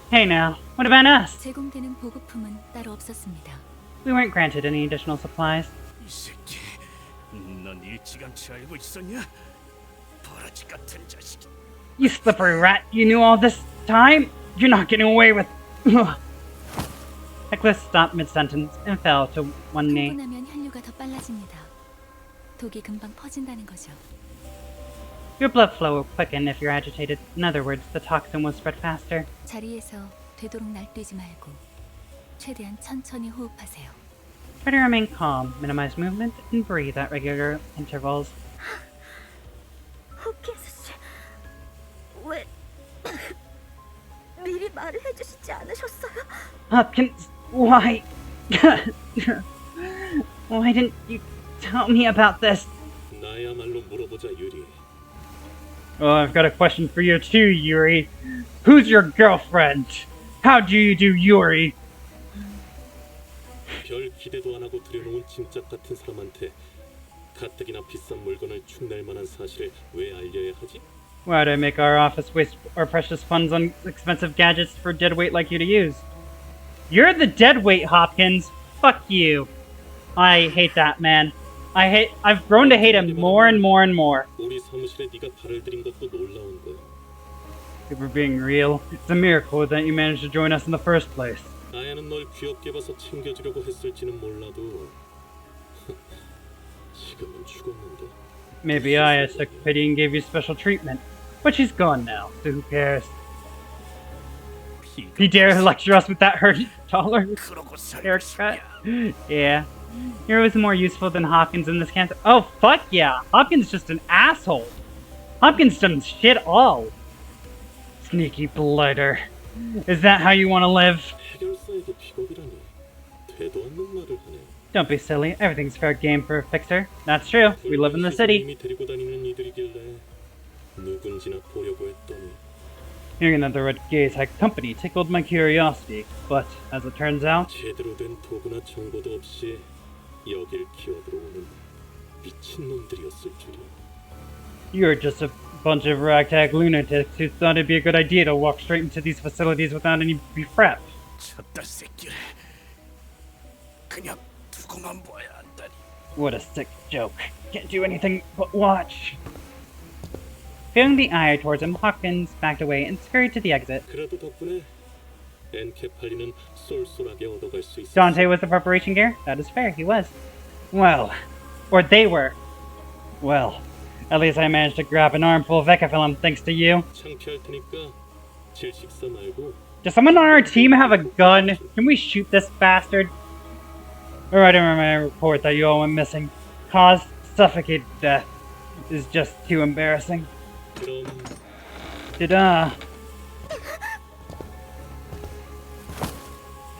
Hey now, what about us? 제공되는 보급품은 따로 없었습니다. We weren't granted any additional supplies. 이 새끼, 넌 일찌감치 알고 있었냐? 버러지 같은 자식. You slippery rat, you knew all this time? You're not getting away with... Heckles stopped mid-sentence and fell to one knee. 흥분하면 혈류가 더 빨라집니다. 독이 금방 퍼진다는 거죠. Your blood flow will quicken if you're agitated. In other words, the toxin will spread faster. 자리에서 되도록 날뛰지 말고 최대한 천천히 호흡하세요. Try to remain calm, minimize movement, and breathe at regular intervals. 호킨스 씨, 왜 미리 말을 해주시지 않으셨어요? Hopkins, why? Why didn't you tell me about this? 나야말로 물어보자 유리. Oh, I've got a question for you too, Yuri. Who's your girlfriend? How do you do, Yuri? 별 기대도 안 하고 들여놓은 짐짝 같은 사람한테 가뜩이나 비싼 물건을 축낼 만한 사실을 왜 알려야 하지? Why'd I make our office waste our precious funds on expensive gadgets for deadweight like you to use? You're the deadweight, Hopkins. Fuck you. I hate that man. I've grown to hate him more and more and more. 우리 사무실에 네가 발을 들인 것도 놀라운 거야. If we're being real, it's a miracle that you managed to join us in the first place. 나야는 널 귀엽게 봐서 챙겨주려고 했을지는 몰라도 지금은 죽었는데. Maybe I took pity and gave you special treatment. But she's gone now, so who cares? He dare lecture us with that $100 haircut? Yeah. You're always more useful than Hopkins in this camp. Oh, fuck yeah! Hopkins just an asshole! Hopkins done shit all! Sneaky blighter. Is that how you want to live? 해결사에게 비겁이라니. 되도 않는 말을 하네. Don't be silly. Everything's fair game for a fixer. That's true. We live in the city. 이미 데리고 다니는 이들이길래 누군지나 보려고 했더니. Hearing that the Red Gaze had company tickled my curiosity, but as it turns out, 제대로 된 도구나 정보도 없이 여길 기어들어오는 미친놈들이었을 줄이야. you're just a bunch of ragtag lunatics who thought it'd be a good idea to walk straight into these facilities without any prep. 쳤다 새끼를 그냥 두고만 봐야 한다니. What a sick joke. Can't do anything but watch. Feeling the eye towards him, Hopkins backed away and scurried to the exit. 그래도 덕분에 엔케팔리는 쏠쏠하게 얻어갈 수 있었어. Dante was the preparation gear? That is fair, he was. Well, or they were. Well, at least I managed to grab an armful of Ecafilm thanks to you. 창피할 테니까 질식사 말고. Does someone on our team have a gun? Can we shoot this bastard? Or I don't remember my report that you all went missing. Caused suffocated death. Is just too embarrassing. 그럼 Ta-da!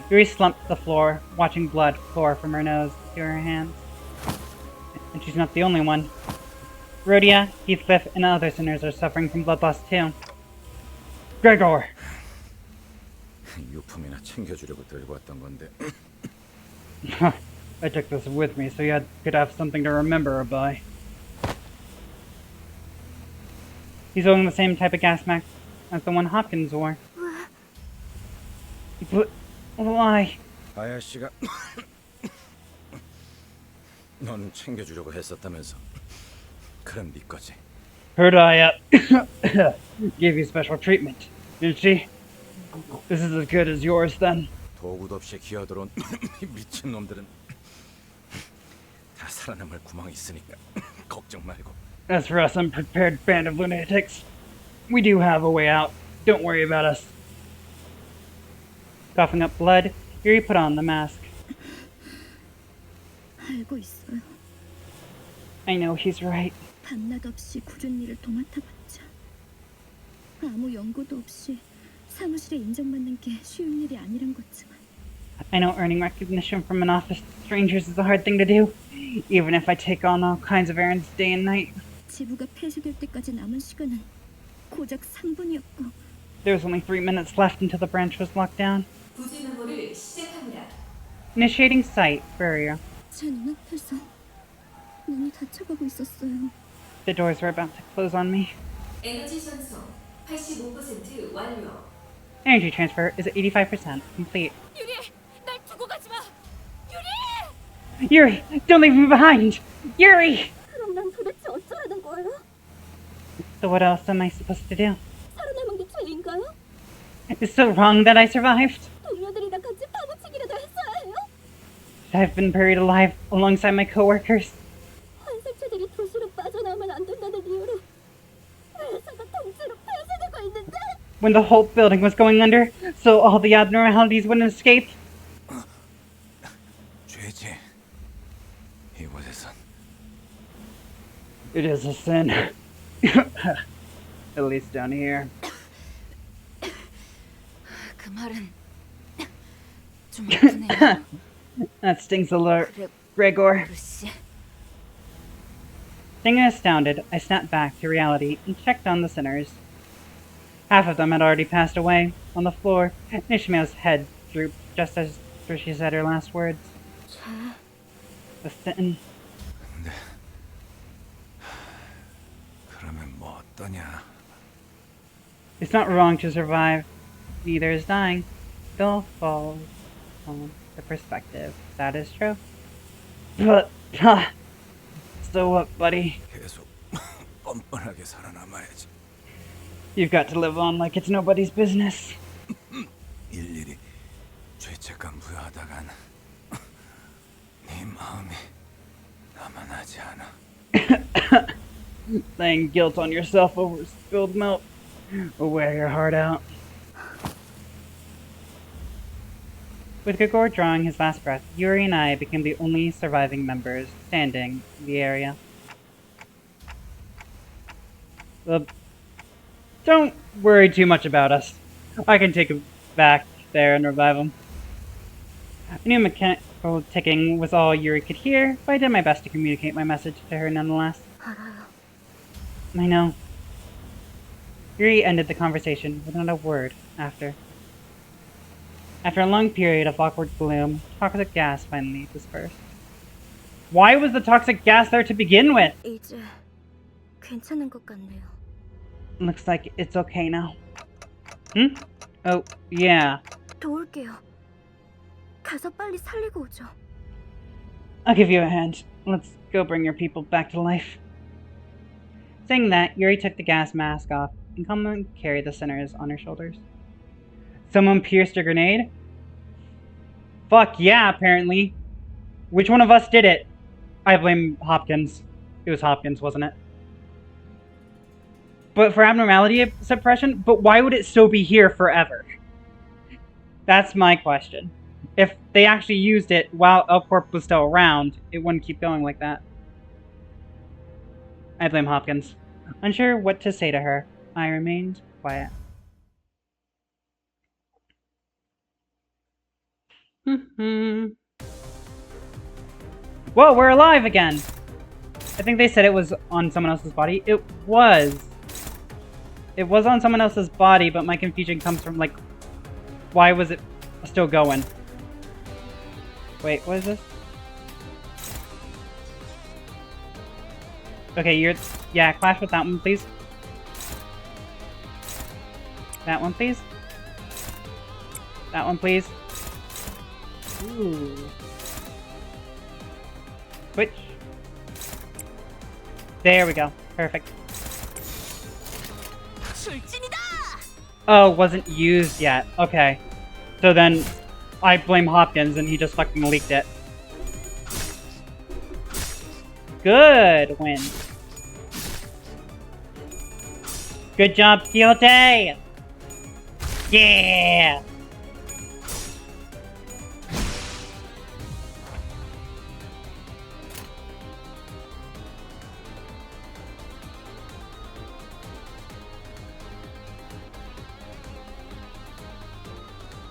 Yuri slumped to the floor, watching blood pour from her nose to her hands. And she's not the only one. Rhodia, Heathcliff, and other sinners are suffering from blood loss too. Gregor! 유품이나 챙겨주려고 들고 왔던 건데. I took this with me so you could have something to remember her by. He's wearing the same type of gas mask as the one Hopkins wore. But why? 아야씨가 넌 챙겨주려고 했었다면서. 그럼 네 거지. Heard I gave you special treatment, didn't she? This is as good as yours then. 도구도 없이 기어들어온 미친 놈들은 다 살아남을 구멍이 있으니까 걱정 말고. As for us unprepared band of lunatics, we do have a way out. Don't worry about us. Coughing up blood, Yuri put on the mask. 알고 있어요. I know he's right. 밤낮 없이 굳은 일을 도맡아봤자 아무 연고도 없이 사무실에 인정받는 게 쉬운 일이 아니란 거지만 I know earning recognition from an office of strangers is a hard thing to do, even if I take on all kinds of errands day and night. 지부가 폐쇄될 때까지 남은 시간은 고작 3분이었고 There was only 3 minutes left until the branch was locked down. 부지 메모를 시작합니다. Initiating site barrier. 제 눈앞에서 문이 닫혀가고 있었어요. The doors were about to close on me. 에너지 전송 85% 완료. Energy transfer is 85% complete. 유리, 날 두고 가지 마. 유리! Yuri, don't leave me behind! Yuri! 그럼 난 도대체 어쩌라는 거예요? So what else am I supposed to do? 살아남은 게 죄인가요? It's so wrong that I survived. 동료들이랑 같이 파묻히기라도 했어야 해요? I've been buried alive alongside my coworkers. 환생체들이 도시로 빠져나오면 안 된다는 이유로 회사가 통째로 폐쇄되고 있는데 When the whole building was going under, so all the abnormalities wouldn't escape. 죄지. 이곳에선. It is a sin. At least down here. 그 말은 좀 아프네요. That stings a lot, Gregor. Thinking astounded, I snapped back to reality and checked on the sinners. Half of them had already passed away. On the floor, Nishmael's head drooped just as she said her last words. The sin. 근데 그러면 뭐 어떠냐? It's not wrong to survive. Neither is dying. It all falls on the perspective. That is true. But, so what, buddy? 계속 뻔뻔하게 살아남아야지. You've got to live on like it's nobody's business. 일일이 죄책감 부여하다간 네 마음이 나만하지 않아. Laying guilt on yourself over spilled milk will wear your heart out. With Gregor drawing his last breath, Yuri and I became the only surviving members standing in the area. Don't worry too much about us. I can take him back there and revive him. I knew mechanical ticking was all Yuri could hear, but I did my best to communicate my message to her nonetheless. I know. Yuri ended the conversation with not a word after. After a long period of awkward gloom, toxic gas finally dispersed. Why was the toxic gas there to begin with? 이제 괜찮은 것 같네요. Looks like it's okay now. Hmm? Oh, yeah. 도울게요. 가서 빨리 살리고 오죠. I'll give you a hand. Let's go bring your people back to life. Saying that, Yuri took the gas mask off and calmly carried the sinners on her shoulders. Someone pierced a grenade? Fuck yeah, apparently. Which one of us did it? I blame Hopkins. It was Hopkins, wasn't it? But for abnormality suppression? But why would it still be here forever? That's my question. If they actually used it while L-Corp was still around, it wouldn't keep going like that. I blame Hopkins. Unsure what to say to her, I remained quiet. Whoa, we're alive again! I think they said it was on someone else's body. It was. It was on someone else's body, but my confusion comes from, like, why was it still going? Wait, what is this? Okay, you're... Yeah, clash with that one, please. That one, please. That one, please. Ooh. Switch. There we go. Perfect. Oh, wasn't used yet. Okay. So then, I blame Hopkins and he just fucking leaked it. Good win. Good job, Quixote! Yeah!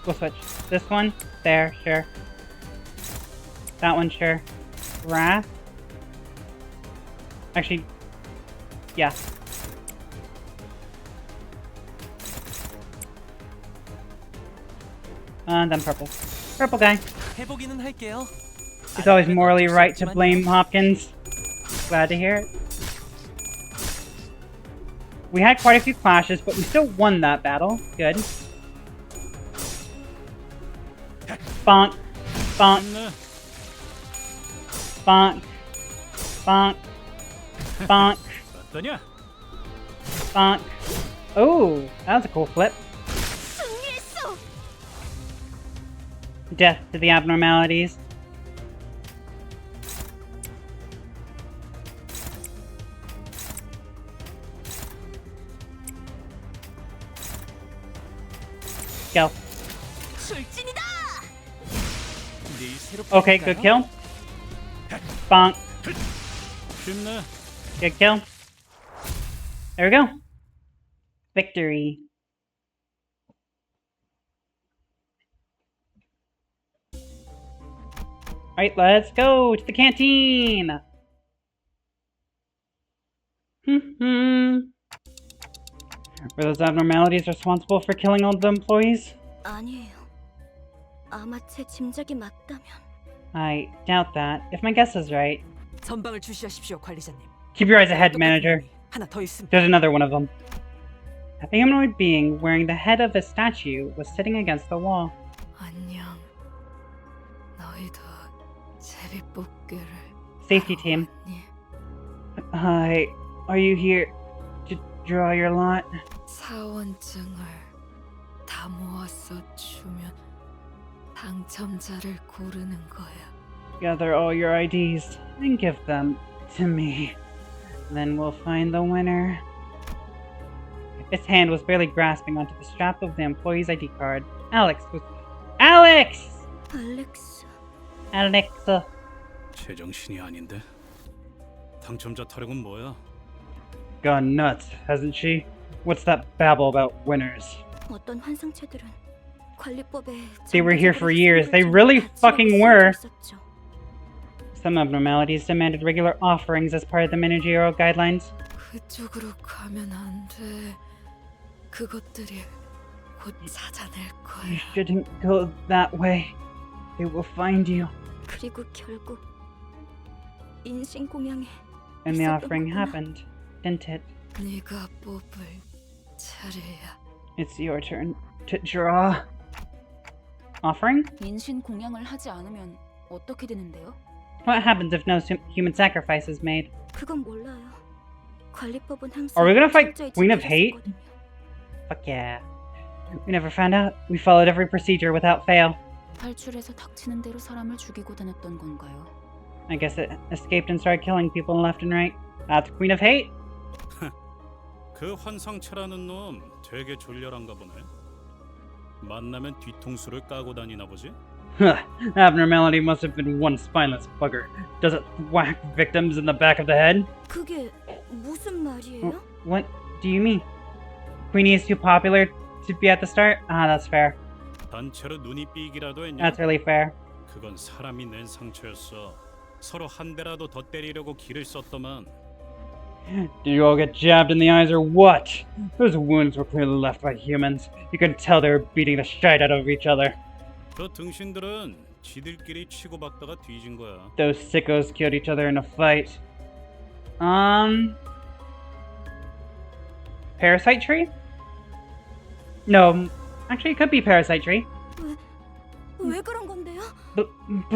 We'll switch. This one, there, sure. That one, sure. Wrath. Actually, yeah. And then purple. Purple guy. 해보기는 할게요. It's always morally right to blame Hopkins. Glad to hear it. We had quite a few clashes, but we still won that battle. Good. Bonk. Bonk. Bonk. Bonk. Bonk. Bonk. Oh, that was a cool flip. Death to the abnormalities. Go. Okay, good kill. Bonk. Good kill. There we go. Victory. Alright, let's go to the canteen! Were those abnormalities responsible for killing all the employees? 아니에요. 아마 제 짐작이 맞다면. I doubt that. If my guess is right. 전방을 주시하십시오, 관리자님. Keep your eyes ahead, manager. 하나 더 있습니다. There's another one of them. A humanoid being wearing the head of a statue was sitting against the wall. 안녕. 너희도 제비뽑기를. Safety team. Hi, are you here to draw your lot? 사원증을 다 모아서 주면 당첨자를 고르는 거야. Gather all your IDs and give them to me. Then we'll find the winner. Its hand was barely grasping onto the strap of the employee's ID card. Alex! Alex! Alexa. 제정신이 아닌데. 당첨자 타령은 뭐야? Gone nuts, hasn't she? What's that babble about winners? 어떤 환상체들은 관리법에 They were here for years. They really fucking were. Some abnormalities demanded regular offerings as part of the managerial guidelines. 그쪽으로 가면 안 돼. 그것들이 곧 찾아낼 거야. You shouldn't go that way. They will find you. 그리고 결국 인신 공양에 And the offering happened, didn't it? 네가 뽑을 차례야. It's your turn to draw. Offering? 인신 공양을 하지 않으면 어떻게 되는데요? What happens if no human sacrifice is made? 그건 몰라요. 관리법은 항상 Are we gonna fight Queen of Hate? Fuck yeah. We never found out. We followed every procedure without fail. 탈출해서 닥치는 대로 사람을 죽이고 다녔던 건가요? I guess it escaped and started killing people left and right. That's Queen of Hate? 그 환상체라는 놈 되게 졸렬한가 보네. 만나면 뒤통수를 까고 다니나 보지? Abnormality must have been one spineless bugger. Does it whack victims in the back of the head? 그게 무슨 말이에요? What do you mean? Queenie is too popular to be at the start? Ah, that's fair. 단체로 눈이 삐기라도 했냐? That's really fair. 그건 사람이 낸 상처였어. 서로 한 대라도 더 때리려고 기를 썼더만. Did you all get jabbed in the eyes or what? Those wounds were clearly left by humans. You could tell they were beating the shit out of each other. 그 등신들은 지들끼리 치고받다가 뒤진 거야. Those sickos killed each other in a fight. Parasite tree? No, actually it could be parasite tree. 왜 그런 건데요? But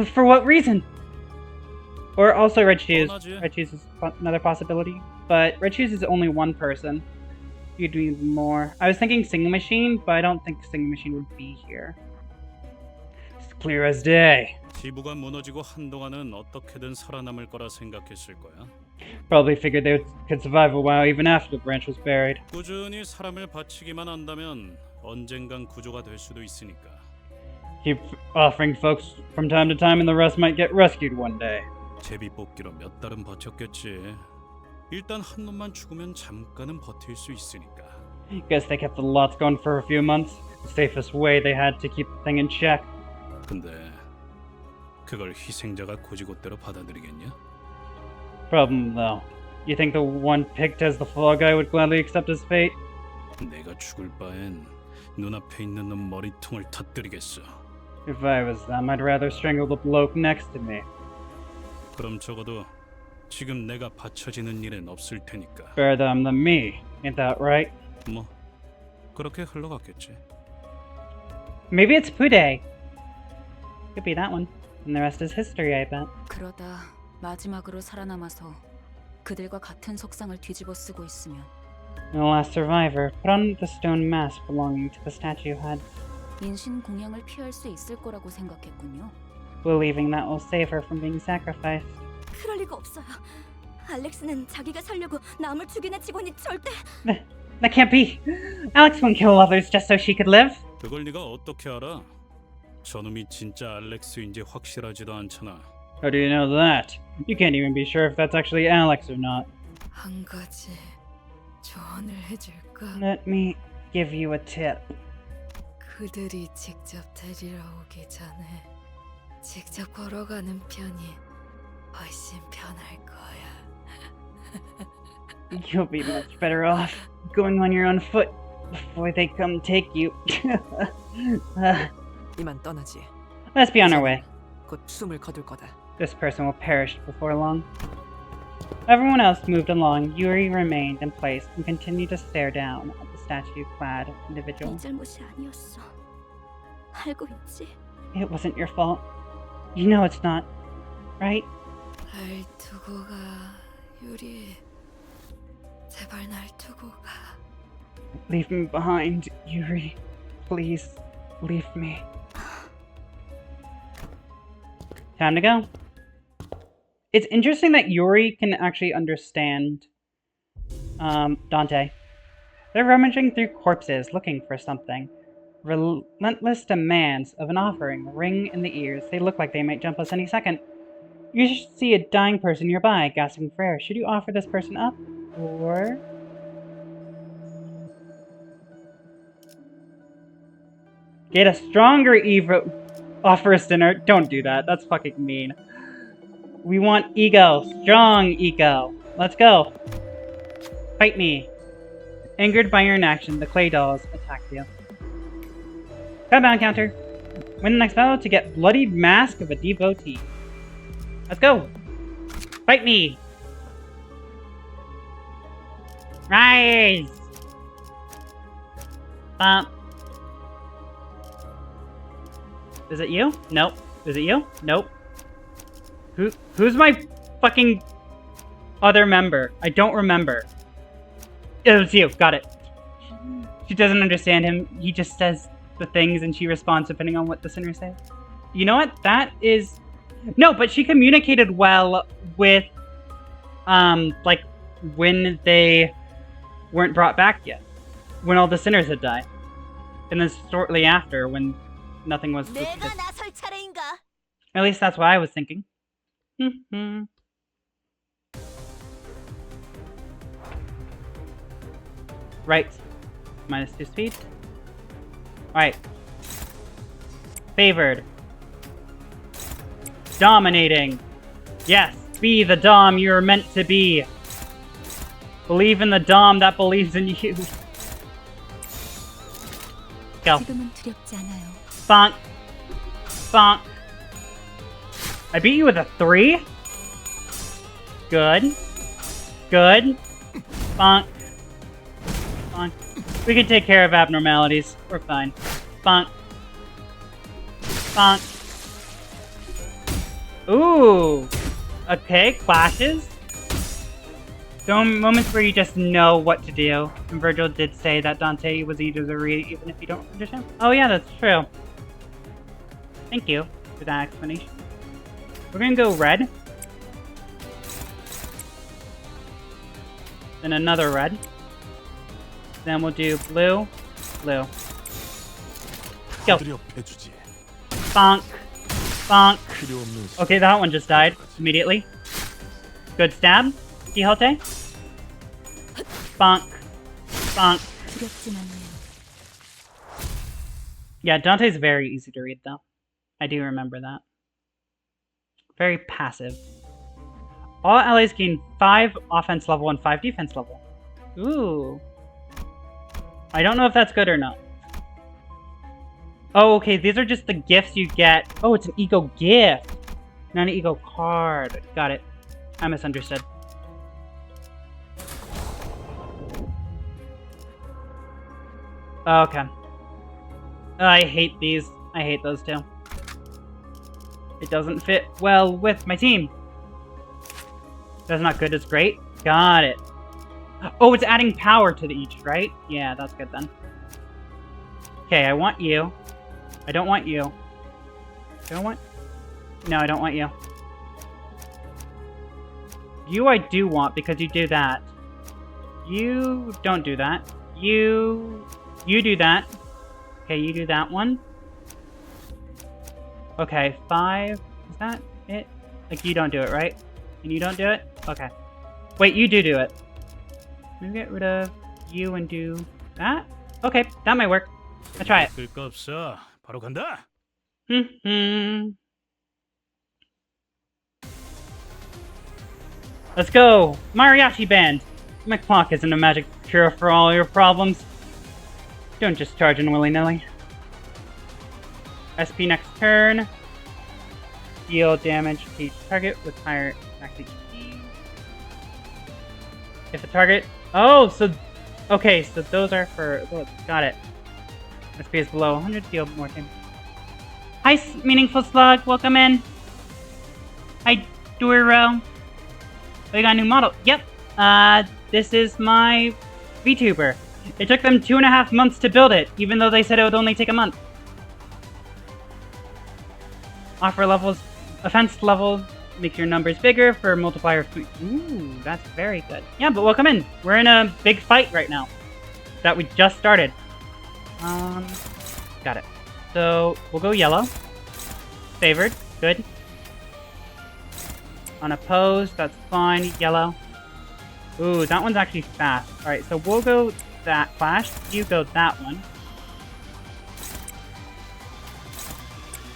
for what reason? Or also red shoes. 뻔하지. Red shoes is another possibility. But red shoes is only one person. You'd need more. I was thinking singing machine, but I don't think singing machine would be here. It's clear as day. 지부가 무너지고 한동안은 어떻게든 살아남을 거라 생각했을 거야. Probably figured they could survive a while even after the branch was buried. 꾸준히 사람을 바치기만 한다면 언젠간 구조가 될 수도 있으니까. Keep offering folks from time to time and the rest might get rescued one day. 제비 뽑기로 몇 달은 버텼겠지. 일단 한 놈만 죽으면 잠깐은 버틸 수 있으니까. Guess they kept the lots going for a few months. The safest way they had to keep the thing in check. 근데 그걸 희생자가 고지고대로 받아들이겠냐? Problem though. You think the one picked as the fall guy would gladly accept his fate? 내가 죽을 바엔 눈앞에 있는 놈 머리통을 터뜨리겠어. If I was them, I'd rather strangle the bloke next to me. 그럼 적어도 지금 내가 받쳐지는 일은 없을 테니까. Better them than me, ain't that right? 뭐 그렇게 흘러갔겠지. Maybe it's Pude. Could be that one. And the rest is history, I bet. 그러다 마지막으로 살아남아서 그들과 같은 석상을 뒤집어 쓰고 있으면 The last survivor put on the stone mask belonging to the statue had, 인신 공양을 피할 수 있을 거라고 생각했군요. believing that will save her from being sacrificed. 그럴 리가 없어요. 알렉스는 자기가 살려고 남을 죽이는 직원이 절대. That can't be. Alex won't kill others just so she could live. 그걸 네가 어떻게 알아? 저놈이 진짜 알렉스인지 확실하지도 않잖아. How do you know that? You can't even be sure if that's actually Alex or not. 한 가지 조언을 해줄까? Let me give you a tip. 그들이 직접 데리러 오기 전에 직접 걸어가는 편이 훨씬 편할 거야. You'll be much better off going on your own foot before they come take you. 이만 떠나지. Let's be on our way. 곧 숨을 거둘 거다. This person will perish before long. Everyone else moved along. Yuri remained in place and continued to stare down at the statue-clad individual. 네 잘못이 아니었어. 알고 있지? It wasn't your fault. You know it's not, right? 날 두고 가, 유리. 제발 날 두고 가. Leave me behind, Yuri. Please, leave me. Time to go. It's interesting that Yuri can actually understand Dante. They're rummaging through corpses looking for something. Relentless demands of an offering ring in the ears. They look like they might jump us any second. You should see a dying person nearby, gasping for air. Should you offer this person up? Or... get a stronger Eva offer us dinner? Don't do that. That's fucking mean. We want ego. Strong ego. Let's go. Fight me. Angered by your inaction, the clay dolls attack you. Compound counter. Win the next battle to get bloodied mask of a devotee. Let's go. Fight me. Rise. Bump. Is it you? Nope. Is it you? Nope. Who's my fucking other member? I don't remember. It's you. Got it. She doesn't understand him. He just says the things and she responds depending on what the sinner says. You know what? That is... No, but she communicated well with, like, when they weren't brought back yet. When all the sinners had died. And then shortly after, when nothing was... At least that's what I was thinking. Right. -2 speed. Alright. Favored. Dominating. Yes, be the Dom you're meant to be. Believe in the Dom that believes in you. Go. 지금은 두렵지 않아요. Bonk. Bonk. I beat you with a 3? Good. Good. Bonk. Bonk. We can take care of abnormalities. We're fine. Bonk. Bonk. Ooh. Okay, clashes. So moments where you just know what to do. And Virgil did say that Dante was easy to read even if you don't understand. Oh yeah, that's true. Thank you for that explanation. We're gonna go red. Then another red. Then we'll do blue, blue. Go. Bonk. Bonk. Okay, that one just died immediately. Good stab. Quixote. Bonk. Bonk. Yeah, Dante's very easy to read, though. I do remember that. Very passive. All allies gain 5 offense level and 5 defense level. Ooh. I don't know if that's good or not. Oh, okay, these are just the gifts you get. Oh, it's an ego gift, not an ego card. Got it. I misunderstood. Okay. I hate these. I hate those two. It doesn't fit well with my team. That's not good, it's great. Got it. Oh, it's adding power to the each, right? Yeah, that's good then. Okay, I want you. I don't want you. Do I want? No, I don't want you. You I do want because you do that. You don't do that. You do that. Okay, you do that one. Okay, 5. Is that it? Like, you don't do it, right? And you don't do it? Okay. Wait, you do it. Maybe get rid of you and do that? Okay, that might work. Let's try it. 바로 간다. Let's go! Mariachi Band! My clock isn't a magic cure for all your problems. Don't just charge in willy-nilly. SP next turn. Deal damage to each target with higher max HP. If a target... Oh, so... Okay, so those are for... Oh, got it. SP is below 100, deal more damage. Hi, Meaningful Slug, welcome in. Hi, Duro. We got a new model. Yep. This is my VTuber. It took them 2.5 months to build it, even though they said it would only take a month. Offer levels, offense level, make your numbers bigger for multiplier. Ooh, that's very good. Yeah, but welcome in. We're in a big fight right now that we just started. Got it. So we'll go yellow. Favored, good. Unopposed, that's fine. Yellow. Ooh, that one's actually fast. Alright, so we'll go that clash. You go that one.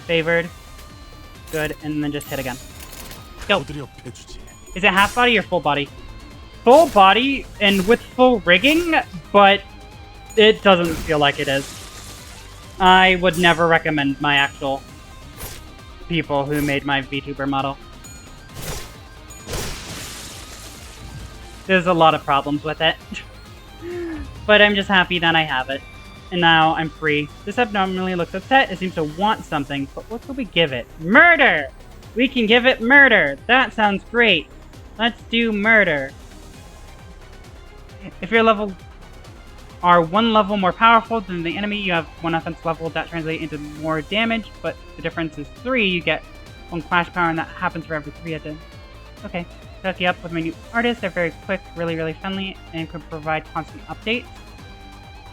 Favored. Good, and then just hit again. Go. Is it half body or full body? Full body and with full rigging, but it doesn't feel like it is. I would never recommend my actual people who made my VTuber model. There's a lot of problems with it. But I'm just happy that I have it. And now I'm free. This abnormally looks upset. It seems to want something. But what could we give it? Murder! We can give it murder! That sounds great. Let's do murder. If your level are 1 level more powerful than the enemy, you have 1 offense level that translates into more damage. But the difference is 3. You get 1 clash power and that happens for every 3 at the... Okay. Hook you up with my new artists. They're very quick, really friendly, and can provide constant updates.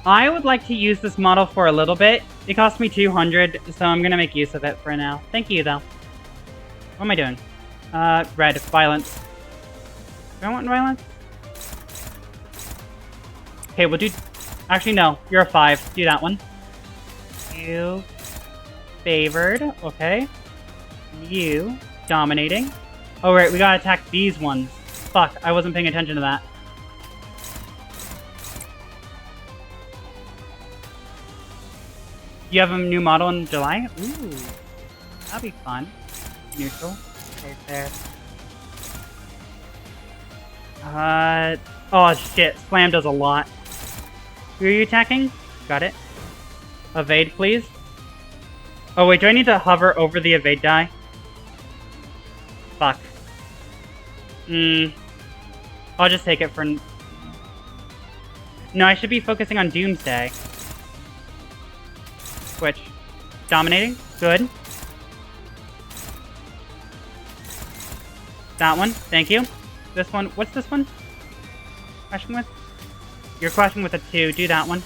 I would like to use this model for a little bit. It cost me 200, so I'm gonna make use of it for now. Thank you, though. What am I doing? Red. Violence. Do I want violence? Okay, we'll do... Actually, no. You're a 5. Do that one. You. Favored. Okay. You. Dominating. Oh, right, we gotta attack these ones. Fuck, I wasn't paying attention to that. You have a new model in July? Ooh, that'd be fun. Neutral. Okay, there. Oh shit, Slam does a lot. Who are you attacking? Got it. Evade, please. Oh wait, do I need to hover over the evade die? Fuck. I'll just take it for... No, I should be focusing on Doomsday. Switch. Dominating. Good. That one. Thank you. This one. What's this one? Crashing with? You're crashing with a 2. Do that one.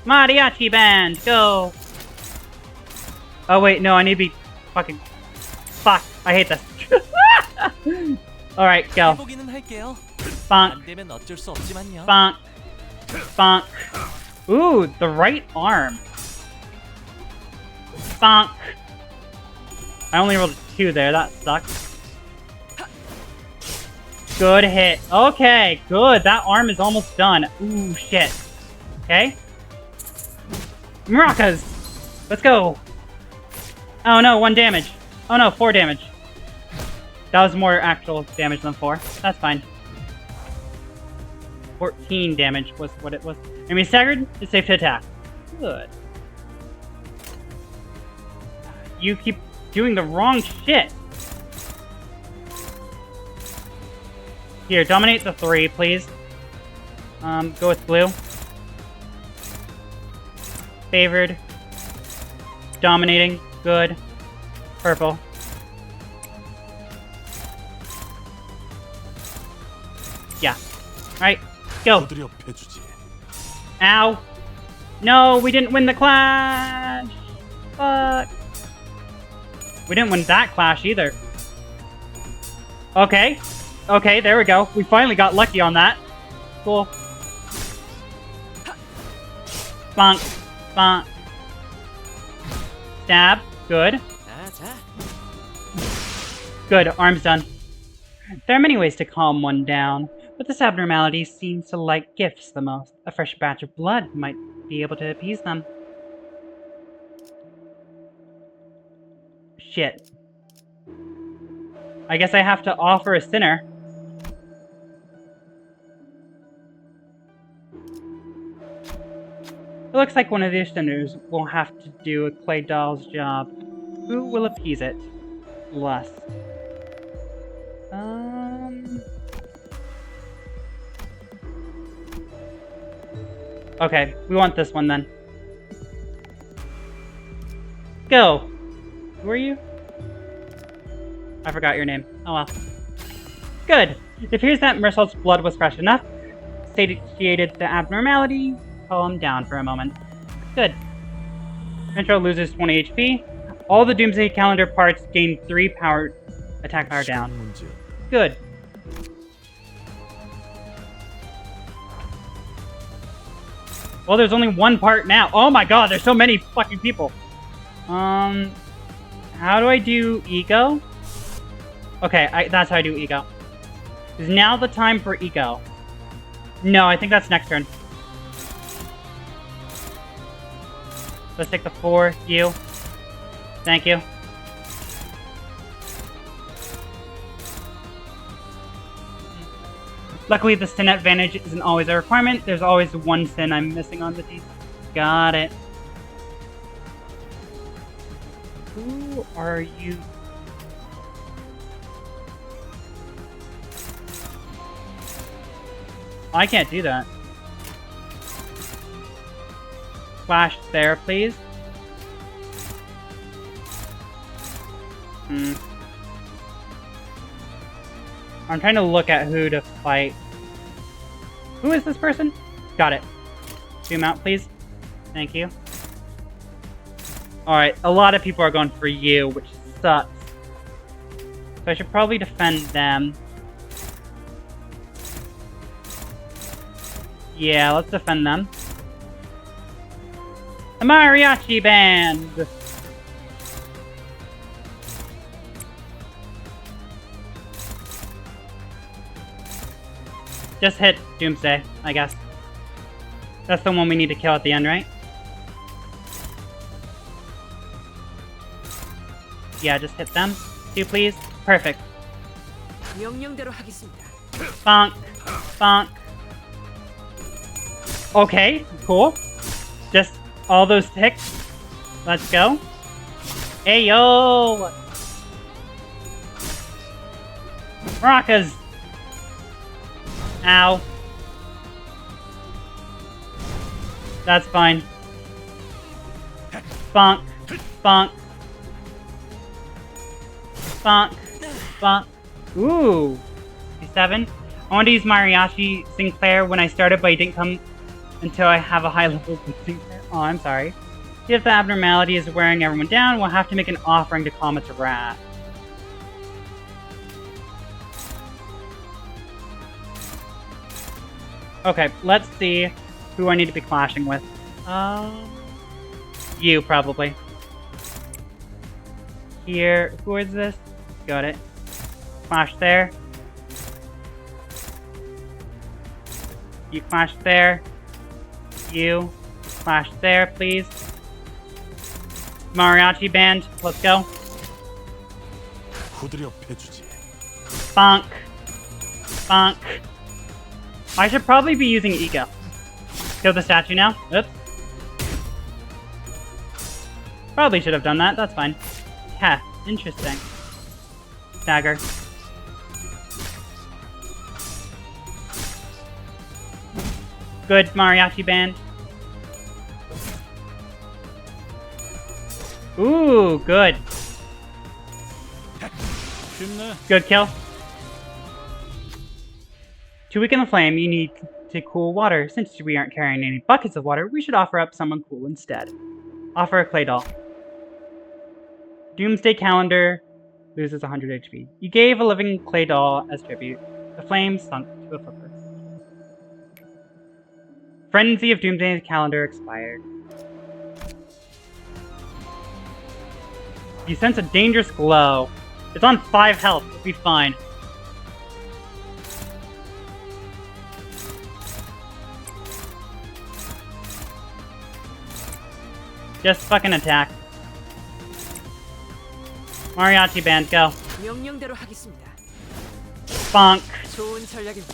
Mariachi band! Go! Oh wait, no, I need to be fucking... Fuck, I hate this. Alright, go. Bonk. Bonk. Bonk. Ooh, the right arm. Bonk. I only rolled a 2 there, that sucks. Good hit. Okay, good. That arm is almost done. Ooh, shit. Okay. Maracas! Let's go! Oh no, 1 damage. Oh no, 4 damage. That was more actual damage than 4. That's fine. 14 damage was what it was. Enemy staggered, it's safe to attack. Good. You keep doing the wrong shit. Here, dominate the 3, please. Go with blue. Favored. Dominating. Good. Purple. Yeah. Alright. Go. Ow. No, we didn't win the clash. Fuck. We didn't win that clash either. Okay. Okay, there we go. We finally got lucky on that. Cool. Bonk. Bonk. Stab. Good. Good. Arm's done. There are many ways to calm one down, but this abnormality seems to like gifts the most. A fresh batch of blood might be able to appease them. Shit. I guess I have to offer a sinner. It looks like one of these sinners will have to do a clay doll's job. Who will appease it? Lust. Okay, we want this one then. Go! Who are you? I forgot your name. Oh well. Good! It appears that Mersault's blood was fresh enough. Satiated the abnormality. Calm down for a moment. Good. Intro loses 20 HP. All the Doomsday Calendar parts gain 3 power attack power down. Good. Well, there's only 1 part now. Oh my god, there's so many fucking people. How do I do ego? Okay, that's how I do ego. Is now the time for ego? No, I think that's next turn. Let's take the 4. You. Thank you. Luckily, the sin advantage isn't always a requirement. There's always 1 sin I'm missing on the team. Got it. Who are you? I can't do that. Flash there, please. I'm trying to look at who to fight. Who is this person? Got it. Zoom out, please. Thank you. Alright, a lot of people are going for you, which sucks. So I should probably defend them. Yeah, let's defend them. The Mariachi Band! Just hit Doomsday, I guess. That's the one we need to kill at the end, right? Yeah, just hit them. 2, please. Perfect. 명령대로 하겠습니다. Bonk. Bonk. Okay, cool. Just all those ticks. Let's go. Ayo! Maracas! Ow. That's fine. Bonk. Bonk. Bonk. Bonk. Ooh. 7. I wanted to use Mariachi Sinclair when I started, but he didn't come until I have a high level of Sinclair. Oh, I'm sorry. If the abnormality is wearing everyone down, we'll have to make an offering to calm its wrath. Okay, let's see who I need to be clashing with. You, probably. Here, who is this? Got it. Clash there. You clash there. You clash there, please. Mariachi band, let's go. 후드려 패주지. Bonk. Bonk. I should probably be using Ego. Kill the statue now. Oops. Probably should have done that, that's fine. Yeah, interesting. Dagger. Good Mariachi band. Ooh, good. Good kill. To weaken the flame, you need to cool water. Since we aren't carrying any buckets of water, we should offer up someone cool instead. Offer a clay doll. Doomsday Calendar loses 100 HP. You gave a living clay doll as tribute. The flame sunk to a flicker. Frenzy of Doomsday Calendar expired. You sense a dangerous glow. It's on 5 health. It'll be fine. Just fucking attack. Mariachi band, go. 명령대로 하겠습니다. Bonk. 좋은 전략입니다.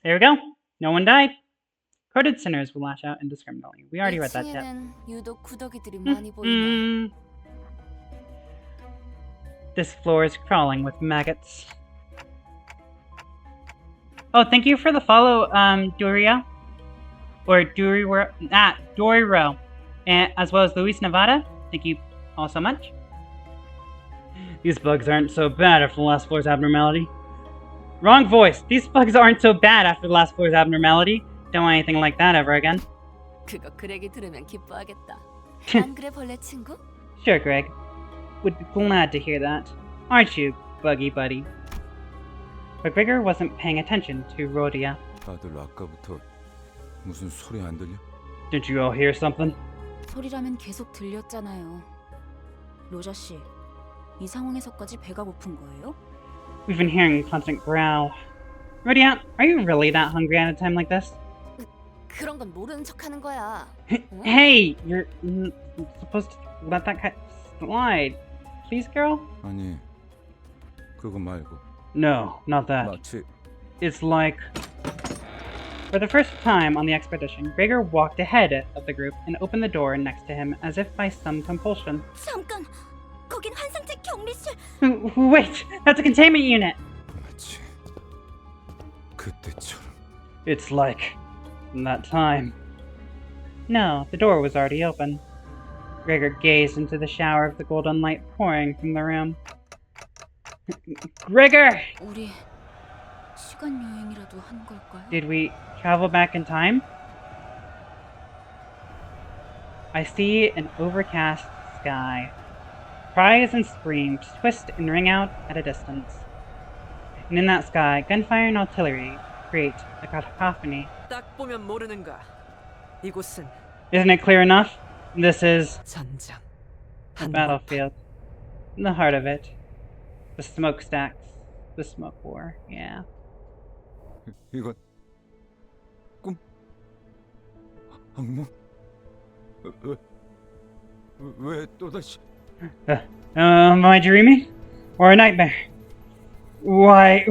There we go. No one died. Coded sinners will lash out indiscriminately. We already read that tip. 유독 구더기들이 많이 보이네. This floor is crawling with maggots. Oh, thank you for the follow, Durio. Or Doriro. And as well as Luis Nevada. Thank you all so much. These bugs aren't so bad after the last floor's abnormality. Wrong voice. These bugs aren't so bad after the last floor's abnormality. Don't want anything like that ever again. 그거 그렉이 들으면 기뻐하겠다. 안 그래 벌레 친구? Sure, Greg. Would be glad to hear that. Aren't you, Buggy Buddy? But Gregor wasn't paying attention to Rhodia. 다들 아까부터 무슨 소리 안 들려? Did you all hear something? 소리라면 계속 들렸잖아요. 로자 씨, 이 상황에서까지 배가 고픈 거예요? We've been hearing a constant growl. Rhodia, are you really that hungry at a time like this? 그런 건 모르는 척하는 거야. Hey, you're supposed to let that cat slide. Please, girl? 아니, 그거 말고. No, not that. 마치 It's like... For the first time on the expedition, Gregor walked ahead of the group and opened the door next to him as if by some compulsion. 잠깐, 거긴 환상체 격리실. Wait, that's a containment unit! 마치 그때처럼. It's like... that time. No, the door was already open. Gregor gazed into the shower of the golden light pouring from the room. Gregor! 우리 시간 여행이라도 한 걸까요? Did we travel back in time? I see an overcast sky. Cries and screams twist and ring out at a distance. And in that sky, gunfire and artillery create a cacophony. 딱 보면 모르는가? 이곳은 Isn't it clear enough? This is 전장. the battlefield. The heart of it. The smokestacks. The smoke war. Yeah. 이건 꿈? 악몽? 왜 또다시? Am I dreaming? Or a nightmare? Why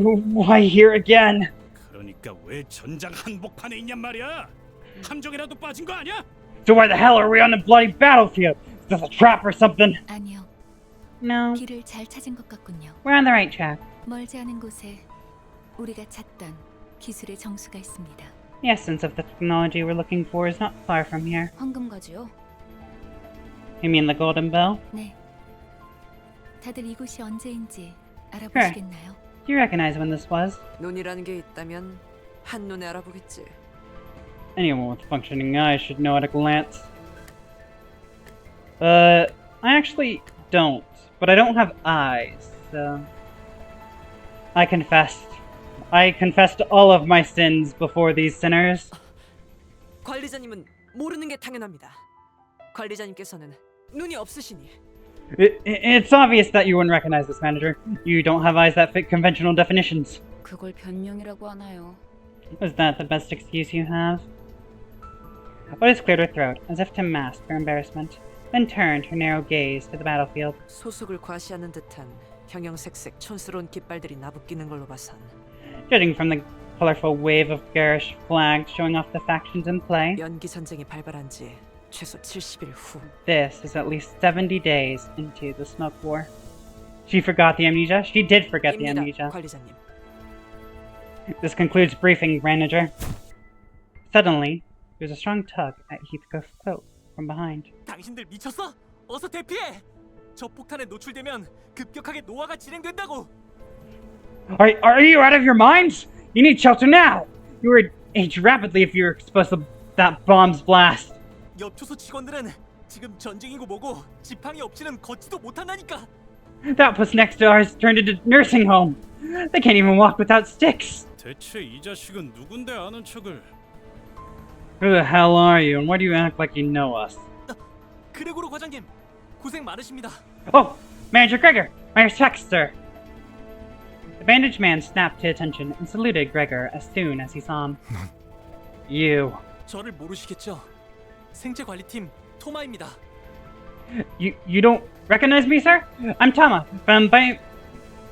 here again? 그러니까 왜 전장 한복판에 있냔 말이야? 함정이라도 빠진 거 아니야? So why the hell are we on the bloody battlefield? Is this a trap or something? 아니요. No. 길을 잘 찾은 것 같군요. We're on the right track. 멀지 않은 곳에 우리가 찾던 기술의 정수가 있습니다. The essence of the technology we're looking for is not far from here. 황금가지요? You mean the Golden Bell? 네. 다들 이곳이 언제인지 알아보시겠나요? Do you recognize when this was? 눈이라는 게 있다면 한눈에 알아보겠지. Anyone with functioning eyes should know at a glance. I actually don't. But I don't have eyes, so... I confessed all of my sins before these sinners. 관리자님은 모르는 게 당연합니다. 관리자님께서는 눈이 없으시니. It's obvious that you wouldn't recognize this, manager. You don't have eyes that fit conventional definitions. 그걸 변명이라고 하나요? Was that the best excuse you have? Otis cleared her throat, as if to mask her embarrassment, then turned her narrow gaze to the battlefield. 소속을 과시하는 듯한 형형색색 촌스러운 깃발들이 나부끼는 걸로 봐선 Judging from the colorful wave of garish flags showing off the factions in play, 연기 전쟁이 발발한 지 최소 70일 후. This is at least 70 days into the Smoke War. She forgot the amnesia. She did forget the amnesia. 관리자님. This concludes briefing, manager. Suddenly, there's a strong tug at Heathcliff's coat from behind. 당신들 미쳤어? 어서 대피해! 저 폭탄에 노출되면 급격하게 노화가 진행된다고! Are you out of your minds? You need shelter now! You would age rapidly if you were exposed to that bomb's blast. 엽초소 직원들은 지금 전쟁이고 뭐고 지팡이 없이는 걷지도 못한다니까! That place next to ours turned into a nursing home. They can't even walk without sticks. 대체 이 자식은 누군데 아는 척을? Who the hell are you, and why do you act like you know us? 그레고로 과장님, 고생 많으십니다. Oh, Manager Gregor! My respects, sir! The bandaged man snapped to attention and saluted Gregor as soon as he saw him. You. 저를 모르시겠죠? 생체관리팀 토마입니다. You don't recognize me, sir? I'm Tama from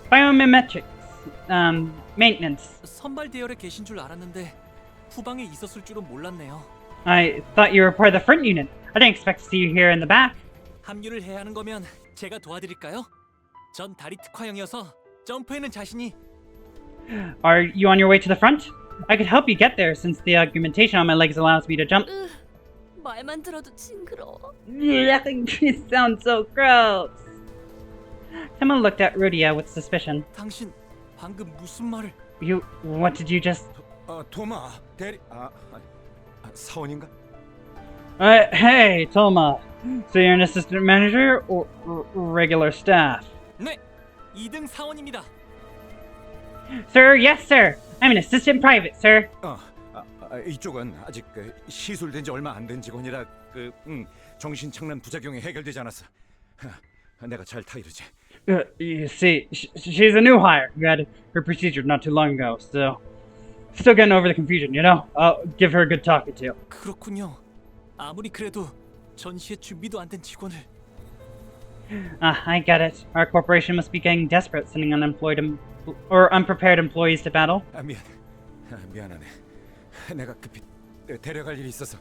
Biomimetrics, maintenance. 선발 대열에 계신 줄 알았는데 후방에 있었을 줄은 몰랐네요. I thought you were part of the front unit. I didn't expect to see you here in the back. 합류를 해야 하는 거면 제가 도와드릴까요? 전 다리 특화형이어서 점프에는 자신이. Are you on your way to the front? I could help you get there since the augmentation on my legs allows me to jump. 말만 들어도 징그러워. It sounds so gross. Someone looked at Rudia with suspicion. 당신 방금 무슨 말을? What did you just? 도마 대리 사원인가? Hey, Toma. So you're an assistant manager or regular staff? 네, 2등 사원입니다. Sir, yes, sir. I'm an assistant private, sir. 이쪽은 아직 시술된 지 얼마 안 된 직원이라 정신착란 부작용이 해결되지 않았어. 내가 잘 타이르지. You see, she's a new hire who had her procedure not too long ago, so still getting over the confusion, you know? I'll give her a good talking to. 그렇군요. 아무리 그래도 전시에 준비도 안 된 직원을. I get it. Our corporation must be getting desperate sending unprepared employees to battle. 미안하네. 내가 급히 데려갈 일이 있어서.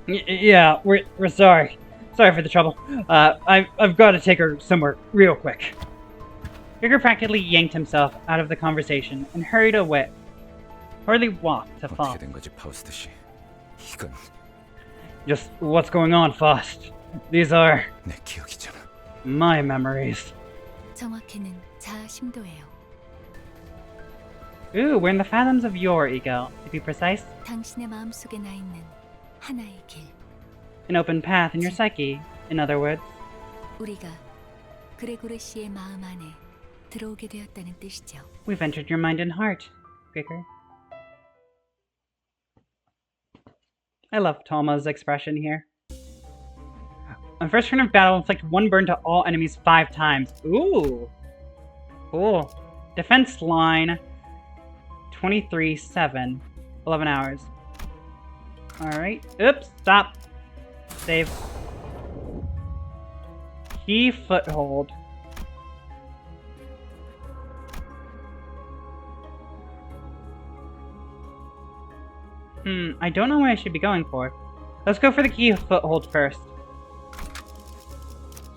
Yeah, we're sorry. Sorry for the trouble. I've got to take her somewhere real quick. Gregor practically yanked himself out of the conversation and hurried walked to Faust. 어떻게 된 거지, 파우스트 씨? 이건 Just what's going on, Faust? These are 내 기억이잖아. my memories. 정확히는 자아 심도예요. Ooh, we're in the fathoms of your ego, to be precise. 당신의 마음속에 나 있는 하나의 길. An open path in your psyche, in other words. 우리가 그레고르 씨의 마음 안에 들어오게 되었다는 뜻이죠. We've entered your mind and heart, Gregor. I love Toma's expression here. On first turn of battle, inflict 1 burn to all enemies 5 times. Ooh. Cool. Defense line 23/7. 11 hours. Alright. Oops. Stop. Save. key foothold. I don't know what I should be going for. Let's go for the key foothold first.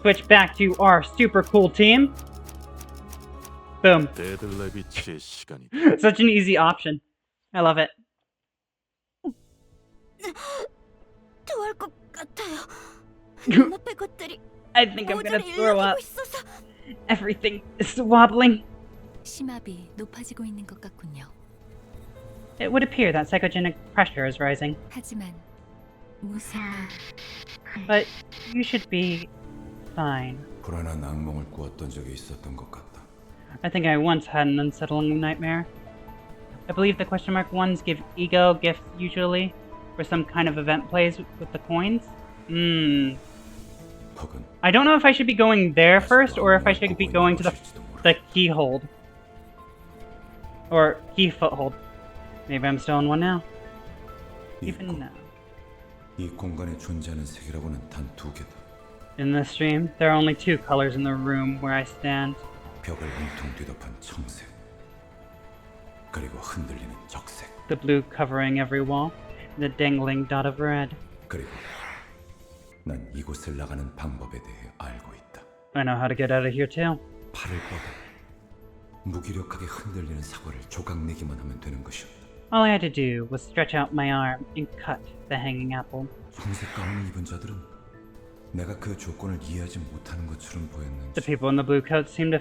Switch back to our super cool team. Boom. Such an easy option. I love it. 토할 것 같아요. 눈앞의 것들이 I think I'm gonna 모조리 throw up. 일어나고 있어서. Everything is wobbling. 심압이 높아지고 있는 것 같군요. It would appear that psychogenic pressure is rising. 하지만 무슨 But you should be fine. 불안한 악몽을 꾸었던 적이 있었던 것 같다. I think I once had an unsettling nightmare. I believe the question mark ones give ego gifts usually, or some kind of event plays with the coins. I don't know if I should be going there first, or if I should be going to the keyhold. Or key foothold. Maybe I'm still in one now. Even now. 이 공간에 존재하는 색이라고는 단 두 개다. In this stream, there are only two colors in the room where I stand. 벽을 온통 뒤덮은 청색, 그리고 흔들리는 적색. The blue covering every wall, and the dangling dot of red. 그리고 난 이곳을 나가는 방법에 대해 알고 있다. I know how to get out of here too. 팔을 뻗어 무기력하게 흔들리는 사과를 조각내기만 하면 되는 것이었다. All I had to do was stretch out my arm and cut the hanging apple. 청색 가운을 입은 자들은 내가 그 조건을 이해하지 못하는 것처럼 보였는지 The people in the blue coats seem to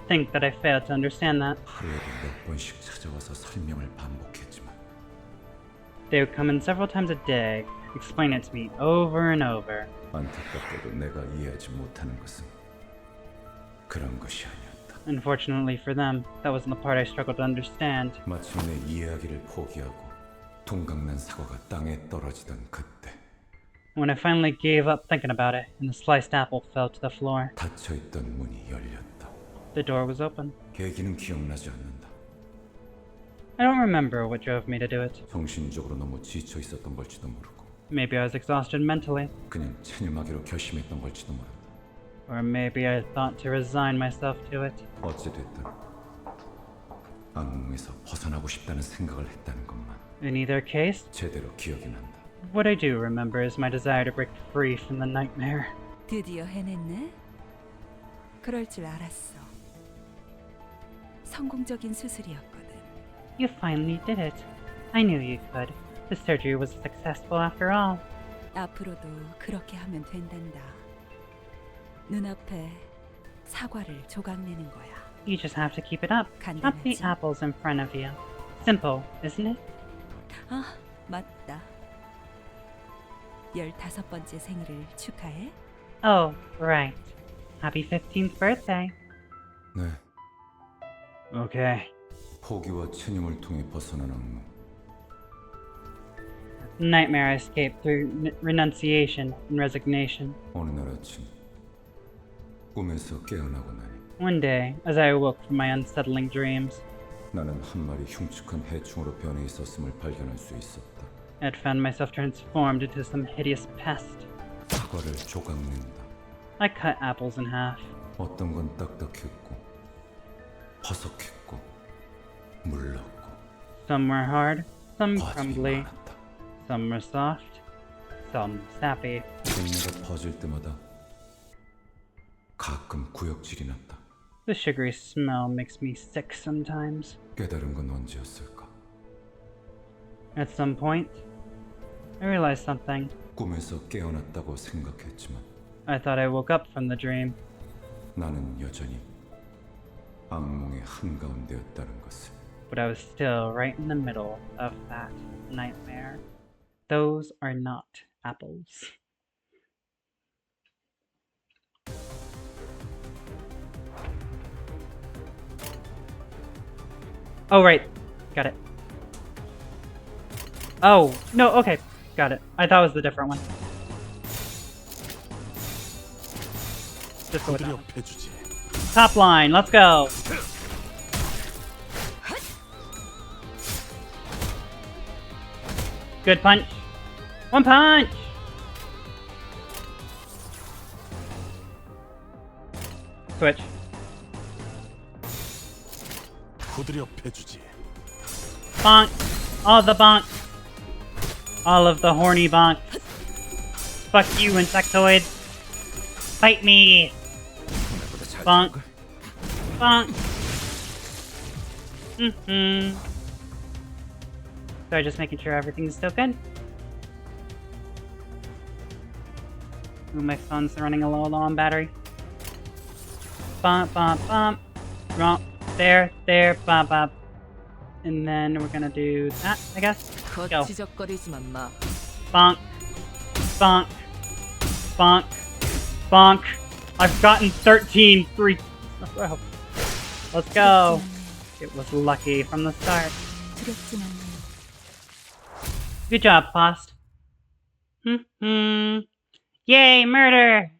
think that I failed to understand that. 하루에도 몇 번씩 찾아와서 설명을 반복했지만 They would come in several times a day, explain it to me over and over. 안타깝게도 내가 이해하지 못하는 것은 그런 것이 아니었다. Unfortunately for them, that wasn't the part I struggled to understand. 마침내 이해하기를 포기하고 동강난 사과가 땅에 떨어지던 그때 When I finally gave up thinking about it, and the sliced apple fell to the floor. 닫혀있던 문이 열렸다. The door was open. 계기는 기억나지 않는다. I don't remember what drove me to do it. 정신적으로 너무 지쳐 있었던 걸지도 모르고 Maybe I was exhausted mentally. 그냥 체념하기로 결심했던 걸지도 모른다. Or maybe I thought to resign myself to it. 어찌됐든 악몽에서 벗어나고 싶다는 생각을 했다는 것만 In either case, 제대로 기억이 난다. what I do remember is my desire to break free from the nightmare. 드디어 해냈네? 그럴 줄 알았어. 성공적인 수술이었거든. You finally did it. I knew you could. The surgery was successful after all. 앞으로도 그렇게 하면 된단다. 눈앞에 사과를 조각내는 거야. You just have to keep it up. Chop the apples in front of you. Simple, isn't it? 아, 맞다. 15번째 생일을 축하해. Oh, right. Happy 15th birthday. 네. Okay. 포기와 체념을 통해 벗어난 악몽. Nightmare escape through renunciation and resignation. 어느 날 아침 꿈에서 깨어나고 나니 One day, as I awoke from my unsettling dreams, 나는 한 마리 흉측한 해충으로 변해 있었음을 발견할 수 있었다. I had found myself transformed into some hideous pest. 사과를 조각낸다. I cut apples in half. 어떤 건 딱딱했고 퍼석했고 물렀고 Some were hard, some crumbly, some were soft, some sappy. 생내가 퍼질 때마다 가끔 구역질이 났다. The sugary smell makes me sick sometimes. 깨달은 건 언제였을까? At some point, I realized something. 꿈에서 깨어났다고 생각했지만 I thought I woke up from the dream. 나는 여전히 악몽의 한가운데였다는 것을. But I was still right in the middle of that nightmare. Those are not apples. Oh, right. Got it. Oh, no, okay. Got it. I thought it was the different one. Just go with that one. Top line, let's go. Good punch. One punch. switch. 후드려 패주지. Bonk! All the bonk! All of the horny bonk. Fuck you, insectoids! Fight me! Bonk! Bonk! Sorry, just making sure everything's still good. Ooh, my phone's running a little low on battery. Bump, bump, bump. Romp. There, bump, bump. And then we're gonna do that, I guess. Go. 거치적거리지만 마. Bonk. Bonk. Bonk. Bonk. I've gotten 13 3 in a row. Let's go. It was lucky from the start. Good job, Post. Yay, murder!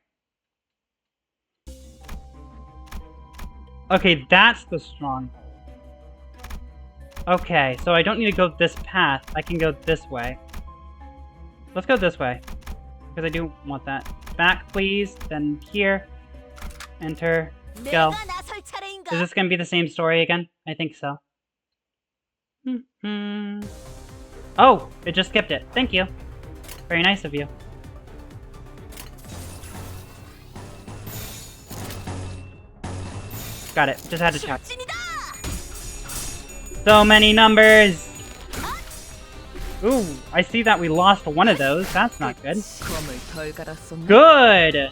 Okay, that's the strong. Okay, so I don't need to go this path. I can go this way. Let's go this way. Because I do want that. Back, please. Then here. Enter. Go. Is this going to be the same story again? I think so. Oh, it just skipped it. Thank you. Very nice of you. Got it. Just had to check. So many numbers! Ooh, I see that we lost one of those. That's not good. Good!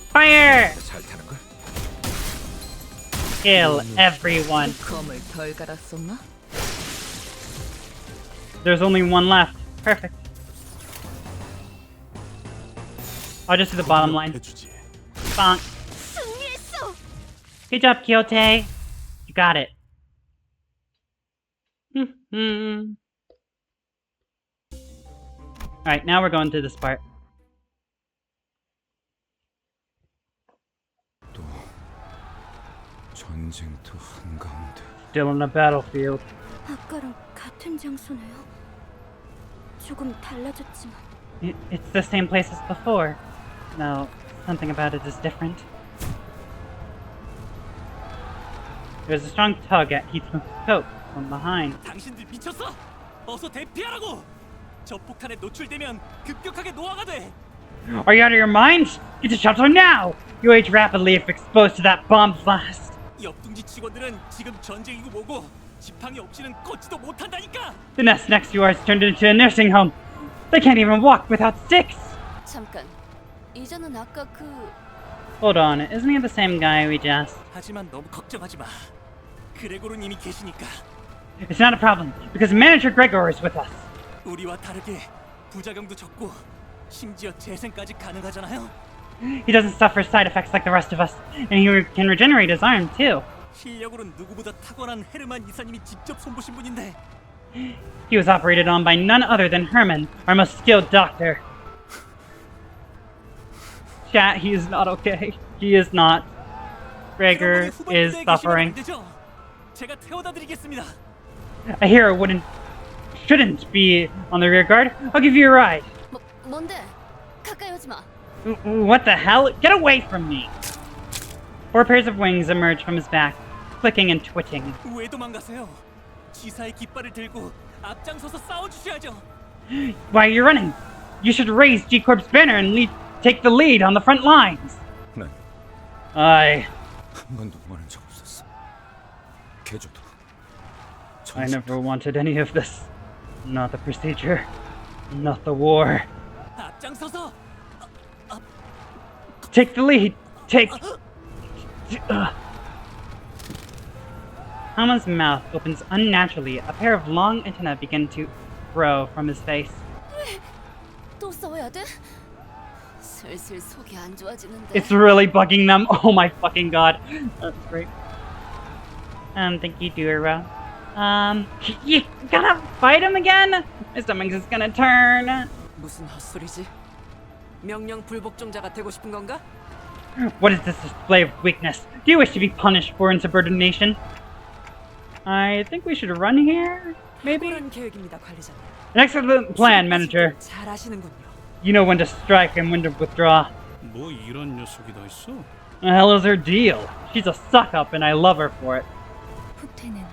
Fire! Kill everyone. There's only one left. Perfect. I'll just do the bottom line. Bonk. Good job, Kyote. You got it. Alright, now we're going to this part. Still on the battlefield. 아까랑 같은 장소네요. 조금 달라졌지만. It's the same place as before. No, something about it is different. There's a strong tug at Heathcliff's coat from behind. 당신들 미쳤어? 어서 대피하라고! 저 폭탄에 노출되면 급격하게 노화가 돼. Are you out of your minds? Get to shelter now! You age rapidly if exposed to that bomb blast. 옆둥지 직원들은 지금 전쟁이고 뭐고 지팡이 없이는 걷지도 못한다니까. The nest next to yours turned into a nursing home. They can't even walk without sticks. 잠깐. 이전은 아까 그 Hold on, isn't he the same guy we just? 하지만 너무 걱정하지 마. 그레고르님이 계시니까. It's not a problem because Manager Gregor is with us. 우리와 다르게 부작용도 적고 심지어 재생까지 가능하잖아요. He doesn't suffer side effects like the rest of us, and he can regenerate his arm too. 실력으로는 누구보다 타고난 헤르만 이사님이 직접 손보신 분인데. He was operated on by none other than Herman, our most skilled doctor. Chat, he is not okay. He is not. Gregor is suffering. 제가 태워다 드리겠습니다. A hero shouldn't be on the rear guard. I'll give you a ride. 뭔데? 가까이 오지 마. What the hell? Get away from me! 4 pairs of wings emerge from his back, clicking and twitching. 왜 도망가세요? 지사의 깃발을 들고 앞장서서 싸워주셔야죠. Why are you running? You should raise G-Corp's banner and take the lead on the front lines. 난 I 한 번도 원한 적 없었어. 개조도. I never wanted any of this. Not the procedure. Not the war. 앞장서서. Take the lead. Take. Hama's mouth opens unnaturally. A pair of long antennae begin to grow from his face. 또 싸워야 돼? 슬슬 속이 안 좋아지는데. It's really bugging them. Oh my fucking god. That's great. Thank you, Duero. You gonna fight him again? My stomach's just gonna turn. 무슨 헛소리지? 명령 불복종자가 되고 싶은 건가? What is this display of weakness? Do you wish to be punished for insubordination? I think we should run here. maybe? 탁월한 계획입니다, 관리자님. An excellent plan, manager. 잘 아시는군요. You know when to strike and when to withdraw. 뭐 이런 녀석이 다 있어? The hell is her deal? She's a suck-up and I love her for it. 후퇴는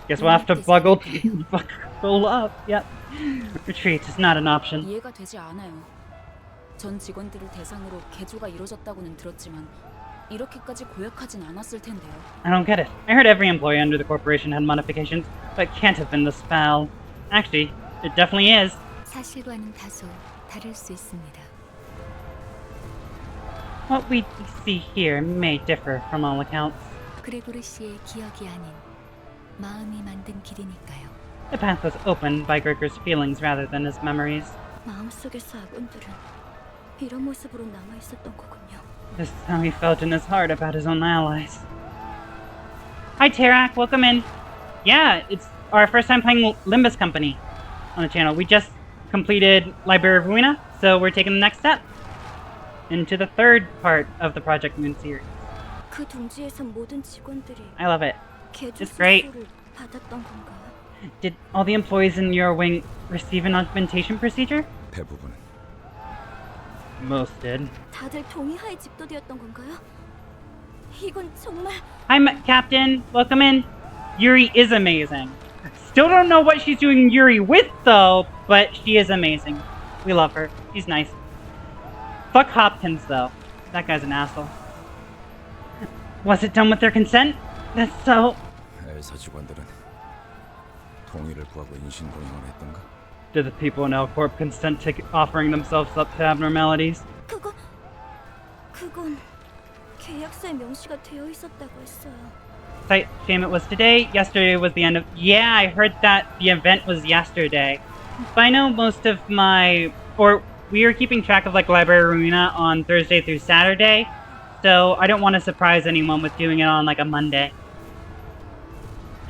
Guess we'll have to buckle up. Yep. Retreat is not an option. 이해가 되지 않아요. 전 직원들을 대상으로 개조가 이루어졌다고는 들었지만 이렇게까지 고약하진 않았을 텐데요. I don't get it. I heard every employee under the corporation had modifications, but it can't have been the spell. Actually, it definitely is. 사실과는 다소 다를 수 있습니다. What we see here may differ from all accounts. 그레고르 씨의 기억이 아닌 마음이 만든 길이니까요. The path was opened by Gregor's feelings rather than his memories. 마음속에서 아군들은 이런 모습으로 남아 있었던 거군요. This is how he felt in his heart about his own allies. Hi Tarak, welcome in. Yeah, it's our first time playing Limbus Company on the channel. We just completed Library of Ruina, so we're taking the next step into the third part of the Project Moon series. 그 둥지에서 모든 직원들이 I love it. 개조 It's great. 수술을 받았던 건가요? Did all the employees in your wing receive an augmentation procedure? 대부분은. Most did. 다들 동의하에 집도되었던 건가요? 이건 정말 Hi, Captain. Welcome in. Yuri is amazing. Still don't know what she's doing Yuri with, though, but she is amazing. We love her. She's nice. Fuck Hopkins, though. That guy's an asshole. Was it done with their consent? That's so... 엘사 직원들은 동의를 구하고 인신동행을 했던가? Did the people in L Corp consent to offering themselves up to abnormalities? 그건 계약서에 명시가 되어 있었다고 했어요. Shame it was today. Yesterday was the end of... Yeah, I heard that the event was yesterday. But I know most of my... Or we were keeping track of like Library Arena on Thursday through Saturday. So I don't want to surprise anyone with doing it on like a Monday.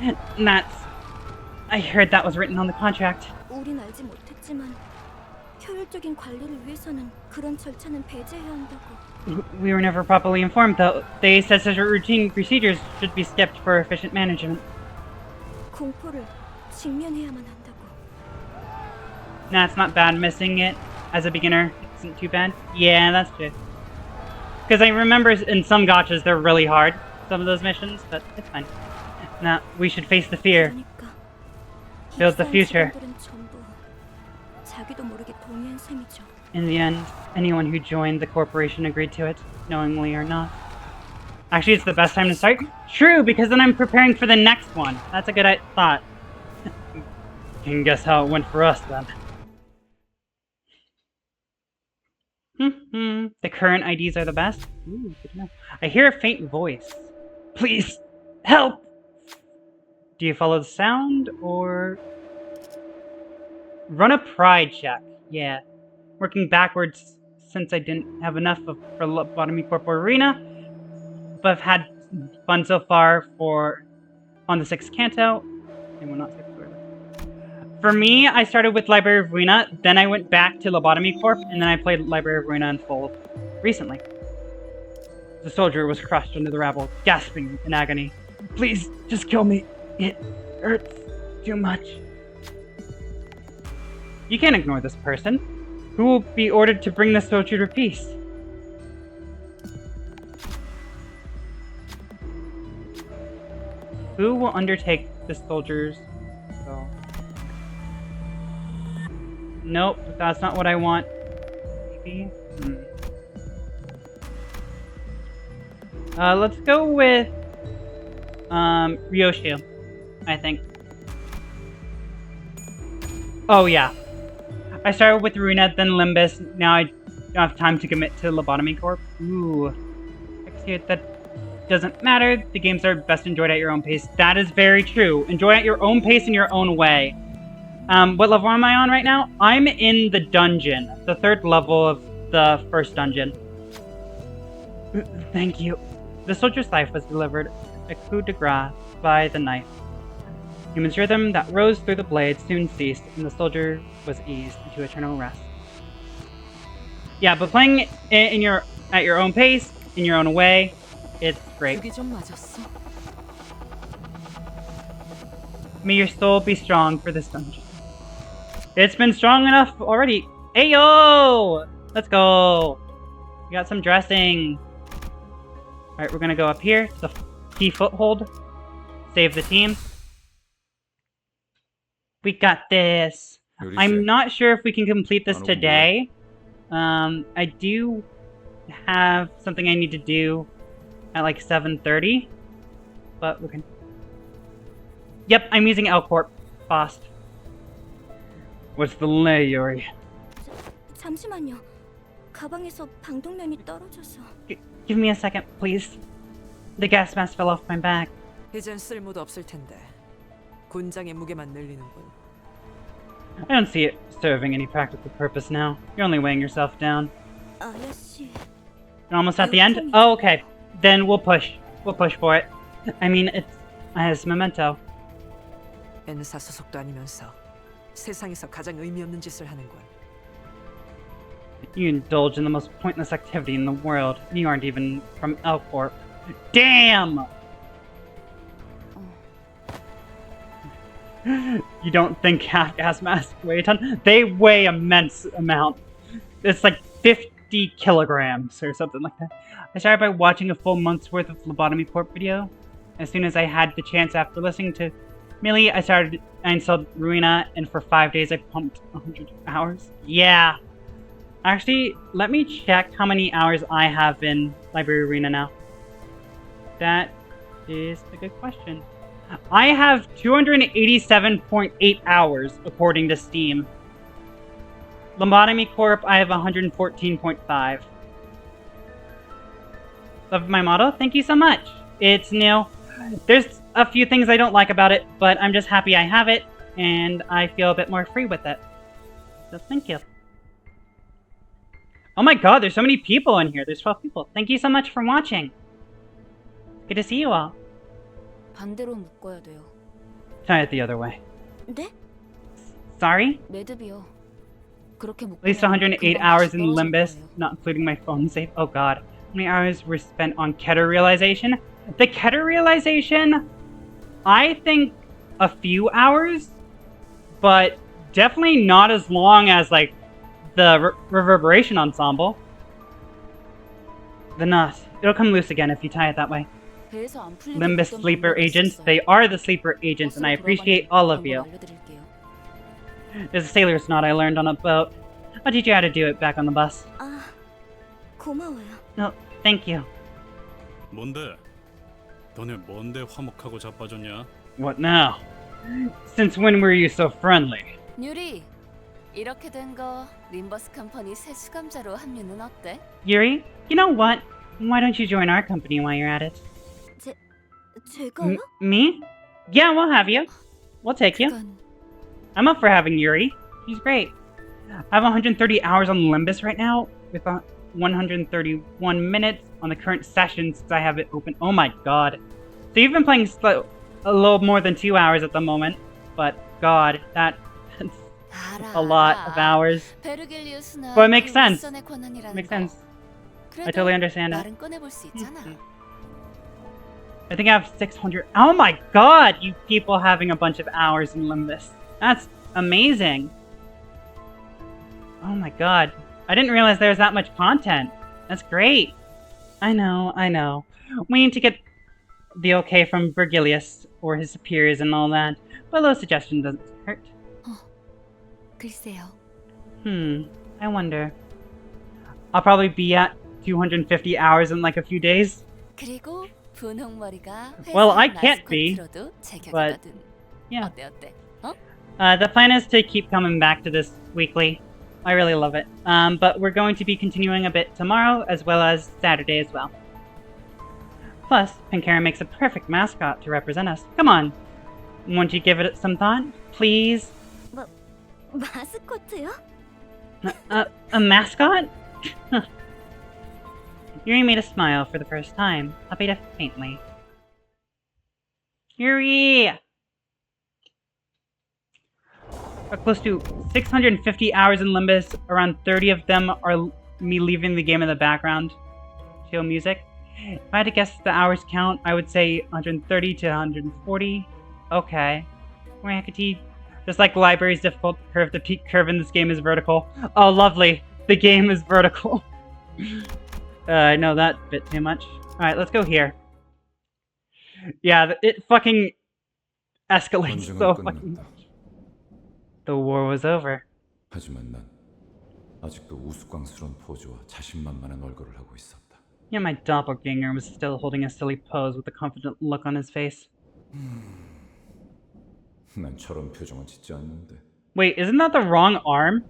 And that's... I heard that was written on the contract. 우린 알지 못했지만 효율적인 관리를 위해서는 그런 절차는 배제해야 한다고. We were never properly informed, though. They said such routine procedures should be skipped for efficient management. 공포를 직면해야만 한다고. Nah, it's not bad. Missing it as a beginner isn't too bad. Yeah, that's true. Because I remember in some gachas they're really hard, some of those missions, but it's fine. Nah, we should face the fear. Build the future. 자기도 모르게 동의한 셈이죠. In the end, anyone who joined the corporation agreed to it, knowingly or not. Actually, it's the best time to start. True, because then I'm preparing for the next one. That's a good thought. You can guess how it went for us, then. The current IDs are the best? Ooh, good to know. I hear a faint voice. Please, help! Do you follow the sound, or... Run a pride check. Yeah. Working backwards since I didn't have enough for Lobotomy Corp Arena, but I've had fun so far on the 6th Canto. And we're not 6th order. For me, I started with Library of Ruina, then I went back to Lobotomy Corp, and then I played Library of Ruina in full recently. The soldier was crushed under the rabble, gasping in agony. Please, just kill me. It hurts too much. You can't ignore this person. Who will be ordered to bring the soldier to peace? Who will undertake the soldiers? Oh. Nope, that's not what I want. Maybe? Let's go with Ryoshu, I think. Oh yeah. I started with Ruina, then Limbus. Now I don't have time to commit to Lobotomy Corp. Ooh. Actually, that doesn't matter. The games are best enjoyed at your own pace. That is very true. Enjoy at your own pace in your own way. What level am I on right now? I'm in the dungeon. The 3rd level of the 1st dungeon. Thank you. The soldier's life was delivered a coup de grace by the knife. Human's rhythm that rose through the blade soon ceased, and the soldier was eased into eternal rest. Yeah, but playing it at your own pace, in your own way, it's great. May your soul be strong for this dungeon. It's been strong enough already. Ayo! Let's go. We got some dressing. Alright, we're gonna go up here to the key foothold. Save the team. We got this. I'm not sure if we can complete this today. I do have something I need to do at like 7:30. But we can... Yep, I'm using L Corp. Fast. What's the lay, Yuri? 잠시만요. 가방에서 방독면이 떨어져서. Give me a second, please. The gas mask fell off my back. 이젠 쓸모도 없을 텐데. 군장의 무게만 늘리는군. I don't see it serving any practical purpose now. You're only weighing yourself down. 아저씨. You're almost at the end? Oh, okay. Then we'll push. We'll push for it. I mean, it's memento. N사 소속도 아니면서 세상에서 가장 의미 없는 짓을 하는군. You indulge in the most pointless activity in the world. You aren't even from L Corp. Damn! You don't think gas masks weigh a ton? They weigh immense amount. It's like 50 kilograms or something like that. I started by watching a full month's worth of Lobotomy Corp video. As soon as I had the chance after listening to Millie, I installed Ruina, and for 5 days I pumped 100 hours. Yeah. Actually, let me check how many hours I have in Library Arena now. That is a good question. I have 287.8 hours, according to Steam. Lobotomy Corp, I have 114.5. Love my model? Thank you so much. It's new. There's a few things I don't like about it, but I'm just happy I have it, and I feel a bit more free with it. So thank you. Oh my god, there's so many people in here. There's 12 people. Thank you so much for watching. Good to see you all. 반대로 묶어야 돼요. Try it the other way. 네? Sorry? 매듭이요. 그렇게 묶으면 At least 108 금방 hours in 떨어질 Limbus, 거예요. not including my phone save. Oh god. How many hours were spent on Keter realization? The Keter realization, I think a few hours, but definitely not as long as like the reverberation ensemble. The knot. It'll come loose again if you tie it that way. 배에서 안 풀리게 Limbus 묶던 sleeper 방법이 agents, 있었어요. they are the sleeper agents, and I 버스로 appreciate 돌아가는 all of 방법 you. 알려드릴게요. There's a sailor's knot I learned on a boat. I'll teach you how to do it back on the bus. 아, 고마워요. No, thank you. 뭔데? 너네 뭔데 화목하고 자빠졌냐? What now? Since when were you so friendly? 뉴리, 이렇게 된 거 림버스 컴퍼니 새 수감자로 합류는 어때? Yuri, you know what? Why don't you join our company while you're at it? 제가요? Me? Yeah, we'll have you. We'll take you. I'm up for having Yuri. He's great. I have 130 hours on Limbus right now, with 131 minutes on the current session since I have it open. Oh my god. So you've been playing a little more than 2 hours at the moment, but god, that's a lot of hours. But it makes sense. Makes sense. I totally understand it. I think I have 600. Oh my god, you people having a bunch of hours in Limbus. That's amazing. Oh my god. I didn't realize there was that much content. That's great. I know. We need to get the okay from Virgilius or his superiors and all that. But a little suggestion doesn't hurt. 글쎄요. I wonder. I'll probably be at 250 hours in like a few days. 그리고 분홍머리가 Well, I can't be, 마스코트로도 but 제격이거든. yeah. 어때? 어? The plan is to keep coming back to this weekly. I really love it. But we're going to be continuing a bit tomorrow as well as Saturday as well. Plus, Pinkara makes a perfect mascot to represent us. Come on. Won't you give it some thought? Please? 마스코트요? A mascot? Yuri made a smile for the first time, albeit faintly. Yuri! Are close to 650 hours in Limbus. Around 30 of them are me leaving the game in the background. Chill music. If I had to guess the hours count, I would say 130 to 140. Okay. Wackety. Just like the library's difficult curve, the peak curve in this game is vertical. Oh, lovely. The game is vertical. I know that bit too much. Alright, let's go here. Yeah, it fucking escalates so fucking much. The war was over. 하지만 난 아직도 우스꽝스러운 포즈와 자신만만한 얼굴을 하고 있었다. Yeah, my doppelganger was still holding a silly pose with a confident look on his face. 난 저런 표정은 짓지 않는데. Wait, isn't that the wrong arm?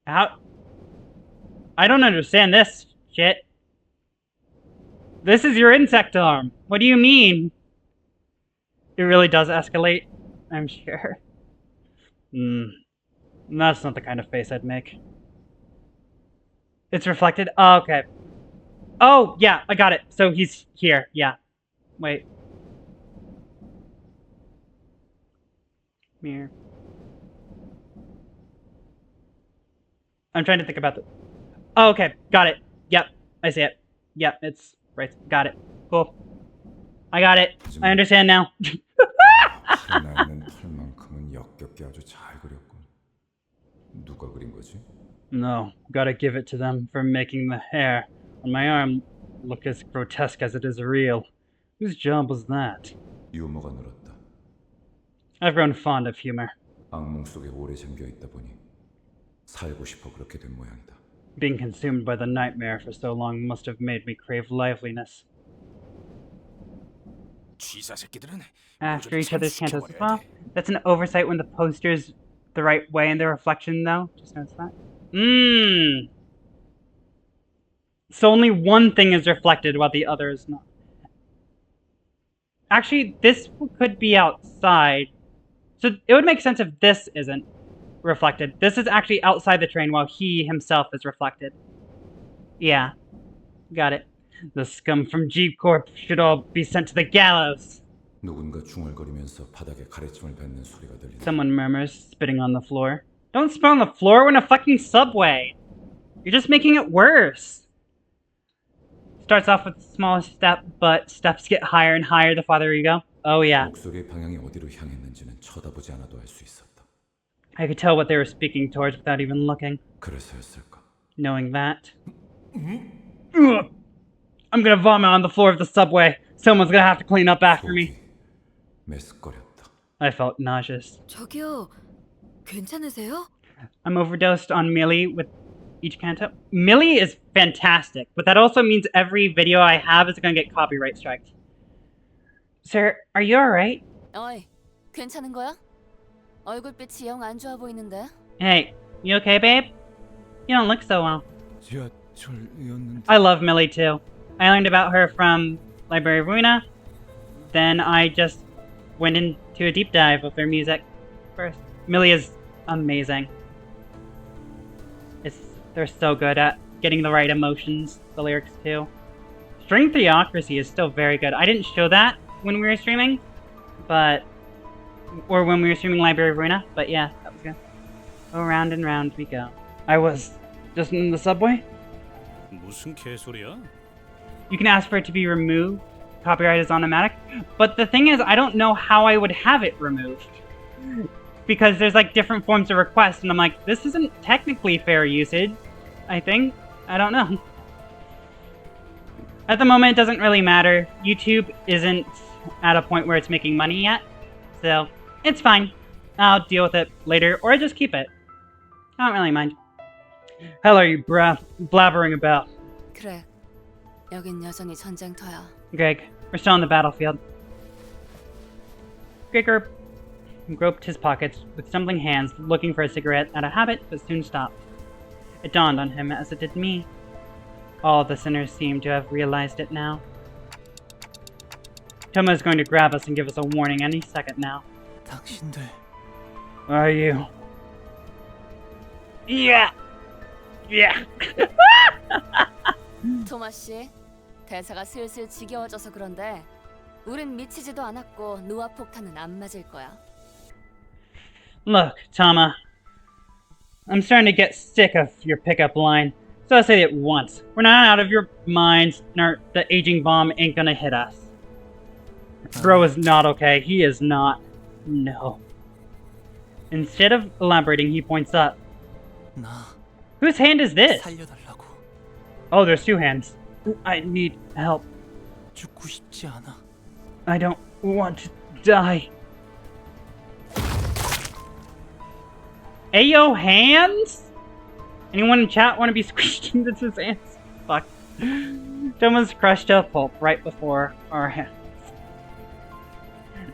How? I don't understand this shit. This is your insect arm. What do you mean? It really does escalate, I'm sure. That's not the kind of face I'd make. It's reflected? Oh, okay. Oh, yeah, I got it. So he's here, yeah. Wait. Mirror. I'm trying to think about the... Oh, okay, got it. Yep, I see it. Yep, it's right. Got it. Cool. I got it. I understand now. 나이는 털만큼은 역겹게 아주 잘 그렸군. 누가 그린 거지? No, gotta give it to them for making the hair on my arm look as grotesque as it is real. Whose job was that? 유머가 늘었다. I've grown fond of humor. 악몽 속에 오래 잠겨 있다 보니 살고 싶어 그렇게 된 모양이다. Being consumed by the nightmare for so long must have made me crave liveliness. After each other's cantos as well. That's an oversight when the poster's the right way in the reflection, though. Just notice that. So only one thing is reflected while the other is not. Actually, this could be outside. So it would make sense if this isn't reflected. This is actually outside the train while he himself is reflected. Yeah. Got it. The scum from Jeep Corp should all be sent to the gallows. 누군가 중얼거리면서 바닥에 가래침을 뱉는 소리가 들린다. Someone murmurs, spitting on the floor. Don't spit on the floor, we're in a fucking subway. You're just making it worse. Starts off with the smallest step, but steps get higher and higher the farther you go. Oh yeah. 목소리의 방향이 어디로 향했는지는 쳐다보지 않아도 알 수 있었다. I could tell what they were speaking towards without even looking. 그래서였을까? Knowing that. I'm gonna vomit on the floor of the subway. Someone's gonna have to clean up after me. 메스꺼렸다. I felt nauseous. 저기요, 괜찮으세요? I'm overdosed on Millie with each canto. Millie is fantastic, but that also means every video I have is gonna get copyright striked. Sir, are you alright? 어이, 괜찮은 거야? 얼굴빛이 영 안 좋아 보이는데. Hey, you okay, babe? You don't look so well. 지하철이었는데. I love Millie too. I learned about her from Library of Ruina. Then I just went into a deep dive of their music first. Millie is amazing. They're so good at getting the right emotions, the lyrics too. String Theocracy is still very good. I didn't show that when we were streaming, or when we were streaming Library of Ruina, but yeah, that was good. Oh, round and round we go. I was just in the subway. 무슨 개소리야? You can ask for it to be removed. Copyright is automatic. But the thing is, I don't know how I would have it removed. Because there's like different forms of request, and I'm like, this isn't technically fair usage, I think. I don't know. At the moment, it doesn't really matter. YouTube isn't at a point where it's making money yet. So, it's fine. I'll deal with it later, or I just keep it. I don't really mind. Hell are you blabbering about? 그래, 여긴 여전히 전쟁터야. Greg, we're still on the battlefield. Gregor groped his pockets with stumbling hands, looking for a cigarette, out of habit, but soon stopped. It dawned on him, as it did me. All the sinners seem to have realized it now. Toma is going to grab us and give us a warning any second now. 당신들. Are you? Yeah! Yeah! 토마 씨, 대사가 슬슬 지겨워져서 그런데 우린 미치지도 않았고 노아 폭탄은 안 맞을 거야. Look, Tama. I'm starting to get sick of your pickup line, so I'll say it once. We're not out of your minds, nor the aging bomb ain't gonna hit us. Bro is not okay. He is not. No. Instead of elaborating, he points up. Whose hand is this? Oh, there's two hands. I need help. I don't want to die. Ayo, hands? Anyone in chat want to be squished into his hands? Fuck. Someone's crushed to a pulp right before our hands.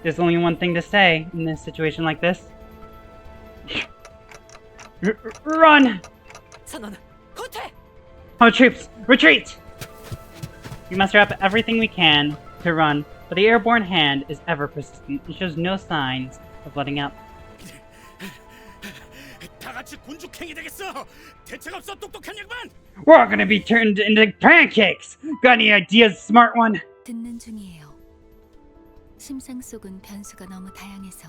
There's only one thing to say in this situation like this. Run! Oh, troops, retreat! We muster up everything we can to run, but the airborne hand is ever persistent and shows no signs of letting up. We're all gonna be turned into pancakes! Got any ideas, smart one? 듣는 중이에요. 심상 속은 변수가 너무 다양해서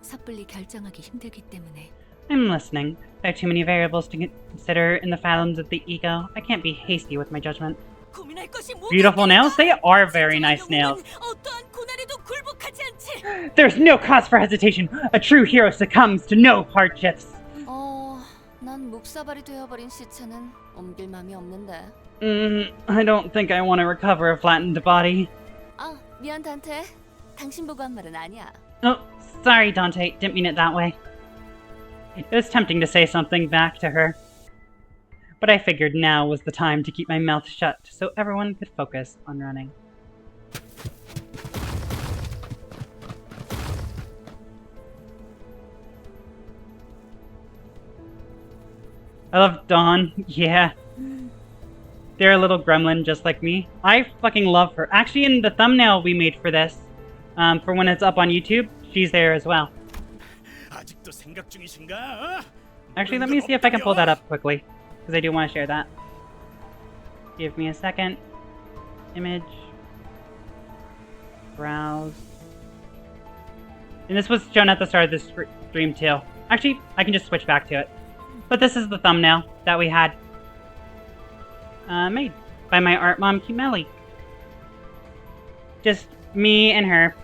섣불리 결정하기 힘들기 때문에. I'm listening. There are too many variables to consider in the fathoms of the ego. I can't be hasty with my judgment. Beautiful nails? They are very nice nails. There's no cause for hesitation. A true hero succumbs to no hardships. 난 묵사발이 되어버린 시체는 옮길 맘이 없는데. I don't think I want to recover a flattened body. 아, 미안 단테. 당신 보고 한 말은 아니야. Oh, sorry, Dante. Didn't mean it that way. It was tempting to say something back to her. But I figured now was the time to keep my mouth shut so everyone could focus on running. I love Dawn. Yeah. They're a little gremlin just like me. I fucking love her. Actually, in the thumbnail we made for this, for when it's up on YouTube, she's there as well. Actually, let me see if I can pull that up quickly, because I do want to share that. Give me a second. Image. Browse. And this was shown at the start of this stream too. Actually, I can just switch back to it. But this is the thumbnail that we had made by my art mom, Kimeli. Just me and her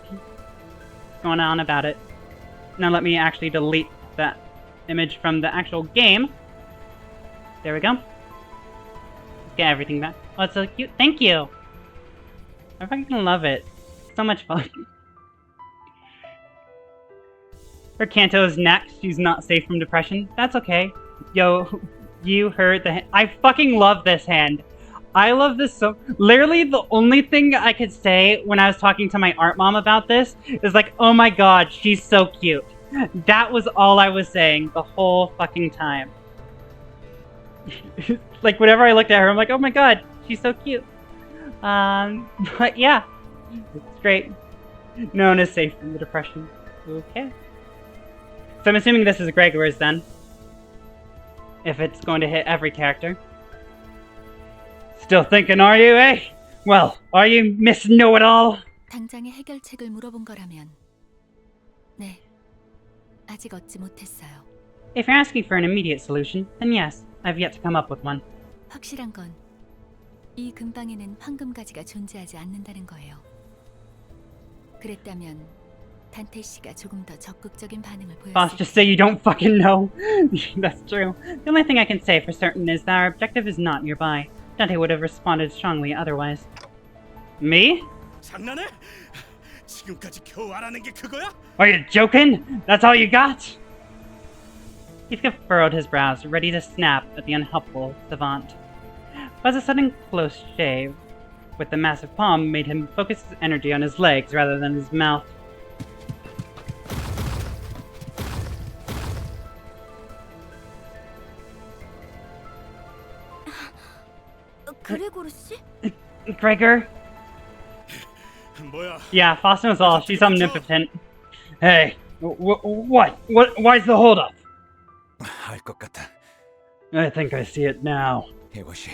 going on about it. Now let me actually delete that image from the actual game. There we go. Get everything back. Oh, it's so cute. Thank you. I fucking love it. So much fun. Her Kanto is next. She's not safe from depression. That's okay. Yo, you heard the I fucking love this hand. I love this so... Literally, the only thing I could say when I was talking to my art mom about this is like, oh my god, she's so cute. That was all I was saying the whole fucking time. Like, whenever I looked at her, I'm like, oh my god, she's so cute. But yeah, it's great. No one is safe from the depression. Okay. So I'm assuming this is Gregor's then. If it's going to hit every character. Still thinking, are you, eh? Well, are you Miss Know-It-All? 당장의 해결책을 물어본 거라면 네, 아직 얻지 못했어요. If you're asking for an immediate solution, then yes, I've yet to come up with one. 확실한 건 이 근방에는 황금가지가 존재하지 않는다는 거예요. 그랬다면 단테 씨가 조금 더 적극적인 반응을 Boss, 보였을 just say you don't fucking know. That's true. The only thing I can say for certain is that our objective is not nearby. Dante would have responded strongly otherwise. Me? 장난해? 지금까지 겨우 알아낸 게 그거야? Are you joking? That's all you got? Heathcliff furrowed his brows, ready to snap at the unhelpful savant. But a sudden close shave with the massive palm made him focus his energy on his legs rather than his mouth. 그레고르 씨? Gregor? Yeah, Faust knows all. She's omnipotent. Hey, what? Why's the holdup? 알 것 같아. I think I see it now. 이것이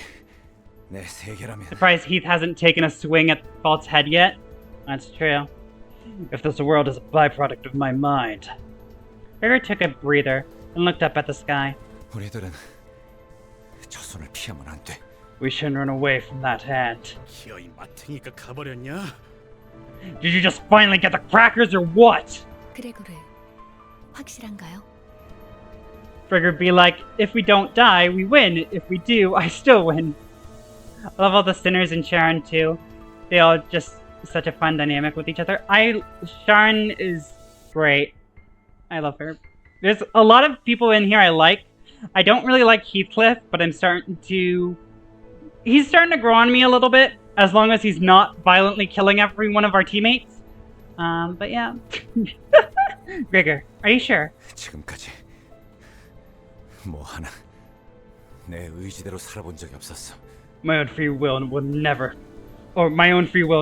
내 세계라면. Surprised Heath hasn't taken a swing at Faust's head yet? That's true. If this world is a byproduct of my mind. Gregor took a breather and looked up at the sky. 우리들은 저 손을 피하면 안 돼. We shouldn't run away from that hand. 기어이 마탱이가 가버렸냐? Did you just finally get the crackers or what? 그레고르, 확실한가요? Frigger be like, if we don't die, we win. If we do, I still win. I love all the sinners and Sharon too. They all just such a fun dynamic with each other. Sharon is great. I love her. There's a lot of people in here I like. I don't really like Heathcliff, but he's starting to grow on me a little bit, as long as he's not violently killing every one of our teammates. But yeah. Grigor, are you sure? 지금까지 뭐 하나 내 의지대로 살아본 적이 없었어. My own free will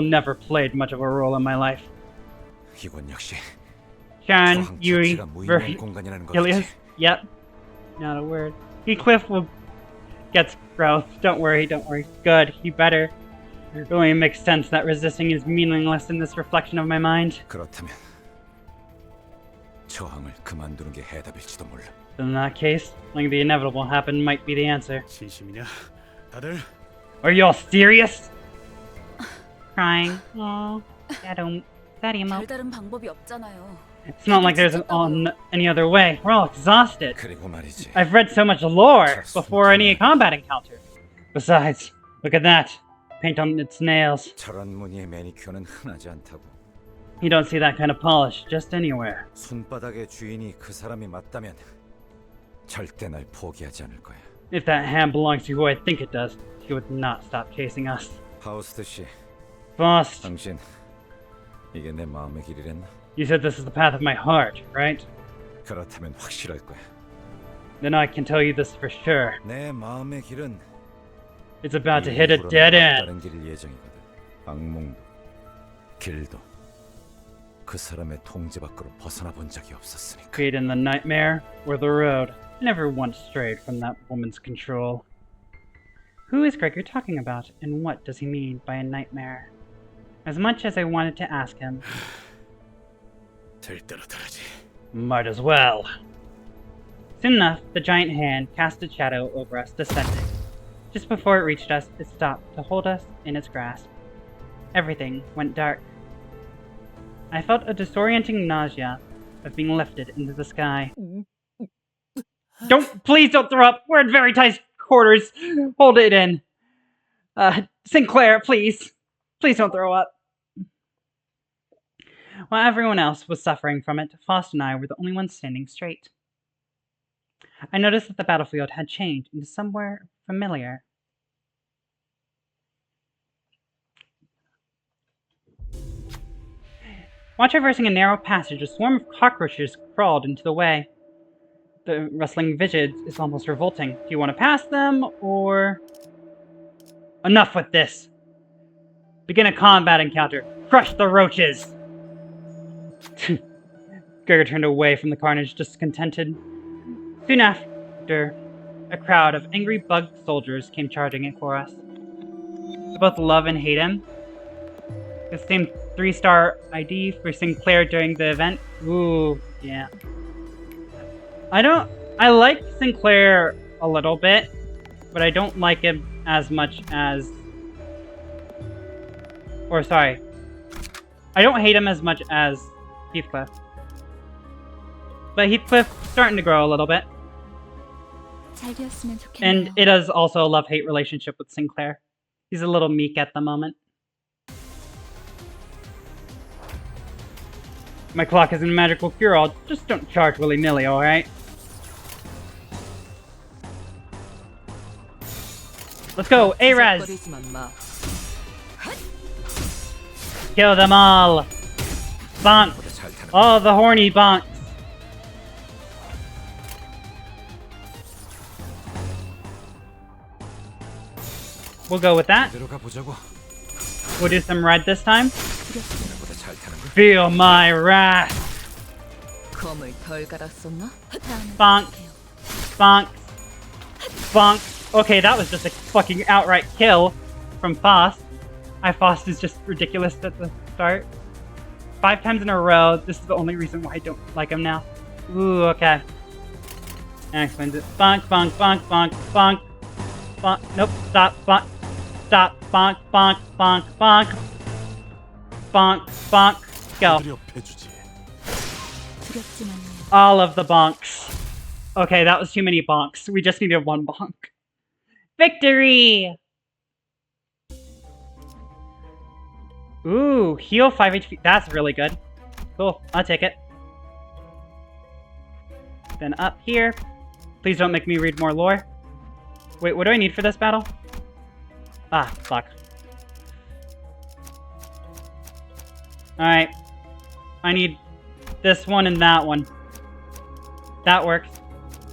never played much of a role in my life. 이건 역시 Sharon, Yuri, 무의미한 공간이라는 Ilias. 거겠지. Yep. Not a word. Heathcliff gets growth. Don't worry. Good. He better. It only makes sense that resisting is meaningless in this reflection of my mind. 그렇다면 저항을 그만두는 게 해답일지도 몰라. In that case, letting the inevitable happen might be the answer. 진심이냐, 다들? Are you all serious? Crying. Oh, sad emo. 별다른 방법이 없잖아요. It's not like there's any other way. We're all exhausted. 그리고 말이지. I've read so much lore before any combat encounter. Besides, look at that. Paint on its nails. 저런 무늬의 매니큐어는 흔하지 않다고. You don't see that kind of polish just anywhere. 손바닥의 주인이 그 사람이 맞다면 절대 날 포기하지 않을 거야. If that hand belongs to who I think it does, he would not stop chasing us. 파우스트 씨. Faust. 당신 이게 내 마음의 길이랬나? You said this is the path of my heart, right? 그렇다면 확실할 거야. Then I can tell you this for sure. 내 마음의 길은 It's about to hit a dead end. 다른 길 예정이거든. 악몽도 길도 그 사람의 통제 밖으로 벗어나 본 적이 없었으니까. Fate in the nightmare or the road. I never once strayed from that woman's control. Who is Gregor talking about, and what does he mean by a nightmare? As much as I wanted to ask him, 될 대로 되라지. might as well. Soon enough, the giant hand cast a shadow over us, descending. Just before it reached us, it stopped to hold us in its grasp. Everything went dark. I felt a disorienting nausea of being lifted into the sky. Please don't throw up! We're in very tight quarters! Hold it in. Sinclair, please. Please don't throw up. While everyone else was suffering from it, Faust and I were the only ones standing straight. I noticed that the battlefield had changed into somewhere familiar. While traversing a narrow passage, a swarm of cockroaches crawled into the way. The rustling visage is almost revolting. Do you want to pass them, or... Enough with this! Begin a combat encounter. Crush the roaches! Gregor turned away from the carnage, discontented. Soon after, a crowd of angry bug soldiers came charging it for us. We both love and hate him. The same 3-star ID for Sinclair during the event. Ooh, yeah. I like Sinclair a little bit, but I don't like him as much as... I don't hate him as much as Heathcliff. But Heathcliff's starting to grow a little bit. And it is also a love-hate relationship with Sinclair. He's a little meek at the moment. My clock isn't a magical cure-all. Just don't charge willy-nilly, alright? Let's go, A-Raz! Kill them all! Bonk! All the horny bonks! We'll go with that. We'll do some red this time. Feel my wrath! Bonk! Bonk! Bonk! Okay, that was just a fucking outright kill from Faust. Faust is just ridiculous at the start. 5 times in a row. This is the only reason why I don't like him now. Ooh, okay. That explains it. Bonk, bonk, bonk, bonk, bonk. Bonk. Nope, stop, bonk. Stop, bonk, bonk, bonk, bonk. Bonk, bonk, go. 무력해주지. 두렵지만요. All of the bonks. Okay, that was too many bonks. We just needed one bonk. Victory! Ooh, heal 5 HP. That's really good. Cool, I'll take it. Then up here. Please don't make me read more lore. Wait, what do I need for this battle? Ah, fuck. Alright. I need this one and that one. That works.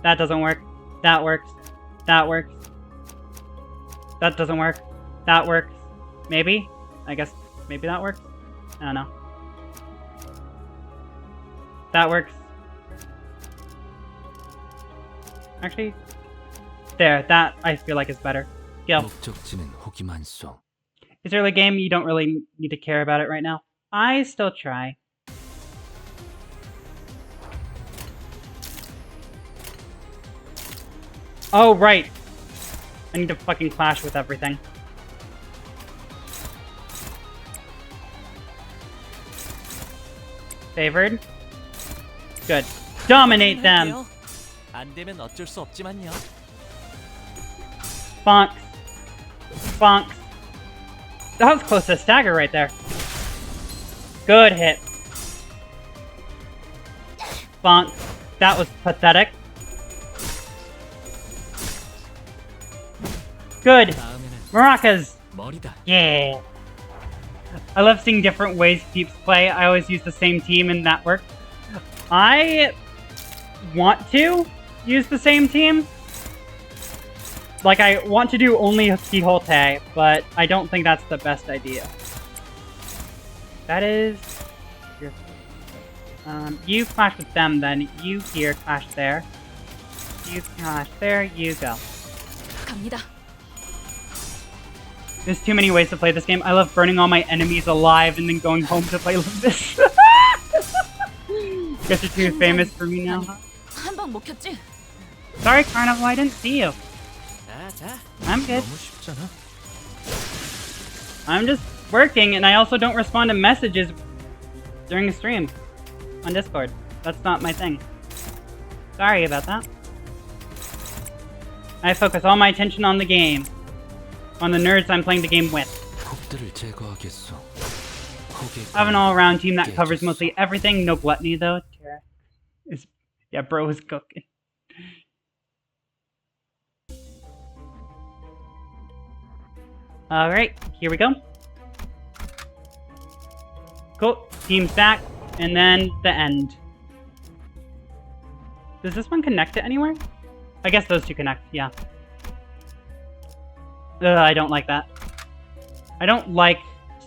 That doesn't work. That works. That works. That doesn't work. That works. Maybe? I guess maybe that works? I don't know. That works. Actually, there. That I feel like is better. Go. 목적지는 호기만소. It's early game, you don't really need to care about it right now. I still try. Oh, right. I need to fucking clash with everything. Favored. Good. Dominate them! 안 되면 어쩔 수 없지만요. Bonks. Bonks. That was close to a stagger right there. Good hit. Bonk. That was pathetic. Good. Maracas. Yeah. I love seeing different ways Peeps play. I always use the same team and that worked. I want to use the same team. Like, I want to do only Quixote, but I don't think that's the best idea. That is... you clash with them then. You here, clash there. You clash there, you go. 갑니다. There's too many ways to play this game. I love burning all my enemies alive and then going home to play Limbus. Guess you're too famous for me now, huh? 한방 못 켰지? Sorry, Carnival, I didn't see you. I'm good. I'm just working, and I also don't respond to messages during a stream on Discord. That's not my thing. Sorry about that. I focus all my attention on the game. On the nerds I'm playing the game with. I have an all-around team that covers mostly everything. No gluttony, though. Yeah, bro is cooking. Alright, here we go. Cool. Team stack, and then the end. Does this one connect to anywhere? I guess those two connect, yeah. Ugh, I don't like that. I don't like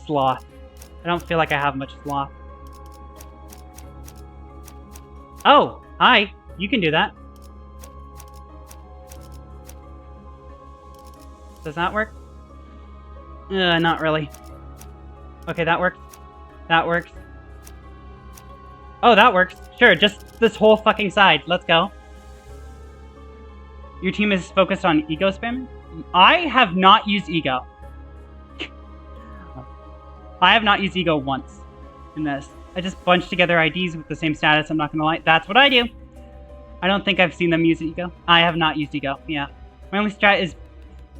sloth. I don't feel like I have much sloth. Oh, hi. You can do that. Does that work? Not really. Okay, that works. That works. Oh, that works. Sure, just this whole fucking side. Let's go. Your team is focused on ego spamming? I have not used ego. I have not used ego once in this. I just bunched together IDs with the same status, I'm not gonna lie. That's what I do. I don't think I've seen them use ego. I have not used ego, yeah. My only strat is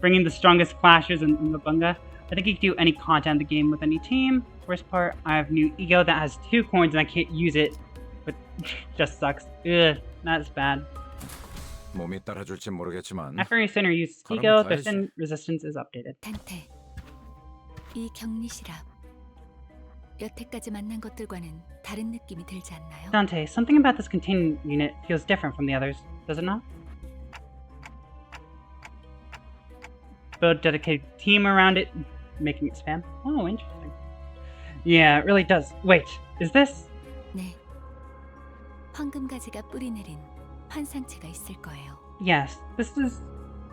bringing the strongest clashes in the bunga. I think you can do any content in the game with any team. Worst part, I have new ego that has 2 coins and I can't use it. But just sucks. Ugh, that's bad. 몸이 따라줄진 모르겠지만. After your center use ego, the sin resistance is updated. 단테, 이 격리실압. 여태까지 만난 것들과는 다른 느낌이 들지 않나요? Dante, something about this containment unit feels different from the others, does it not? Build a dedicated team around it, making it spam. Oh, interesting. Yeah, it really does. Wait, is this? 네. 황금가지가 뿌리내린 환상체가 있을 거예요. Yes,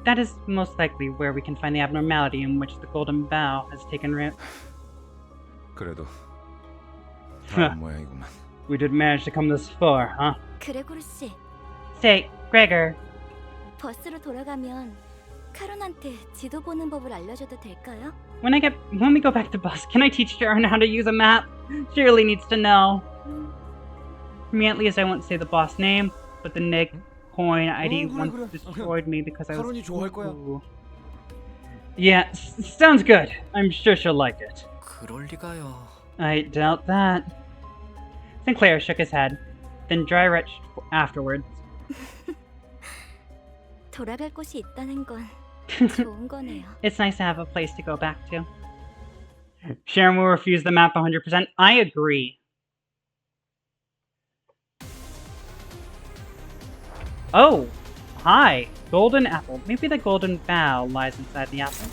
that is most likely where we can find the abnormality in which the golden bough has taken root. 그래도 다른 모양이구만. We did manage to come this far, huh? 그레고르 씨, Say, Gregor. 버스로 돌아가면 카론한테 지도 보는 법을 알려줘도 될까요? When we go back to bus, can I teach Sharon how to use a map? She really needs to know. For me, at least, I won't say the boss name, but the Nick coin ID once destroyed me because I was. Ooh. Yeah, sounds good. I'm sure she'll like it. 그럴 리가요. I doubt that. Sinclair shook his head, then dry retched afterwards. 돌아갈 곳이 있다는 건 좋은 거네요. It's nice to have a place to go back to. Sharon will refuse the map 100%. I agree. Oh, hi. Golden apple. Maybe the golden bough lies inside the apple.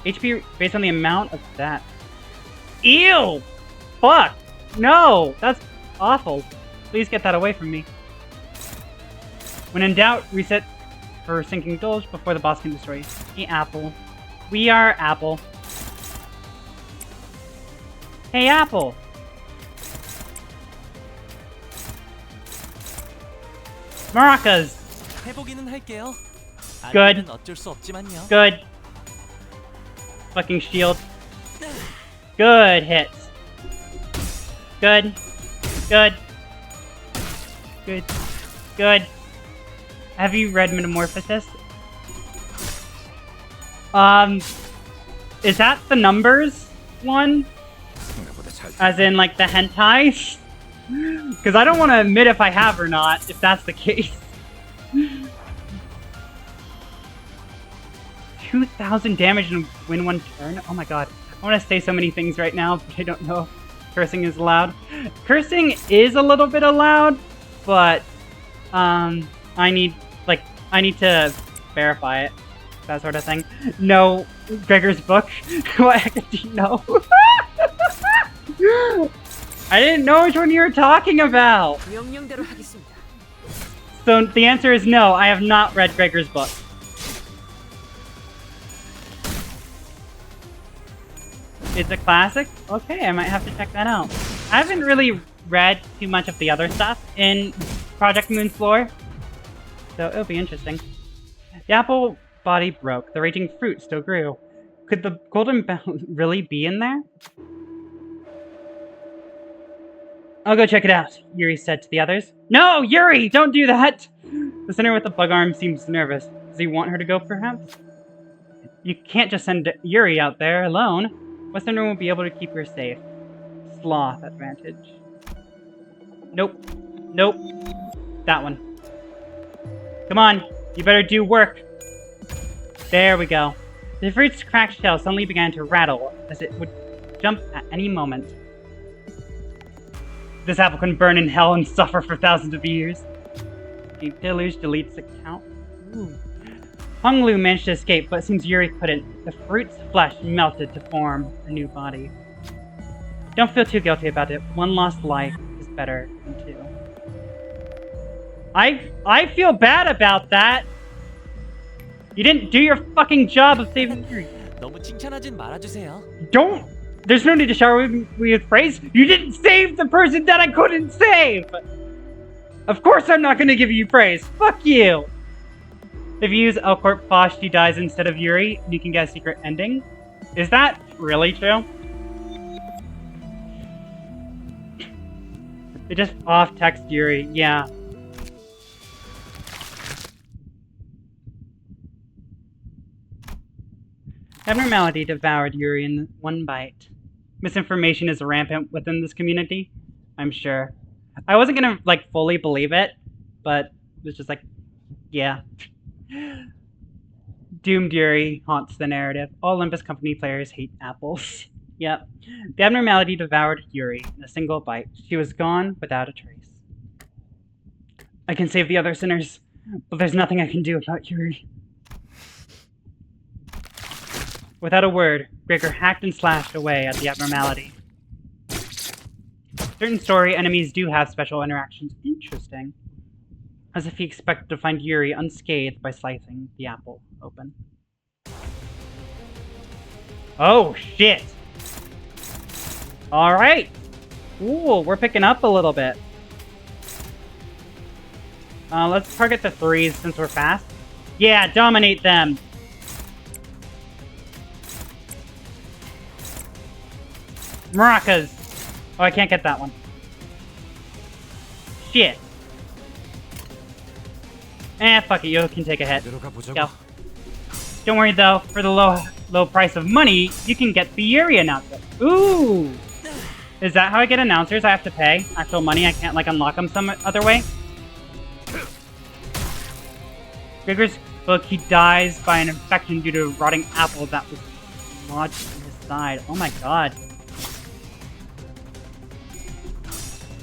HP based on the amount of that. Ew! Fuck! No! That's awful. Please get that away from me. When in doubt, reset for sinking Dolge before the boss can destroy you. Eat apple. We are Apple. Hey, Apple! Maracas! 해보기는 할게요. Good. 아니면 어쩔 수 없지만요. Good. Fucking shield. Good hits. Good. Good. Good. Good. Have you read Metamorphosis? Is that the numbers one? As in, like, the hentai? Because I don't want to admit if I have or not, if that's the case. 2,000 damage and win one turn? Oh my god. I want to say so many things right now, but I don't know if cursing is allowed. Cursing is a little bit allowed, but I need to verify it. That sort of thing. No, Gregor's book. What heck do you know? I didn't know which one you were talking about! So the answer is no, I have not read Gregor's book. It's a classic? Okay, I might have to check that out. I haven't really read too much of the other stuff in Project Moon's lore, so it'll be interesting. The apple body broke. The raging fruit still grew. Could the golden bell really be in there? I'll go check it out, Yuri said to the others. No, Yuri, don't do that! The sinner with the bug arm seems nervous. Does he want her to go, perhaps? You can't just send Yuri out there alone. Westerner won't be able to keep her safe. Sloth advantage. Nope. Nope. That one. Come on, you better do work. There we go. The fruit's cracked shell suddenly began to rattle, as it would jump at any moment. This apple can burn in hell and suffer for thousands of years. A deluge deletes account. Ooh. Honglu managed to escape, but it seems Yuri couldn't. The fruit's flesh melted to form a new body. Don't feel too guilty about it. One lost life is better than two. I feel bad about that! You didn't do your fucking job of saving Yuri. 너무 칭찬하진 말아주세요. Don't! There's no need to shower me with praise. You didn't save the person that I couldn't save! Of course I'm not gonna give you praise. Fuck you! If you use Elcourt Fosh, she dies instead of Yuri, and you can get a secret ending. Is that really true? They just off-text Yuri, yeah. Abnormality devoured Yuri in one bite. Misinformation is rampant within this community, I'm sure. I wasn't gonna, like, fully believe it, but it was just like, yeah. Doomed Yuri haunts the narrative. All Limbus Company players hate apples. Yep. The abnormality devoured Yuri in a single bite. She was gone without a trace. I can save the other sinners, but there's nothing I can do about Yuri. Without a word, Gregor hacked and slashed away at the abnormality. Certain story enemies do have special interactions. Interesting. As if he expected to find Yuri unscathed by slicing the apple open. Oh, shit! Alright! Ooh, we're picking up a little bit. Let's target the 3s since we're fast. Yeah, dominate them! Maracas! Oh, I can't get that one. Shit. Fuck it, you can take a hit. Go. Don't worry though, for the low price of money, you can get the Yuri announcer. Ooh! Is that how I get announcers? I have to pay actual money? I can't, like, unlock them some other way? Gregor's book, he dies by an infection due to a rotting apple that was lodged in his side. Oh my god.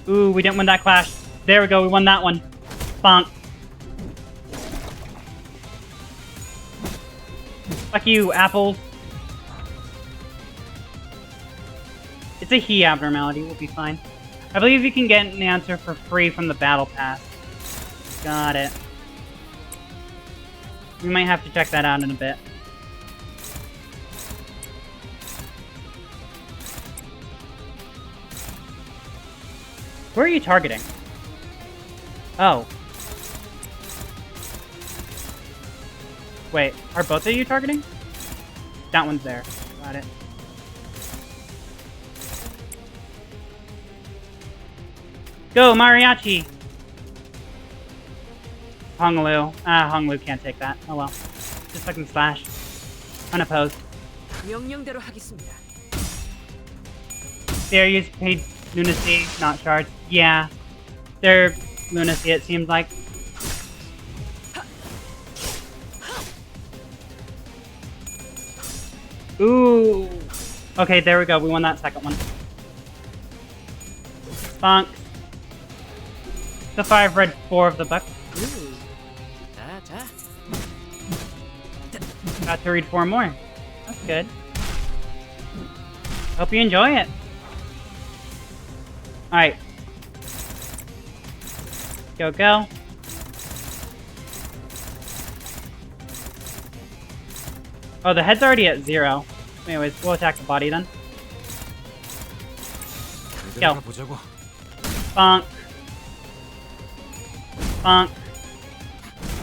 Ooh, we didn't win that clash. There we go, we won that one. Bonk. Fuck you, apples. It's a he abnormality, we'll be fine. I believe you can get an answer for free from the battle pass. Got it. We might have to check that out in a bit. Who are you targeting? Oh. Wait, are both of you targeting? That one's there. Got it. Go, Mariachi! Honglu. Honglu can't take that. Oh well. Just fucking slash. Unopposed. 명령대로 하겠습니다. They're used paid lunacy, not shards. Yeah. They're lunacy, it seems like. Ooh. Okay, there we go. We won that second one. Bonk. The 5 red 4 of the buck. Ooh. Got to read 4 more. That's good. Hope you enjoy it. Alright. Go, go. Oh, the head's already at 0. Anyways, we'll attack the body then. Go. Bonk. Bonk.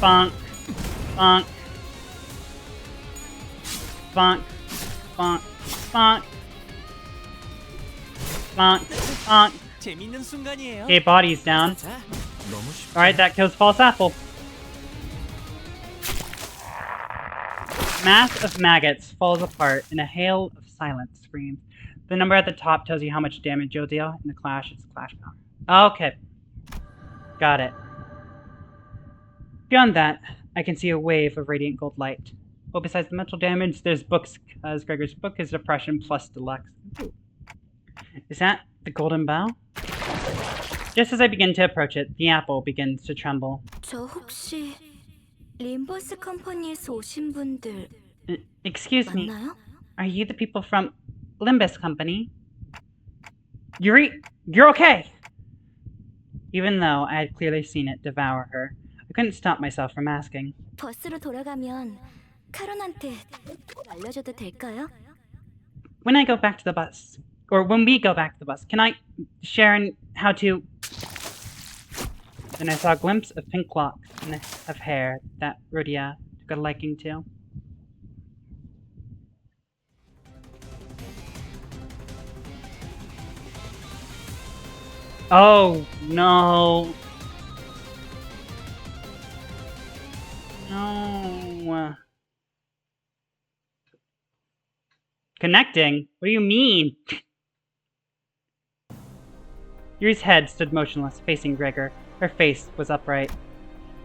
Bonk. Bonk. Bonk. Bonk. Bonk. Bonk. Bonk. 재밌는 순간이에요. Okay, body's down. Alright, that kills False Apple. Mass of maggots falls apart in a hail of silent screams. The number at the top tells you how much damage you'll deal. In the clash, it's clash power. Okay. Got it. Beyond that, I can see a wave of radiant gold light. Well, besides the mental damage, there's books, as Gregor's book is Depression plus Deluxe. Ooh. Is that the golden bow? Just as I begin to approach it, the apple begins to tremble. 저 혹시 림버스 컴퍼니에서 오신 분들 Excuse me, 맞나요? are you the people from Limbus Company? Yuri, you're okay! Even though I had clearly seen it devour her, I couldn't stop myself from asking. 버스로 돌아가면 카론한테 알려줘도 될까요? When I go back to the bus, or when we go back to the bus, can I share in how to... Then I saw a glimpse of pink locks and of hair that Rhodia took a liking to. Oh, no. No. Connecting? What do you mean? Yuri's head stood motionless, facing Gregor. Her face was upright.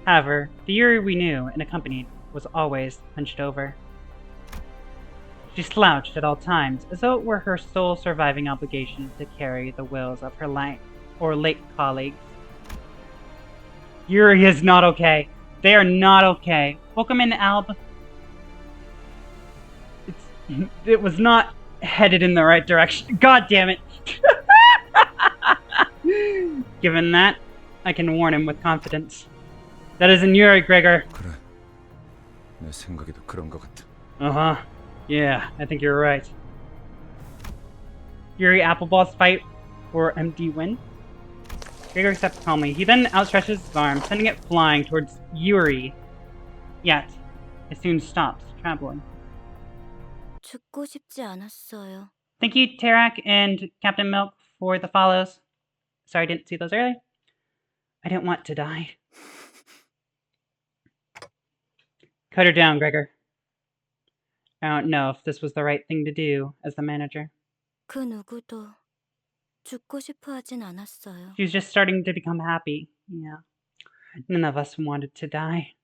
However, the Yuri we knew and accompanied was always hunched over. She slouched at all times, as though it were her sole surviving obligation to carry the wills of her late colleagues. Yuri is not okay. They are not okay. Welcome in, Alb. It was not headed in the right direction. God damn it. Given that, I can warn him with confidence. That isn't Yuri, Gregor. 그래. 내 생각에도 그런 것 같아. Uh-huh. Yeah, I think you're right. Yuri Apple Boss fight or empty win? Gregor accepts calmly. He then outstretches his arm, sending it flying towards Yuri. Yet, it soon stops traveling. 죽고 싶지 않았어요. Thank you, Tarak and Captain Milk, for the follows. Sorry I didn't see those earlier. I didn't want to die. Cut her down, Gregor. I don't know if this was the right thing to do as the manager. 그 누구도 죽고 싶어 하진 않았어요. She was just starting to become happy. Yeah. None of us wanted to die.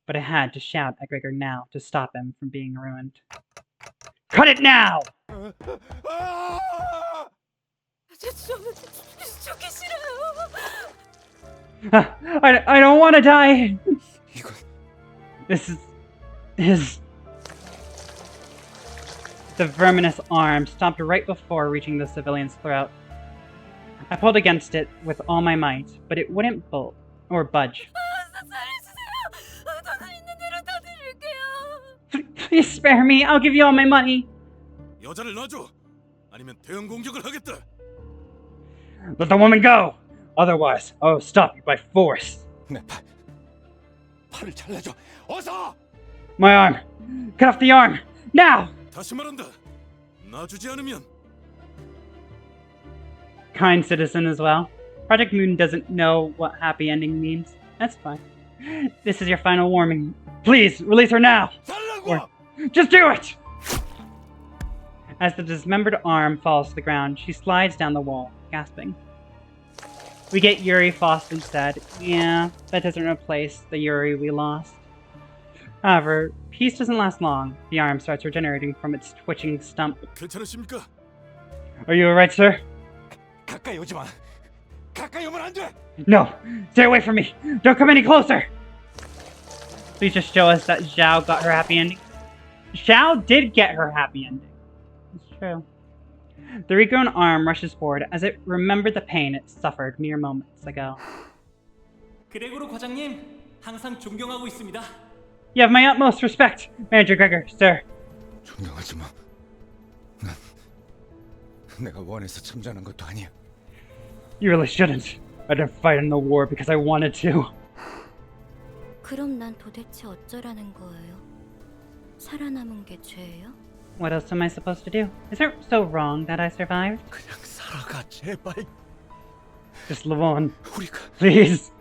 But I had to shout at Gregor now to stop him from being ruined. Cut it now! 죽기 싫어요. I don't want to die! This is... The verminous arm stopped right before reaching the civilian's throat. I pulled against it with all my might, but it wouldn't bolt or budge. Please spare me. I'll give you all my money. 여자를 놔줘. 아니면 대응 공격을 하겠다. Let the woman go. Otherwise, I'll stop you by force. 내 팔을 잘라줘. 어서! My arm. Cut off the arm. Now! 다시 말한다. 놔주지 않으면. Kind citizen as well. Project Moon doesn't know what happy ending means. That's fine. This is your final warning. Please, release her now! Or just do it! As the dismembered arm falls to the ground, she slides down the wall, gasping. We get Yuri Faust instead. Yeah, that doesn't replace the Yuri we lost. However, peace doesn't last long. The arm starts regenerating from its twitching stump. 괜찮으십니까? Are you alright, sir? 가까이 오지 마. 가까이 오면 안 돼. No! Stay away from me! Don't come any closer! Please just show us that Zhao got her happy ending. Zhao did get her happy ending. It's true. The regrown arm rushes forward as it remembered the pain it suffered mere moments ago. 그레고로 과장님, 항상 존경하고 있습니다. You have my utmost respect, Manager Gregor, sir. 존경하지 마. 난 내가 원해서 참전한 것도 아니야. You really shouldn't. I didn't fight in the war because I wanted to. 그럼 난 도대체 어쩌라는 거예요? 살아남은 게 죄예요? What else am I supposed to do? Is it so wrong that I survived? 그냥 살아가, 제발. Just live on. 우리가 Please.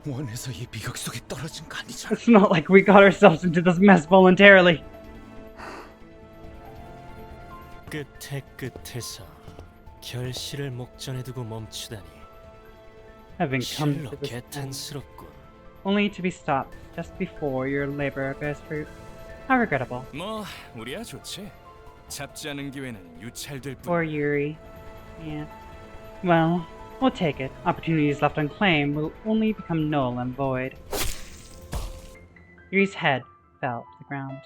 원해서 이 비극 속에 떨어진 거 아니잖아. It's not like we got ourselves into this mess voluntarily. 끝에 끝에서 결실을 목전에 두고 멈추다니. Having come 실로 to this end, 개탄스럽군. only to be stopped just before your labor bears fruit. How regrettable. 뭐 우리야 좋지. 잡지 않은 기회는 유찰될 뿐. Poor Yuri. Yeah. Well, we'll take it. Opportunities left unclaimed will only become null and void. Yuri's head fell to the ground.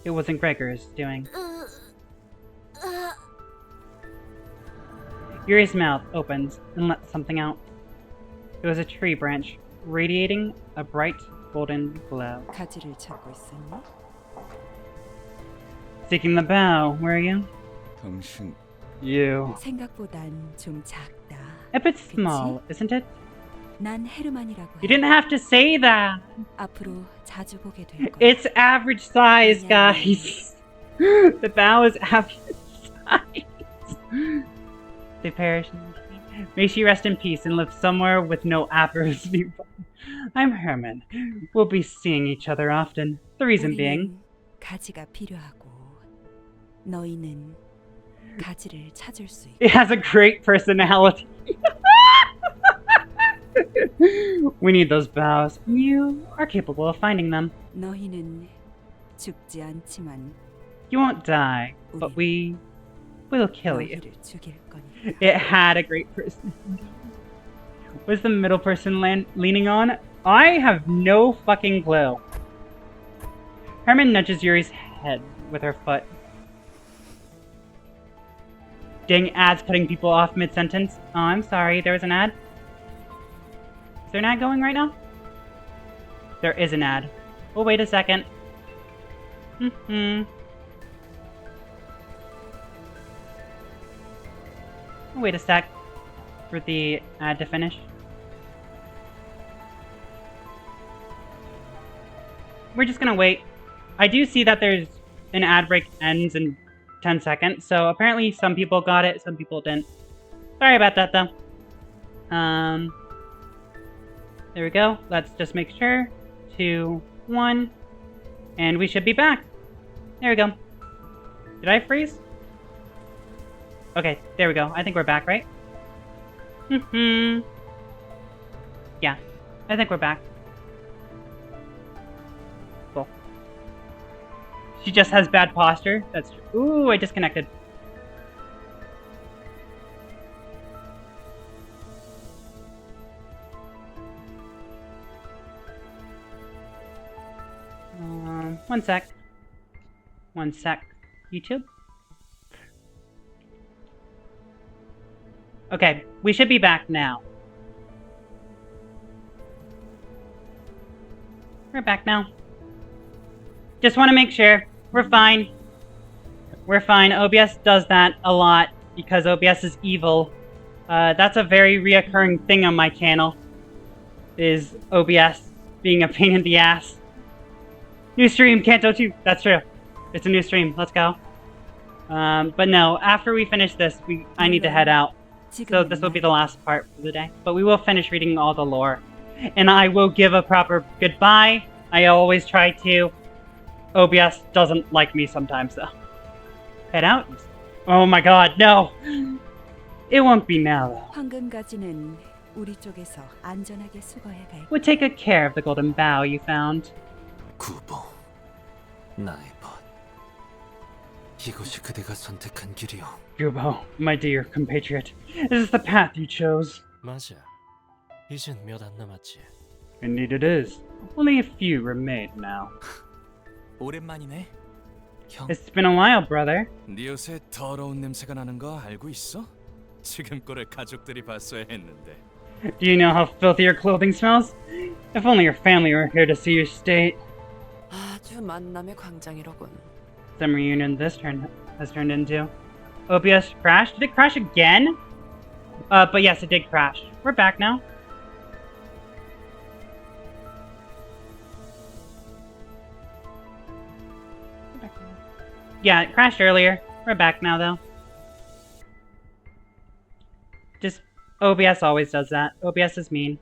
It wasn't Gregor's doing. Yuri's mouth opened and let something out. It was a tree branch, radiating a bright golden glow. 가지를 찾고 있었니? Seeking the bow, were you? 당신. You. 생각보단 좀 작다. A bit small, isn't it? 난 헤르만이라고 해. You didn't have to say that. 앞으로 자주 보게 될 거야. It's average size, guys. The bow is average size. They perish in the sea. May she rest in peace and live somewhere with no avarice nearby. I'm Herman. We'll be seeing each other often. The reason being, 가지가 필요하고 너희는 가지를 찾을 수 있고. it has a great personality. We need those bows. You are capable of finding them. 너희는 죽지 않지만 You won't die, but we will kill you. 너희를 죽일 거니까. It had a great personality. Was the middle person leaning on? I have no fucking clue. Herman nudges Yuri's head with her foot. Dang ads cutting people off mid-sentence. Oh, I'm sorry, there was an ad? Is there an ad going right now? There is an ad. Oh, wait a second. Wait a sec. for the ad to finish. We're just gonna wait. I do see that there's an ad break ends in 10 seconds, so apparently some people got it, some people didn't. Sorry about that, though. There we go. Let's just make sure. 2, 1, and we should be back. There we go. Did I freeze? Okay, there we go. I think we're back, right? Yeah, I think we're back. Cool. She just has bad posture. That's true. Ooh, I disconnected. One sec. One sec. YouTube? Okay, we should be back now. We're back now. Just want to make sure. We're fine. We're fine. OBS does that a lot because OBS is evil. That's a very reoccurring thing on my channel. Is OBS being a pain in the ass. New stream, Kanto 2. That's true. It's a new stream. Let's go. But no, after we finish this, I need to head out. So this will be the last part for the day. But we will finish reading all the lore. And I will give a proper goodbye. I always try to. OBS doesn't like me sometimes, though. Head out? Oh my god, no! It won't be now, though. 황금가지는 우리 쪽에서 안전하게 수거해 갈. We'll take good care of the golden bough you found. 구보, 나의 벗. 이것이 그대가 선택한 길이오. Gubo, my dear compatriot, this is the path you chose. 맞아. 이젠 몇 안 남았지. Indeed it is. Only a few remain now. 오랜만이네. 형. It's been a while, brother. 네 옷에 더러운 냄새가 나는 거 알고 있어? 지금 꼴을 가족들이 봤어야 했는데. Do you know how filthy your clothing smells? If only your family were here to see your state. 아주 만남의 광장이로군. Some reunion this has turned into. OBS crashed? Did it crash again? But yes, it did crash. We're back now. Yeah, it crashed earlier. We're back now, though. Just, OBS always does that. OBS is mean.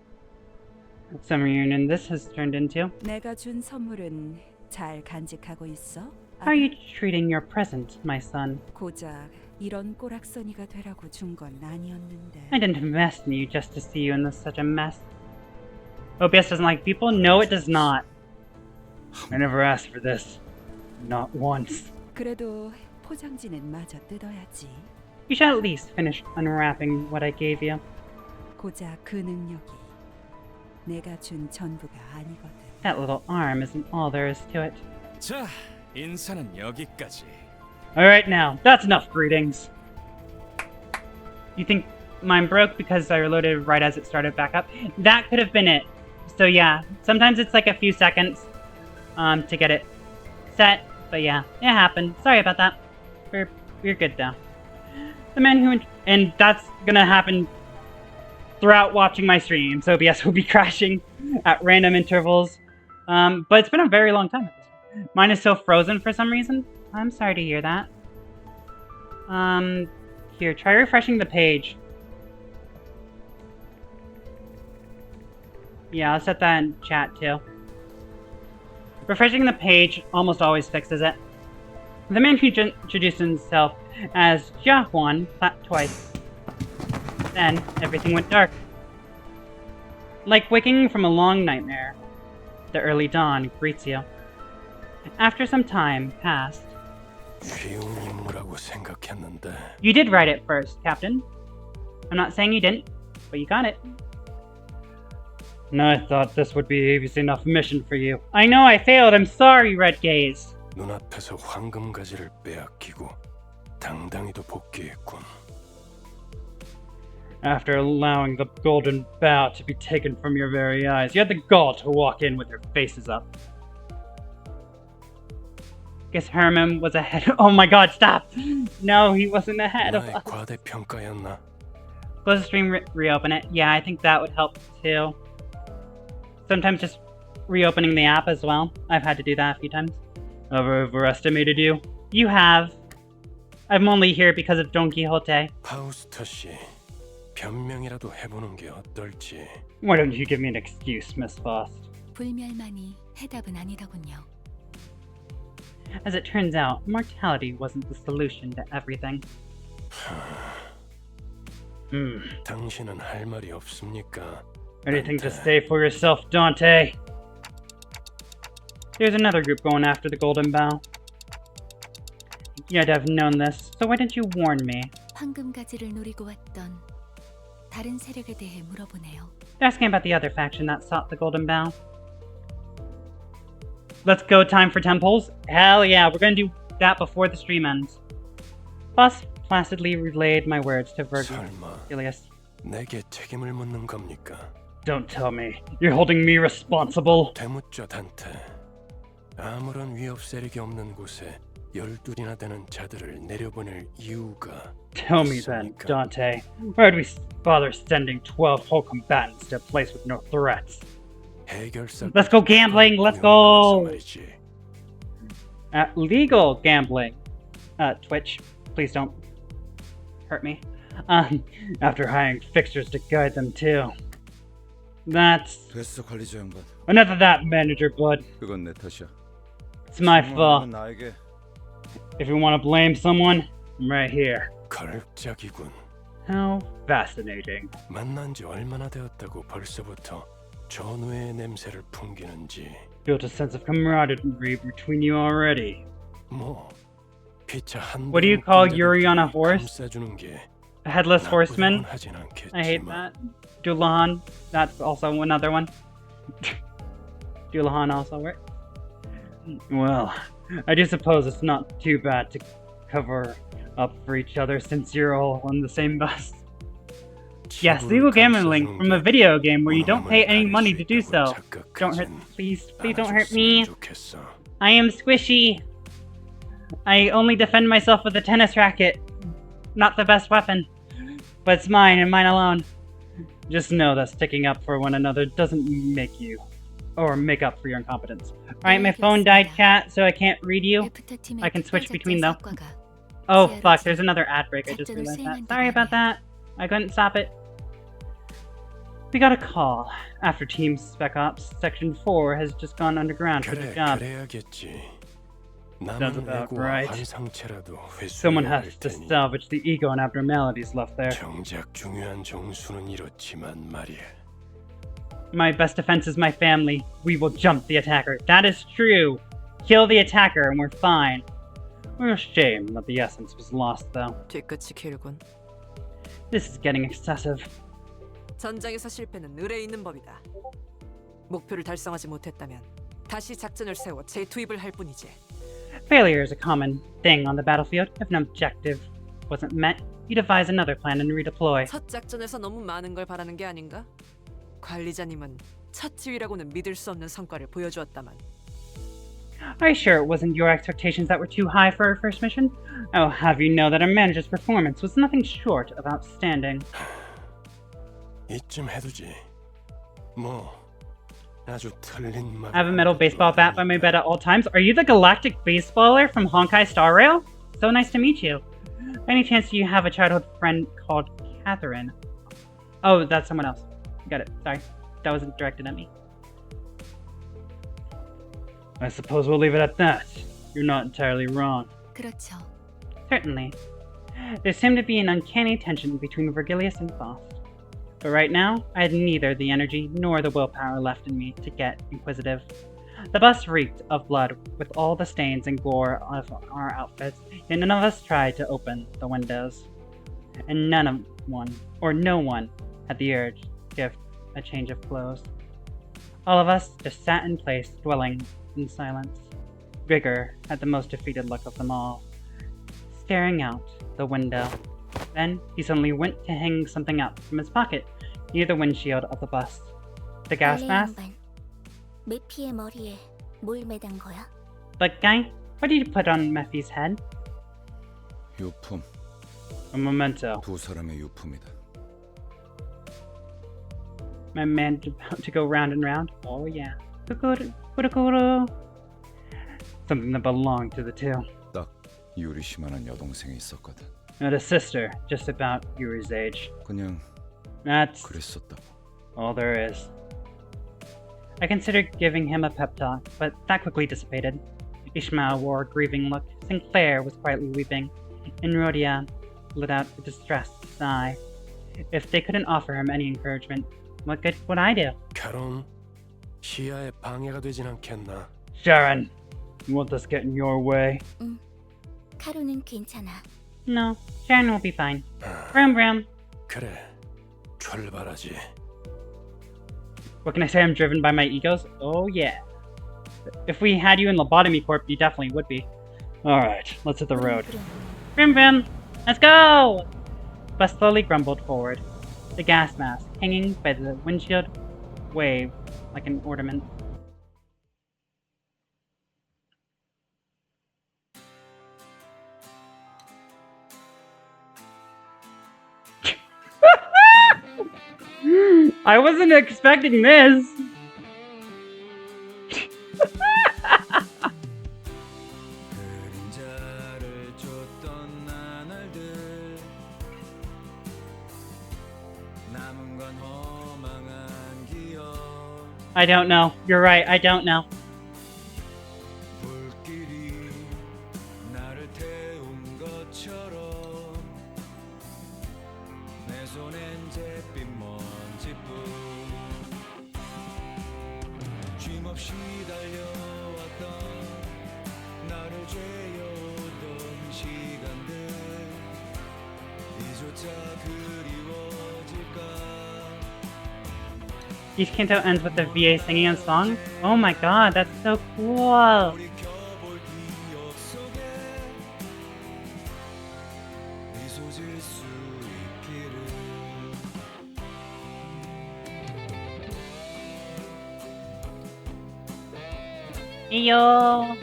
Some reunion this has turned into. 내가 준 선물은 잘 간직하고 있어? How are you treating your present, my son? 고작 이런 꼬락서니가 되라고 준 건 아니었는데. I didn't invest in you just to see you in such a mess. OBS doesn't like people? No, it does not. I never asked for this. Not once. 그래도 포장지는 마저 뜯어야지. You should at least finish unwrapping what I gave you. 고작 그 능력이 내가 준 전부가 아니거든. That little arm isn't all there is to it. 자, 인사는 여기까지. Alright now, that's enough greetings. You think mine broke because I reloaded right as it started back up? That could have been it. So yeah, sometimes it's like a few seconds to get it set. But yeah, it happened. Sorry about that. We're good though. The man who... And that's gonna happen throughout watching my streams. OBS will be crashing at random intervals. But it's been a very long time. Mine is still frozen for some reason. I'm sorry to hear that. Here, try refreshing the page. Yeah, I'll set that in chat too. Refreshing the page almost always fixes it. The man who introduced himself as Jiahuan clapped twice. Then, everything went dark. Like waking from a long nightmare, the early dawn greets you. After some time passed, you did write it first, Captain. I'm not saying you didn't, but you got it. No, I thought this would be an easy enough mission for you. I know I failed. I'm sorry, Red Gaze. 눈앞에서 황금가지를 빼앗기고 당당히도 복귀했군. After allowing the golden bough to be taken from your very eyes, you had the gall to walk in with your faces up. Guess Herman was ahead. Oh my god, stop! No, he wasn't ahead of us. 과대평가였나? Close the stream, reopen it. Yeah, I think that would help too. Sometimes just reopening the app as well. I've had to do that a few times. I've overestimated you. You have. I'm only here because of Don Quixote. 파우스터 씨, 변명이라도 해보는 게 어떨지. Why don't you give me an excuse, Miss Faust? 불멸만이 해답은 아니더군요. As it turns out, mortality wasn't the solution to everything. 당신은 할 말이 없습니까? Anything to say for yourself, Dante? There's another group going after the Golden Bough. You'd have known this, so why didn't you warn me? 황금가지를 노리고 왔던 다른 세력에 대해 물어보네요. They're asking about the other faction that sought the Golden Bough. Let's go, time for temples. Hell yeah, we're gonna do that before the stream ends. Bus placidly relayed my words to Virgilius. 내게 책임을 묻는 겁니까? Don't tell me. You're holding me responsible. 되묻죠, 단테. 아무런 위협 세력이 없는 곳에 12이나 되는 자들을 내려보낼 이유가 Tell me then, Dante. Why would we bother sending 12 whole combatants to a place with no threats? Let's go gambling! Let's go! Legal gambling. Twitch, please don't hurt me. After hiring fixers to guide them too. That's... 됐어, 관리자 양반. Enough of that, Manager Bud. 그건 내 탓이야. It's my fault. 나에게. If you want to blame someone, I'm right here. 걸작이군. How fascinating. 만난 지 얼마나 되었다고 벌써부터 전우의 냄새를 풍기는지. Built a sense of camaraderie between you already. 뭐 피차 한 What do you call Yuri on a horse? 감싸주는 게 A headless horseman? 하진 않겠지만. I hate that. Dulahan, that's also another one. Dulahan also works. Well, I do suppose it's not too bad to cover up for each other since you're all on the same bus. Yes, legal gambling from a video game where you don't pay any money to do so. Don't hurt, please don't hurt me. I am squishy. I only defend myself with a tennis racket. Not the best weapon, but it's mine and mine alone. Just know that sticking up for one another doesn't make you, or make up for your incompetence. Alright, my phone died, chat, so I can't read you. I can switch between though. Oh fuck, there's another ad break, I just realized that. Sorry about that. I couldn't stop it. We got a call. After Team Spec Ops, Section 4 has just gone underground for the job. Sounds about right. Someone has to salvage the ego and abnormalities left there. 정작 중요한 정수는 이렇지만 말이야. My best defense is my family. We will jump the attacker. That is true. Kill the attacker and we're fine. What a shame that the essence was lost, though. 뒤끝이 길군. This is getting excessive. 전장에서 실패는 의뢰 있는 법이다. 목표를 달성하지 못했다면 다시 작전을 세워 재투입을 할 뿐이지. Failure is a common thing on the battlefield. If an objective wasn't met, you devise another plan and redeploy. 첫 작전에서 너무 많은 걸 바라는 게 아닌가? 관리자님은 첫 지휘라고는 믿을 수 없는 성과를 보여주었다만. Are you sure it wasn't your expectations that were too high for our first mission? I'll have you know that our manager's performance was nothing short of outstanding. 이쯤 해두지. 뭐 아주 틀린 말. I have a metal baseball bat by my bed at all times. Are you the galactic baseballer from Honkai Star Rail? So nice to meet you. Any chance you have a childhood friend called Catherine? Oh, that's someone else. Got it. Sorry. That wasn't directed at me. I suppose we'll leave it at that. You're not entirely wrong. 그렇죠. Certainly. There seemed to be an uncanny tension between Virgilius and Faust. But right now, I had neither the energy nor the willpower left in me to get inquisitive. The bus reeked of blood with all the stains and gore of our outfits, yet none of us tried to open the windows. And no one had the urge to give a change of clothes. All of us just sat in place, dwelling in silence. Rigor had the most defeated look of them all, staring out the window. Then he suddenly went to hang something up from his pocket near the windshield of the bus. The gas mask? 메피의 머리에 뭘 매단 거야? But guy, what did you put on Mephie's head? 유품. A memento. 두 사람의 유품이다. My man's about to go round and round. Oh yeah. Kukuru. Something that belonged to the two. 딱 유리시만한 여동생이 있었거든. And a sister, just about Yuri's age. 그냥 That's 그랬었다. all there is. I considered giving him a pep talk, but that quickly dissipated. Ishmael wore a grieving look. Sinclair was quietly weeping, and Rhodia let out a distressed sigh. If they couldn't offer him any encouragement, what good would I do? 결혼 시야에 방해가 되진 않겠나? Sharon, you want this get in your way? 카루는 괜찮아. No, Sharon will be fine. Bram Bram. 그래, 출발하지. What can I say? I'm driven by my egos? Oh yeah. If we had you in Lobotomy Corp, you definitely would be. Alright, let's hit the road. Brim Brim! Let's go! Bus slowly grumbled forward. The gas mask, hanging by the windshield, waved like an ornament. I wasn't expecting this! I don't know. You're right, I don't know. Each canto ends with the VA singing a song? Oh my god, that's so cool! Yo!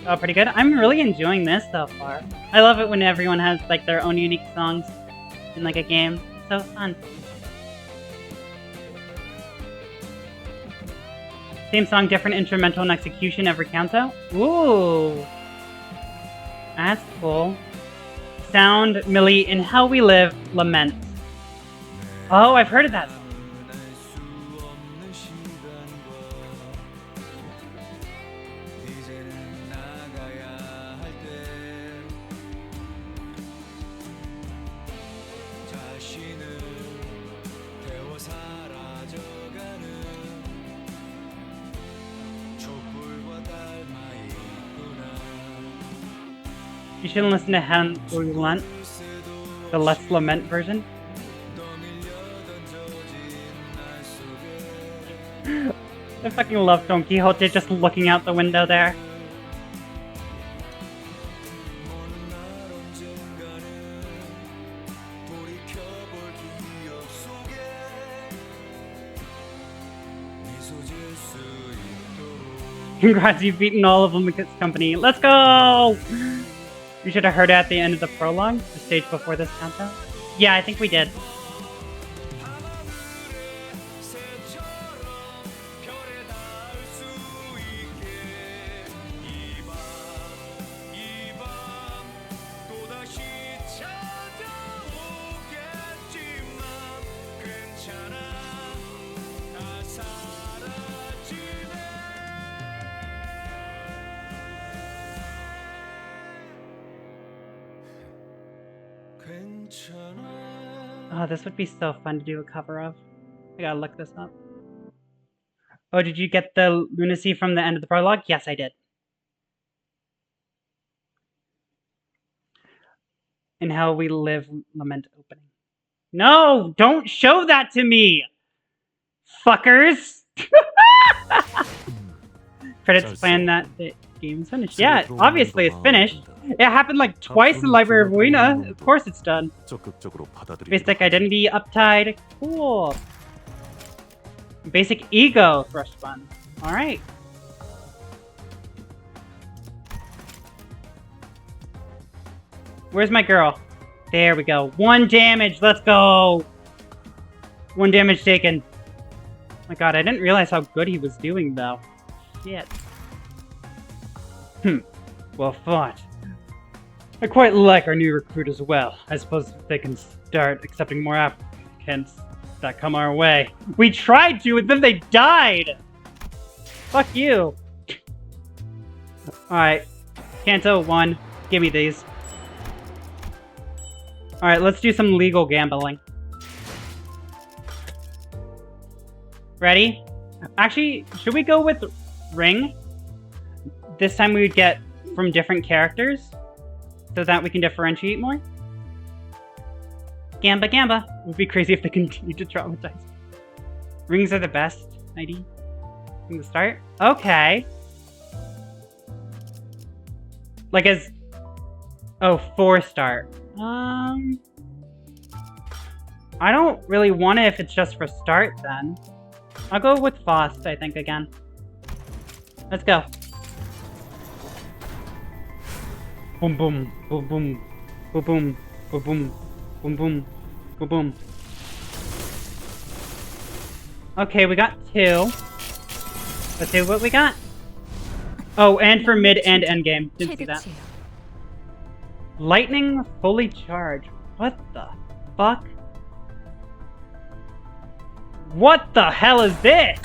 Oh, pretty good. I'm really enjoying this so far. I love it when everyone has like their own unique songs in like a game. It's so fun. Same song, different instrumental and execution every canto? Ooh! That's cool. Sound, Millie, In How We Live, Lament. Oh, I've heard of that song. You shouldn't listen to How We Lament, the Let's Lament version. I fucking love Don Quixote just looking out the window there. Congrats, you've beaten all of Limbus Company. Let's go! You should have heard it at the end of the prologue, the stage before this countdown. Yeah, I think we did. Oh, this would be so fun to do a cover of. I gotta look this up. Oh, did you get the lunacy from the end of the prologue? Yes, I did. In How We Live, Lament opening. No! Don't show that to me! Fuckers! Credits plan that the game's finished. Yeah, obviously it's finished. It happened like twice in Library of Ruina. Of course it's done. Basic identity uptied. Cool. Basic ego thrust fun. Alright. Where's my girl? There we go. 1 damage. Let's go. 1 damage taken. My god, I didn't realize how good he was doing, though. Shit. Well fought. I quite like our new recruit as well. I suppose they can start accepting more applicants that come our way. We tried to, and then they died! Fuck you. Alright. Kanto 1. Give me these. Alright, let's do some legal gambling. Ready? Actually, should we go with Ring? This time we would get from different characters, so that we can differentiate more. Gamba Gamba. It would be crazy if they continue to traumatize. Rings are the best ID from the start. Okay. Like as... Oh, 4-star. I don't really want it if it's just for start, then. I'll go with Faust, I think, again. Let's go. Boom boom, boom boom, boom boom, boom boom, boom boom, boom boom. Okay, we got 2. Let's see what we got. Oh, and for mid and end game. Didn't see that. Lightning fully charged. What the fuck? What the hell is this?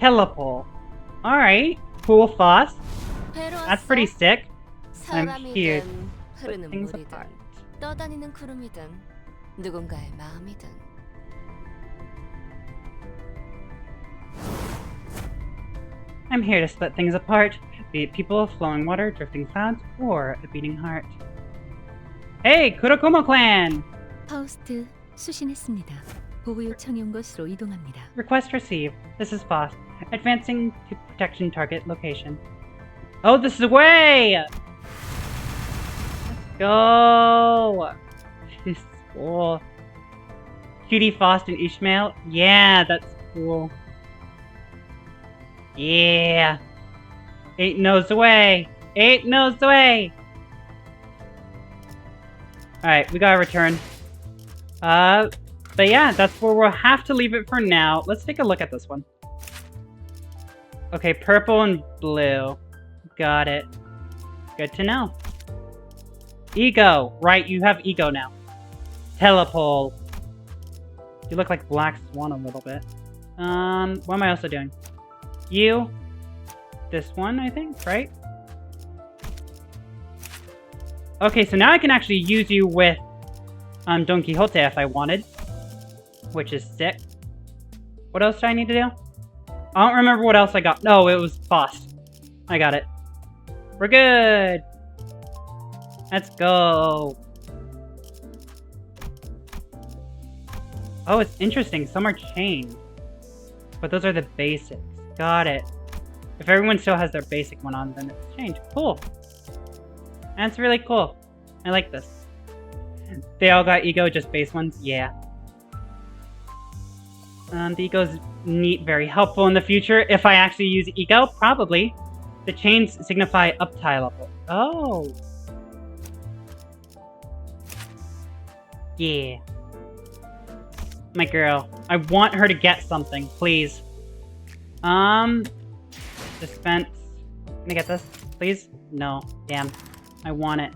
Telepole. Alright, cool Foss. That's pretty sick. I'm here. Put things apart. 떠다니는 구름이든 누군가의 마음이든. I'm here to split things apart, be it people, flowing water, drifting clouds, or a beating heart. Hey, Kurokuma clan! 파우스트 수신했습니다. 보고 요청이 온 것으로 이동합니다. Request received. This is Faust. Advancing to protection target location. Oh, this is the way! Let's go! This is cool. Cutie Faust and Ishmael? Yeah, that's cool. Yeah! 8 knows the way! 8 knows the way! Alright, we gotta return. But yeah, that's where we'll have to leave it for now. Let's take a look at this one. Okay, purple and blue. Got it. Good to know. Ego. Right, you have ego now. Telepole. You look like Black Swan a little bit. What am I also doing? You. This one, I think, right? Okay, so now I can actually use you with Don Quixote if I wanted. Which is sick. What else do I need to do? I don't remember what else I got. No, it was Faust. I got it. We're good. Let's go. Oh, it's interesting. Some are chained. But those are the basics. Got it. If everyone still has their basic one on, then it's changed. Cool. That's really cool. I like this. They all got ego, just base ones? Yeah. The ego's neat, very helpful in the future. If I actually use ego, probably. The chains signify up-tie level. Oh. Yeah. My girl. I want her to get something, please. Dispense. Can I get this, please? No. Damn. I want it.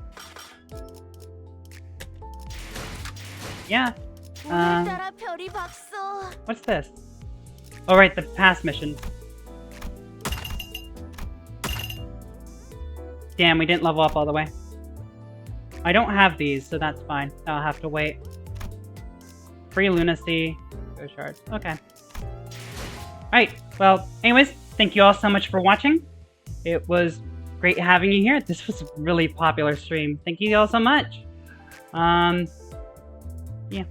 Yeah. What's this? Oh, right, the past mission. Damn, we didn't level up all the way. I don't have these, so that's fine. I'll have to wait. Free lunacy. Go shards. Okay. Alright, well, anyways, thank you all so much for watching. It was great having you here. This was a really popular stream. Thank you all so much. Yeah.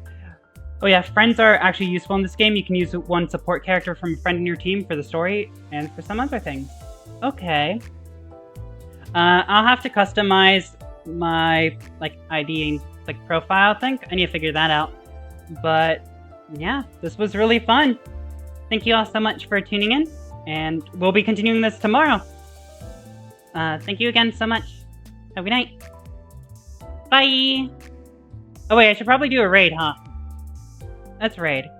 Oh yeah, friends are actually useful in this game. You can use one support character from a friend in your team for the story and for some other things. Okay. I'll have to customize my ID and profile, I think. I need to figure that out. But yeah, this was really fun. Thank you all so much for tuning in, and we'll be continuing this tomorrow. Thank you again so much. Have a good night. Bye! Oh wait, I should probably do a raid, huh? Let's raid.